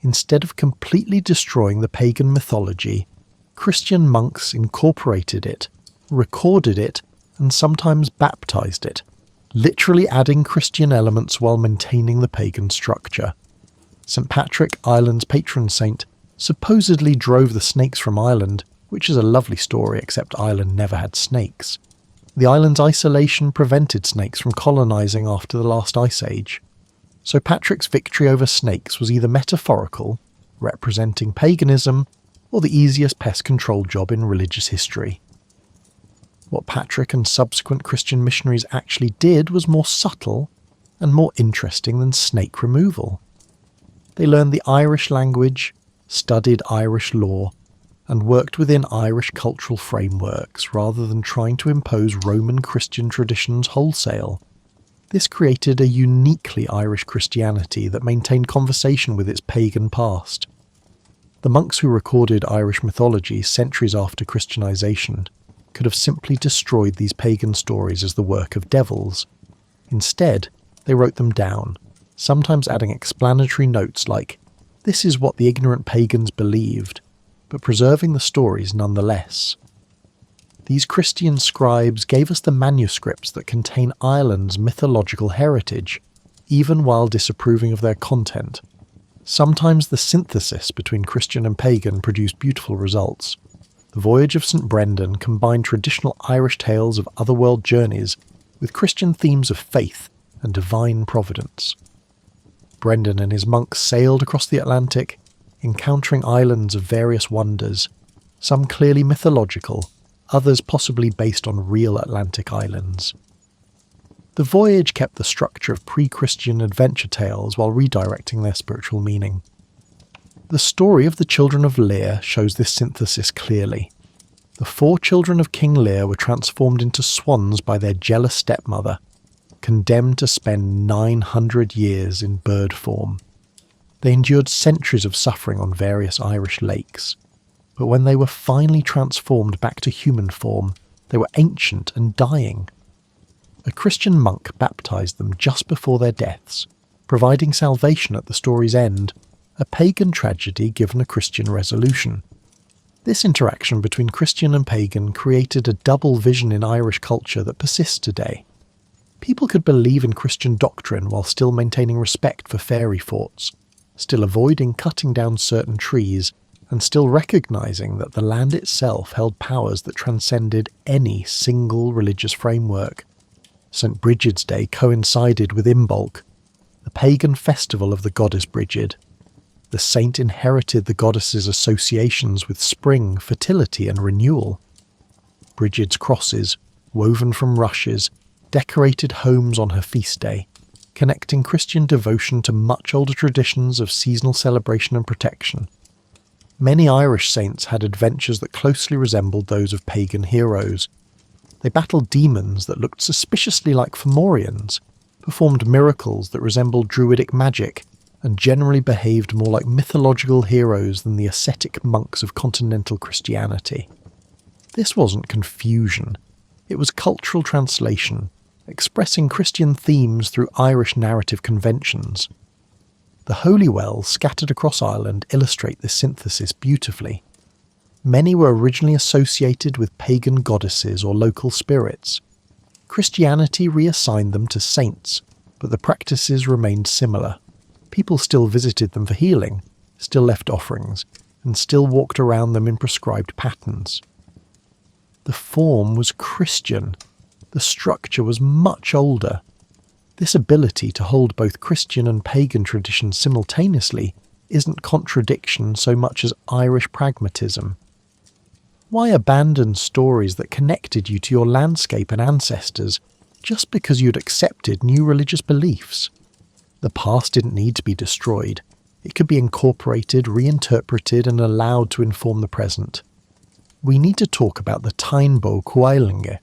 Instead of completely destroying the pagan mythology, Christian monks incorporated it, recorded it, and sometimes baptized it, literally adding Christian elements while maintaining the pagan structure. St. Patrick, Ireland's patron saint, supposedly drove the snakes from Ireland, which is a lovely story except Ireland never had snakes. The island's isolation prevented snakes from colonising after the last ice age. So Patrick's victory over snakes was either metaphorical, representing paganism, or the easiest pest control job in religious history. What Patrick and subsequent Christian missionaries actually did was more subtle and more interesting than snake removal. They learned the Irish language, studied Irish law, and worked within Irish cultural frameworks rather than trying to impose Roman Christian traditions wholesale. This created a uniquely Irish Christianity that maintained conversation with its pagan past. The monks who recorded Irish mythology centuries after Christianization could have simply destroyed these pagan stories as the work of devils. Instead, they wrote them down, sometimes adding explanatory notes like, "This is what the ignorant pagans believed," but preserving the stories nonetheless. These Christian scribes gave us the manuscripts that contain Ireland's mythological heritage, even while disapproving of their content. Sometimes the synthesis between Christian and pagan produced beautiful results. The Voyage of St. Brendan combined traditional Irish tales of otherworld journeys with Christian themes of faith and divine providence. Brendan and his monks sailed across the Atlantic, encountering islands of various wonders, some clearly mythological, others possibly based on real Atlantic islands. The voyage kept the structure of pre-Christian adventure tales while redirecting their spiritual meaning. The story of the children of Lear shows this synthesis clearly. The 4 children of King Lear were transformed into swans by their jealous stepmother, condemned to spend 900 years in bird form. They endured centuries of suffering on various Irish lakes, but when they were finally transformed back to human form, they were ancient and dying. A Christian monk baptized them just before their deaths, providing salvation at the story's end, a pagan tragedy given a Christian resolution. This interaction between Christian and pagan created a double vision in Irish culture that persists today. People could believe in Christian doctrine while still maintaining respect for fairy forts, still avoiding cutting down certain trees, and still recognising that the land itself held powers that transcended any single religious framework. St. Brigid's Day coincided with Imbolc, the pagan festival of the goddess Brigid. The saint inherited the goddess's associations with spring, fertility and renewal. Brigid's crosses, woven from rushes, decorated homes on her feast day, connecting Christian devotion to much older traditions of seasonal celebration and protection. Many Irish saints had adventures that closely resembled those of pagan heroes. They battled demons that looked suspiciously like Fomorians, performed miracles that resembled druidic magic, and generally behaved more like mythological heroes than the ascetic monks of continental Christianity. This wasn't confusion, it was cultural translation, expressing Christian themes through Irish narrative conventions. The holy wells scattered across Ireland illustrate this synthesis beautifully. Many were originally associated with pagan goddesses or local spirits. Christianity reassigned them to saints, but the practices remained similar. People still visited them for healing, still left offerings, and still walked around them in prescribed patterns. The form was Christian. The structure was much older. This ability to hold both Christian and pagan traditions simultaneously isn't contradiction so much as Irish pragmatism. Why abandon stories that connected you to your landscape and ancestors just because you'd accepted new religious beliefs? The past didn't need to be destroyed. It could be incorporated, reinterpreted and allowed to inform the present. We need to talk about the Tainbo Cuailinge,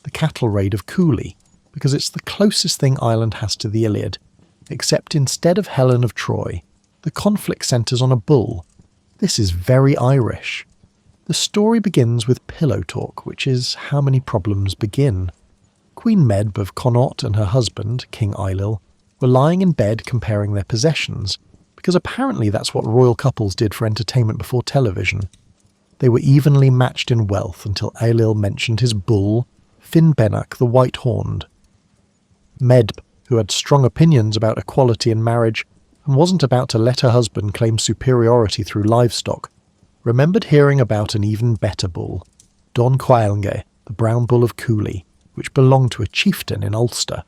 the cattle raid of Cooley, because it's the closest thing Ireland has to the Iliad, except instead of Helen of Troy, the conflict centres on a bull. This is very Irish. The story begins with pillow talk, which is how many problems begin. Queen Medb of Connaught and her husband, King Ailill, were lying in bed comparing their possessions, because apparently that's what royal couples did for entertainment before television. They were evenly matched in wealth until Ailill mentioned his bull, Finn Benach the White-Horned. Medb, who had strong opinions about equality in marriage and wasn't about to let her husband claim superiority through livestock, remembered hearing about an even better bull, Don Cuailinge, the brown bull of Cooley, which belonged to a chieftain in Ulster.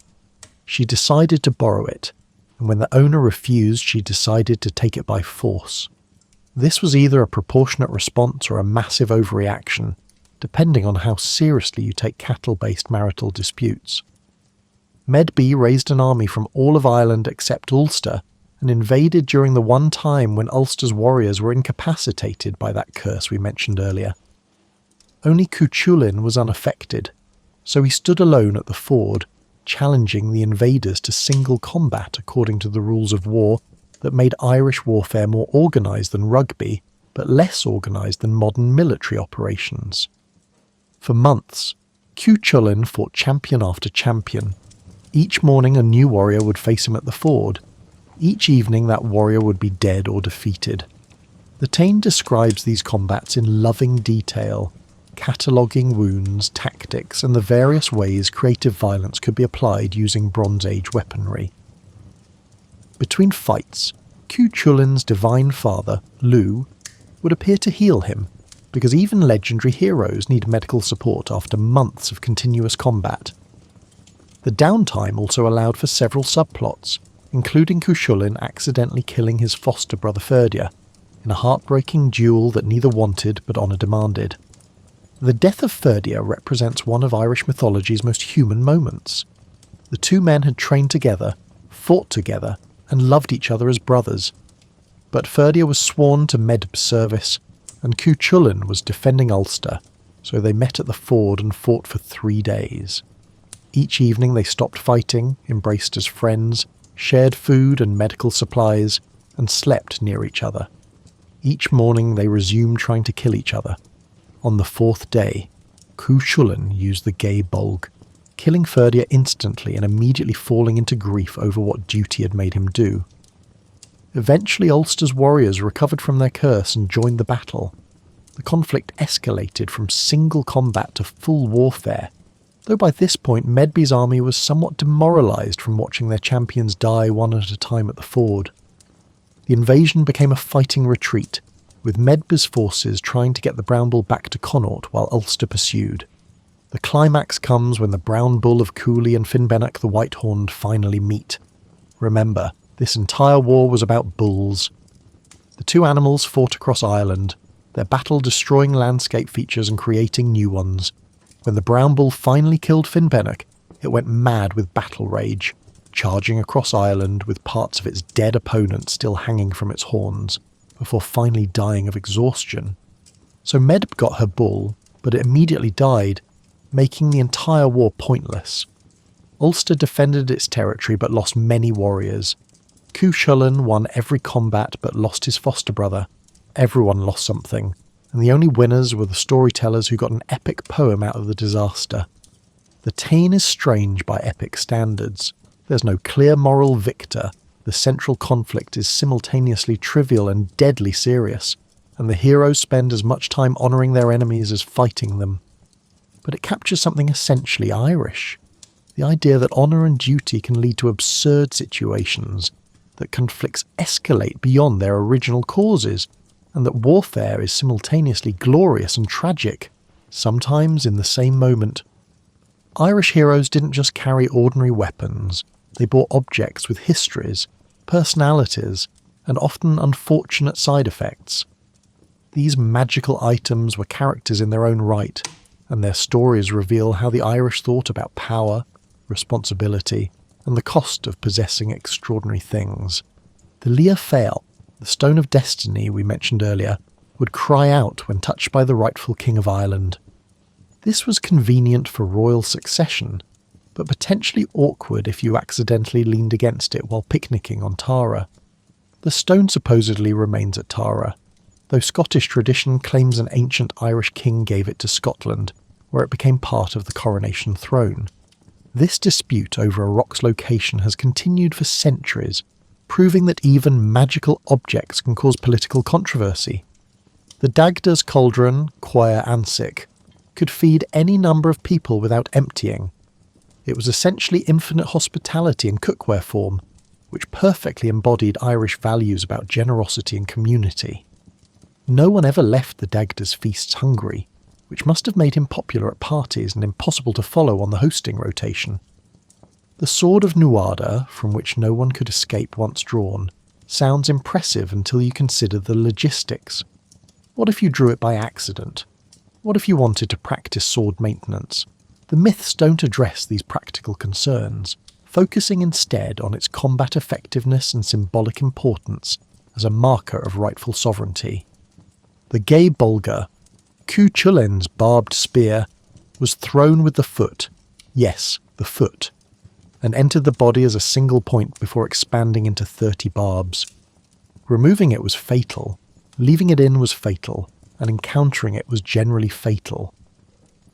She decided to borrow it, and when the owner refused, she decided to take it by force. This was either a proportionate response or a massive overreaction, depending on how seriously you take cattle-based marital disputes. Medb raised an army from all of Ireland except Ulster, and invaded during the one time when Ulster's warriors were incapacitated by that curse we mentioned earlier. Only Cuchulainn was unaffected, so he stood alone at the ford, challenging the invaders to single combat according to the rules of war that made Irish warfare more organised than rugby, but less organised than modern military operations. For months, Cuchulainn fought champion after champion. Each morning a new warrior would face him at the ford. Each evening that warrior would be dead or defeated. The Táin describes these combats in loving detail, cataloguing wounds, tactics, and the various ways creative violence could be applied using Bronze Age weaponry. Between fights, Cuchulainn's divine father, Lugh, would appear to heal him, because even legendary heroes need medical support after months of continuous combat. The downtime also allowed for several subplots, including Cuchulainn accidentally killing his foster brother Ferdia, in a heartbreaking duel that neither wanted but honour demanded. The death of Ferdia represents one of Irish mythology's most human moments. The two men had trained together, fought together, and loved each other as brothers. But Ferdia was sworn to Medb's service, and Cuchulainn was defending Ulster, so they met at the ford and fought for 3 days. Each evening they stopped fighting, embraced as friends, shared food and medical supplies, and slept near each other. Each morning they resumed trying to kill each other. On the 4th day, Cuchulainn used the gay bolg, killing Ferdia instantly and immediately falling into grief over what duty had made him do. Eventually Ulster's warriors recovered from their curse and joined the battle. The conflict escalated from single combat to full warfare. though by this point Medby's army was somewhat demoralised from watching their champions die one at a time at the ford. The invasion became a fighting retreat, with Medby's forces trying to get the Brown Bull back to Connaught while Ulster pursued. The climax comes when the Brown Bull of Cooley and Finnbennach the White-Horned finally meet. Remember, this entire war was about bulls. The two animals fought across Ireland, their battle destroying landscape features and creating new ones. When the Brown Bull finally killed Finnbennach, it went mad with battle rage, charging across Ireland with parts of its dead opponent still hanging from its horns, before finally dying of exhaustion. So Medb got her bull, but it immediately died, making the entire war pointless. Ulster defended its territory but lost many warriors. Cuchulainn won every combat but lost his foster brother. Everyone lost something, and the only winners were the storytellers who got an epic poem out of the disaster. The Táin is strange by epic standards. There's no clear moral victor. The central conflict is simultaneously trivial and deadly serious, and the heroes spend as much time honouring their enemies as fighting them. But it captures something essentially Irish. The idea that honour and duty can lead to absurd situations, that conflicts escalate beyond their original causes, and that warfare is simultaneously glorious and tragic, sometimes in the same moment. Irish heroes didn't just carry ordinary weapons, they bore objects with histories, personalities, and often unfortunate side effects. These magical items were characters in their own right, and their stories reveal how the Irish thought about power, responsibility, and the cost of possessing extraordinary things. The Lia Fáil, the Stone of Destiny we mentioned earlier, would cry out when touched by the rightful King of Ireland. This was convenient for royal succession, but potentially awkward if you accidentally leaned against it while picnicking on Tara. The stone supposedly remains at Tara, though Scottish tradition claims an ancient Irish king gave it to Scotland, where it became part of the coronation throne. This dispute over a rock's location has continued for centuries, proving that even magical objects can cause political controversy. The Dagda's cauldron, Quair Ansic, could feed any number of people without emptying. It was essentially infinite hospitality in cookware form, which perfectly embodied Irish values about generosity and community. No one ever left the Dagda's feasts hungry, which must have made him popular at parties and impossible to follow on the hosting rotation. The Sword of Nuada, from which no one could escape once drawn, sounds impressive until you consider the logistics. What if you drew it by accident? What if you wanted to practice sword maintenance? The myths don't address these practical concerns, focusing instead on its combat effectiveness and symbolic importance as a marker of rightful sovereignty. The Gay Bolga, Cuchulainn's barbed spear, was thrown with the foot, yes, the foot, and entered the body as a single point before expanding into 30 barbs. Removing it was fatal, leaving it in was fatal, and encountering it was generally fatal.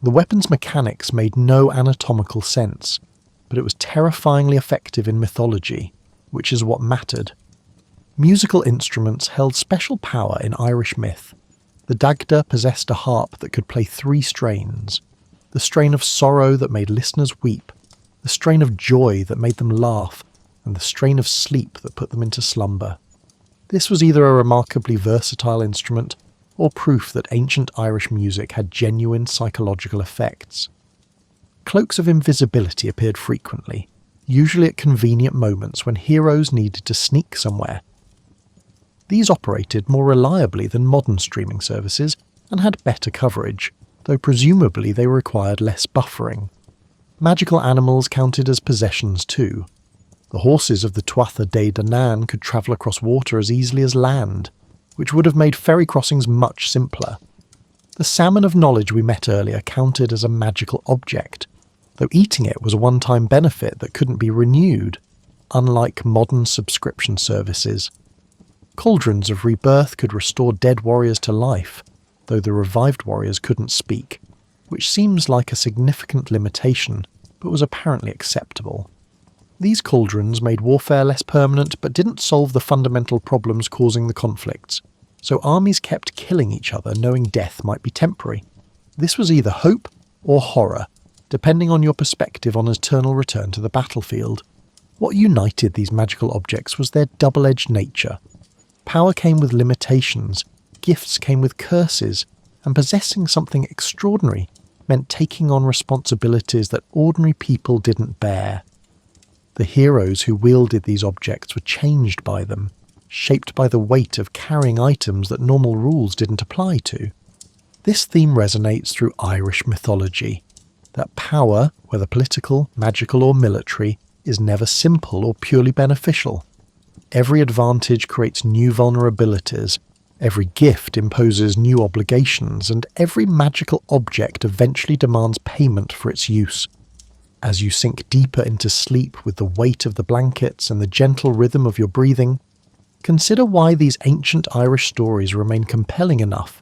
The weapon's mechanics made no anatomical sense, but it was terrifyingly effective in mythology, which is what mattered. Musical instruments held special power in Irish myth. The Dagda possessed a harp that could play 3 strains: the strain of sorrow that made listeners weep, the strain of joy that made them laugh, and the strain of sleep that put them into slumber. This was either a remarkably versatile instrument or proof that ancient Irish music had genuine psychological effects. Cloaks of invisibility appeared frequently, usually at convenient moments when heroes needed to sneak somewhere. These operated more reliably than modern streaming services and had better coverage, though presumably they required less buffering. Magical animals counted as possessions too. The horses of the Tuatha Dé Danann could travel across water as easily as land, which would have made ferry crossings much simpler. The salmon of knowledge we met earlier counted as a magical object, though eating it was a one-time benefit that couldn't be renewed, unlike modern subscription services. Cauldrons of rebirth could restore dead warriors to life, though the revived warriors couldn't speak, which seems like a significant limitation, but was apparently acceptable. These cauldrons made warfare less permanent but didn't solve the fundamental problems causing the conflicts, so armies kept killing each other knowing death might be temporary. This was either hope or horror, depending on your perspective on eternal return to the battlefield. What united these magical objects was their double-edged nature. Power came with limitations, gifts came with curses, and possessing something extraordinary meant taking on responsibilities that ordinary people didn't bear. The heroes who wielded these objects were changed by them, shaped by the weight of carrying items that normal rules didn't apply to. This theme resonates through Irish mythology, that power, whether political, magical or military, is never simple or purely beneficial. Every advantage creates new vulnerabilities, every gift imposes new obligations, and every magical object eventually demands payment for its use. As you sink deeper into sleep with the weight of the blankets and the gentle rhythm of your breathing, consider why these ancient Irish stories remain compelling enough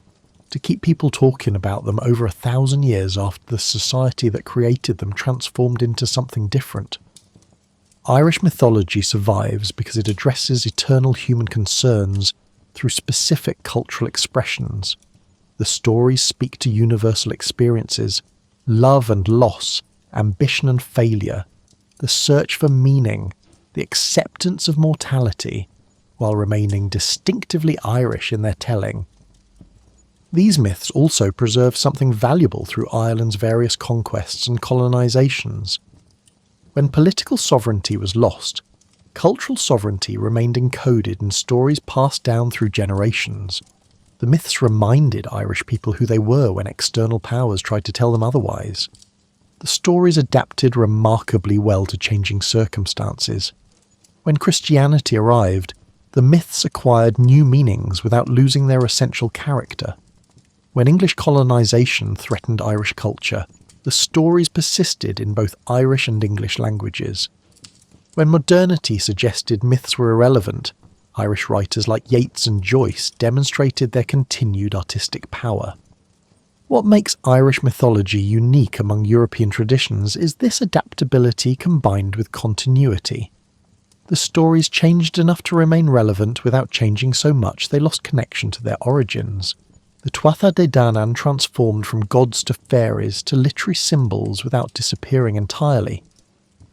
to keep people talking about them over 1,000 years after the society that created them transformed into something different. Irish mythology survives because it addresses eternal human concerns through specific cultural expressions. The stories speak to universal experiences, love and loss, ambition and failure, the search for meaning, the acceptance of mortality, while remaining distinctively Irish in their telling. These myths also preserve something valuable through Ireland's various conquests and colonisations. When political sovereignty was lost, cultural sovereignty remained encoded in stories passed down through generations. The myths reminded Irish people who they were when external powers tried to tell them otherwise. The stories adapted remarkably well to changing circumstances. When Christianity arrived, the myths acquired new meanings without losing their essential character. When English colonisation threatened Irish culture, the stories persisted in both Irish and English languages. When modernity suggested myths were irrelevant, Irish writers like Yeats and Joyce demonstrated their continued artistic power. What makes Irish mythology unique among European traditions is this adaptability combined with continuity. The stories changed enough to remain relevant without changing so much they lost connection to their origins. The Tuatha De Danann transformed from gods to fairies to literary symbols without disappearing entirely.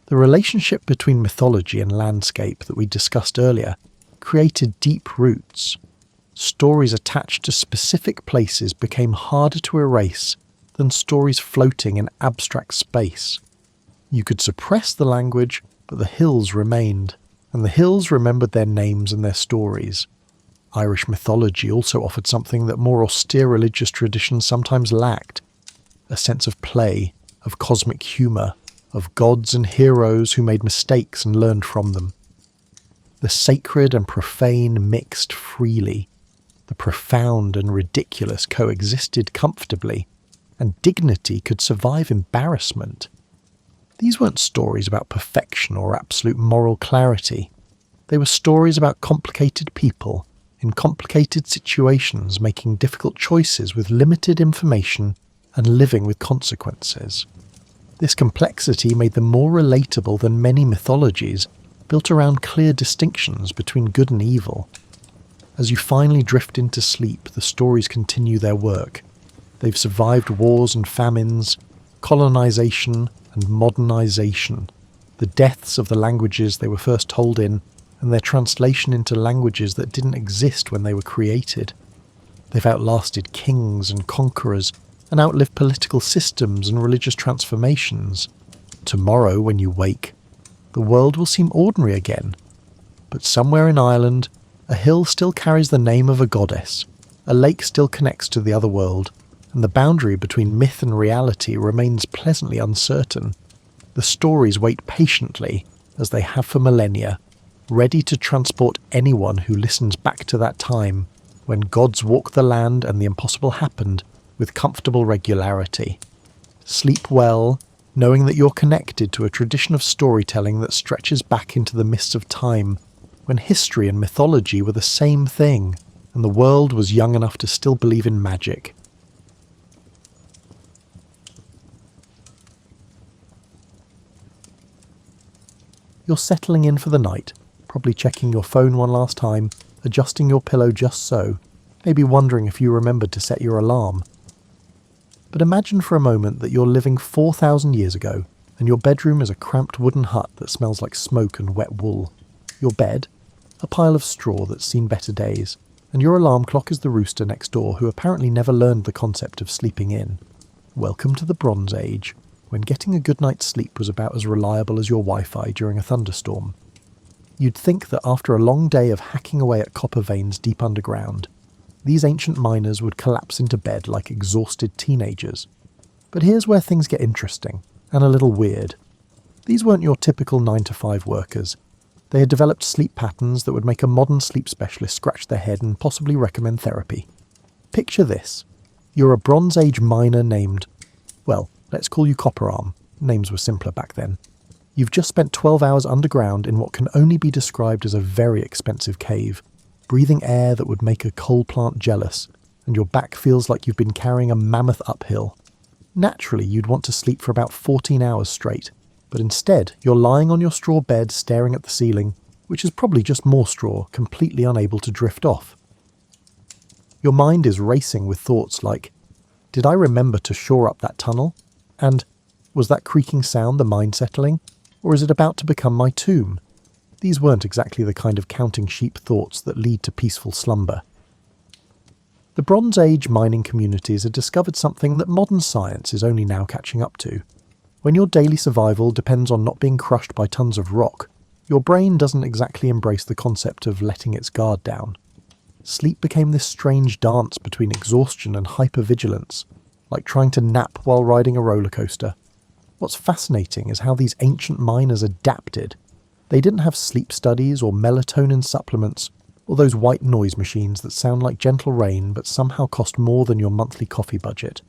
The relationship between mythology and landscape that we discussed earlier created deep roots. Stories attached to specific places became harder to erase than stories floating in abstract space. You could suppress the language, but the hills remained, and the hills remembered their names and their stories. Irish mythology also offered something that more austere religious traditions sometimes lacked: a sense of play, of cosmic humour, of gods and heroes who made mistakes and learned from them. The sacred and profane mixed freely. The profound and ridiculous coexisted comfortably, and dignity could survive embarrassment. These weren't stories about perfection or absolute moral clarity. They were stories about complicated people, in complicated situations making difficult choices with limited information and living with consequences. This complexity made them more relatable than many mythologies, built around clear distinctions between good and evil. As you finally drift into sleep, the stories continue their work. They've survived wars and famines, colonization and modernization, the deaths of the languages they were first told in, and their translation into languages that didn't exist when they were created. They've outlasted kings and conquerors, and outlived political systems and religious transformations. Tomorrow, when you wake, the world will seem ordinary again. But somewhere in Ireland, a hill still carries the name of a goddess, a lake still connects to the other world, and the boundary between myth and reality remains pleasantly uncertain. The stories wait patiently, as they have for millennia, ready to transport anyone who listens back to that time, when gods walked the land and the impossible happened with comfortable regularity. Sleep well, knowing that you're connected to a tradition of storytelling that stretches back into the mists of time, when history and mythology were the same thing, and the world was young enough to still believe in magic. You're settling in for the night, probably checking your phone one last time, adjusting your pillow just so, maybe wondering if you remembered to set your alarm. But imagine for a moment that you're living 4,000 years ago, and your bedroom is a cramped wooden hut that smells like smoke and wet wool. Your bed, a pile of straw that's seen better days, and your alarm clock is the rooster next door who apparently never learned the concept of sleeping in. Welcome to the Bronze Age, when getting a good night's sleep was about as reliable as your Wi-Fi during a thunderstorm. You'd think that after a long day of hacking away at copper veins deep underground, these ancient miners would collapse into bed like exhausted teenagers. But here's where things get interesting, and a little weird. These weren't your typical 9-to-5 workers. They had developed sleep patterns that would make a modern sleep specialist scratch their head and possibly recommend therapy. Picture this. You're a Bronze Age miner named, well, let's call you Copper Arm. Names were simpler back then. You've just spent 12 hours underground in what can only be described as a very expensive cave, breathing air that would make a coal plant jealous, and your back feels like you've been carrying a mammoth uphill. Naturally, you'd want to sleep for about 14 hours straight, but instead you're lying on your straw bed staring at the ceiling, which is probably just more straw, completely unable to drift off. Your mind is racing with thoughts like, did I remember to shore up that tunnel? And, was that creaking sound the mine settling? Or is it about to become my tomb? These weren't exactly the kind of counting sheep thoughts that lead to peaceful slumber. The Bronze Age mining communities had discovered something that modern science is only now catching up to. When your daily survival depends on not being crushed by tons of rock, your brain doesn't exactly embrace the concept of letting its guard down. Sleep became this strange dance between exhaustion and hypervigilance, like trying to nap while riding a roller coaster. What's fascinating is how these ancient miners adapted. They didn't have sleep studies or melatonin supplements, or those white noise machines that sound like gentle rain but somehow cost more than your monthly coffee budget.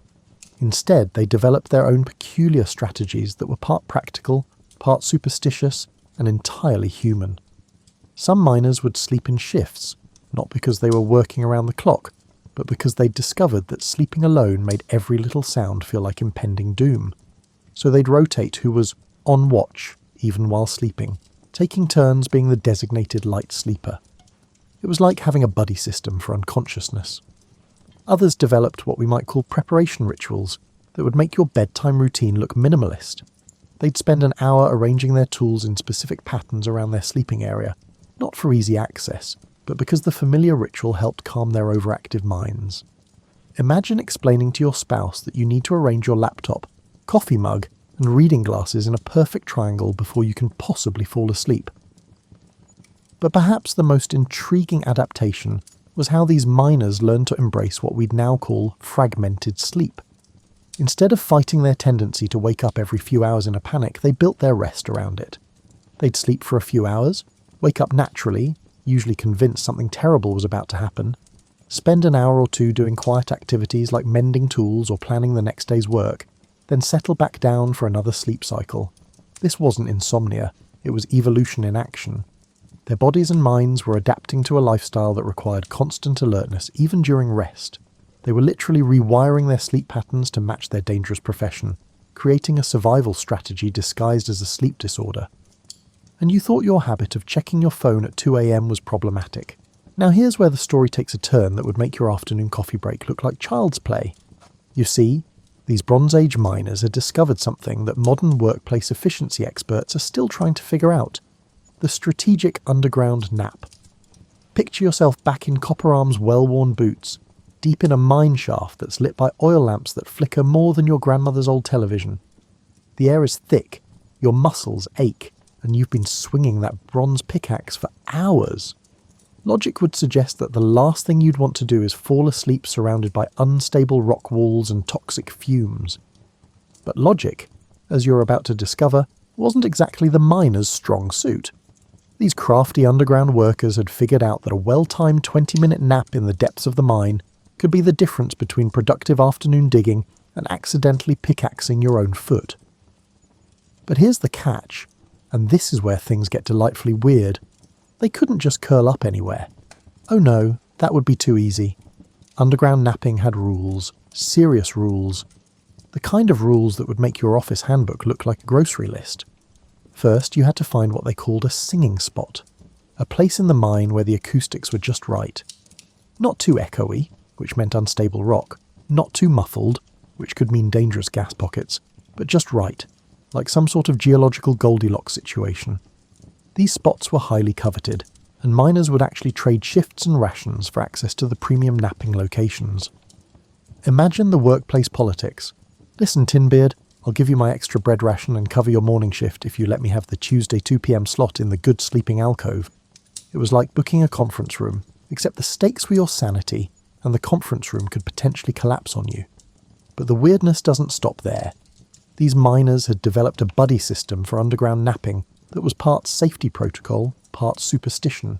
Instead, they developed their own peculiar strategies that were part practical, part superstitious, and entirely human. Some miners would sleep in shifts, not because they were working around the clock, but because they'd discovered that sleeping alone made every little sound feel like impending doom. So they'd rotate who was on watch, even while sleeping, taking turns being the designated light sleeper. It was like having a buddy system for unconsciousness. Others developed what we might call preparation rituals that would make your bedtime routine look minimalist. They'd spend an hour arranging their tools in specific patterns around their sleeping area, not for easy access, but because the familiar ritual helped calm their overactive minds. Imagine explaining to your spouse that you need to arrange your laptop, coffee mug, and reading glasses in a perfect triangle before you can possibly fall asleep. But perhaps the most intriguing adaptation was how these miners learned to embrace what we'd now call fragmented sleep. Instead of fighting their tendency to wake up every few hours in a panic, they built their rest around it. They'd sleep for a few hours, wake up naturally, usually convinced something terrible was about to happen, spend an hour or two doing quiet activities like mending tools or planning the next day's work, then settle back down for another sleep cycle. This wasn't insomnia, it was evolution in action. Their bodies and minds were adapting to a lifestyle that required constant alertness, even during rest. They were literally rewiring their sleep patterns to match their dangerous profession, creating a survival strategy disguised as a sleep disorder. And you thought your habit of checking your phone at 2 a.m. was problematic. Now here's where the story takes a turn that would make your afternoon coffee break look like child's play. You see, these Bronze Age miners had discovered something that modern workplace efficiency experts are still trying to figure out: the strategic underground nap. Picture yourself back in Copper Arm's well-worn boots, deep in a mine shaft that's lit by oil lamps that flicker more than your grandmother's old television. The air is thick, your muscles ache, and you've been swinging that bronze pickaxe for hours. Logic would suggest that the last thing you'd want to do is fall asleep surrounded by unstable rock walls and toxic fumes. But logic, as you're about to discover, wasn't exactly the miner's strong suit. These crafty underground workers had figured out that a well-timed 20-minute nap in the depths of the mine could be the difference between productive afternoon digging and accidentally pickaxing your own foot. But here's the catch, and this is where things get delightfully weird. They couldn't just curl up anywhere. Oh no, that would be too easy. Underground napping had rules, serious rules. The kind of rules that would make your office handbook look like a grocery list. First, you had to find what they called a singing spot, a place in the mine where the acoustics were just right. Not too echoey, which meant unstable rock, not too muffled, which could mean dangerous gas pockets, but just right, like some sort of geological Goldilocks situation. These spots were highly coveted, and miners would actually trade shifts and rations for access to the premium napping locations. Imagine the workplace politics. Listen, Tinbeard, I'll give you my extra bread ration and cover your morning shift if you let me have the Tuesday 2 p.m. slot in the good sleeping alcove. It was like booking a conference room, except the stakes were your sanity, and the conference room could potentially collapse on you. But the weirdness doesn't stop there. These miners had developed a buddy system for underground napping that was part safety protocol, part superstition.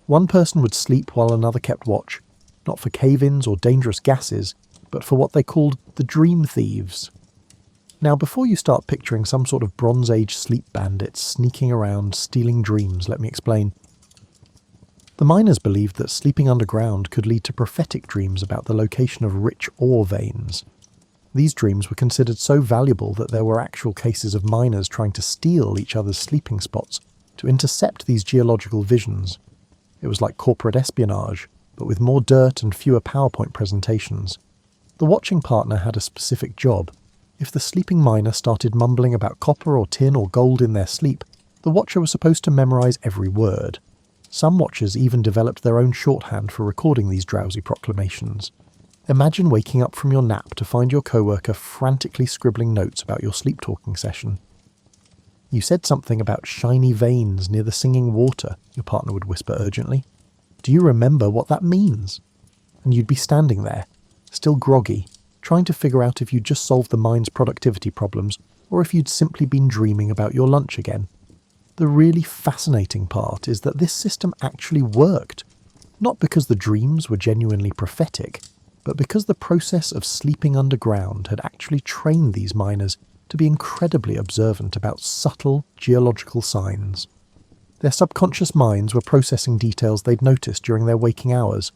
One person would sleep while another kept watch, not for cave-ins or dangerous gases, but for what they called the dream thieves. Now, before you start picturing some sort of Bronze Age sleep bandits sneaking around stealing dreams, let me explain. The miners believed that sleeping underground could lead to prophetic dreams about the location of rich ore veins. These dreams were considered so valuable that there were actual cases of miners trying to steal each other's sleeping spots to intercept these geological visions. It was like corporate espionage, but with more dirt and fewer PowerPoint presentations. The watching partner had a specific job. If the sleeping miner started mumbling about copper or tin or gold in their sleep, the watcher was supposed to memorize every word. Some watchers even developed their own shorthand for recording these drowsy proclamations. Imagine waking up from your nap to find your coworker frantically scribbling notes about your sleep-talking session. "You said something about shiny veins near the singing water," your partner would whisper urgently. "Do you remember what that means?" And you'd be standing there, still groggy, trying to figure out if you'd just solved the mind's productivity problems or if you'd simply been dreaming about your lunch again. The really fascinating part is that this system actually worked, not because the dreams were genuinely prophetic, but because the process of sleeping underground had actually trained these miners to be incredibly observant about subtle geological signs. Their subconscious minds were processing details they'd noticed during their waking hours: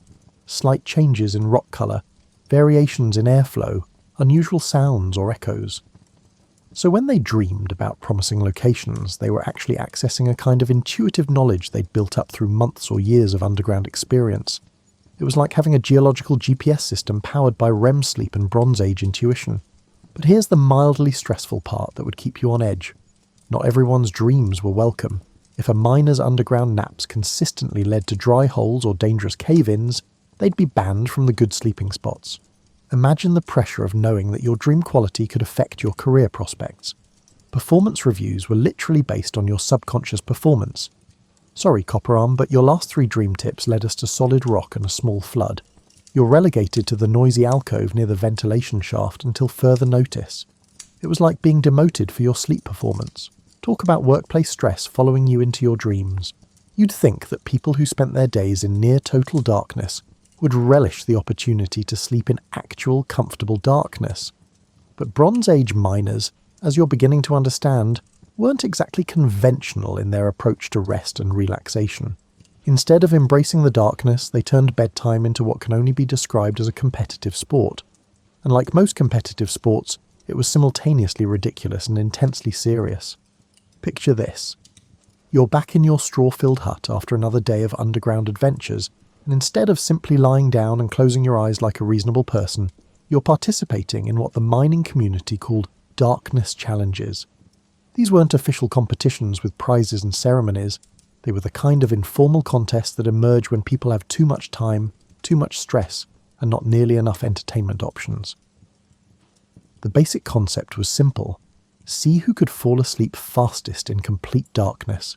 slight changes in rock colour, variations in airflow, unusual sounds or echoes. So when they dreamed about promising locations, they were actually accessing a kind of intuitive knowledge they'd built up through months or years of underground experience. It was like having a geological GPS system powered by REM sleep and Bronze Age intuition. But here's the mildly stressful part that would keep you on edge. Not everyone's dreams were welcome. If a miner's underground naps consistently led to dry holes or dangerous cave-ins, they'd be banned from the good sleeping spots. Imagine the pressure of knowing that your dream quality could affect your career prospects. Performance reviews were literally based on your subconscious performance. "Sorry, Copperarm, but your last 3 dream tips led us to solid rock and a small flood. You're relegated to the noisy alcove near the ventilation shaft until further notice." It was like being demoted for your sleep performance. Talk about workplace stress following you into your dreams. You'd think that people who spent their days in near total darkness would relish the opportunity to sleep in actual comfortable darkness. But Bronze Age miners, as you're beginning to understand, weren't exactly conventional in their approach to rest and relaxation. Instead of embracing the darkness, they turned bedtime into what can only be described as a competitive sport. And like most competitive sports, it was simultaneously ridiculous and intensely serious. Picture this. You're back in your straw-filled hut after another day of underground adventures, and instead of simply lying down and closing your eyes like a reasonable person, you're participating in what the mining community called darkness challenges. These weren't official competitions with prizes and ceremonies. They were the kind of informal contests that emerge when people have too much time, too much stress, and not nearly enough entertainment options. The basic concept was simple. See who could fall asleep fastest in complete darkness.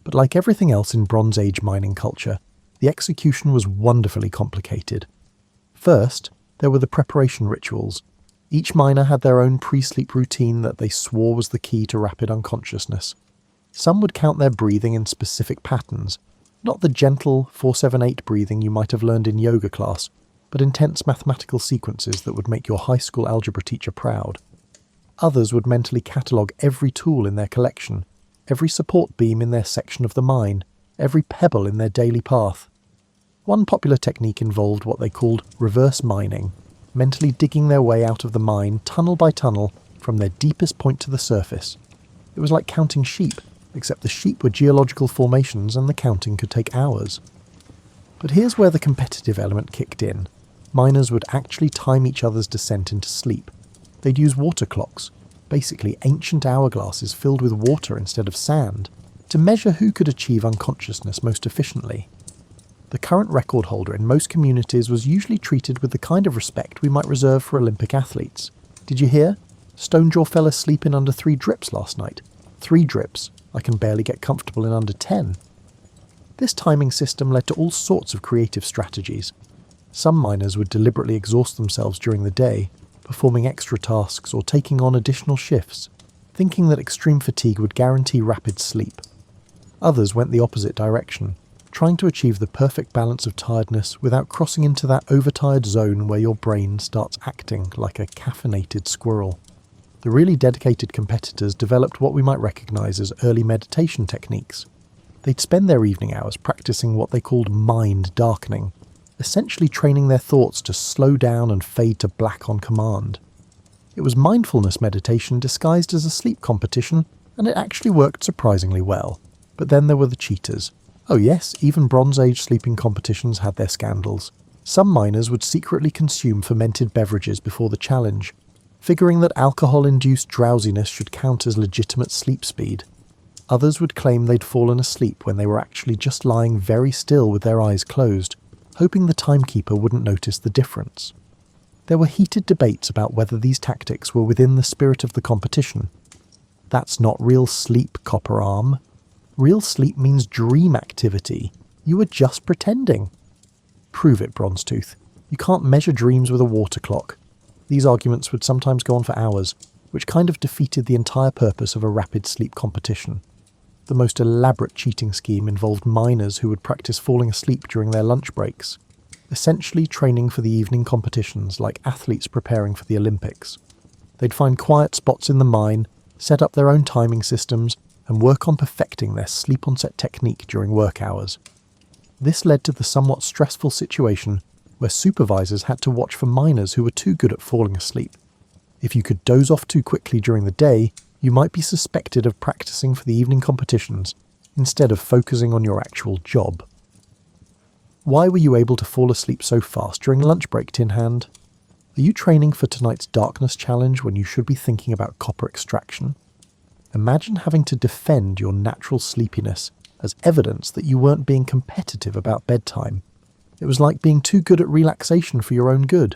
But like everything else in Bronze Age mining culture, the execution was wonderfully complicated. First, there were the preparation rituals. Each miner had their own pre-sleep routine that they swore was the key to rapid unconsciousness. Some would count their breathing in specific patterns, not the gentle 4-7-8 breathing you might have learned in yoga class, but intense mathematical sequences that would make your high school algebra teacher proud. Others would mentally catalogue every tool in their collection, every support beam in their section of the mine, every pebble in their daily path. One popular technique involved what they called reverse mining, mentally digging their way out of the mine tunnel by tunnel from their deepest point to the surface. It was like counting sheep, except the sheep were geological formations and the counting could take hours. But here's where the competitive element kicked in. miners would actually time each other's descent into sleep. They'd use water clocks, basically ancient hourglasses filled with water instead of sand, to measure who could achieve unconsciousness most efficiently. The current record holder in most communities was usually treated with the kind of respect we might reserve for Olympic athletes. Did you hear? Stonejaw fell asleep in under 3 drips last night. 3 drips. I can barely get comfortable in under 10. This timing system led to all sorts of creative strategies. Some miners would deliberately exhaust themselves during the day, performing extra tasks or taking on additional shifts, thinking that extreme fatigue would guarantee rapid sleep. Others went the opposite direction, trying to achieve the perfect balance of tiredness without crossing into that overtired zone where your brain starts acting like a caffeinated squirrel. The really dedicated competitors developed what we might recognise as early meditation techniques. They'd spend their evening hours practicing what they called mind darkening, essentially training their thoughts to slow down and fade to black on command. It was mindfulness meditation disguised as a sleep competition, and it actually worked surprisingly well. But then there were the cheaters. Oh yes, even Bronze Age sleeping competitions had their scandals. Some miners would secretly consume fermented beverages before the challenge, figuring that alcohol-induced drowsiness should count as legitimate sleep speed. Others would claim they'd fallen asleep when they were actually just lying very still with their eyes closed, hoping the timekeeper wouldn't notice the difference. There were heated debates about whether these tactics were within the spirit of the competition. That's not real sleep, Copper Arm. Real sleep means dream activity. You were just pretending. Prove it, Bronzetooth. You can't measure dreams with a water clock. These arguments would sometimes go on for hours, which kind of defeated the entire purpose of a rapid sleep competition. The most elaborate cheating scheme involved miners who would practice falling asleep during their lunch breaks, essentially training for the evening competitions like athletes preparing for the Olympics. They'd find quiet spots in the mine, set up their own timing systems, and work on perfecting their sleep onset technique during work hours. This led to the somewhat stressful situation where supervisors had to watch for miners who were too good at falling asleep. If you could doze off too quickly during the day, you might be suspected of practicing for the evening competitions instead of focusing on your actual job. Why were you able to fall asleep so fast during lunch break, Tin Hand? Are you training for tonight's darkness challenge when you should be thinking about copper extraction? Imagine having to defend your natural sleepiness as evidence that you weren't being competitive about bedtime. It was like being too good at relaxation for your own good.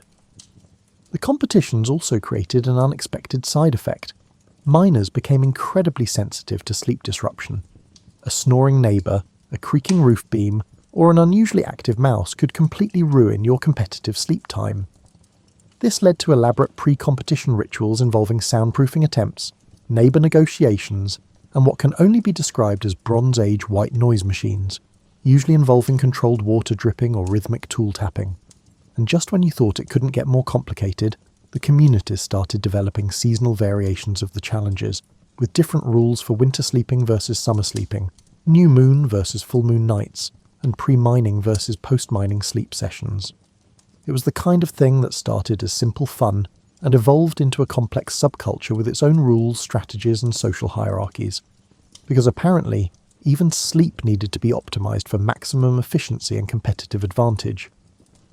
The competitions also created an unexpected side effect. Miners became incredibly sensitive to sleep disruption. A snoring neighbour, a creaking roof beam, or an unusually active mouse could completely ruin your competitive sleep time. This led to elaborate pre-competition rituals involving soundproofing attempts, neighbour negotiations, and what can only be described as Bronze Age white noise machines, usually involving controlled water dripping or rhythmic tool tapping. And just when you thought it couldn't get more complicated, the communities started developing seasonal variations of the challenges, with different rules for winter sleeping versus summer sleeping, new moon versus full moon nights, and pre-mining versus post-mining sleep sessions. It was the kind of thing that started as simple fun and evolved into a complex subculture with its own rules, strategies, and social hierarchies. Because apparently, even sleep needed to be optimized for maximum efficiency and competitive advantage.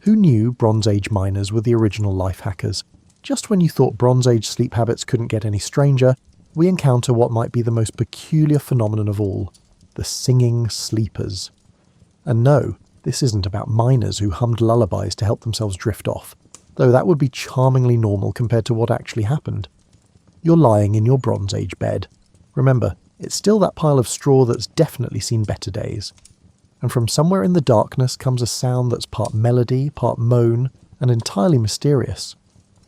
Who knew Bronze Age miners were the original life hackers? Just when you thought Bronze Age sleep habits couldn't get any stranger, we encounter what might be the most peculiar phenomenon of all, the singing sleepers. And no, this isn't about miners who hummed lullabies to help themselves drift off, though that would be charmingly normal compared to what actually happened. You're lying in your Bronze Age bed. Remember, it's still that pile of straw that's definitely seen better days. And from somewhere in the darkness comes a sound that's part melody, part moan, and entirely mysterious.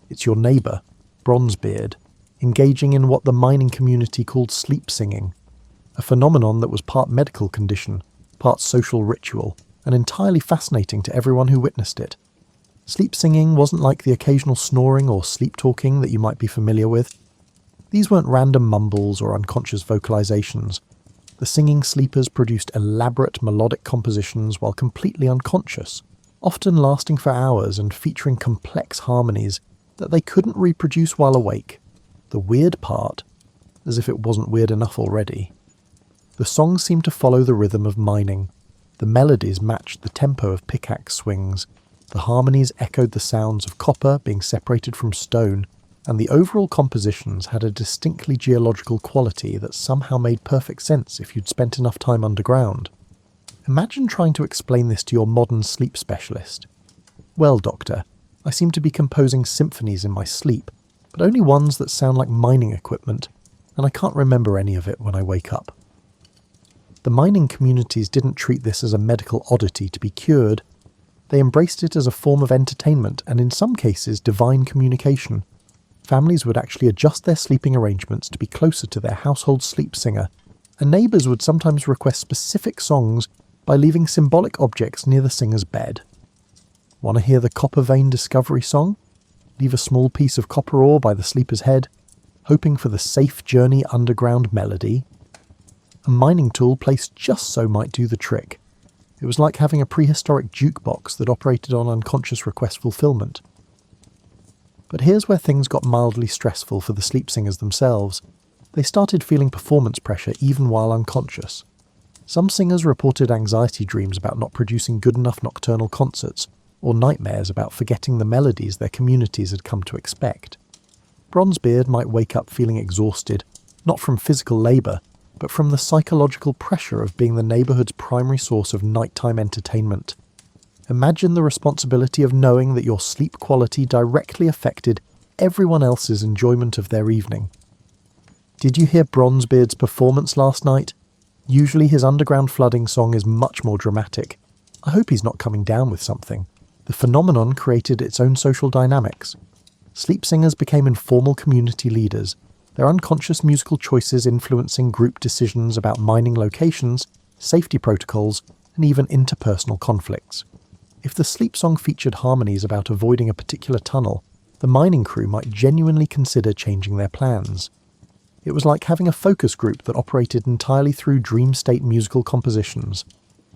It's your neighbour, Bronzebeard, engaging in what the mining community called sleep singing, a phenomenon that was part medical condition, part social ritual, and entirely fascinating to everyone who witnessed it. Sleep singing wasn't like the occasional snoring or sleep talking that you might be familiar with. These weren't random mumbles or unconscious vocalizations. The singing sleepers produced elaborate melodic compositions while completely unconscious, often lasting for hours and featuring complex harmonies that they couldn't reproduce while awake. The weird part, as if it wasn't weird enough already. The songs seemed to follow the rhythm of mining. The melodies matched the tempo of pickaxe swings, The harmonies echoed the sounds of copper being separated from stone, and the overall compositions had a distinctly geological quality that somehow made perfect sense if you'd spent enough time underground. Imagine trying to explain this to your modern sleep specialist. Well, doctor, I seem to be composing symphonies in my sleep, but only ones that sound like mining equipment, and I can't remember any of it when I wake up. The mining communities didn't treat this as a medical oddity to be cured. They embraced it as a form of entertainment and in some cases divine communication. Families would actually adjust their sleeping arrangements to be closer to their household sleep singer, and neighbours would sometimes request specific songs by leaving symbolic objects near the singer's bed. Want to hear the copper vein discovery song? Leave a small piece of copper ore by the sleeper's head, hoping for the safe journey underground melody. A mining tool placed just so might do the trick. It was like having a prehistoric jukebox that operated on unconscious request fulfillment. But here's where things got mildly stressful for the sleep singers themselves. They started feeling performance pressure even while unconscious. Some singers reported anxiety dreams about not producing good enough nocturnal concerts, or nightmares about forgetting the melodies their communities had come to expect. Bronzebeard might wake up feeling exhausted, not from physical labour, but from the psychological pressure of being the neighbourhood's primary source of nighttime entertainment. Imagine the responsibility of knowing that your sleep quality directly affected everyone else's enjoyment of their evening. Did you hear Bronzebeard's performance last night? Usually his underground flooding song is much more dramatic. I hope he's not coming down with something. The phenomenon created its own social dynamics. Sleep singers became informal community leaders, their unconscious musical choices influencing group decisions about mining locations, safety protocols, and even interpersonal conflicts. If the sleep song featured harmonies about avoiding a particular tunnel, the mining crew might genuinely consider changing their plans. It was like having a focus group that operated entirely through dream state musical compositions.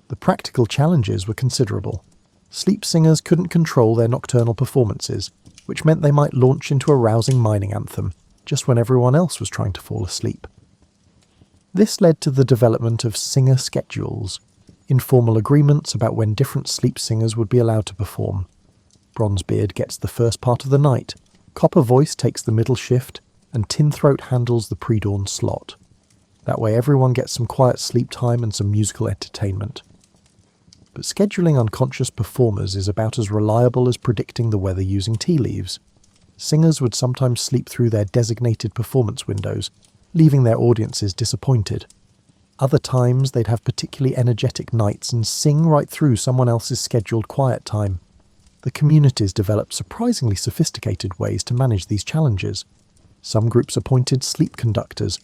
The practical challenges were considerable. Sleep singers couldn't control their nocturnal performances, which meant they might launch into a rousing mining anthem, just when everyone else was trying to fall asleep. This led to the development of singer schedules, informal agreements about when different sleep singers would be allowed to perform. Bronzebeard gets the first part of the night, Copper Voice takes the middle shift, and Tin Throat handles the pre-dawn slot. That way everyone gets some quiet sleep time and some musical entertainment. But scheduling unconscious performers is about as reliable as predicting the weather using tea leaves. Singers would sometimes sleep through their designated performance windows, leaving their audiences disappointed. Other times they'd have particularly energetic nights and sing right through someone else's scheduled quiet time. The communities developed surprisingly sophisticated ways to manage these challenges. Some groups appointed sleep conductors,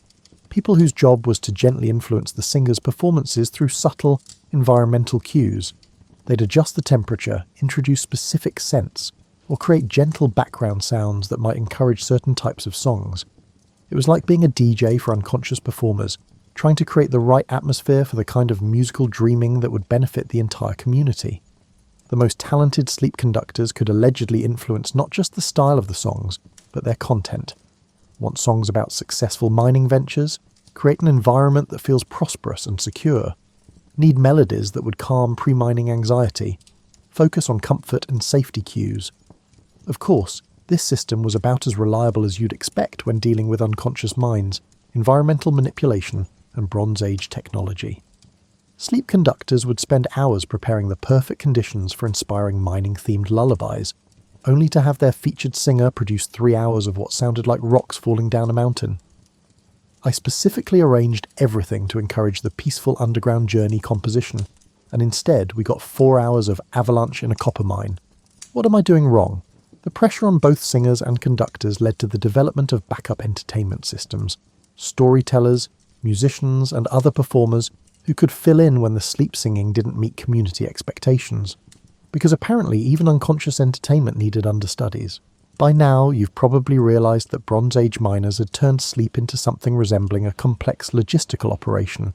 people whose job was to gently influence the singers' performances through subtle, environmental cues. They'd adjust the temperature, introduce specific scents, or create gentle background sounds that might encourage certain types of songs. It was like being a DJ for unconscious performers, trying to create the right atmosphere for the kind of musical dreaming that would benefit the entire community. The most talented sleep conductors could allegedly influence not just the style of the songs, but their content. Want songs about successful mining ventures? Create an environment that feels prosperous and secure. Need melodies that would calm pre-mining anxiety? Focus on comfort and safety cues. Of course, this system was about as reliable as you'd expect when dealing with unconscious minds, environmental manipulation, and Bronze Age technology. Sleep conductors would spend hours preparing the perfect conditions for inspiring mining-themed lullabies, only to have their featured singer produce 3 hours of what sounded like rocks falling down a mountain. I specifically arranged everything to encourage the peaceful underground journey composition, and instead we got 4 hours of avalanche in a copper mine. What am I doing wrong? The pressure on both singers and conductors led to the development of backup entertainment systems, storytellers, musicians, and other performers who could fill in when the sleep singing didn't meet community expectations. Because apparently even unconscious entertainment needed understudies. By now, you've probably realised that Bronze Age miners had turned sleep into something resembling a complex logistical operation.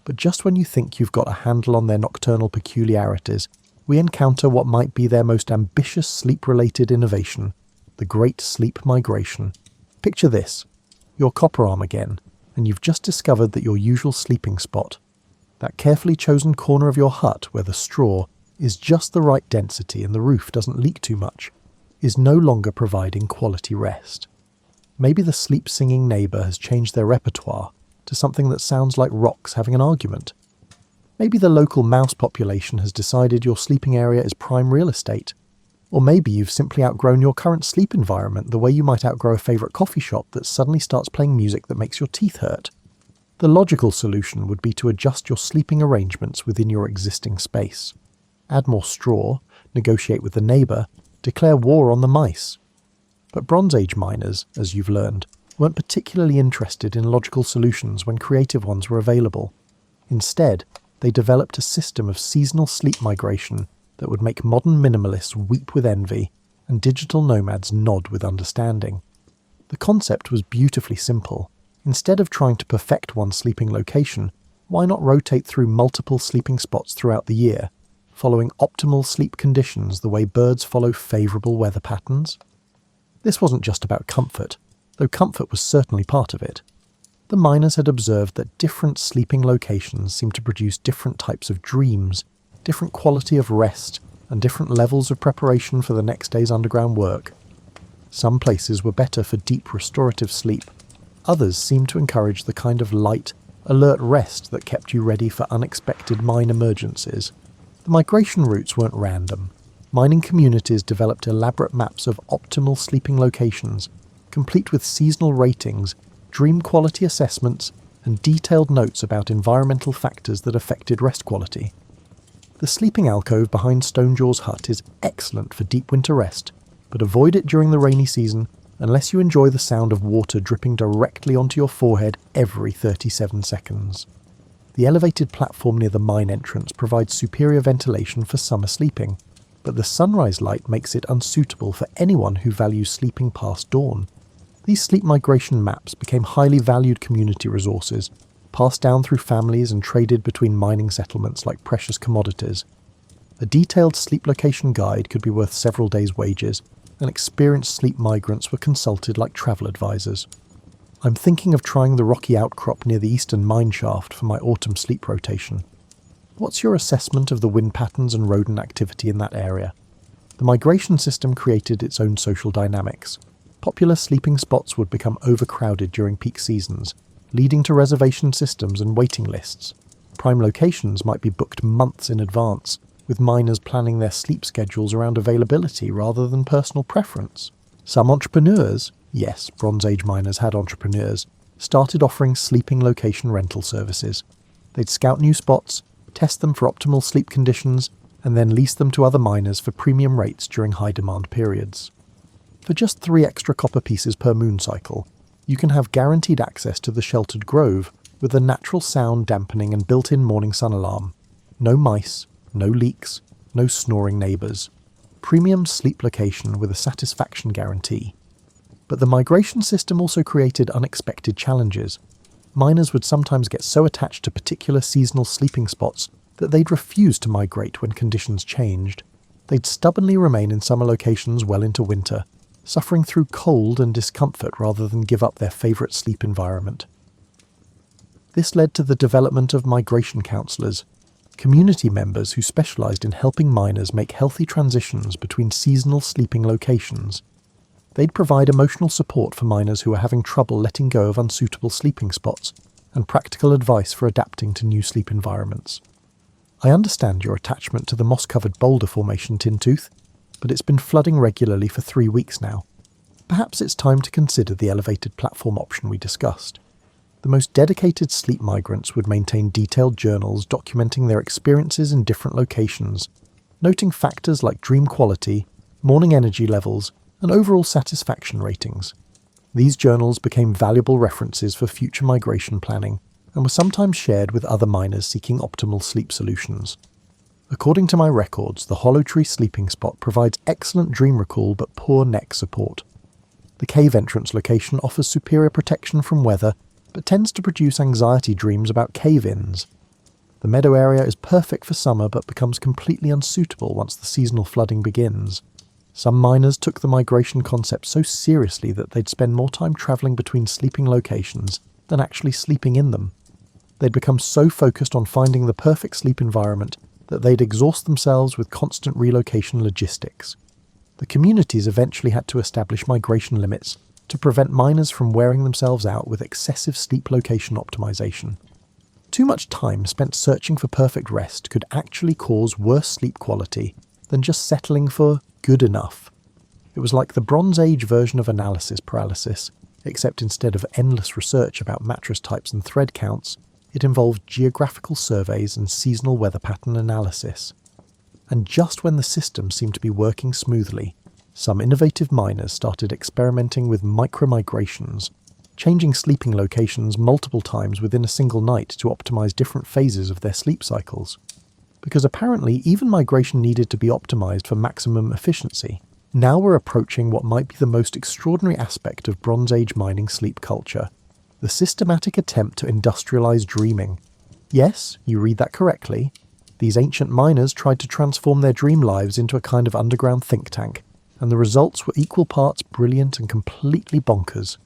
But just when you think you've got a handle on their nocturnal peculiarities, we encounter what might be their most ambitious sleep-related innovation, the Great Sleep Migration. Picture this. You're copper arm again, and you've just discovered that your usual sleeping spot, that carefully chosen corner of your hut where the straw, is just the right density and the roof doesn't leak too much, is no longer providing quality rest. Maybe the sleep-singing neighbour has changed their repertoire to something that sounds like rocks having an argument. Maybe the local mouse population has decided your sleeping area is prime real estate. Or maybe you've simply outgrown your current sleep environment the way you might outgrow a favourite coffee shop that suddenly starts playing music that makes your teeth hurt. The logical solution would be to adjust your sleeping arrangements within your existing space. Add more straw, negotiate with the neighbour, declare war on the mice. But Bronze Age miners, as you've learned, weren't particularly interested in logical solutions when creative ones were available. Instead, they developed a system of seasonal sleep migration that would make modern minimalists weep with envy and digital nomads nod with understanding. The concept was beautifully simple. Instead of trying to perfect one's sleeping location, why not rotate through multiple sleeping spots throughout the year, following optimal sleep conditions the way birds follow favourable weather patterns? This wasn't just about comfort, though comfort was certainly part of it. The miners had observed that different sleeping locations seemed to produce different types of dreams, different quality of rest, and different levels of preparation for the next day's underground work. Some places were better for deep restorative sleep. Others seemed to encourage the kind of light, alert rest that kept you ready for unexpected mine emergencies. The migration routes weren't random. Mining communities developed elaborate maps of optimal sleeping locations, complete with seasonal ratings, dream quality assessments, and detailed notes about environmental factors that affected rest quality. The sleeping alcove behind Stonejaw's hut is excellent for deep winter rest, but avoid it during the rainy season unless you enjoy the sound of water dripping directly onto your forehead every 37 seconds. The elevated platform near the mine entrance provides superior ventilation for summer sleeping, but the sunrise light makes it unsuitable for anyone who values sleeping past dawn. These sleep migration maps became highly valued community resources, passed down through families and traded between mining settlements like precious commodities. A detailed sleep location guide could be worth several days' wages, and experienced sleep migrants were consulted like travel advisors. I'm thinking of trying the rocky outcrop near the eastern mine shaft for my autumn sleep rotation. What's your assessment of the wind patterns and rodent activity in that area? The migration system created its own social dynamics. Popular sleeping spots would become overcrowded during peak seasons, leading to reservation systems and waiting lists. Prime locations might be booked months in advance, with miners planning their sleep schedules around availability rather than personal preference. Some entrepreneurs, yes, Bronze Age miners had entrepreneurs, started offering sleeping location rental services. They'd scout new spots, test them for optimal sleep conditions, and then lease them to other miners for premium rates during high-demand periods. For just 3 extra copper pieces per moon cycle, you can have guaranteed access to the sheltered grove with a natural sound dampening and built-in morning sun alarm. No mice, no leaks, no snoring neighbours. Premium sleep location with a satisfaction guarantee. But the migration system also created unexpected challenges. Miners would sometimes get so attached to particular seasonal sleeping spots that they'd refuse to migrate when conditions changed. They'd stubbornly remain in summer locations well into winter, suffering through cold and discomfort rather than give up their favourite sleep environment. This led to the development of migration counsellors, community members who specialised in helping miners make healthy transitions between seasonal sleeping locations. They'd provide emotional support for miners who are having trouble letting go of unsuitable sleeping spots, and practical advice for adapting to new sleep environments. I understand your attachment to the moss-covered boulder formation, Tintooth, but it's been flooding regularly for 3 weeks now. Perhaps it's time to consider the elevated platform option we discussed. The most dedicated sleep migrants would maintain detailed journals documenting their experiences in different locations, noting factors like dream quality, morning energy levels, and overall satisfaction ratings. These journals became valuable references for future migration planning and were sometimes shared with other miners seeking optimal sleep solutions. According to my records, the Hollow Tree sleeping spot provides excellent dream recall but poor neck support. The cave entrance location offers superior protection from weather but tends to produce anxiety dreams about cave-ins. The meadow area is perfect for summer but becomes completely unsuitable once the seasonal flooding begins. Some miners took the migration concept so seriously that they'd spend more time travelling between sleeping locations than actually sleeping in them. They'd become so focused on finding the perfect sleep environment that they'd exhaust themselves with constant relocation logistics. The communities eventually had to establish migration limits to prevent miners from wearing themselves out with excessive sleep location optimization. Too much time spent searching for perfect rest could actually cause worse sleep quality than just settling for good enough. It was like the Bronze Age version of analysis paralysis, except instead of endless research about mattress types and thread counts, it involved geographical surveys and seasonal weather pattern analysis. And just when the system seemed to be working smoothly, some innovative miners started experimenting with micro-migrations, changing sleeping locations multiple times within a single night to optimize different phases of their sleep cycles. Because apparently even migration needed to be optimized for maximum efficiency. Now we're approaching what might be the most extraordinary aspect of Bronze Age mining sleep culture, the systematic attempt to industrialize dreaming. Yes, you read that correctly. These ancient miners tried to transform their dream lives into a kind of underground think tank, and the results were equal parts brilliant and completely bonkers.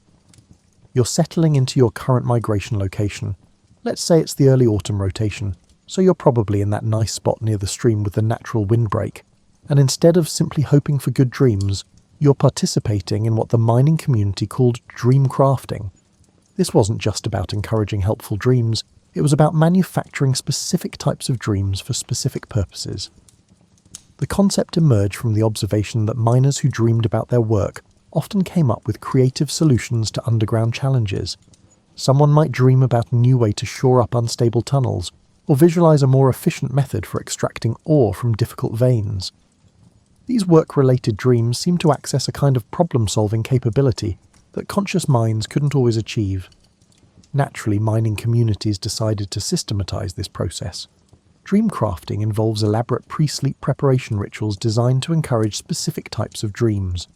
You're settling into your current migration location. Let's say it's the early autumn rotation, so you're probably in that nice spot near the stream with the natural windbreak, and instead of simply hoping for good dreams, you're participating in what the mining community called dream crafting. This wasn't just about encouraging helpful dreams, it was about manufacturing specific types of dreams for specific purposes. The concept emerged from the observation that miners who dreamed about their work often came up with creative solutions to underground challenges. Someone might dream about a new way to shore up unstable tunnels, or visualize a more efficient method for extracting ore from difficult veins. These work-related dreams seem to access a kind of problem-solving capability that conscious minds couldn't always achieve. Naturally, mining communities decided to systematize this process. Dream crafting involves elaborate pre-sleep preparation rituals designed to encourage specific types of dreams.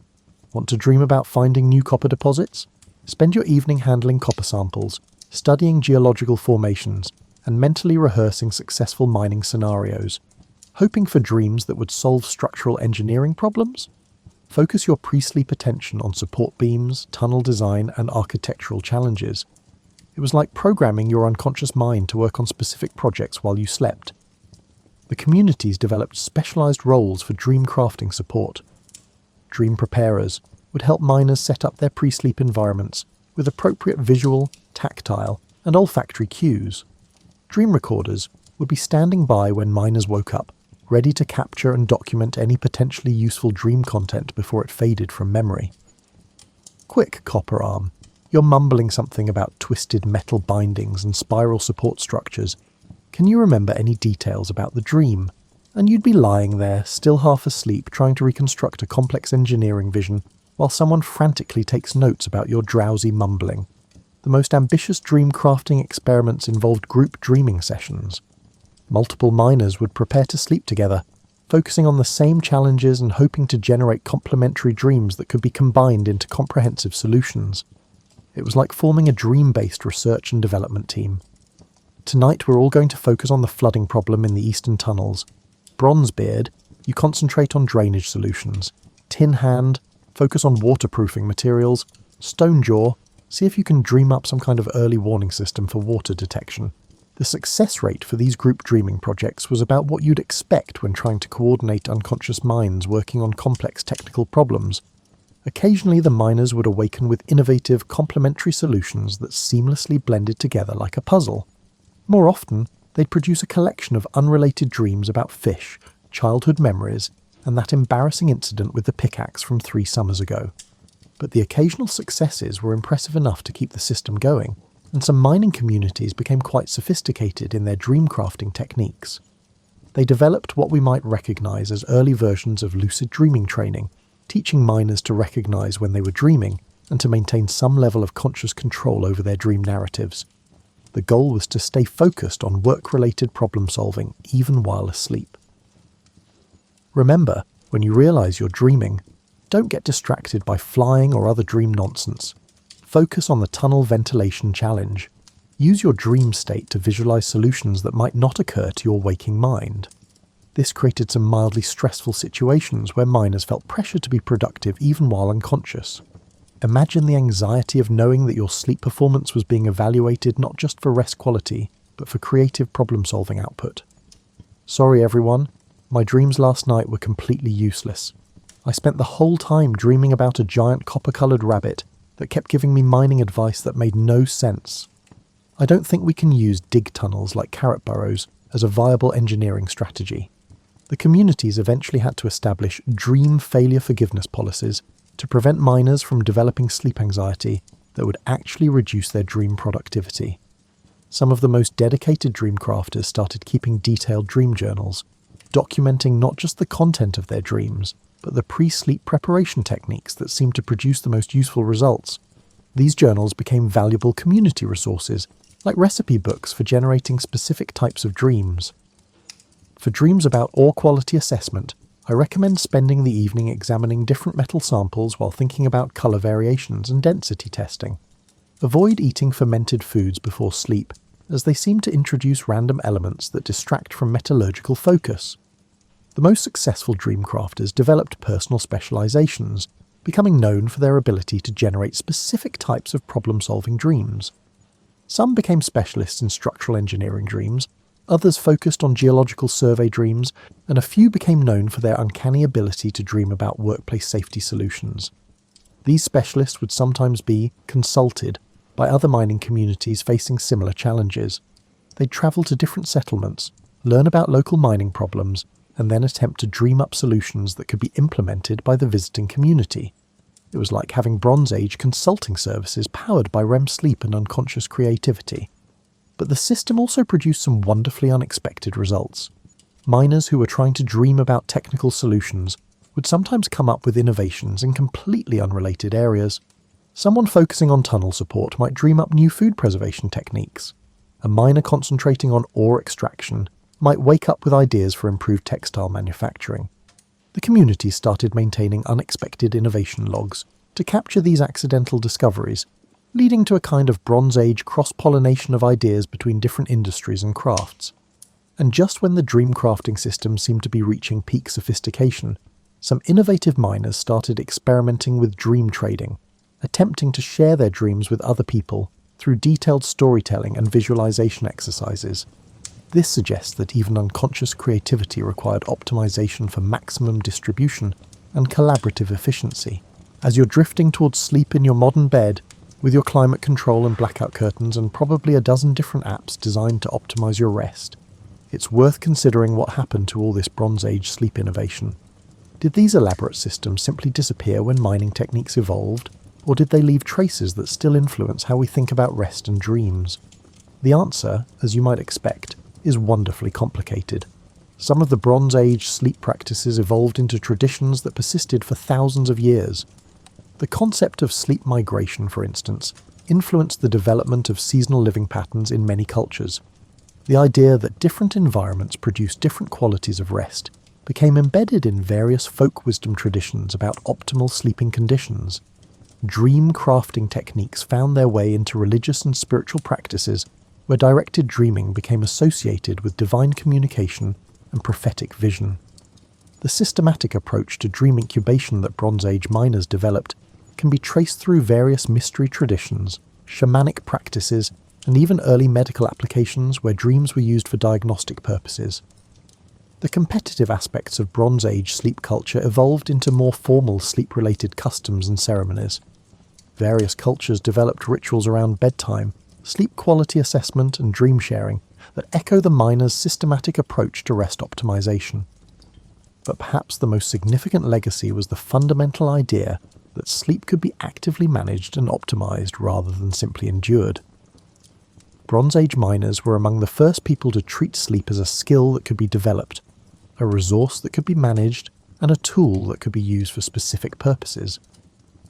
Want to dream about finding new copper deposits? Spend your evening handling copper samples, studying geological formations, and mentally rehearsing successful mining scenarios. Hoping for dreams that would solve structural engineering problems? Focus your pre-sleep attention on support beams, tunnel design, and architectural challenges. It was like programming your unconscious mind to work on specific projects while you slept. The communities developed specialized roles for dream crafting support. Dream preparers would help miners set up their pre-sleep environments with appropriate visual, tactile, and olfactory cues. Dream recorders would be standing by when miners woke up, ready to capture and document any potentially useful dream content before it faded from memory. Quick, copper arm. You're mumbling something about twisted metal bindings and spiral support structures. Can you remember any details about the dream? And you'd be lying there, still half asleep, trying to reconstruct a complex engineering vision, while someone frantically takes notes about your drowsy mumbling. The most ambitious dream crafting experiments involved group dreaming sessions. Multiple miners would prepare to sleep together, focusing on the same challenges and hoping to generate complementary dreams that could be combined into comprehensive solutions. It was like forming a dream-based research and development team. Tonight we're all going to focus on the flooding problem in the eastern tunnels. Bronzebeard, you concentrate on drainage solutions. Tin Hand, focus on waterproofing materials. Stonejaw, see if you can dream up some kind of early warning system for water detection. The success rate for these group dreaming projects was about what you'd expect when trying to coordinate unconscious minds working on complex technical problems. Occasionally the miners would awaken with innovative, complementary solutions that seamlessly blended together like a puzzle. More often, they'd produce a collection of unrelated dreams about fish, childhood memories, and that embarrassing incident with the pickaxe from 3 summers ago. But the occasional successes were impressive enough to keep the system going, and some mining communities became quite sophisticated in their dream crafting techniques. They developed what we might recognize as early versions of lucid dreaming training, teaching miners to recognize when they were dreaming and to maintain some level of conscious control over their dream narratives. The goal was to stay focused on work-related problem-solving even while asleep. Remember, when you realize you're dreaming, don't get distracted by flying or other dream nonsense. Focus on the tunnel ventilation challenge. Use your dream state to visualize solutions that might not occur to your waking mind. This created some mildly stressful situations where miners felt pressure to be productive even while unconscious. Imagine the anxiety of knowing that your sleep performance was being evaluated not just for rest quality, but for creative problem-solving output. Sorry everyone, my dreams last night were completely useless. I spent the whole time dreaming about a giant copper-coloured rabbit that kept giving me mining advice that made no sense. I don't think we can use dig tunnels like carrot burrows as a viable engineering strategy. The communities eventually had to establish dream failure forgiveness policies to prevent miners from developing sleep anxiety that would actually reduce their dream productivity. Some of the most dedicated dream crafters started keeping detailed dream journals, documenting not just the content of their dreams, but the pre-sleep preparation techniques that seemed to produce the most useful results. These journals became valuable community resources, like recipe books for generating specific types of dreams. For dreams about ore quality assessment, I recommend spending the evening examining different metal samples while thinking about colour variations and density testing. Avoid eating fermented foods before sleep, as they seem to introduce random elements that distract from metallurgical focus. The most successful dream crafters developed personal specializations, becoming known for their ability to generate specific types of problem-solving dreams. Some became specialists in structural engineering dreams, others focused on geological survey dreams, and a few became known for their uncanny ability to dream about workplace safety solutions. These specialists would sometimes be consulted by other mining communities facing similar challenges. They'd travel to different settlements, learn about local mining problems, and then attempt to dream up solutions that could be implemented by the visiting community. It was like having Bronze Age consulting services powered by REM sleep and unconscious creativity. But the system also produced some wonderfully unexpected results. Miners who were trying to dream about technical solutions would sometimes come up with innovations in completely unrelated areas. Someone focusing on tunnel support might dream up new food preservation techniques. A miner concentrating on ore extraction might wake up with ideas for improved textile manufacturing. The community started maintaining unexpected innovation logs to capture these accidental discoveries, leading to a kind of Bronze Age cross-pollination of ideas between different industries and crafts. And just when the dream crafting system seemed to be reaching peak sophistication, some innovative miners started experimenting with dream trading, attempting to share their dreams with other people through detailed storytelling and visualization exercises. This suggests that even unconscious creativity required optimization for maximum distribution and collaborative efficiency. As you're drifting towards sleep in your modern bed, with your climate control and blackout curtains and probably a dozen different apps designed to optimize your rest, it's worth considering what happened to all this Bronze Age sleep innovation. Did these elaborate systems simply disappear when mining techniques evolved, or did they leave traces that still influence how we think about rest and dreams? The answer, as you might expect, is wonderfully complicated. Some of the Bronze Age sleep practices evolved into traditions that persisted for thousands of years. The concept of sleep migration, for instance, influenced the development of seasonal living patterns in many cultures. The idea that different environments produce different qualities of rest became embedded in various folk wisdom traditions about optimal sleeping conditions. Dream crafting techniques found their way into religious and spiritual practices where directed dreaming became associated with divine communication and prophetic vision. The systematic approach to dream incubation that Bronze Age miners developed can be traced through various mystery traditions, shamanic practices, and even early medical applications where dreams were used for diagnostic purposes. The competitive aspects of Bronze Age sleep culture evolved into more formal sleep-related customs and ceremonies. Various cultures developed rituals around bedtime, sleep quality assessment, and dream sharing that echo the miners' systematic approach to rest optimization. But perhaps the most significant legacy was the fundamental idea that sleep could be actively managed and optimized rather than simply endured. Bronze Age miners were among the first people to treat sleep as a skill that could be developed, a resource that could be managed, and a tool that could be used for specific purposes.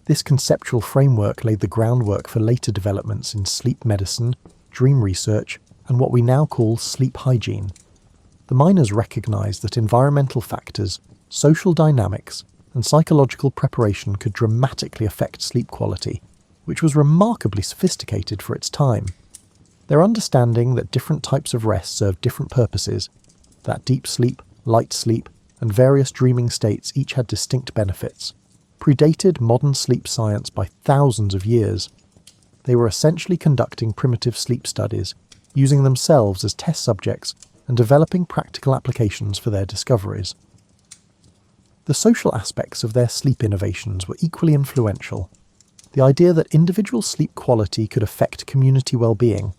This conceptual framework laid the groundwork for later developments in sleep medicine, dream research, and what we now call sleep hygiene. The miners recognized that environmental factors, social dynamics, and psychological preparation could dramatically affect sleep quality, which was remarkably sophisticated for its time. Their understanding that different types of rest served different purposes, that deep sleep, light sleep, and various dreaming states each had distinct benefits, predated modern sleep science by thousands of years. They were essentially conducting primitive sleep studies, using themselves as test subjects and developing practical applications for their discoveries. The social aspects of their sleep innovations were equally influential. The idea that individual sleep quality could affect community well-being,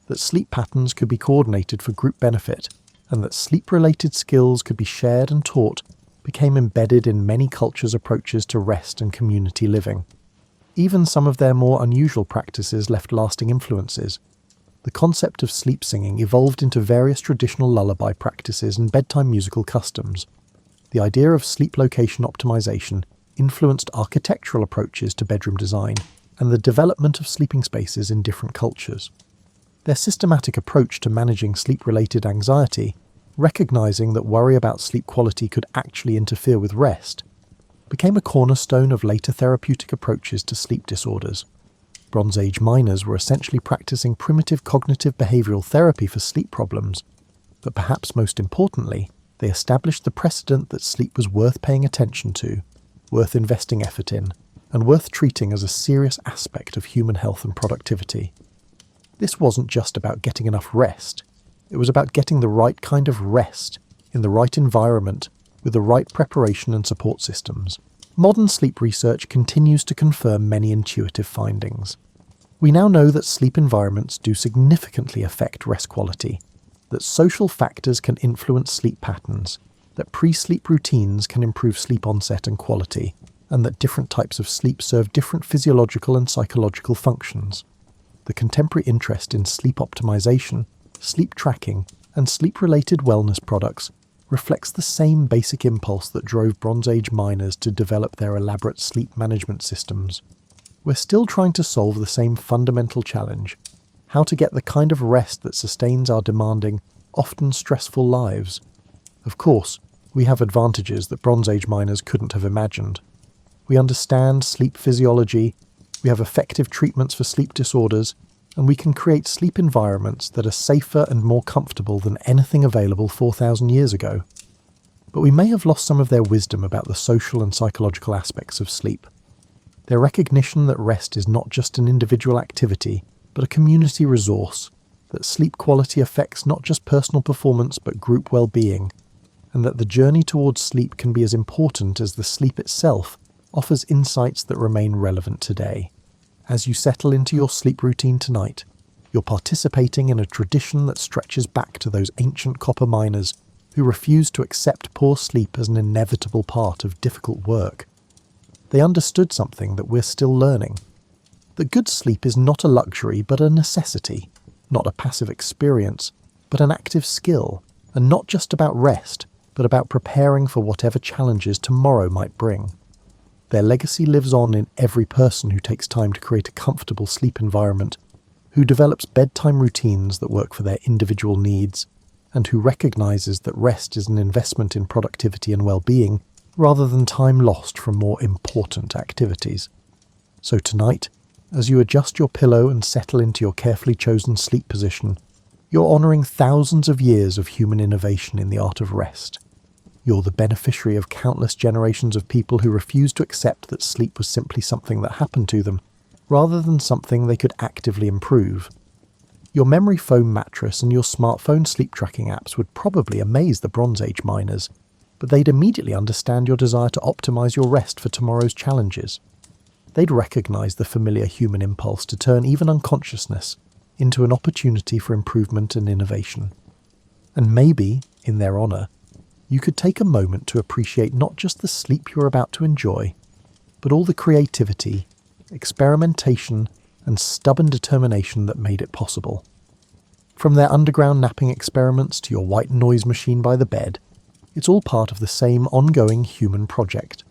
that sleep patterns could be coordinated for group benefit, and that sleep-related skills could be shared and taught became embedded in many cultures' approaches to rest and community living. Even some of their more unusual practices left lasting influences. The concept of sleep singing evolved into various traditional lullaby practices and bedtime musical customs. The idea of sleep location optimization influenced architectural approaches to bedroom design and the development of sleeping spaces in different cultures. Their systematic approach to managing sleep-related anxiety, recognizing that worry about sleep quality could actually interfere with rest, became a cornerstone of later therapeutic approaches to sleep disorders. Bronze Age miners were essentially practicing primitive cognitive behavioral therapy for sleep problems, but perhaps most importantly, they established the precedent that sleep was worth paying attention to, worth investing effort in, and worth treating as a serious aspect of human health and productivity. This wasn't just about getting enough rest, it was about getting the right kind of rest, in the right environment, with the right preparation and support systems. Modern sleep research continues to confirm many intuitive findings. We now know that sleep environments do significantly affect rest quality, that social factors can influence sleep patterns, that pre-sleep routines can improve sleep onset and quality, and that different types of sleep serve different physiological and psychological functions. The contemporary interest in sleep optimization, sleep tracking, and sleep-related wellness products reflects the same basic impulse that drove Bronze Age miners to develop their elaborate sleep management systems. We're still trying to solve the same fundamental challenge: how to get the kind of rest that sustains our demanding, often stressful lives. Of course, we have advantages that Bronze Age miners couldn't have imagined. We understand sleep physiology, we have effective treatments for sleep disorders, and we can create sleep environments that are safer and more comfortable than anything available 4,000 years ago. But we may have lost some of their wisdom about the social and psychological aspects of sleep. Their recognition that rest is not just an individual activity, but a community resource, that sleep quality affects not just personal performance but group well-being, and that the journey towards sleep can be as important as the sleep itself, offers insights that remain relevant today. As you settle into your sleep routine tonight, you're participating in a tradition that stretches back to those ancient copper miners who refused to accept poor sleep as an inevitable part of difficult work. They understood something that we're still learning: that good sleep is not a luxury but a necessity, not a passive experience, but an active skill, and not just about rest, but about preparing for whatever challenges tomorrow might bring. Their legacy lives on in every person who takes time to create a comfortable sleep environment, who develops bedtime routines that work for their individual needs, and who recognizes that rest is an investment in productivity and well-being rather than time lost from more important activities. So tonight, as you adjust your pillow and settle into your carefully chosen sleep position, you're honoring thousands of years of human innovation in the art of rest. You're the beneficiary of countless generations of people who refused to accept that sleep was simply something that happened to them, rather than something they could actively improve. Your memory foam mattress and your smartphone sleep tracking apps would probably amaze the Bronze Age miners, but they'd immediately understand your desire to optimize your rest for tomorrow's challenges. They'd recognize the familiar human impulse to turn even unconsciousness into an opportunity for improvement and innovation. And maybe, in their honor, you could take a moment to appreciate not just the sleep you're about to enjoy, but all the creativity, experimentation, and stubborn determination that made it possible. From their underground napping experiments to your white noise machine by the bed, it's all part of the same ongoing human project,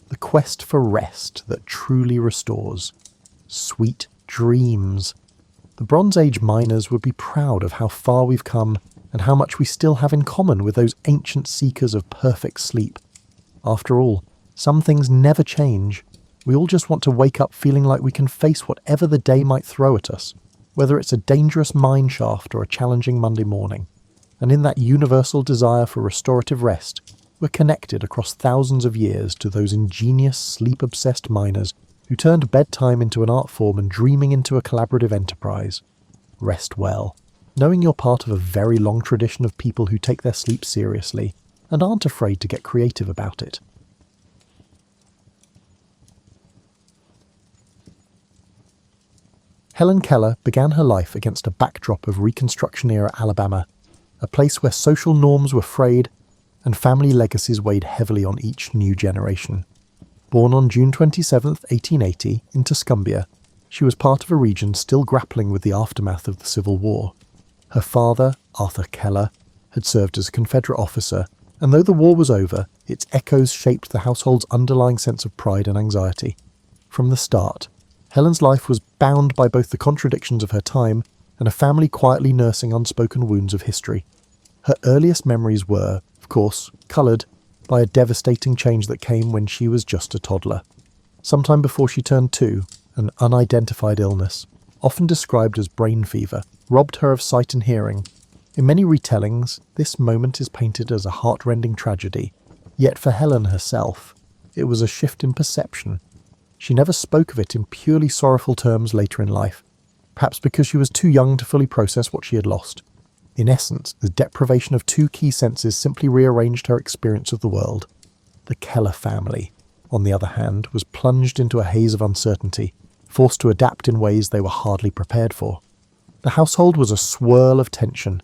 the quest for rest that truly restores. Sweet dreams. The Bronze Age miners would be proud of how far we've come and how much we still have in common with those ancient seekers of perfect sleep. After all, some things never change. We all just want to wake up feeling like we can face whatever the day might throw at us, whether it's a dangerous mine shaft or a challenging Monday morning. And in that universal desire for restorative rest, we're connected across thousands of years to those ingenious, sleep-obsessed miners who turned bedtime into an art form and dreaming into a collaborative enterprise. Rest well. knowing you're part of a very long tradition of people who take their sleep seriously and aren't afraid to get creative about it. Helen Keller began her life against a backdrop of Reconstruction-era Alabama, a place where social norms were frayed and family legacies weighed heavily on each new generation. Born on June 27, 1880, in Tuscumbia, she was part of a region still grappling with the aftermath of the Civil War. Her father, Arthur Keller, had served as a Confederate officer, and though the war was over, its echoes shaped the household's underlying sense of pride and anxiety. From the start, Helen's life was bound by both the contradictions of her time and a family quietly nursing unspoken wounds of history. Her earliest memories were, of course, coloured by a devastating change that came when she was just a toddler. Sometime before she turned 2, an unidentified illness, often described as brain fever, robbed her of sight and hearing. In many retellings, this moment is painted as a heart-rending tragedy, yet for Helen herself, it was a shift in perception. She never spoke of it in purely sorrowful terms later in life, perhaps because she was too young to fully process what she had lost. In essence, the deprivation of 2 key senses simply rearranged her experience of the world. The Keller family, on the other hand, was plunged into a haze of uncertainty, forced to adapt in ways they were hardly prepared for. The household was a swirl of tension.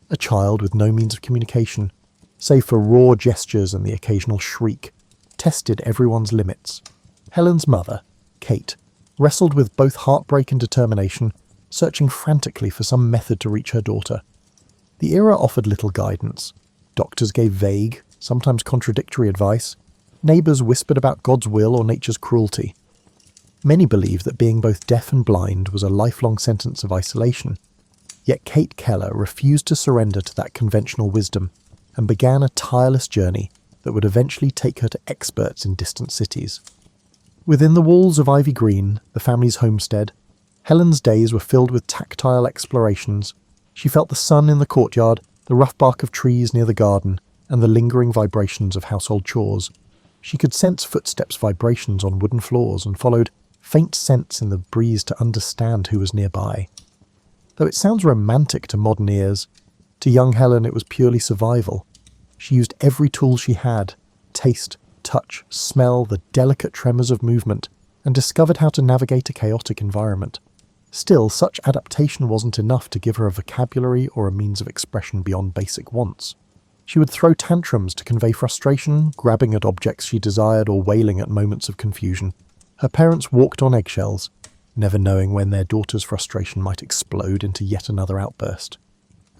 A child with no means of communication, save for raw gestures and the occasional shriek, tested everyone's limits. Helen's mother, Kate, wrestled with both heartbreak and determination, searching frantically for some method to reach her daughter. The era offered little guidance. Doctors gave vague, sometimes contradictory advice. Neighbours whispered about God's will or nature's cruelty. Many believed that being both deaf and blind was a lifelong sentence of isolation. Yet Kate Keller refused to surrender to that conventional wisdom and began a tireless journey that would eventually take her to experts in distant cities. Within the walls of Ivy Green, the family's homestead, Helen's days were filled with tactile explorations. She felt the sun in the courtyard, the rough bark of trees near the garden, and the lingering vibrations of household chores. She could sense footsteps' vibrations on wooden floors and followed faint scents in the breeze to understand who was nearby. Though it sounds romantic to modern ears, to young Helen it was purely survival. She used every tool she had, taste, touch, smell, the delicate tremors of movement, and discovered how to navigate a chaotic environment. Still, such adaptation wasn't enough to give her a vocabulary or a means of expression beyond basic wants. She would throw tantrums to convey frustration, grabbing at objects she desired or wailing at moments of confusion. Her parents walked on eggshells, never knowing when their daughter's frustration might explode into yet another outburst.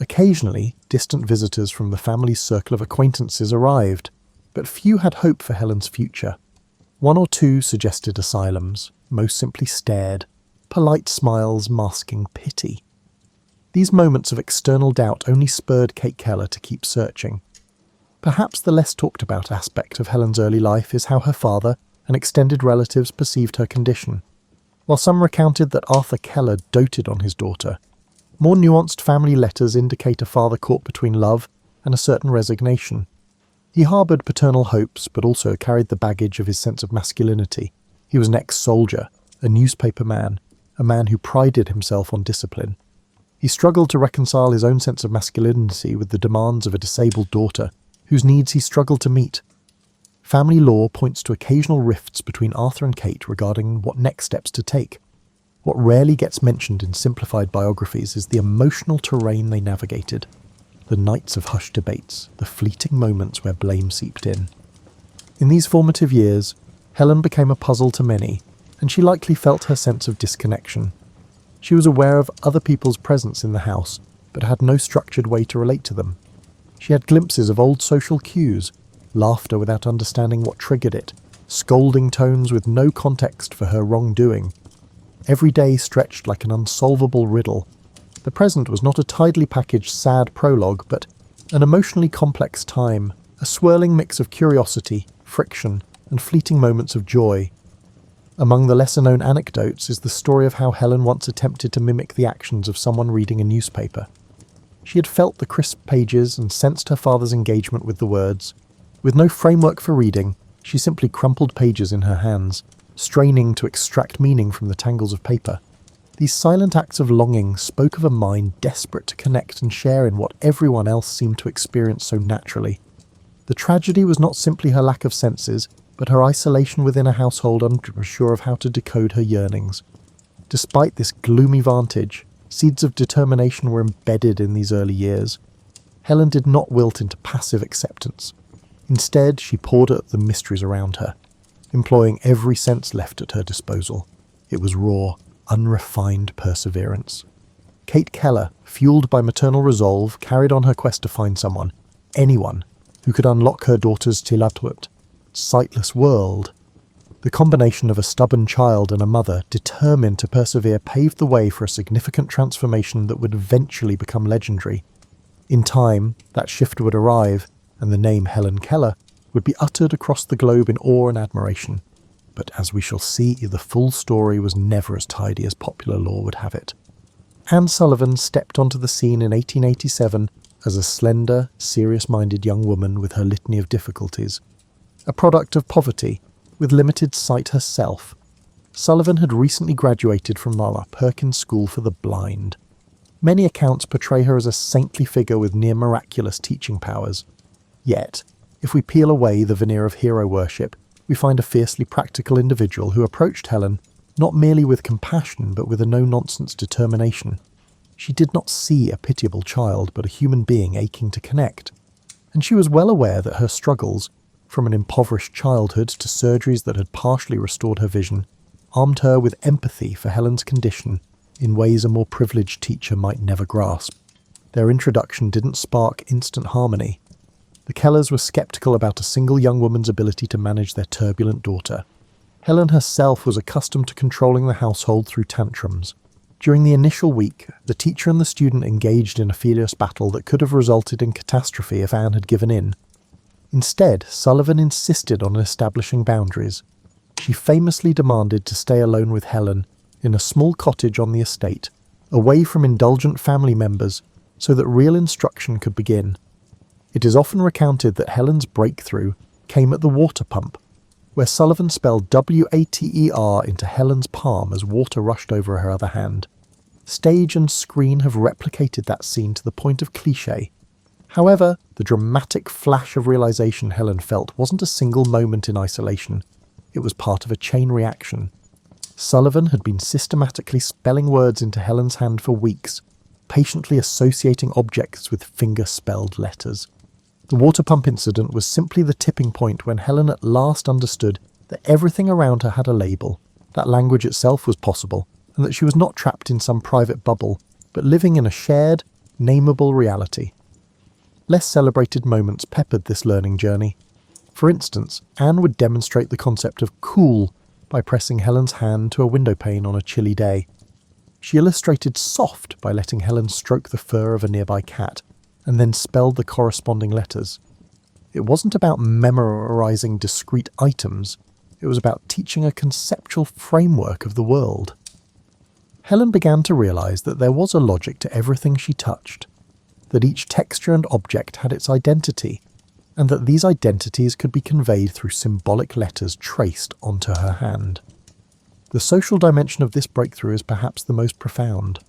Occasionally, distant visitors from the family's circle of acquaintances arrived, but few had hope for Helen's future. 1 or 2 suggested asylums, most simply stared, polite smiles masking pity. These moments of external doubt only spurred Kate Keller to keep searching. Perhaps the less talked about aspect of Helen's early life is how her father and extended relatives perceived her condition. While some recounted that Arthur Keller doted on his daughter, more nuanced family letters indicate a father caught between love and a certain resignation. He harboured paternal hopes, but also carried the baggage of his sense of masculinity. He was an ex-soldier, a newspaper man, a man who prided himself on discipline. He struggled to reconcile his own sense of masculinity with the demands of a disabled daughter, whose needs he struggled to meet. Family lore points to occasional rifts between Arthur and Kate regarding what next steps to take. What rarely gets mentioned in simplified biographies is the emotional terrain they navigated. The nights of hushed debates, the fleeting moments where blame seeped in. In these formative years, Helen became a puzzle to many, and she likely felt her sense of disconnection. She was aware of other people's presence in the house, but had no structured way to relate to them. She had glimpses of old social cues, laughter without understanding what triggered it, scolding tones with no context for her wrongdoing. Every day stretched like an unsolvable riddle. The present was not a tidily packaged sad prologue, but an emotionally complex time, a swirling mix of curiosity, friction, and fleeting moments of joy. Among the lesser-known anecdotes is the story of how Helen once attempted to mimic the actions of someone reading a newspaper. She had felt the crisp pages and sensed her father's engagement with the words. With no framework for reading, she simply crumpled pages in her hands, straining to extract meaning from the tangles of paper. These silent acts of longing spoke of a mind desperate to connect and share in what everyone else seemed to experience so naturally. The tragedy was not simply her lack of senses, but her isolation within a household unsure of how to decode her yearnings. Despite this gloomy vantage, seeds of determination were embedded in these early years. Helen did not wilt into passive acceptance. Instead, she pored at the mysteries around her, employing every sense left at her disposal. It was raw, unrefined perseverance. Kate Keller, fueled by maternal resolve, carried on her quest to find someone, anyone, who could unlock her daughter's Tilatwit, sightless world. The combination of a stubborn child and a mother determined to persevere paved the way for a significant transformation that would eventually become legendary. In time, that shift would arrive, and the name Helen Keller would be uttered across the globe in awe and admiration. But as we shall see, the full story was never as tidy as popular lore would have it. Anne Sullivan stepped onto the scene in 1887 as a slender, serious-minded young woman with her litany of difficulties. A product of poverty, with limited sight herself, Sullivan had recently graduated from the Perkins School for the Blind. Many accounts portray her as a saintly figure with near-miraculous teaching powers. Yet, if we peel away the veneer of hero worship, we find a fiercely practical individual who approached Helen not merely with compassion but with a no-nonsense determination. She did not see a pitiable child but a human being aching to connect. And she was well aware that her struggles, from an impoverished childhood to surgeries that had partially restored her vision, armed her with empathy for Helen's condition in ways a more privileged teacher might never grasp. Their introduction didn't spark instant harmony. The Kellers were sceptical about a single young woman's ability to manage their turbulent daughter. Helen herself was accustomed to controlling the household through tantrums. During the initial week, the teacher and the student engaged in a furious battle that could have resulted in catastrophe if Anne had given in. Instead, Sullivan insisted on establishing boundaries. She famously demanded to stay alone with Helen in a small cottage on the estate, away from indulgent family members, so that real instruction could begin. It is often recounted that Helen's breakthrough came at the water pump, where Sullivan spelled W-A-T-E-R into Helen's palm as water rushed over her other hand. Stage and screen have replicated that scene to the point of cliché. However, the dramatic flash of realization Helen felt wasn't a single moment in isolation. It was part of a chain reaction. Sullivan had been systematically spelling words into Helen's hand for weeks, patiently associating objects with finger-spelled letters. The water pump incident was simply the tipping point when Helen at last understood that everything around her had a label, that language itself was possible, and that she was not trapped in some private bubble, but living in a shared, nameable reality. Less celebrated moments peppered this learning journey. For instance, Anne would demonstrate the concept of cool by pressing Helen's hand to a window pane on a chilly day. She illustrated soft by letting Helen stroke the fur of a nearby cat, and then spelled the corresponding letters. It wasn't about memorizing discrete items, it was about teaching a conceptual framework of the world. Helen began to realize that there was a logic to everything she touched, that each texture and object had its identity, and that these identities could be conveyed through symbolic letters traced onto her hand. The social dimension of this breakthrough is perhaps the most profound.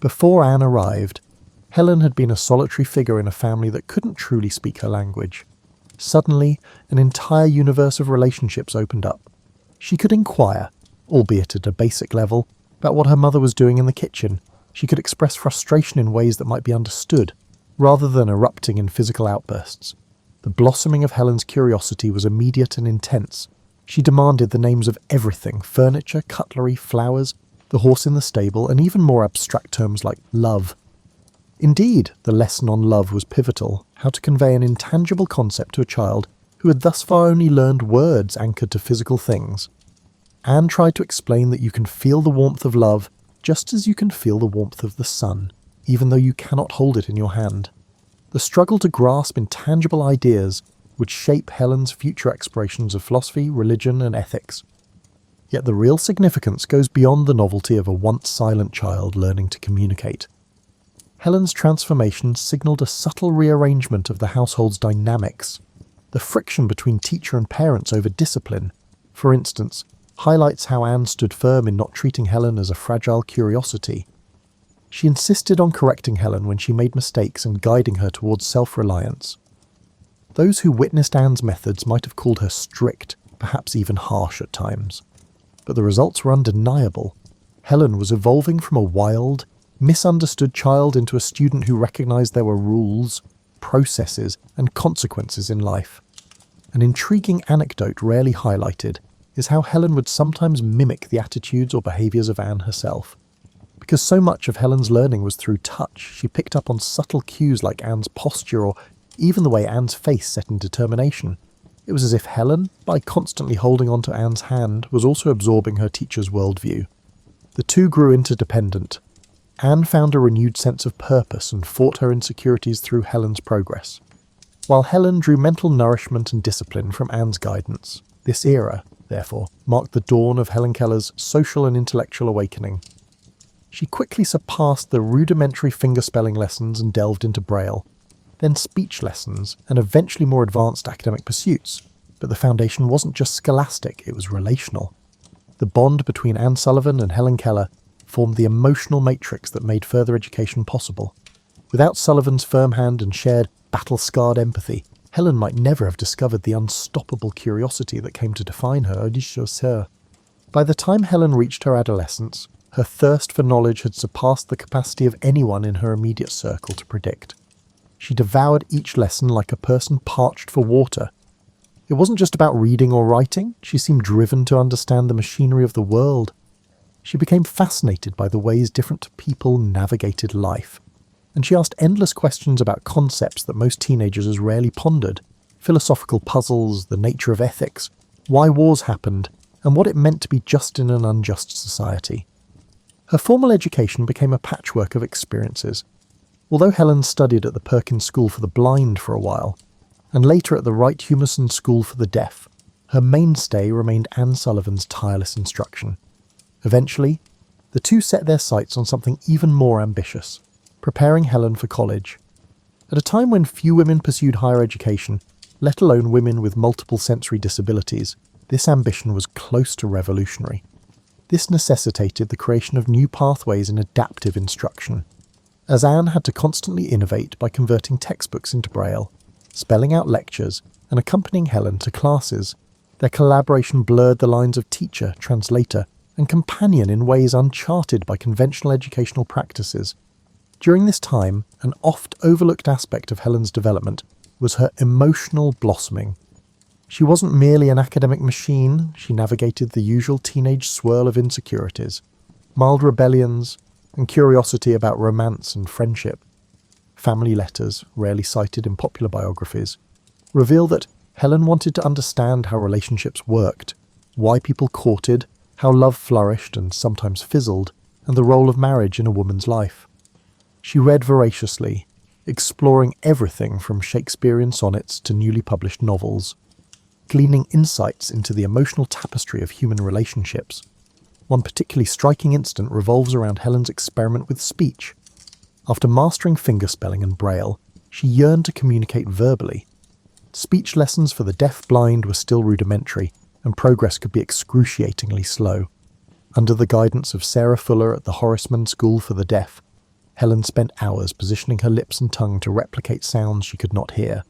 Before Anne arrived, Helen had been a solitary figure in a family that couldn't truly speak her language. Suddenly, an entire universe of relationships opened up. She could inquire, albeit at a basic level, about what her mother was doing in the kitchen. She could express frustration in ways that might be understood, rather than erupting in physical outbursts. The blossoming of Helen's curiosity was immediate and intense. She demanded the names of everything: furniture, cutlery, flowers, the horse in the stable, and even more abstract terms like love. Indeed, the lesson on love was pivotal, how to convey an intangible concept to a child who had thus far only learned words anchored to physical things. Anne tried to explain that you can feel the warmth of love just as you can feel the warmth of the sun, even though you cannot hold it in your hand. The struggle to grasp intangible ideas would shape Helen's future explorations of philosophy, religion, and ethics. Yet the real significance goes beyond the novelty of a once silent child learning to communicate. Helen's transformation signalled a subtle rearrangement of the household's dynamics. The friction between teacher and parents over discipline, for instance, highlights how Anne stood firm in not treating Helen as a fragile curiosity. She insisted on correcting Helen when she made mistakes and guiding her towards self-reliance. Those who witnessed Anne's methods might have called her strict, perhaps even harsh at times. But the results were undeniable. Helen was evolving from a wild, misunderstood child into a student who recognized there were rules, processes, and consequences in life. An intriguing anecdote rarely highlighted is how Helen would sometimes mimic the attitudes or behaviours of Anne herself. Because so much of Helen's learning was through touch, she picked up on subtle cues like Anne's posture or even the way Anne's face set in determination. It was as if Helen, by constantly holding onto Anne's hand, was also absorbing her teacher's worldview. The two grew interdependent. Anne found a renewed sense of purpose and fought her insecurities through Helen's progress, while Helen drew mental nourishment and discipline from Anne's guidance. This era, therefore, marked the dawn of Helen Keller's social and intellectual awakening. She quickly surpassed the rudimentary fingerspelling lessons and delved into Braille, then speech lessons, and eventually more advanced academic pursuits. But the foundation wasn't just scholastic, it was relational. The bond between Anne Sullivan and Helen Keller formed the emotional matrix that made further education possible. Without Sullivan's firm hand and shared, battle-scarred empathy, Helen might never have discovered the unstoppable curiosity that came to define her. By the time Helen reached her adolescence, her thirst for knowledge had surpassed the capacity of anyone in her immediate circle to predict. She devoured each lesson like a person parched for water. It wasn't just about reading or writing, she seemed driven to understand the machinery of the world. She became fascinated by the ways different people navigated life, and she asked endless questions about concepts that most teenagers rarely pondered: philosophical puzzles, the nature of ethics, why wars happened, and what it meant to be just in an unjust society. Her formal education became a patchwork of experiences. Although Helen studied at the Perkins School for the Blind for a while, and later at the Wright Humason School for the Deaf, her mainstay remained Anne Sullivan's tireless instruction. Eventually, the two set their sights on something even more ambitious: preparing Helen for college. At a time when few women pursued higher education, let alone women with multiple sensory disabilities, this ambition was close to revolutionary. This necessitated the creation of new pathways in adaptive instruction, as Anne had to constantly innovate by converting textbooks into Braille, spelling out lectures, and accompanying Helen to classes. Their collaboration blurred the lines of teacher, translator, and companion in ways uncharted by conventional educational practices. During this time, an oft-overlooked aspect of Helen's development was her emotional blossoming. She wasn't merely an academic machine, she navigated the usual teenage swirl of insecurities, mild rebellions, and curiosity about romance and friendship. Family letters, rarely cited in popular biographies, reveal that Helen wanted to understand how relationships worked, why people courted, how love flourished and sometimes fizzled, and the role of marriage in a woman's life. She read voraciously, exploring everything from Shakespearean sonnets to newly published novels, gleaning insights into the emotional tapestry of human relationships. One particularly striking incident revolves around Helen's experiment with speech. After mastering fingerspelling and Braille, she yearned to communicate verbally. Speech lessons for the deaf-blind were still rudimentary, and progress could be excruciatingly slow. Under the guidance of Sarah Fuller at the Horaceman School for the Deaf, Helen spent hours positioning her lips and tongue to replicate sounds she could not hear.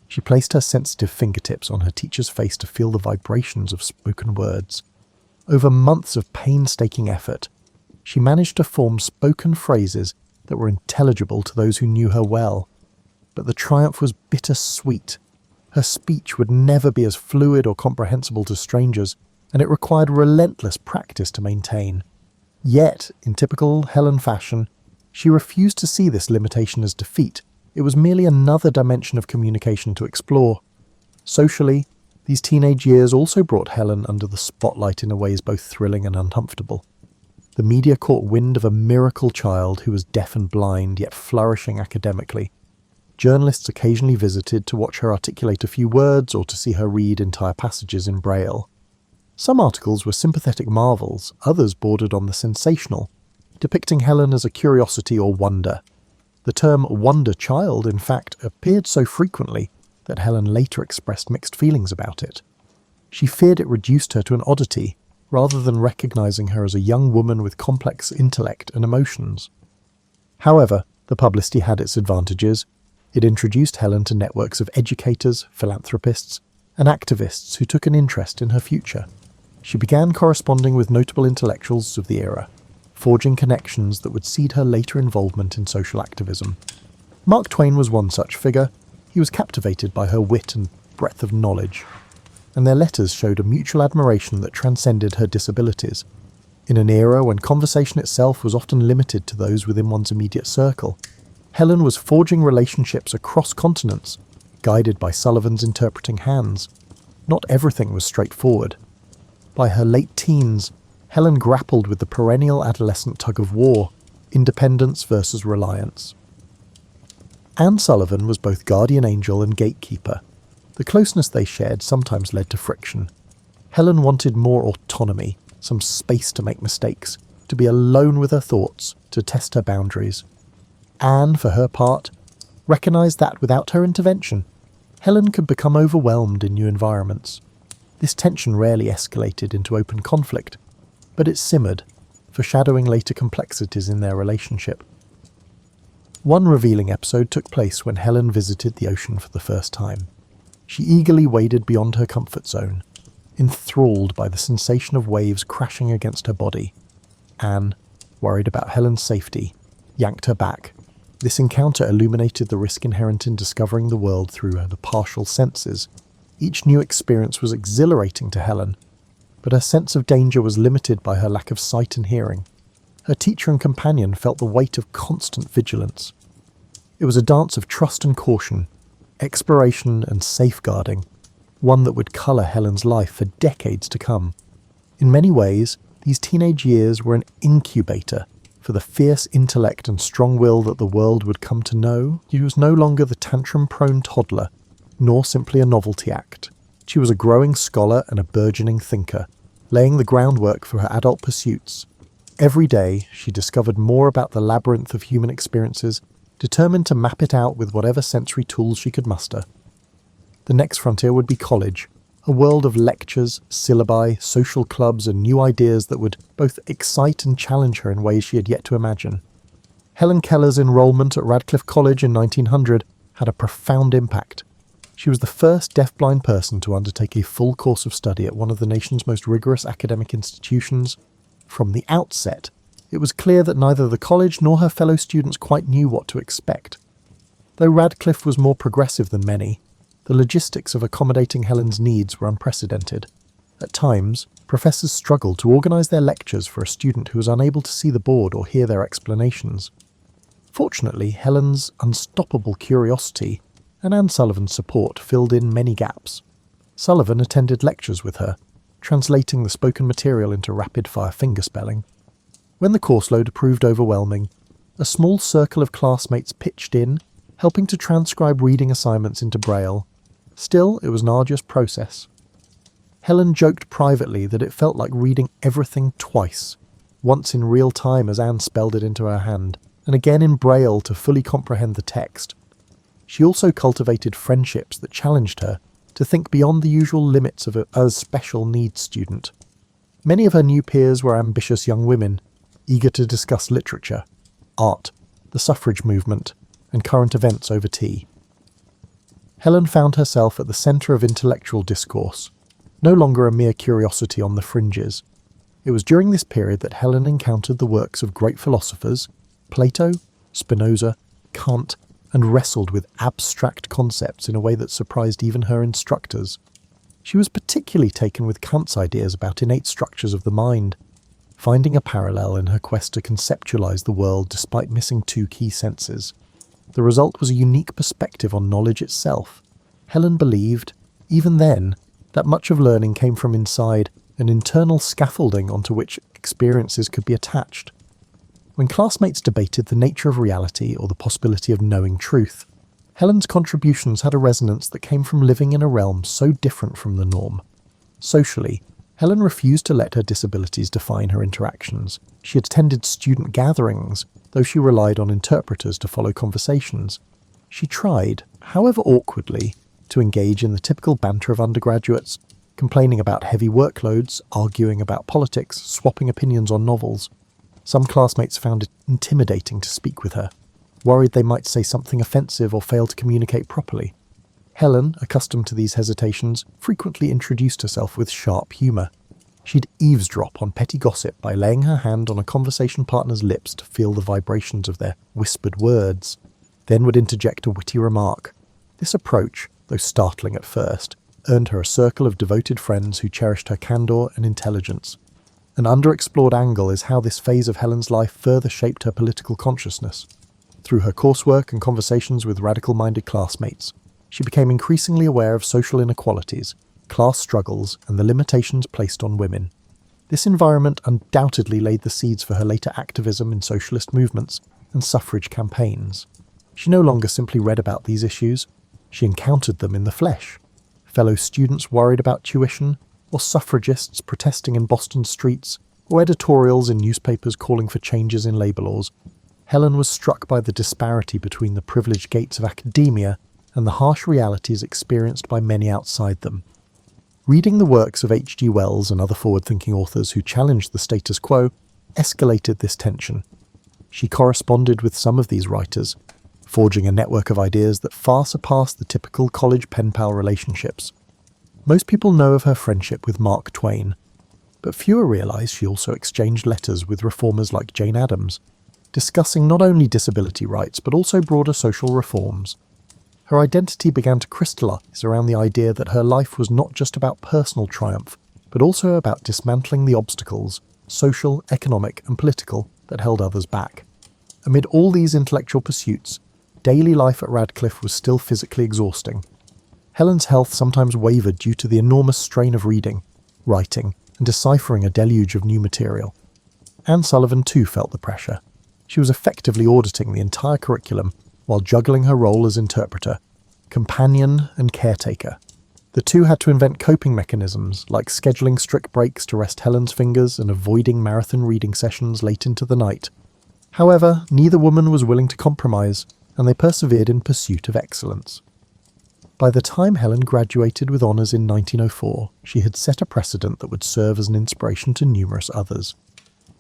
She placed her sensitive fingertips on her teacher's face to feel the vibrations of spoken words. Over months of painstaking effort, she managed to form spoken phrases that were intelligible to those who knew her well. But the triumph was bittersweet. Her speech would never be as fluid or comprehensible to strangers, and it required relentless practice to maintain. Yet, in typical Helen fashion, she refused to see this limitation as defeat. It was merely another dimension of communication to explore. Socially, these teenage years also brought Helen under the spotlight in ways both thrilling and uncomfortable. The media caught wind of a miracle child who was deaf and blind, yet flourishing academically. Journalists occasionally visited to watch her articulate a few words or to see her read entire passages in Braille. Some articles were sympathetic marvels, others bordered on the sensational, depicting Helen as a curiosity or wonder. The term wonder child, in fact, appeared so frequently that Helen later expressed mixed feelings about it. She feared it reduced her to an oddity, rather than recognizing her as a young woman with complex intellect and emotions. However, the publicity had its advantages. It introduced Helen to networks of educators, philanthropists, and activists who took an interest in her future. She began corresponding with notable intellectuals of the era, forging connections that would seed her later involvement in social activism. Mark Twain was one such figure. He was captivated by her wit and breadth of knowledge, and their letters showed a mutual admiration that transcended her disabilities. In an era when conversation itself was often limited to those within one's immediate circle, Helen was forging relationships across continents, guided by Sullivan's interpreting hands. Not everything was straightforward. By her late teens, Helen grappled with the perennial adolescent tug-of-war, independence versus reliance. Anne Sullivan was both guardian angel and gatekeeper. The closeness they shared sometimes led to friction. Helen wanted more autonomy, some space to make mistakes, to be alone with her thoughts, to test her boundaries. Anne, for her part, recognised that without her intervention, Helen could become overwhelmed in new environments. This tension rarely escalated into open conflict, but it simmered, foreshadowing later complexities in their relationship. One revealing episode took place when Helen visited the ocean for the first time. She eagerly waded beyond her comfort zone, enthralled by the sensation of waves crashing against her body. Anne, worried about Helen's safety, yanked her back. This encounter illuminated the risk inherent in discovering the world through the partial senses. Each new experience was exhilarating to Helen, but her sense of danger was limited by her lack of sight and hearing. Her teacher and companion felt the weight of constant vigilance. It was a dance of trust and caution, exploration and safeguarding, one that would colour Helen's life for decades to come. In many ways, these teenage years were an incubator for the fierce intellect and strong will that the world would come to know. She was no longer the tantrum-prone toddler, nor simply a novelty act. She was a growing scholar and a burgeoning thinker, laying the groundwork for her adult pursuits. Every day, she discovered more about the labyrinth of human experiences, determined to map it out with whatever sensory tools she could muster. The next frontier would be college, a world of lectures, syllabi, social clubs, and new ideas that would both excite and challenge her in ways she had yet to imagine. Helen Keller's enrollment at Radcliffe College in 1900 had a profound impact. She was the first deafblind person to undertake a full course of study at one of the nation's most rigorous academic institutions. From the outset, it was clear that neither the college nor her fellow students quite knew what to expect. Though Radcliffe was more progressive than many, the logistics of accommodating Helen's needs were unprecedented. At times, professors struggled to organise their lectures for a student who was unable to see the board or hear their explanations. Fortunately, Helen's unstoppable curiosity and Anne Sullivan's support filled in many gaps. Sullivan attended lectures with her, translating the spoken material into rapid-fire fingerspelling. When the course load proved overwhelming, a small circle of classmates pitched in, helping to transcribe reading assignments into Braille. Still, it was an arduous process. Helen joked privately that it felt like reading everything twice, once in real time as Anne spelled it into her hand, and again in Braille to fully comprehend the text. She also cultivated friendships that challenged her to think beyond the usual limits of a special needs student. Many of her new peers were ambitious young women, eager to discuss literature, art, the suffrage movement, and current events over tea. Helen found herself at the centre of intellectual discourse, no longer a mere curiosity on the fringes. It was during this period that Helen encountered the works of great philosophers, Plato, Spinoza, Kant, and wrestled with abstract concepts in a way that surprised even her instructors. She was particularly taken with Kant's ideas about innate structures of the mind, finding a parallel in her quest to conceptualize the world despite missing two key senses. The result was a unique perspective on knowledge itself. Helen believed, even then, that much of learning came from inside, an internal scaffolding onto which experiences could be attached. When classmates debated the nature of reality or the possibility of knowing truth, Helen's contributions had a resonance that came from living in a realm so different from the norm. Socially, Helen refused to let her disabilities define her interactions. She attended student gatherings, though she relied on interpreters to follow conversations. She tried, however awkwardly, to engage in the typical banter of undergraduates, complaining about heavy workloads, arguing about politics, swapping opinions on novels. Some classmates found it intimidating to speak with her, worried they might say something offensive or fail to communicate properly. Helen, accustomed to these hesitations, frequently introduced herself with sharp humour. She'd eavesdrop on petty gossip by laying her hand on a conversation partner's lips to feel the vibrations of their whispered words, then would interject a witty remark. This approach, though startling at first, earned her a circle of devoted friends who cherished her candour and intelligence. An underexplored angle is how this phase of Helen's life further shaped her political consciousness. Through her coursework and conversations with radical-minded classmates, she became increasingly aware of social inequalities, class struggles, and the limitations placed on women. This environment undoubtedly laid the seeds for her later activism in socialist movements and suffrage campaigns. She no longer simply read about these issues, she encountered them in the flesh. Fellow students worried about tuition, or suffragists protesting in Boston streets, or editorials in newspapers calling for changes in labour laws. Helen was struck by the disparity between the privileged gates of academia and the harsh realities experienced by many outside them. Reading the works of H.G. Wells and other forward-thinking authors who challenged the status quo escalated this tension. She corresponded with some of these writers, forging a network of ideas that far surpassed the typical college pen-pal relationships. Most people know of her friendship with Mark Twain, but fewer realise she also exchanged letters with reformers like Jane Addams, discussing not only disability rights but also broader social reforms. Her identity began to crystallise around the idea that her life was not just about personal triumph, but also about dismantling the obstacles, social, economic and political, that held others back. Amid all these intellectual pursuits, daily life at Radcliffe was still physically exhausting. Helen's health sometimes wavered due to the enormous strain of reading, writing, and deciphering a deluge of new material. Anne Sullivan too felt the pressure. She was effectively auditing the entire curriculum while juggling her role as interpreter, companion and caretaker. The two had to invent coping mechanisms, like scheduling strict breaks to rest Helen's fingers and avoiding marathon reading sessions late into the night. However, neither woman was willing to compromise, and they persevered in pursuit of excellence. By the time Helen graduated with honours in 1904, she had set a precedent that would serve as an inspiration to numerous others.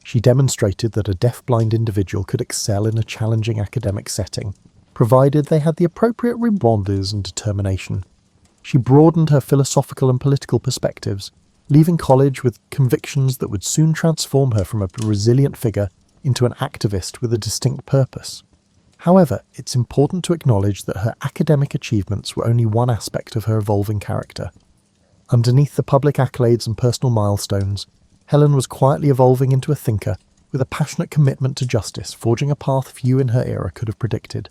She demonstrated that a deaf-blind individual could excel in a challenging academic setting, provided they had the appropriate rebonders and determination. She broadened her philosophical and political perspectives, leaving college with convictions that would soon transform her from a resilient figure into an activist with a distinct purpose. However, it's important to acknowledge that her academic achievements were only one aspect of her evolving character. Underneath the public accolades and personal milestones, Helen was quietly evolving into a thinker with a passionate commitment to justice, forging a path few in her era could have predicted.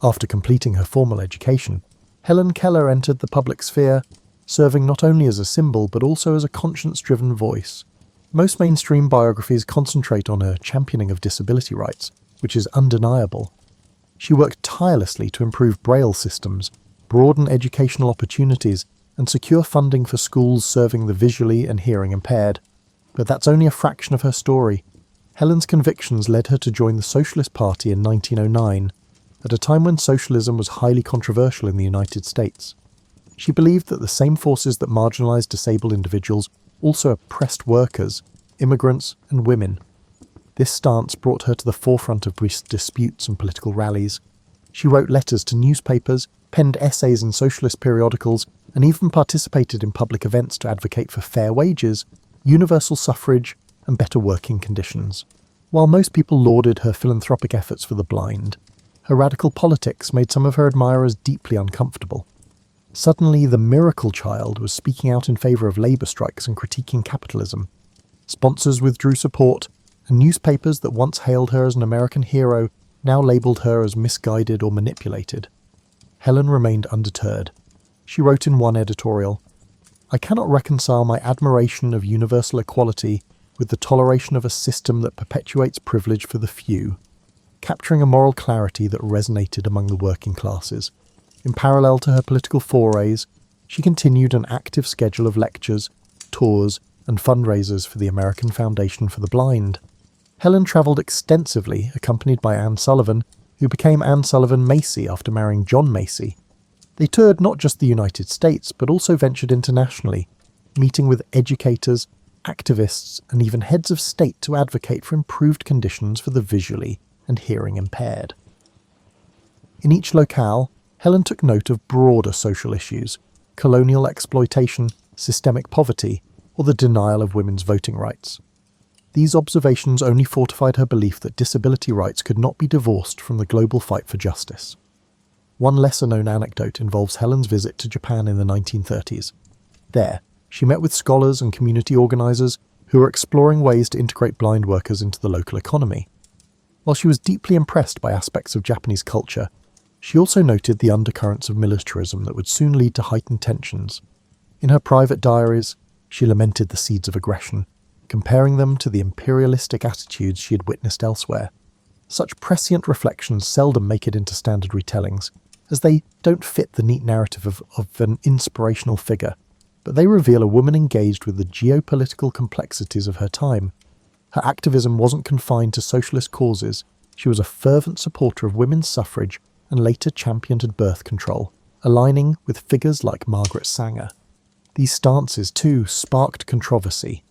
After completing her formal education, Helen Keller entered the public sphere, serving not only as a symbol but also as a conscience-driven voice. Most mainstream biographies concentrate on her championing of disability rights, which is undeniable. She worked tirelessly to improve Braille systems, broaden educational opportunities, and secure funding for schools serving the visually and hearing impaired. But that's only a fraction of her story. Helen's convictions led her to join the Socialist Party in 1909, at a time when socialism was highly controversial in the United States. She believed that the same forces that marginalized disabled individuals also oppressed workers, immigrants, and women. This stance brought her to the forefront of disputes and political rallies. She wrote letters to newspapers, penned essays in socialist periodicals, and even participated in public events to advocate for fair wages, universal suffrage, and better working conditions. While most people lauded her philanthropic efforts for the blind, her radical politics made some of her admirers deeply uncomfortable. Suddenly, the miracle child was speaking out in favour of labour strikes and critiquing capitalism. Sponsors withdrew support, and newspapers that once hailed her as an American hero now labelled her as misguided or manipulated. Helen remained undeterred. She wrote in one editorial, "I cannot reconcile my admiration of universal equality with the toleration of a system that perpetuates privilege for the few," capturing a moral clarity that resonated among the working classes. In parallel to her political forays, she continued an active schedule of lectures, tours, and fundraisers for the American Foundation for the Blind. Helen travelled extensively, accompanied by Anne Sullivan, who became Anne Sullivan Macy after marrying John Macy. They toured not just the United States, but also ventured internationally, meeting with educators, activists, and even heads of state to advocate for improved conditions for the visually and hearing impaired. In each locale, Helen took note of broader social issues: colonial exploitation, systemic poverty, or the denial of women's voting rights. These observations only fortified her belief that disability rights could not be divorced from the global fight for justice. One lesser-known anecdote involves Helen's visit to Japan in the 1930s. There, she met with scholars and community organisers who were exploring ways to integrate blind workers into the local economy. While she was deeply impressed by aspects of Japanese culture, she also noted the undercurrents of militarism that would soon lead to heightened tensions. In her private diaries, she lamented the seeds of aggression, comparing them to the imperialistic attitudes she had witnessed elsewhere. Such prescient reflections seldom make it into standard retellings, as they don't fit the neat narrative of an inspirational figure, but they reveal a woman engaged with the geopolitical complexities of her time. Her activism wasn't confined to socialist causes. She was a fervent supporter of women's suffrage and later championed birth control, aligning with figures like Margaret Sanger. These stances, too, sparked controversy.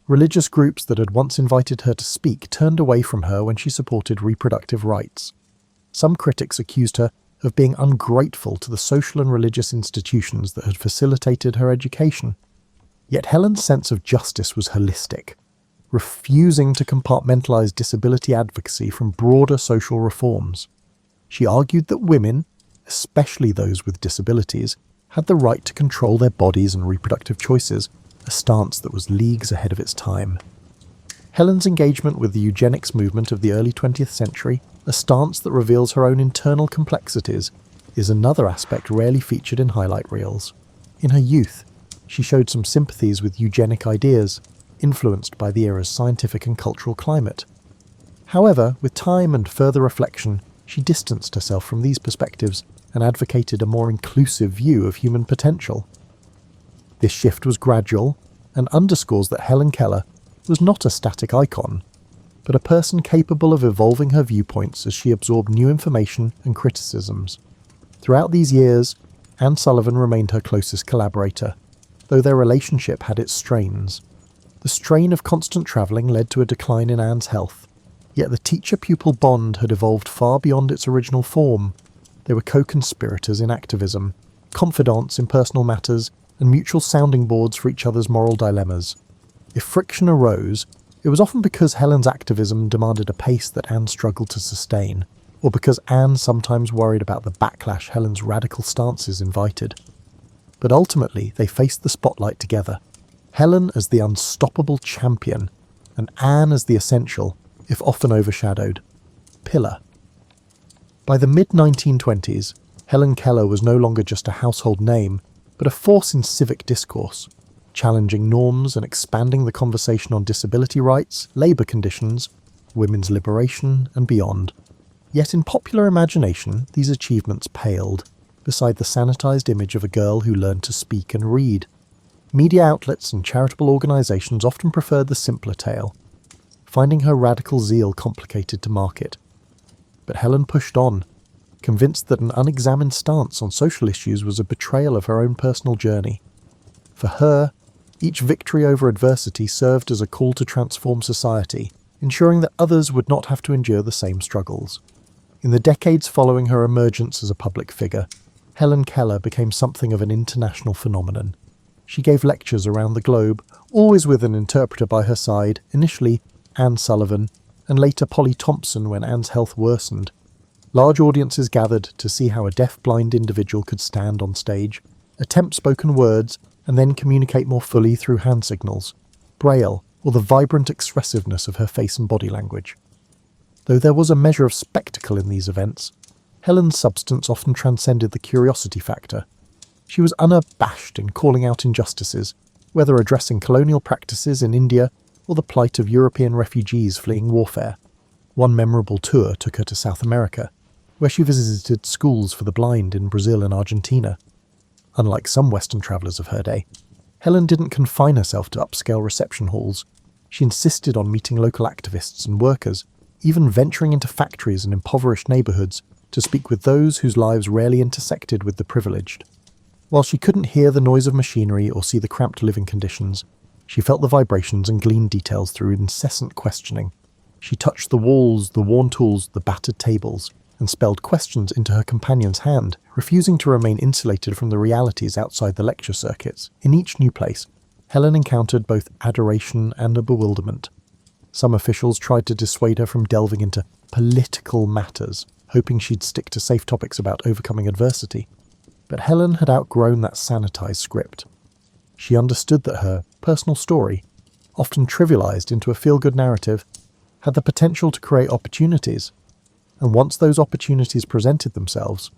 Religious groups that had once invited her to speak turned away from her when she supported reproductive rights. Some critics accused her of being ungrateful to the social and religious institutions that had facilitated her education. Yet Helen's sense of justice was holistic, refusing to compartmentalize disability advocacy from broader social reforms. She argued that women, especially those with disabilities, had the right to control their bodies and reproductive choices, a stance that was leagues ahead of its time. Helen's engagement with the eugenics movement of the early 20th century, a stance that reveals her own internal complexities, is another aspect rarely featured in highlight reels. In her youth, she showed some sympathies with eugenic ideas, influenced by the era's scientific and cultural climate. However, with time and further reflection, she distanced herself from these perspectives and advocated a more inclusive view of human potential. This shift was gradual and underscores that Helen Keller was not a static icon, but a person capable of evolving her viewpoints as she absorbed new information and criticisms. Throughout these years, Anne Sullivan remained her closest collaborator, though their relationship had its strains. The strain of constant travelling led to a decline in Anne's health, yet the teacher-pupil bond had evolved far beyond its original form. They were co-conspirators in activism, confidants in personal matters, and mutual sounding boards for each other's moral dilemmas. If friction arose, it was often because Helen's activism demanded a pace that Anne struggled to sustain, or because Anne sometimes worried about the backlash Helen's radical stances invited. But ultimately, they faced the spotlight together, Helen as the unstoppable champion, and Anne as the essential, if often overshadowed, pillar. By the mid-1920s, Helen Keller was no longer just a household name, but a force in civic discourse, challenging norms and expanding the conversation on disability rights, labour conditions, women's liberation, and beyond. Yet in popular imagination, these achievements paled beside the sanitised image of a girl who learned to speak and read. Media outlets and charitable organisations often preferred the simpler tale, finding her radical zeal complicated to market. But Helen pushed on, convinced that an unexamined stance on social issues was a betrayal of her own personal journey. For her, each victory over adversity served as a call to transform society, ensuring that others would not have to endure the same struggles. In the decades following her emergence as a public figure, Helen Keller became something of an international phenomenon. She gave lectures around the globe, always with an interpreter by her side, initially Anne Sullivan, and later Polly Thompson when Anne's health worsened. Large audiences gathered to see how a deaf-blind individual could stand on stage, attempt spoken words, and then communicate more fully through hand signals, braille, or the vibrant expressiveness of her face and body language. Though there was a measure of spectacle in these events, Helen's substance often transcended the curiosity factor. She was unabashed in calling out injustices, whether addressing colonial practices in India or the plight of European refugees fleeing warfare. One memorable tour took her to South America, where she visited schools for the blind in Brazil and Argentina. Unlike some Western travellers of her day, Helen didn't confine herself to upscale reception halls. She insisted on meeting local activists and workers, even venturing into factories and impoverished neighbourhoods to speak with those whose lives rarely intersected with the privileged. While she couldn't hear the noise of machinery or see the cramped living conditions, she felt the vibrations and gleaned details through incessant questioning. She touched the walls, the worn tools, the battered tables, and spelled questions into her companion's hand, refusing to remain insulated from the realities outside the lecture circuits. In each new place, Helen encountered both adoration and a bewilderment. Some officials tried to dissuade her from delving into political matters, hoping she'd stick to safe topics about overcoming adversity. But Helen had outgrown that sanitized script. She understood that her personal story, often trivialized into a feel-good narrative, had the potential to create opportunities. And once those opportunities presented themselves,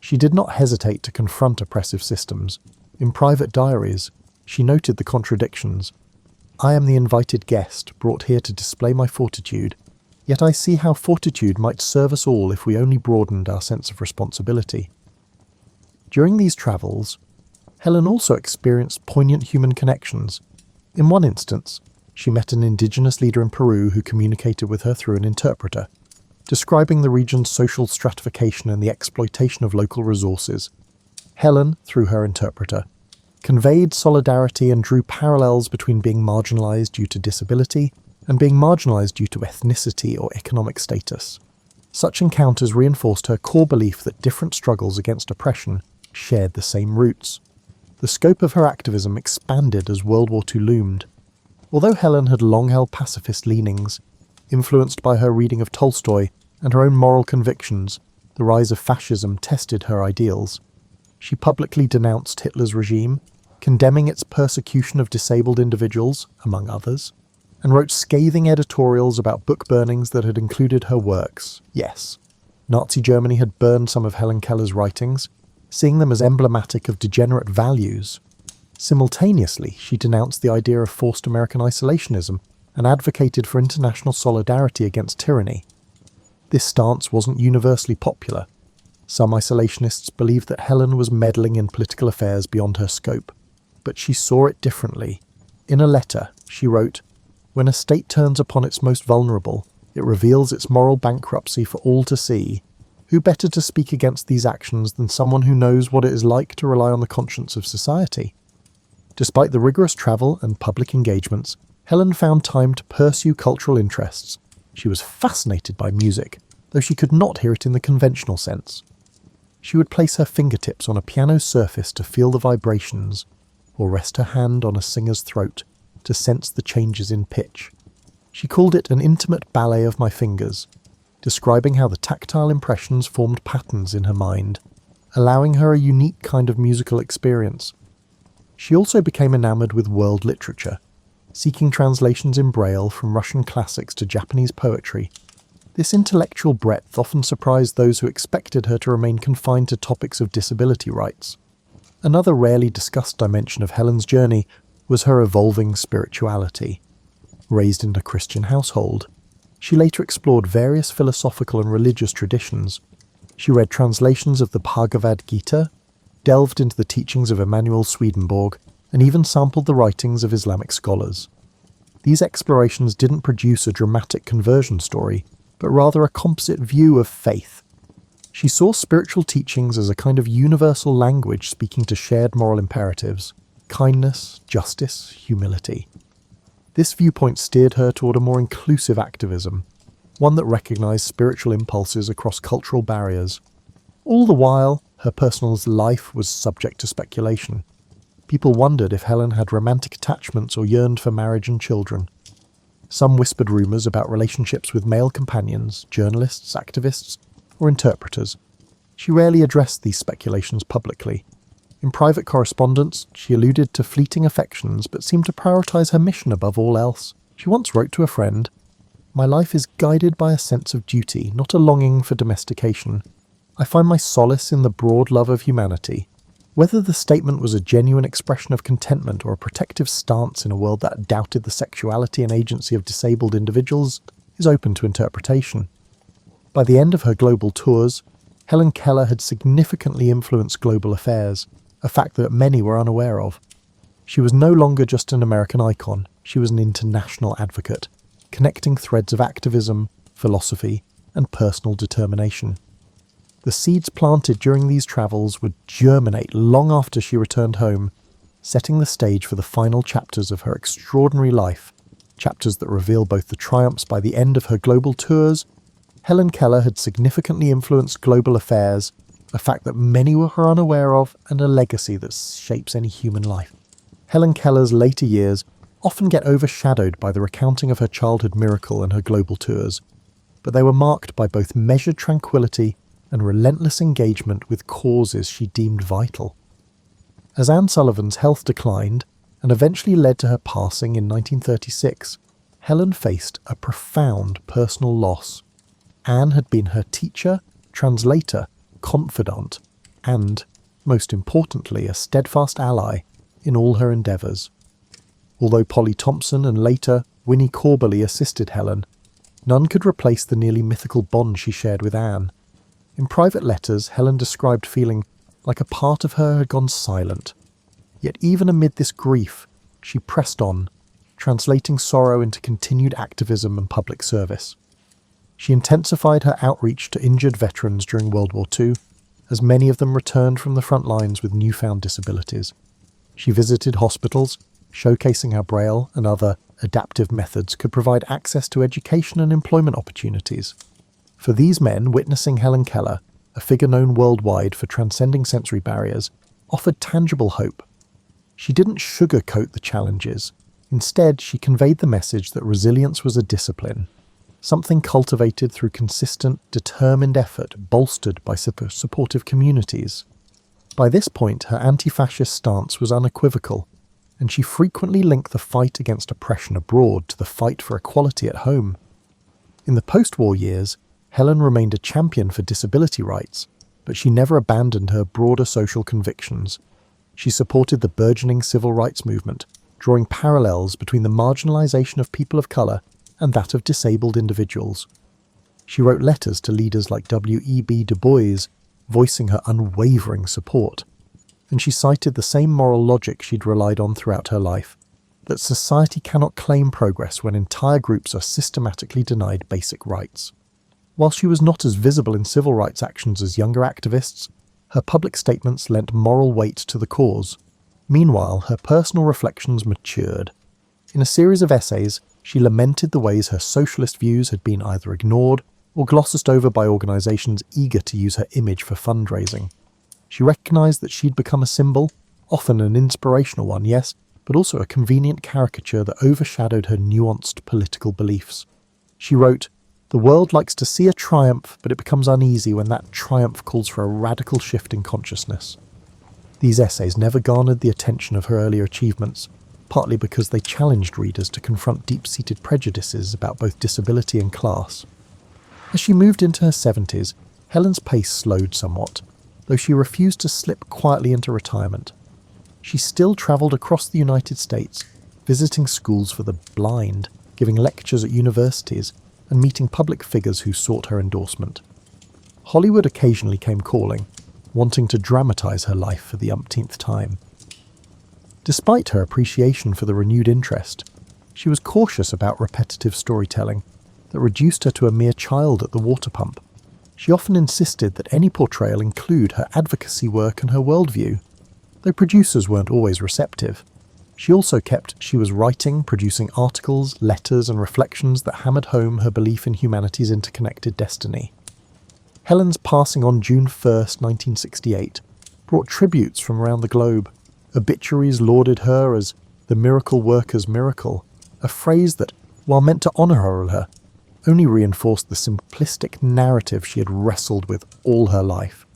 she did not hesitate to confront oppressive systems. In private diaries, she noted the contradictions. "I am the invited guest, brought here to display my fortitude, yet I see how fortitude might serve us all if we only broadened our sense of responsibility." During these travels, Helen also experienced poignant human connections. In one instance, she met an indigenous leader in Peru who communicated with her through an interpreter, describing the region's social stratification and the exploitation of local resources. Helen, through her interpreter, conveyed solidarity and drew parallels between being marginalized due to disability and being marginalized due to ethnicity or economic status. Such encounters reinforced her core belief that different struggles against oppression shared the same roots. The scope of her activism expanded as World War II loomed. Although Helen had long held pacifist leanings, influenced by her reading of Tolstoy and her own moral convictions, the rise of fascism tested her ideals. She publicly denounced Hitler's regime, condemning its persecution of disabled individuals, among others, and wrote scathing editorials about book burnings that had included her works. Yes, Nazi Germany had burned some of Helen Keller's writings, seeing them as emblematic of degenerate values. Simultaneously, she denounced the idea of forced American isolationism and advocated for international solidarity against tyranny. This stance wasn't universally popular. Some isolationists believed that Helen was meddling in political affairs beyond her scope, but she saw it differently. In a letter, she wrote, "When a state turns upon its most vulnerable, it reveals its moral bankruptcy for all to see. Who better to speak against these actions than someone who knows what it is like to rely on the conscience of society?" Despite the rigorous travel and public engagements, Helen found time to pursue cultural interests. She was fascinated by music, though she could not hear it in the conventional sense. She would place her fingertips on a piano's surface to feel the vibrations, or rest her hand on a singer's throat to sense the changes in pitch. She called it an intimate ballet of my fingers, describing how the tactile impressions formed patterns in her mind, allowing her a unique kind of musical experience. She also became enamored with world literature, seeking translations in Braille from Russian classics to Japanese poetry. This intellectual breadth often surprised those who expected her to remain confined to topics of disability rights. Another rarely discussed dimension of Helen's journey was her evolving spirituality. Raised in a Christian household, she later explored various philosophical and religious traditions. She read translations of the Bhagavad Gita, delved into the teachings of Emanuel Swedenborg, and even sampled the writings of Islamic scholars. These explorations didn't produce a dramatic conversion story, but rather a composite view of faith. She saw spiritual teachings as a kind of universal language speaking to shared moral imperatives: kindness, justice, humility. This viewpoint steered her toward a more inclusive activism, one that recognized spiritual impulses across cultural barriers. All the while, her personal life was subject to speculation. People wondered if Helen had romantic attachments or yearned for marriage and children. Some whispered rumours about relationships with male companions, journalists, activists, or interpreters. She rarely addressed these speculations publicly. In private correspondence, she alluded to fleeting affections but seemed to prioritise her mission above all else. She once wrote to a friend, "My life is guided by a sense of duty, not a longing for domestication. I find my solace in the broad love of humanity." Whether the statement was a genuine expression of contentment or a protective stance in a world that doubted the sexuality and agency of disabled individuals is open to interpretation. By the end of her global tours, Helen Keller had significantly influenced global affairs, a fact that many were unaware of. She was no longer just an American icon, she was an international advocate, connecting threads of activism, philosophy, and personal determination. The seeds planted during these travels would germinate long after she returned home, setting the stage for the final chapters of her extraordinary life, chapters that reveal both the triumphs by the end of her global tours. Helen Keller had significantly influenced global affairs, a fact that many were unaware of, and a legacy that shapes any human life. Helen Keller's later years often get overshadowed by the recounting of her childhood miracle and her global tours, but they were marked by both measured tranquility and relentless engagement with causes she deemed vital. As Anne Sullivan's health declined and eventually led to her passing in 1936, Helen faced a profound personal loss. Anne had been her teacher, translator, confidant, and, most importantly, a steadfast ally in all her endeavours. Although Polly Thompson and later Winnie Corbally assisted Helen, none could replace the nearly mythical bond she shared with Anne. In private letters, Helen described feeling like a part of her had gone silent. Yet even amid this grief, she pressed on, translating sorrow into continued activism and public service. She intensified her outreach to injured veterans during World War II, as many of them returned from the front lines with newfound disabilities. She visited hospitals, showcasing how Braille and other adaptive methods could provide access to education and employment opportunities. For these men, witnessing Helen Keller, a figure known worldwide for transcending sensory barriers, offered tangible hope. She didn't sugarcoat the challenges. Instead, she conveyed the message that resilience was a discipline, something cultivated through consistent, determined effort bolstered by supportive communities. By this point, her anti-fascist stance was unequivocal, and she frequently linked the fight against oppression abroad to the fight for equality at home. In the post-war years, Helen remained a champion for disability rights, but she never abandoned her broader social convictions. She supported the burgeoning civil rights movement, drawing parallels between the marginalization of people of colour and that of disabled individuals. She wrote letters to leaders like W.E.B. Du Bois, voicing her unwavering support. And she cited the same moral logic she'd relied on throughout her life, that society cannot claim progress when entire groups are systematically denied basic rights. While she was not as visible in civil rights actions as younger activists, her public statements lent moral weight to the cause. Meanwhile, her personal reflections matured. In a series of essays, she lamented the ways her socialist views had been either ignored or glossed over by organisations eager to use her image for fundraising. She recognised that she'd become a symbol, often an inspirational one, yes, but also a convenient caricature that overshadowed her nuanced political beliefs. She wrote, "The world likes to see a triumph, but it becomes uneasy when that triumph calls for a radical shift in consciousness." These essays never garnered the attention of her earlier achievements, partly because they challenged readers to confront deep-seated prejudices about both disability and class. As she moved into her 70s, Helen's pace slowed somewhat, though she refused to slip quietly into retirement. She still travelled across the United States, visiting schools for the blind, giving lectures at universities, and meeting public figures who sought her endorsement. Hollywood occasionally came calling, wanting to dramatise her life for the umpteenth time. Despite her appreciation for the renewed interest, she was cautious about repetitive storytelling that reduced her to a mere child at the water pump. She often insisted that any portrayal include her advocacy work and her worldview, though producers weren't always receptive. She also kept she was writing, producing articles, letters and reflections that hammered home her belief in humanity's interconnected destiny. Helen's passing on June 1st, 1968, brought tributes from around the globe. Obituaries lauded her as the miracle worker's miracle, a phrase that, while meant to honour her, only reinforced the simplistic narrative she had wrestled with all her life.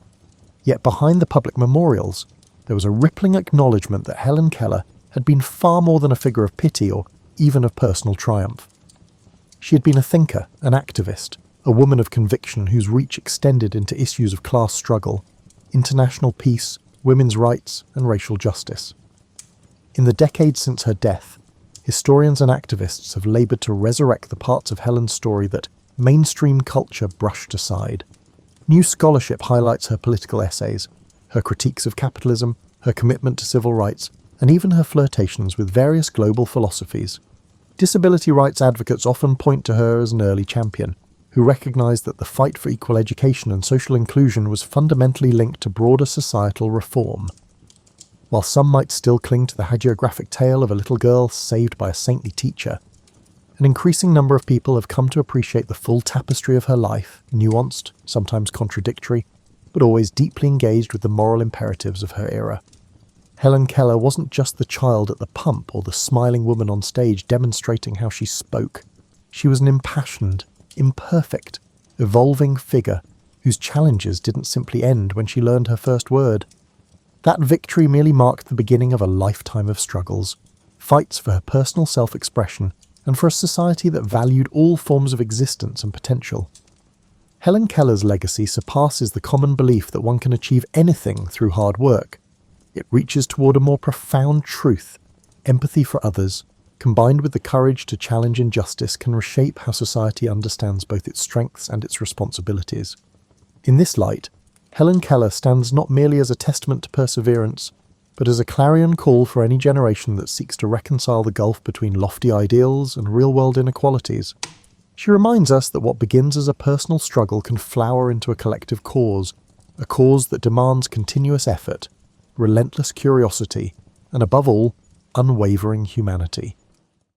Yet behind the public memorials, there was a rippling acknowledgement that Helen Keller had been far more than a figure of pity or even of personal triumph. She had been a thinker, an activist, a woman of conviction whose reach extended into issues of class struggle, international peace, women's rights, and racial justice. In the decades since her death, historians and activists have laboured to resurrect the parts of Helen's story that mainstream culture brushed aside. New scholarship highlights her political essays, her critiques of capitalism, her commitment to civil rights, and even her flirtations with various global philosophies. Disability rights advocates often point to her as an early champion, who recognised that the fight for equal education and social inclusion was fundamentally linked to broader societal reform. While some might still cling to the hagiographic tale of a little girl saved by a saintly teacher, an increasing number of people have come to appreciate the full tapestry of her life, nuanced, sometimes contradictory, but always deeply engaged with the moral imperatives of her era. Helen Keller wasn't just the child at the pump or the smiling woman on stage demonstrating how she spoke. She was an impassioned, imperfect, evolving figure whose challenges didn't simply end when she learned her first word. That victory merely marked the beginning of a lifetime of struggles, fights for her personal self-expression, and for a society that valued all forms of existence and potential. Helen Keller's legacy surpasses the common belief that one can achieve anything through hard work. It reaches toward a more profound truth. Empathy for others, combined with the courage to challenge injustice, can reshape how society understands both its strengths and its responsibilities. In this light, Helen Keller stands not merely as a testament to perseverance, but as a clarion call for any generation that seeks to reconcile the gulf between lofty ideals and real-world inequalities. She reminds us that what begins as a personal struggle can flower into a collective cause, a cause that demands continuous effort, relentless curiosity, and above all, unwavering humanity.